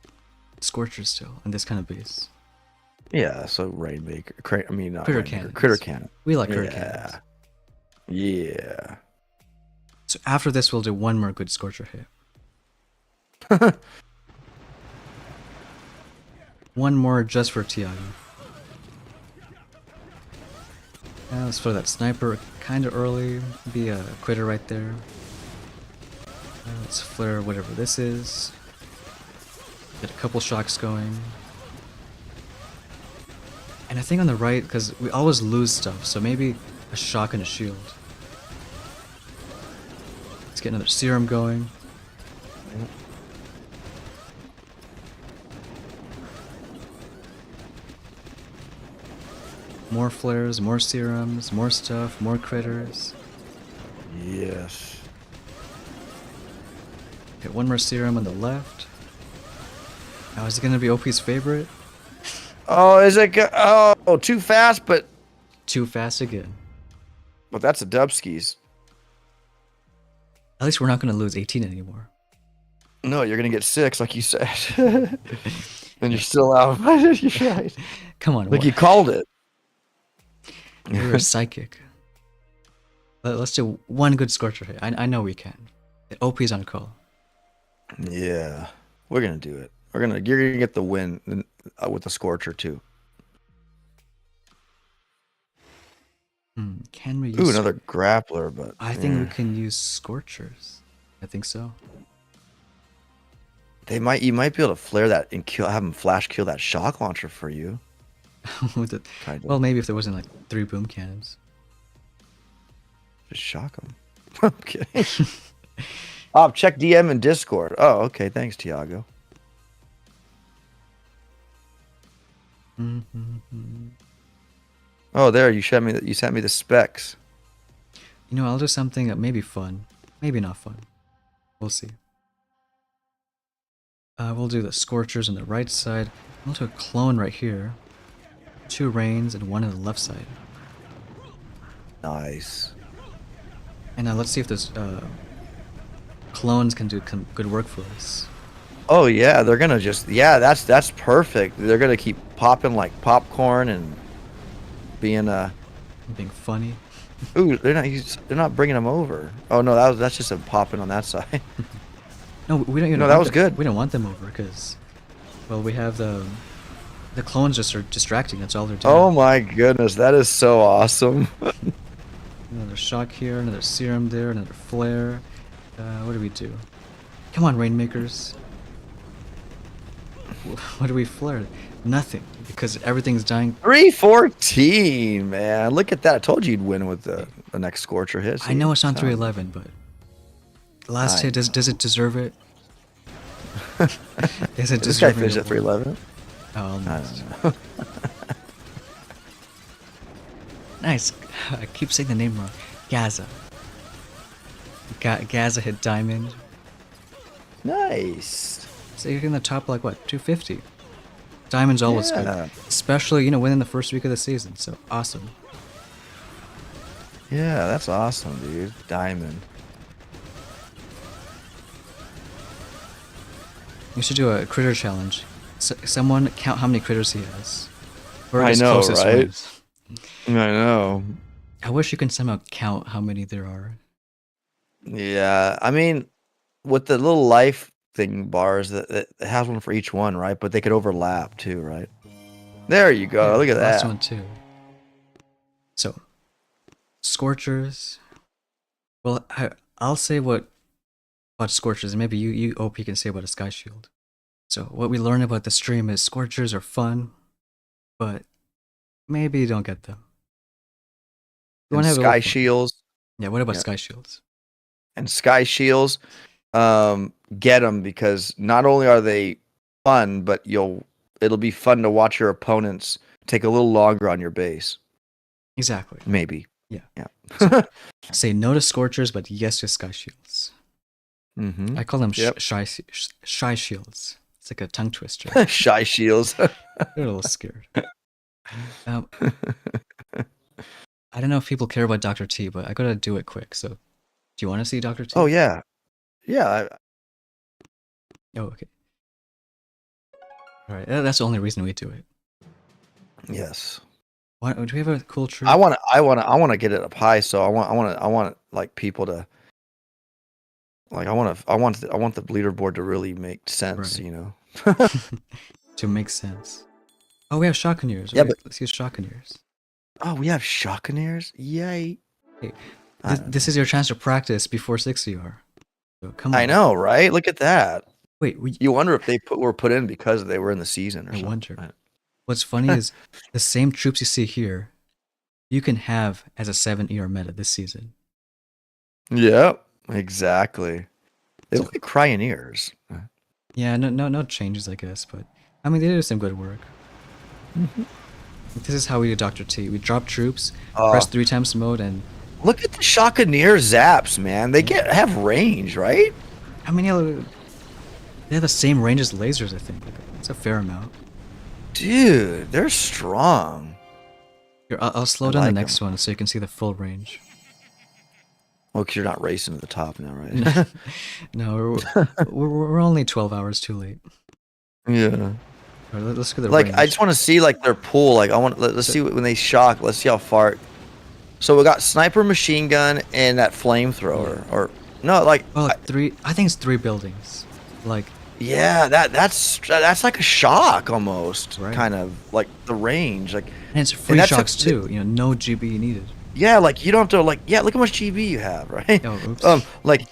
[SPEAKER 1] Scorchers still in this kind of base.
[SPEAKER 2] Yeah, so Rainmaker. I mean, not
[SPEAKER 1] Critter
[SPEAKER 2] Rainmaker,
[SPEAKER 1] cannons.
[SPEAKER 2] Critter Cannon.
[SPEAKER 1] We like crit cannons.
[SPEAKER 2] Yeah.
[SPEAKER 1] So after this, we'll do one more good Scorcher hit. One more just for Tiago. Now let's throw that sniper kind of early. Be a critter right there. Let's flare whatever this is. Get a couple shocks going. And I think on the right, because we always lose stuff, so maybe a shock and a shield. Let's get another serum going. More flares, more serums, more stuff, more critters.
[SPEAKER 2] Yes.
[SPEAKER 1] Get one more serum on the left. Now is it gonna be OP's favorite?
[SPEAKER 2] Oh, is it? Oh, too fast, but
[SPEAKER 1] Too fast again.
[SPEAKER 2] that's a Dubskis.
[SPEAKER 1] At least we're not gonna lose 18 anymore.
[SPEAKER 2] No, you're gonna get 6, like you said, and you're still out. You're right.
[SPEAKER 1] Come on,
[SPEAKER 2] Like you called it.
[SPEAKER 1] you're a psychic. Let's do one good Scorcher hit. I know we can. OP's on call.
[SPEAKER 2] Yeah, we're gonna do it. You're gonna get the win with the Scorcher too.
[SPEAKER 1] Can we use?
[SPEAKER 2] Ooh, another grappler, but
[SPEAKER 1] I think we can use Scorchers. I think so.
[SPEAKER 2] You might be able to flare that and have them flash kill that shock launcher for you.
[SPEAKER 1] With it.
[SPEAKER 2] Kind of.
[SPEAKER 1] Well, maybe if there wasn't like 3 boom cannons.
[SPEAKER 2] Just shock them. I'm kidding. Oh, check DM and Discord. Oh, okay. Thanks, Tiago. Oh, there you sent me the specs.
[SPEAKER 1] You know, I'll do something that may be fun, maybe not fun. We'll see. We'll do the Scorchers on the right side. We'll do a clone right here. 2 Rains and 1 on the left side.
[SPEAKER 2] Nice.
[SPEAKER 1] And now let's see if those clones can do good work for us.
[SPEAKER 2] Oh yeah, they're gonna that's perfect. They're gonna keep popping like popcorn and being
[SPEAKER 1] Being funny.
[SPEAKER 2] Ooh, they're not bringing them over. Oh no, that's just a popping on that side.
[SPEAKER 1] No, we don't even.
[SPEAKER 2] No, that was good.
[SPEAKER 1] We don't want them over because, well, we have the clones just are distracting. That's all they're doing.
[SPEAKER 2] Oh my goodness, that is so awesome.
[SPEAKER 1] Another shock here, another serum there, another flare. What do we do? Come on, Rainmakers. What do we flare? Nothing, because everything's dying.
[SPEAKER 2] 314, man. Look at that. I told you you'd win with the next Scorcher hit.
[SPEAKER 1] I know it's on 311, but the last hit, does it deserve it? Is it
[SPEAKER 2] Did this guy
[SPEAKER 1] deserving
[SPEAKER 2] finish
[SPEAKER 1] of
[SPEAKER 2] at 311?
[SPEAKER 1] Oh,
[SPEAKER 2] I
[SPEAKER 1] almost.
[SPEAKER 2] don't know.
[SPEAKER 1] Nice. I keep saying the name wrong. Gaza. Gaza hit diamond.
[SPEAKER 2] Nice.
[SPEAKER 1] So you're in the top like what? 250. Diamond's always
[SPEAKER 2] Yeah.
[SPEAKER 1] good, especially within the first week of the season. So awesome.
[SPEAKER 2] Yeah, that's awesome, dude. Diamond.
[SPEAKER 1] You should do a critter challenge. Someone count how many critters he has.
[SPEAKER 2] I
[SPEAKER 1] his
[SPEAKER 2] know,
[SPEAKER 1] closest
[SPEAKER 2] right?
[SPEAKER 1] wins.
[SPEAKER 2] I know.
[SPEAKER 1] I wish you can somehow count how many there are.
[SPEAKER 2] Yeah, I mean, with the little life thing bars, that it has one for each one, right? But they could overlap too, right? There you go.
[SPEAKER 1] Yeah,
[SPEAKER 2] Look at
[SPEAKER 1] last
[SPEAKER 2] that.
[SPEAKER 1] one too. So, Scorchers. Well, I'll say about Scorchers, and maybe you OP can say about a Sky Shield. So what we learned about the stream is Scorchers are fun, but maybe you don't get them. You
[SPEAKER 2] And
[SPEAKER 1] wanna have a little
[SPEAKER 2] Sky
[SPEAKER 1] fun.
[SPEAKER 2] Shields
[SPEAKER 1] Yeah, what about
[SPEAKER 2] Yeah.
[SPEAKER 1] Sky Shields?
[SPEAKER 2] and Sky Shields, get them because not only are they fun, but it'll be fun to watch your opponents take a little longer on your base.
[SPEAKER 1] Exactly.
[SPEAKER 2] Maybe.
[SPEAKER 1] Yeah.
[SPEAKER 2] Yeah.
[SPEAKER 1] Say no to Scorchers, but yes to Sky Shields.
[SPEAKER 2] Mm-hmm.
[SPEAKER 1] I call them
[SPEAKER 2] Yep.
[SPEAKER 1] shy shields. It's like a tongue twister.
[SPEAKER 2] Shy Shields.
[SPEAKER 1] They're a little scared. I don't know if people care about Dr. T, but I gotta do it quick. So, do you want to see Dr. T?
[SPEAKER 2] Oh yeah. Yeah.
[SPEAKER 1] Oh, okay. All right, that's the only reason we do it.
[SPEAKER 2] Yes.
[SPEAKER 1] Do we have a cool tree?
[SPEAKER 2] I want to get it up high, so I want like people to Like I want the leaderboard to really make sense,
[SPEAKER 1] Right.
[SPEAKER 2] you know.
[SPEAKER 1] To make sense. Oh, we have Shockoniers.
[SPEAKER 2] Yeah,
[SPEAKER 1] Right,
[SPEAKER 2] but
[SPEAKER 1] let's use Shockoniers.
[SPEAKER 2] oh, we have Shockoniers. Yay!
[SPEAKER 1] Hey,
[SPEAKER 2] I don't
[SPEAKER 1] this
[SPEAKER 2] know.
[SPEAKER 1] is your chance to practice before 6CR. So come
[SPEAKER 2] I
[SPEAKER 1] on.
[SPEAKER 2] know, right? Look at that.
[SPEAKER 1] Wait,
[SPEAKER 2] You wonder if were put in because they were in the season or
[SPEAKER 1] I
[SPEAKER 2] something.
[SPEAKER 1] wonder. What's funny is the same troops you see here, you can have as a 7ER meta this season.
[SPEAKER 2] Yep, exactly. They
[SPEAKER 1] So,
[SPEAKER 2] look like Cryoneers.
[SPEAKER 1] yeah, no changes, I guess, but I mean, they did some good work. This is how we do Dr. T. We drop troops, press 3 times mode, and
[SPEAKER 2] Look at the Shockonier zaps, man. They have range, right?
[SPEAKER 1] I mean, yeah, they have the same range as lasers, I think. Like, it's a fair amount.
[SPEAKER 2] Dude, they're strong.
[SPEAKER 1] Here, I'll slow
[SPEAKER 2] I
[SPEAKER 1] down the
[SPEAKER 2] like
[SPEAKER 1] next
[SPEAKER 2] 'em.
[SPEAKER 1] one so you can see the full range.
[SPEAKER 2] Well, 'cause you're not racing to the top now, right?
[SPEAKER 1] No, we're only 12 hours too late.
[SPEAKER 2] Yeah.
[SPEAKER 1] All right, let's look at the
[SPEAKER 2] Like,
[SPEAKER 1] range.
[SPEAKER 2] I just want to see like their pool. Like, let's see when they shock. Let's see how far. So we got sniper, machine gun, and that flamethrower. Or no, like,
[SPEAKER 1] Oh, like I think it's 3 buildings. Like,
[SPEAKER 2] yeah, that's like a shock almost,
[SPEAKER 1] Right.
[SPEAKER 2] kind of like the range. Like,
[SPEAKER 1] and it's free
[SPEAKER 2] that's
[SPEAKER 1] shocks too. You know, no GB needed.
[SPEAKER 2] yeah, like you don't have to like, yeah, look how much GB you have, right?
[SPEAKER 1] Oh, oops.
[SPEAKER 2] Like,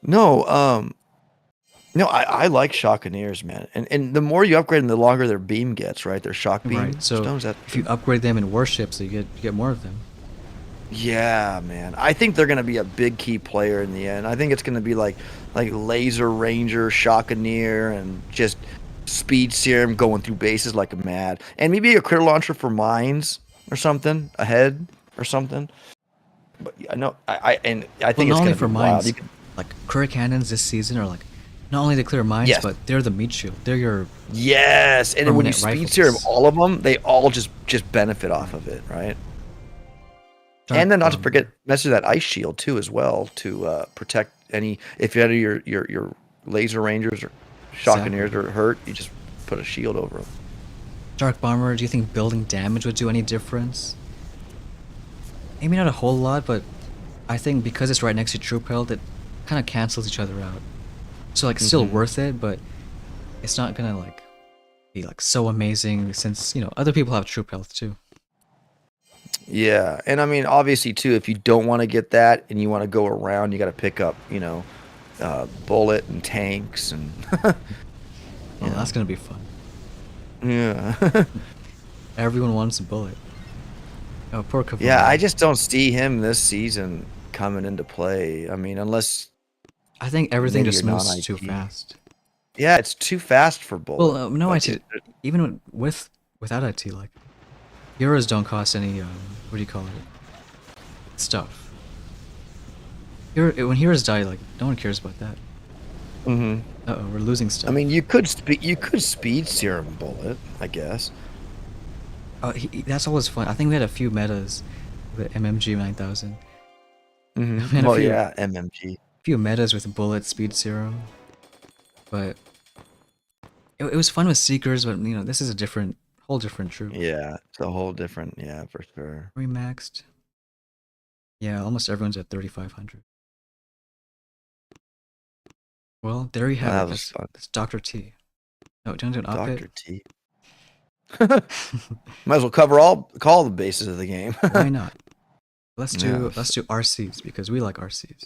[SPEAKER 2] no, no, I like Shockoniers, man. And the more you upgrade them, the longer their beam gets, right? Their shock beam
[SPEAKER 1] Right. So
[SPEAKER 2] stones.
[SPEAKER 1] if you upgrade them in warships, you get more of them.
[SPEAKER 2] Yeah, man. I think they're gonna be a big key player in the end. I think it's gonna be like Laser Ranger, Shockonier, and just Speed Serum going through bases like a mad. And maybe a critter launcher for mines or something ahead or something. But I know I think
[SPEAKER 1] Well,
[SPEAKER 2] it's
[SPEAKER 1] not
[SPEAKER 2] gonna
[SPEAKER 1] only
[SPEAKER 2] be
[SPEAKER 1] for
[SPEAKER 2] wild.
[SPEAKER 1] mines,
[SPEAKER 2] You can,
[SPEAKER 1] like Curry cannons this season are like not only to clear mines,
[SPEAKER 2] Yes.
[SPEAKER 1] but they're the meat shield. They're your
[SPEAKER 2] yes, and then when you
[SPEAKER 1] Permanent
[SPEAKER 2] Speed Serum
[SPEAKER 1] rifles.
[SPEAKER 2] all of them, they all just benefit off of it, right?
[SPEAKER 1] dark
[SPEAKER 2] And then not to
[SPEAKER 1] bomber.
[SPEAKER 2] forget, mess with that ice shield too, as well, to protect any. If any of your laser rangers or Shockoniers
[SPEAKER 1] Exactly.
[SPEAKER 2] are hurt, you just put a shield over them.
[SPEAKER 1] Dark bomber. Do you think building damage would do any difference? Maybe not a whole lot, but I think because it's right next to troop health, it kind of cancels each other out. So like, still worth it, but it's not gonna like be like so amazing since other people have troop health too.
[SPEAKER 2] Yeah, and I mean, obviously too, if you don't want to get that and you want to go around, you got to pick up, bullet and tanks and
[SPEAKER 1] Well, that's gonna be fun.
[SPEAKER 2] yeah,
[SPEAKER 1] Everyone wants a bullet. Oh, poor Cavalry.
[SPEAKER 2] yeah. I just don't see him this season coming into play. I mean, unless
[SPEAKER 1] I think everything
[SPEAKER 2] maybe
[SPEAKER 1] just
[SPEAKER 2] you're
[SPEAKER 1] moves too
[SPEAKER 2] non-IT.
[SPEAKER 1] fast.
[SPEAKER 2] yeah, it's too fast for bullet.
[SPEAKER 1] Well, no
[SPEAKER 2] Like,
[SPEAKER 1] IT. Even without IT, like heroes don't cost any. What do you call it? Stuff. When heroes die, like no one cares about that.
[SPEAKER 2] mhm.
[SPEAKER 1] Uh-oh, we're losing stuff.
[SPEAKER 2] I mean, you could speed serum bullet, I guess.
[SPEAKER 1] That's always fun. I think we had a few metas with MMG 9000. Man, a
[SPEAKER 2] Well,
[SPEAKER 1] few-
[SPEAKER 2] yeah, MMG.
[SPEAKER 1] Few metas with bullet speed serum, but it was fun with seekers. But this is a whole different troop.
[SPEAKER 2] Yeah, it's a whole different. Yeah, for sure.
[SPEAKER 1] We maxed. Yeah, almost everyone's at 3,500. Well, there you
[SPEAKER 2] That
[SPEAKER 1] have it.
[SPEAKER 2] was fun.
[SPEAKER 1] That's Dr. T. No, do you want to do an op
[SPEAKER 2] Dr. T. Might as well cover all the bases of the game.
[SPEAKER 1] Why not? Let's do
[SPEAKER 2] Yeah.
[SPEAKER 1] RCs because we like RCs.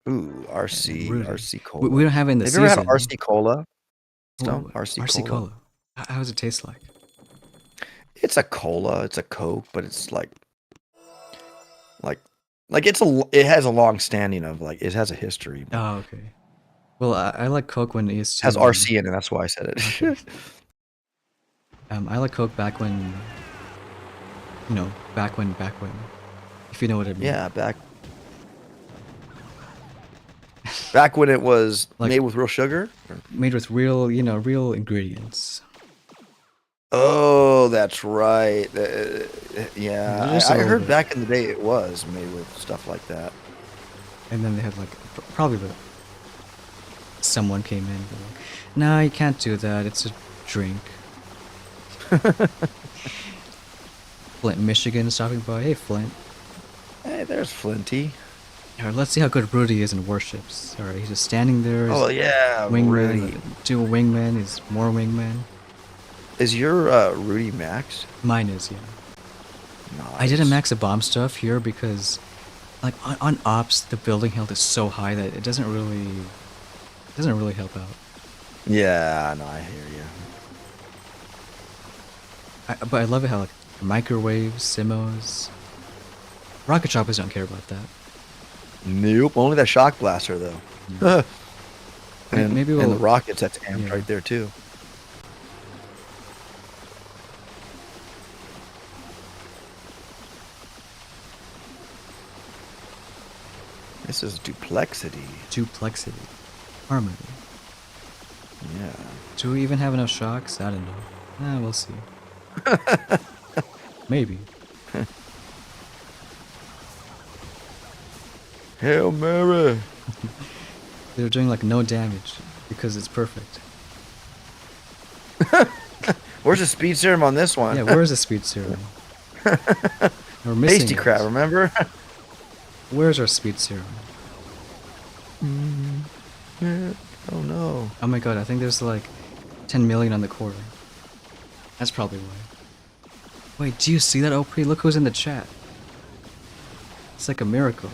[SPEAKER 2] Ooh, RC,
[SPEAKER 1] Rudy.
[SPEAKER 2] RC Cola.
[SPEAKER 1] We don't have it in the
[SPEAKER 2] Have
[SPEAKER 1] season.
[SPEAKER 2] you ever had RC Cola?
[SPEAKER 1] Ooh,
[SPEAKER 2] Stone? RC Cola.
[SPEAKER 1] How does it taste like?
[SPEAKER 2] It's a cola. It's a Coke, but it's like it has a long standing of it has a history. It
[SPEAKER 1] Oh, okay. Well, I like Coke when it used to.
[SPEAKER 2] has RC in it. That's why I said it.
[SPEAKER 1] Okay. I like Coke back when. Back when. If you know what I mean.
[SPEAKER 2] Yeah, back when it was
[SPEAKER 1] Like-
[SPEAKER 2] made with real sugar.
[SPEAKER 1] Made with real ingredients.
[SPEAKER 2] Oh, that's right. Yeah,
[SPEAKER 1] Just a
[SPEAKER 2] I
[SPEAKER 1] little
[SPEAKER 2] heard
[SPEAKER 1] bit.
[SPEAKER 2] back in the day it was made with stuff like that.
[SPEAKER 1] And then they had probably someone came in. And like, nah, you can't do that. It's a drink. Flint, Michigan, stopping by. Hey, Flint.
[SPEAKER 2] Hey, there's Flinty.
[SPEAKER 1] Alright, let's see how good Rudy is in warships. Alright, he's just standing there.
[SPEAKER 2] Oh
[SPEAKER 1] He's
[SPEAKER 2] yeah,
[SPEAKER 1] wingman,
[SPEAKER 2] Rudy.
[SPEAKER 1] dual wingman, he's more wingman.
[SPEAKER 2] Is your Rudy maxed?
[SPEAKER 1] Mine is, yeah.
[SPEAKER 2] Nice.
[SPEAKER 1] I didn't max the bomb stuff here because, like, on ops, the building health is so high that it doesn't really help out.
[SPEAKER 2] Yeah, no, I hear you.
[SPEAKER 1] But I love it how, like, microwaves, simmos, rocket choppers don't care about that.
[SPEAKER 2] Nope, only that shock blaster though. and
[SPEAKER 1] Maybe
[SPEAKER 2] and
[SPEAKER 1] we'll-
[SPEAKER 2] the rockets that's amped
[SPEAKER 1] yeah.
[SPEAKER 2] right there too. This is duplexity.
[SPEAKER 1] Duplexity, harmony.
[SPEAKER 2] Yeah.
[SPEAKER 1] Do we even have enough shocks? I don't know. We'll see. Maybe.
[SPEAKER 2] Hail Mary.
[SPEAKER 1] They're doing like no damage because it's perfect.
[SPEAKER 2] Where's the speed serum on this one?
[SPEAKER 1] Yeah, where's the speed serum? We're missing
[SPEAKER 2] Tasty
[SPEAKER 1] it.
[SPEAKER 2] crab, remember?
[SPEAKER 1] Where's our speed serum?
[SPEAKER 2] Oh no.
[SPEAKER 1] Oh my god, I think there's like 10 million on the quarter. That's probably why. Wait, do you see that, OP? Look who's in the chat. It's like a miracle.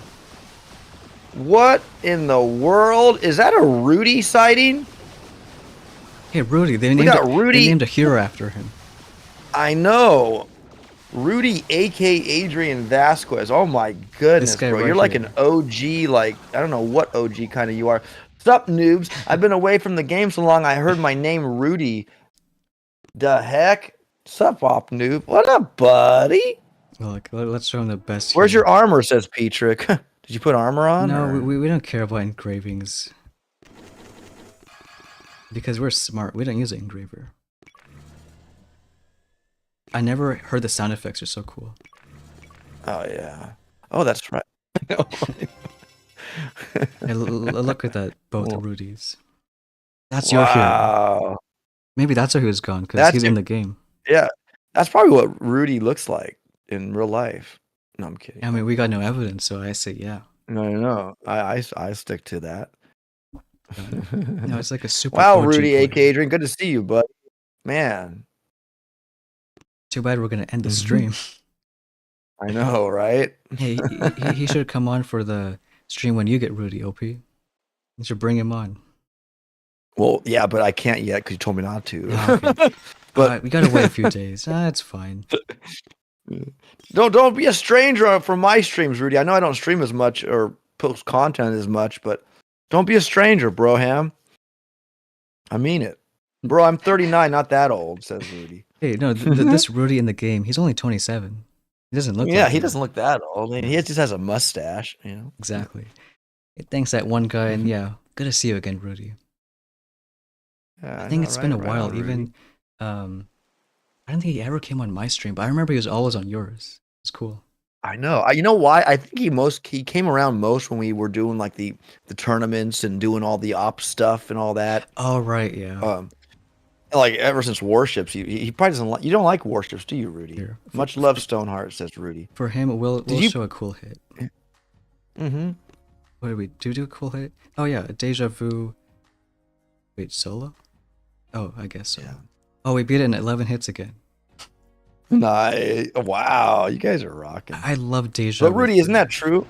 [SPEAKER 2] What in the world? Is that a Rudy sighting?
[SPEAKER 1] Hey, Rudy, they
[SPEAKER 2] We
[SPEAKER 1] named,
[SPEAKER 2] got Rudy-
[SPEAKER 1] they named a hero after him.
[SPEAKER 2] I know. Rudy, aka Adrian Vasquez. Oh my goodness,
[SPEAKER 1] This guy
[SPEAKER 2] bro.
[SPEAKER 1] right
[SPEAKER 2] You're like
[SPEAKER 1] here.
[SPEAKER 2] an OG, like, I don't know what OG kind of you are. Sup, noobs? I've been away from the game so long, I heard my name Rudy. The heck? Sup, op noob? What up, buddy?
[SPEAKER 1] Look, let's show him the best
[SPEAKER 2] Where's
[SPEAKER 1] hero.
[SPEAKER 2] your armor, says Petrick. Did you put armor on?
[SPEAKER 1] No,
[SPEAKER 2] or-
[SPEAKER 1] we don't care about engravings. Because we're smart, we don't use an engraver. I never heard the sound effects are so cool.
[SPEAKER 2] Oh, yeah. Oh, that's right.
[SPEAKER 1] Hey, look at that, both
[SPEAKER 2] Well-
[SPEAKER 1] Rudies. That's your hero.
[SPEAKER 2] Wow.
[SPEAKER 1] Maybe that's why he was gone, because
[SPEAKER 2] That's
[SPEAKER 1] he's in
[SPEAKER 2] your-
[SPEAKER 1] the game.
[SPEAKER 2] Yeah. That's probably what Rudy looks like in real life. No, I'm kidding.
[SPEAKER 1] I mean, we got no evidence, so I say yeah.
[SPEAKER 2] No. I stick to that.
[SPEAKER 1] No, it's like a super
[SPEAKER 2] Wow,
[SPEAKER 1] OG
[SPEAKER 2] Rudy,
[SPEAKER 1] player.
[SPEAKER 2] aka Adrian, good to see you, bud. Man,
[SPEAKER 1] Too bad we're gonna end the
[SPEAKER 2] Mhm.
[SPEAKER 1] stream.
[SPEAKER 2] I know, right?
[SPEAKER 1] Hey, he should come on for the stream when you get Rudy, OP. You should bring him on.
[SPEAKER 2] Well, yeah, but I can't yet because you told me not to.
[SPEAKER 1] Ah, okay.
[SPEAKER 2] But-
[SPEAKER 1] Alright, we gotta wait a few days. That's fine.
[SPEAKER 2] Don't be a stranger for my streams, Rudy. I know I don't stream as much or post content as much, but don't be a stranger, broham. I mean it. Bro, I'm 39, not that old, says Rudy.
[SPEAKER 1] Hey, no, this Rudy in the game, he's only 27. He doesn't look
[SPEAKER 2] Yeah,
[SPEAKER 1] like
[SPEAKER 2] he
[SPEAKER 1] it.
[SPEAKER 2] doesn't look that old. He just has a mustache, you know.
[SPEAKER 1] Exactly. Hey, thanks that one guy,
[SPEAKER 2] Mm-hmm.
[SPEAKER 1] and yeah, good to see you again, Rudy.
[SPEAKER 2] Yeah,
[SPEAKER 1] I think
[SPEAKER 2] know,
[SPEAKER 1] it's been a
[SPEAKER 2] right
[SPEAKER 1] while.
[SPEAKER 2] on, Rudy.
[SPEAKER 1] Even, I don't think he ever came on my stream, but I remember he was always on yours. It's cool.
[SPEAKER 2] I know. You know why? I think he came around most when we were doing like the tournaments and doing all the op stuff and all that.
[SPEAKER 1] Oh right, yeah.
[SPEAKER 2] Like ever since Warships, he probably doesn't like. You don't like Warships, do you, Rudy?
[SPEAKER 1] Here.
[SPEAKER 2] Much love, Stoneheart, says Rudy.
[SPEAKER 1] For him, we'll
[SPEAKER 2] you-
[SPEAKER 1] show a cool hit.
[SPEAKER 2] Mm-hmm.
[SPEAKER 1] What did we do? A cool hit? Oh yeah, a deja vu. Wait, solo? Oh, I guess so.
[SPEAKER 2] Yeah.
[SPEAKER 1] Oh, we beat it in 11 hits again.
[SPEAKER 2] Nice. Wow, you guys are rocking.
[SPEAKER 1] I love deja.
[SPEAKER 2] But Rudy, isn't that true?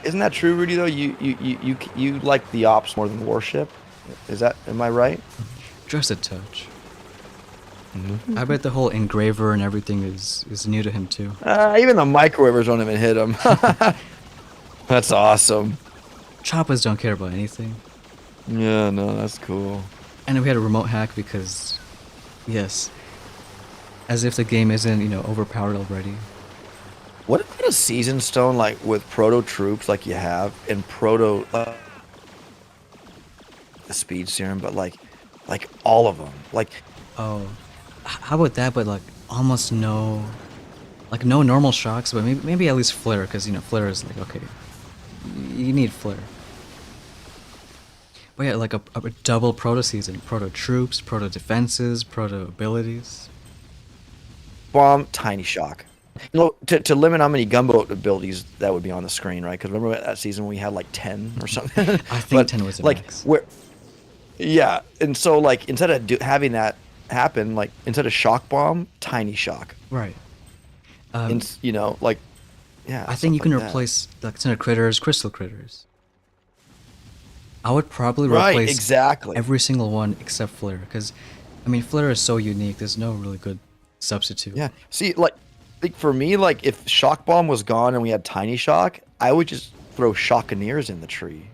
[SPEAKER 2] Isn't that true, Rudy? Though you like the ops more than Warship. Is that? Am I right?
[SPEAKER 1] Just a touch. I bet the whole engraver and everything is new to him too.
[SPEAKER 2] Even the microwavers don't even hit him. That's awesome.
[SPEAKER 1] Choppas don't care about anything.
[SPEAKER 2] Yeah, no, that's cool.
[SPEAKER 1] And we had a remote hack because, yes, as if the game isn't, overpowered already.
[SPEAKER 2] What about a season stone like with proto troops like you have and proto the speed serum, but like all of them, like
[SPEAKER 1] Oh, how about that? But like almost no normal shocks, but maybe at least flare, because flare is like okay, you need flare. But yeah, like a double proto season, proto troops, proto defenses, proto abilities.
[SPEAKER 2] bomb, tiny shock. To limit how many gunboat abilities that would be on the screen, right? Because remember that season we had like 10 or something.
[SPEAKER 1] I think
[SPEAKER 2] But
[SPEAKER 1] 10 was the
[SPEAKER 2] like
[SPEAKER 1] max.
[SPEAKER 2] where, yeah, and so like instead of having that happen, like instead of shock bomb, tiny shock,
[SPEAKER 1] Right.
[SPEAKER 2] and like yeah,
[SPEAKER 1] I think
[SPEAKER 2] stuff
[SPEAKER 1] you can
[SPEAKER 2] like that.
[SPEAKER 1] replace like Cinder Critters, Crystal Critters. I would probably
[SPEAKER 2] Right,
[SPEAKER 1] replace
[SPEAKER 2] exactly.
[SPEAKER 1] every single one except Flare, because I mean Flare is so unique. There's no really good substitute.
[SPEAKER 2] Yeah. See, like for me, like if shock bomb was gone and we had tiny shock, I would just throw shockeneers in the tree.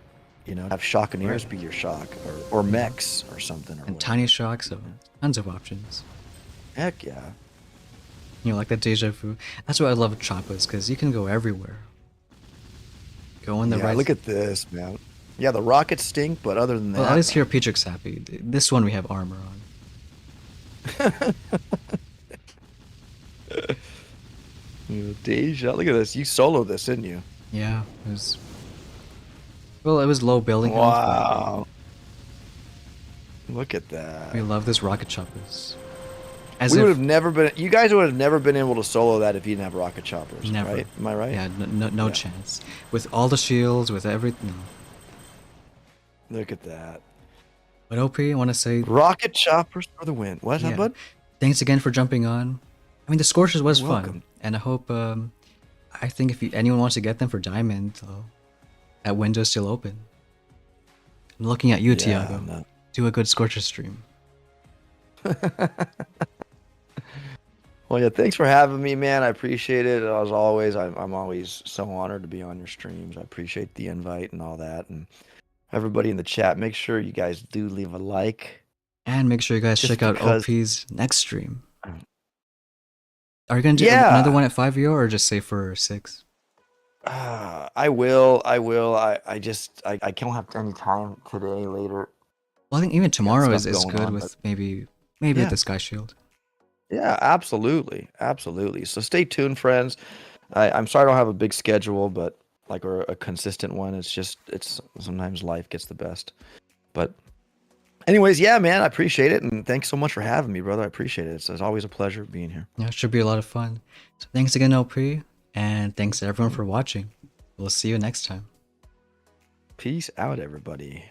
[SPEAKER 2] Have shockeneers
[SPEAKER 1] Right.
[SPEAKER 2] be your shock, or mechs or something. Or
[SPEAKER 1] And
[SPEAKER 2] whatever.
[SPEAKER 1] tiny shocks, so tons of options.
[SPEAKER 2] Heck yeah.
[SPEAKER 1] Like that deja vu. That's why I love Choppas, because you can go everywhere. Go in the
[SPEAKER 2] Yeah,
[SPEAKER 1] right.
[SPEAKER 2] look at this, man. Yeah, the rockets stink, but other than
[SPEAKER 1] Well,
[SPEAKER 2] that,
[SPEAKER 1] at least here Peach's happy. This one we have armor on.
[SPEAKER 2] Deja, look at this. You soloed this, didn't you?
[SPEAKER 1] Yeah, it was. Well, it was low building health,
[SPEAKER 2] Wow. Look at
[SPEAKER 1] but
[SPEAKER 2] that.
[SPEAKER 1] we love this rocket choppers. As
[SPEAKER 2] We
[SPEAKER 1] if
[SPEAKER 2] would have never been. You guys would have never been able to solo that if you didn't have rocket choppers.
[SPEAKER 1] never.
[SPEAKER 2] Right? Am I right?
[SPEAKER 1] Yeah, no
[SPEAKER 2] Yeah.
[SPEAKER 1] chance. With all the shields, with everything. No.
[SPEAKER 2] Look at that.
[SPEAKER 1] But OP, I want to say
[SPEAKER 2] Rocket choppers for the win. What's
[SPEAKER 1] yeah.
[SPEAKER 2] that, bud?
[SPEAKER 1] Thanks again for jumping on. I mean, the Scorchers was
[SPEAKER 2] You're
[SPEAKER 1] fun,
[SPEAKER 2] welcome.
[SPEAKER 1] and I hope. I think if anyone wants to get them for Diamond, that window's still open. I'm looking at you,
[SPEAKER 2] Yeah,
[SPEAKER 1] Tiago.
[SPEAKER 2] no.
[SPEAKER 1] Do a good Scorcher stream.
[SPEAKER 2] Well, yeah, thanks for having me, man. I appreciate it. As always, I'm always so honored to be on your streams. I appreciate the invite and all that. And everybody in the chat, make sure you guys do leave a like.
[SPEAKER 1] And make sure you guys
[SPEAKER 2] Just
[SPEAKER 1] check out
[SPEAKER 2] because-
[SPEAKER 1] OP's next stream. Are you gonna do
[SPEAKER 2] Yeah.
[SPEAKER 1] another one at 5 or just say for 6?
[SPEAKER 2] I will. I just I can't have any time today. Later.
[SPEAKER 1] Well, I think even tomorrow
[SPEAKER 2] stuff
[SPEAKER 1] is
[SPEAKER 2] going
[SPEAKER 1] good
[SPEAKER 2] on,
[SPEAKER 1] with
[SPEAKER 2] but-
[SPEAKER 1] maybe
[SPEAKER 2] Yeah.
[SPEAKER 1] with the Sky Shield.
[SPEAKER 2] Yeah, absolutely, absolutely. So stay tuned, friends. I'm sorry I don't have a big schedule, but or a consistent one. It's sometimes life gets the best. But anyways, yeah, man, I appreciate it, and thanks so much for having me, brother. I appreciate it. It's always a pleasure being here.
[SPEAKER 1] Yeah, it should be a lot of fun. So thanks again, OP, and thanks to everyone for watching. We'll see you next time.
[SPEAKER 2] Peace out, everybody.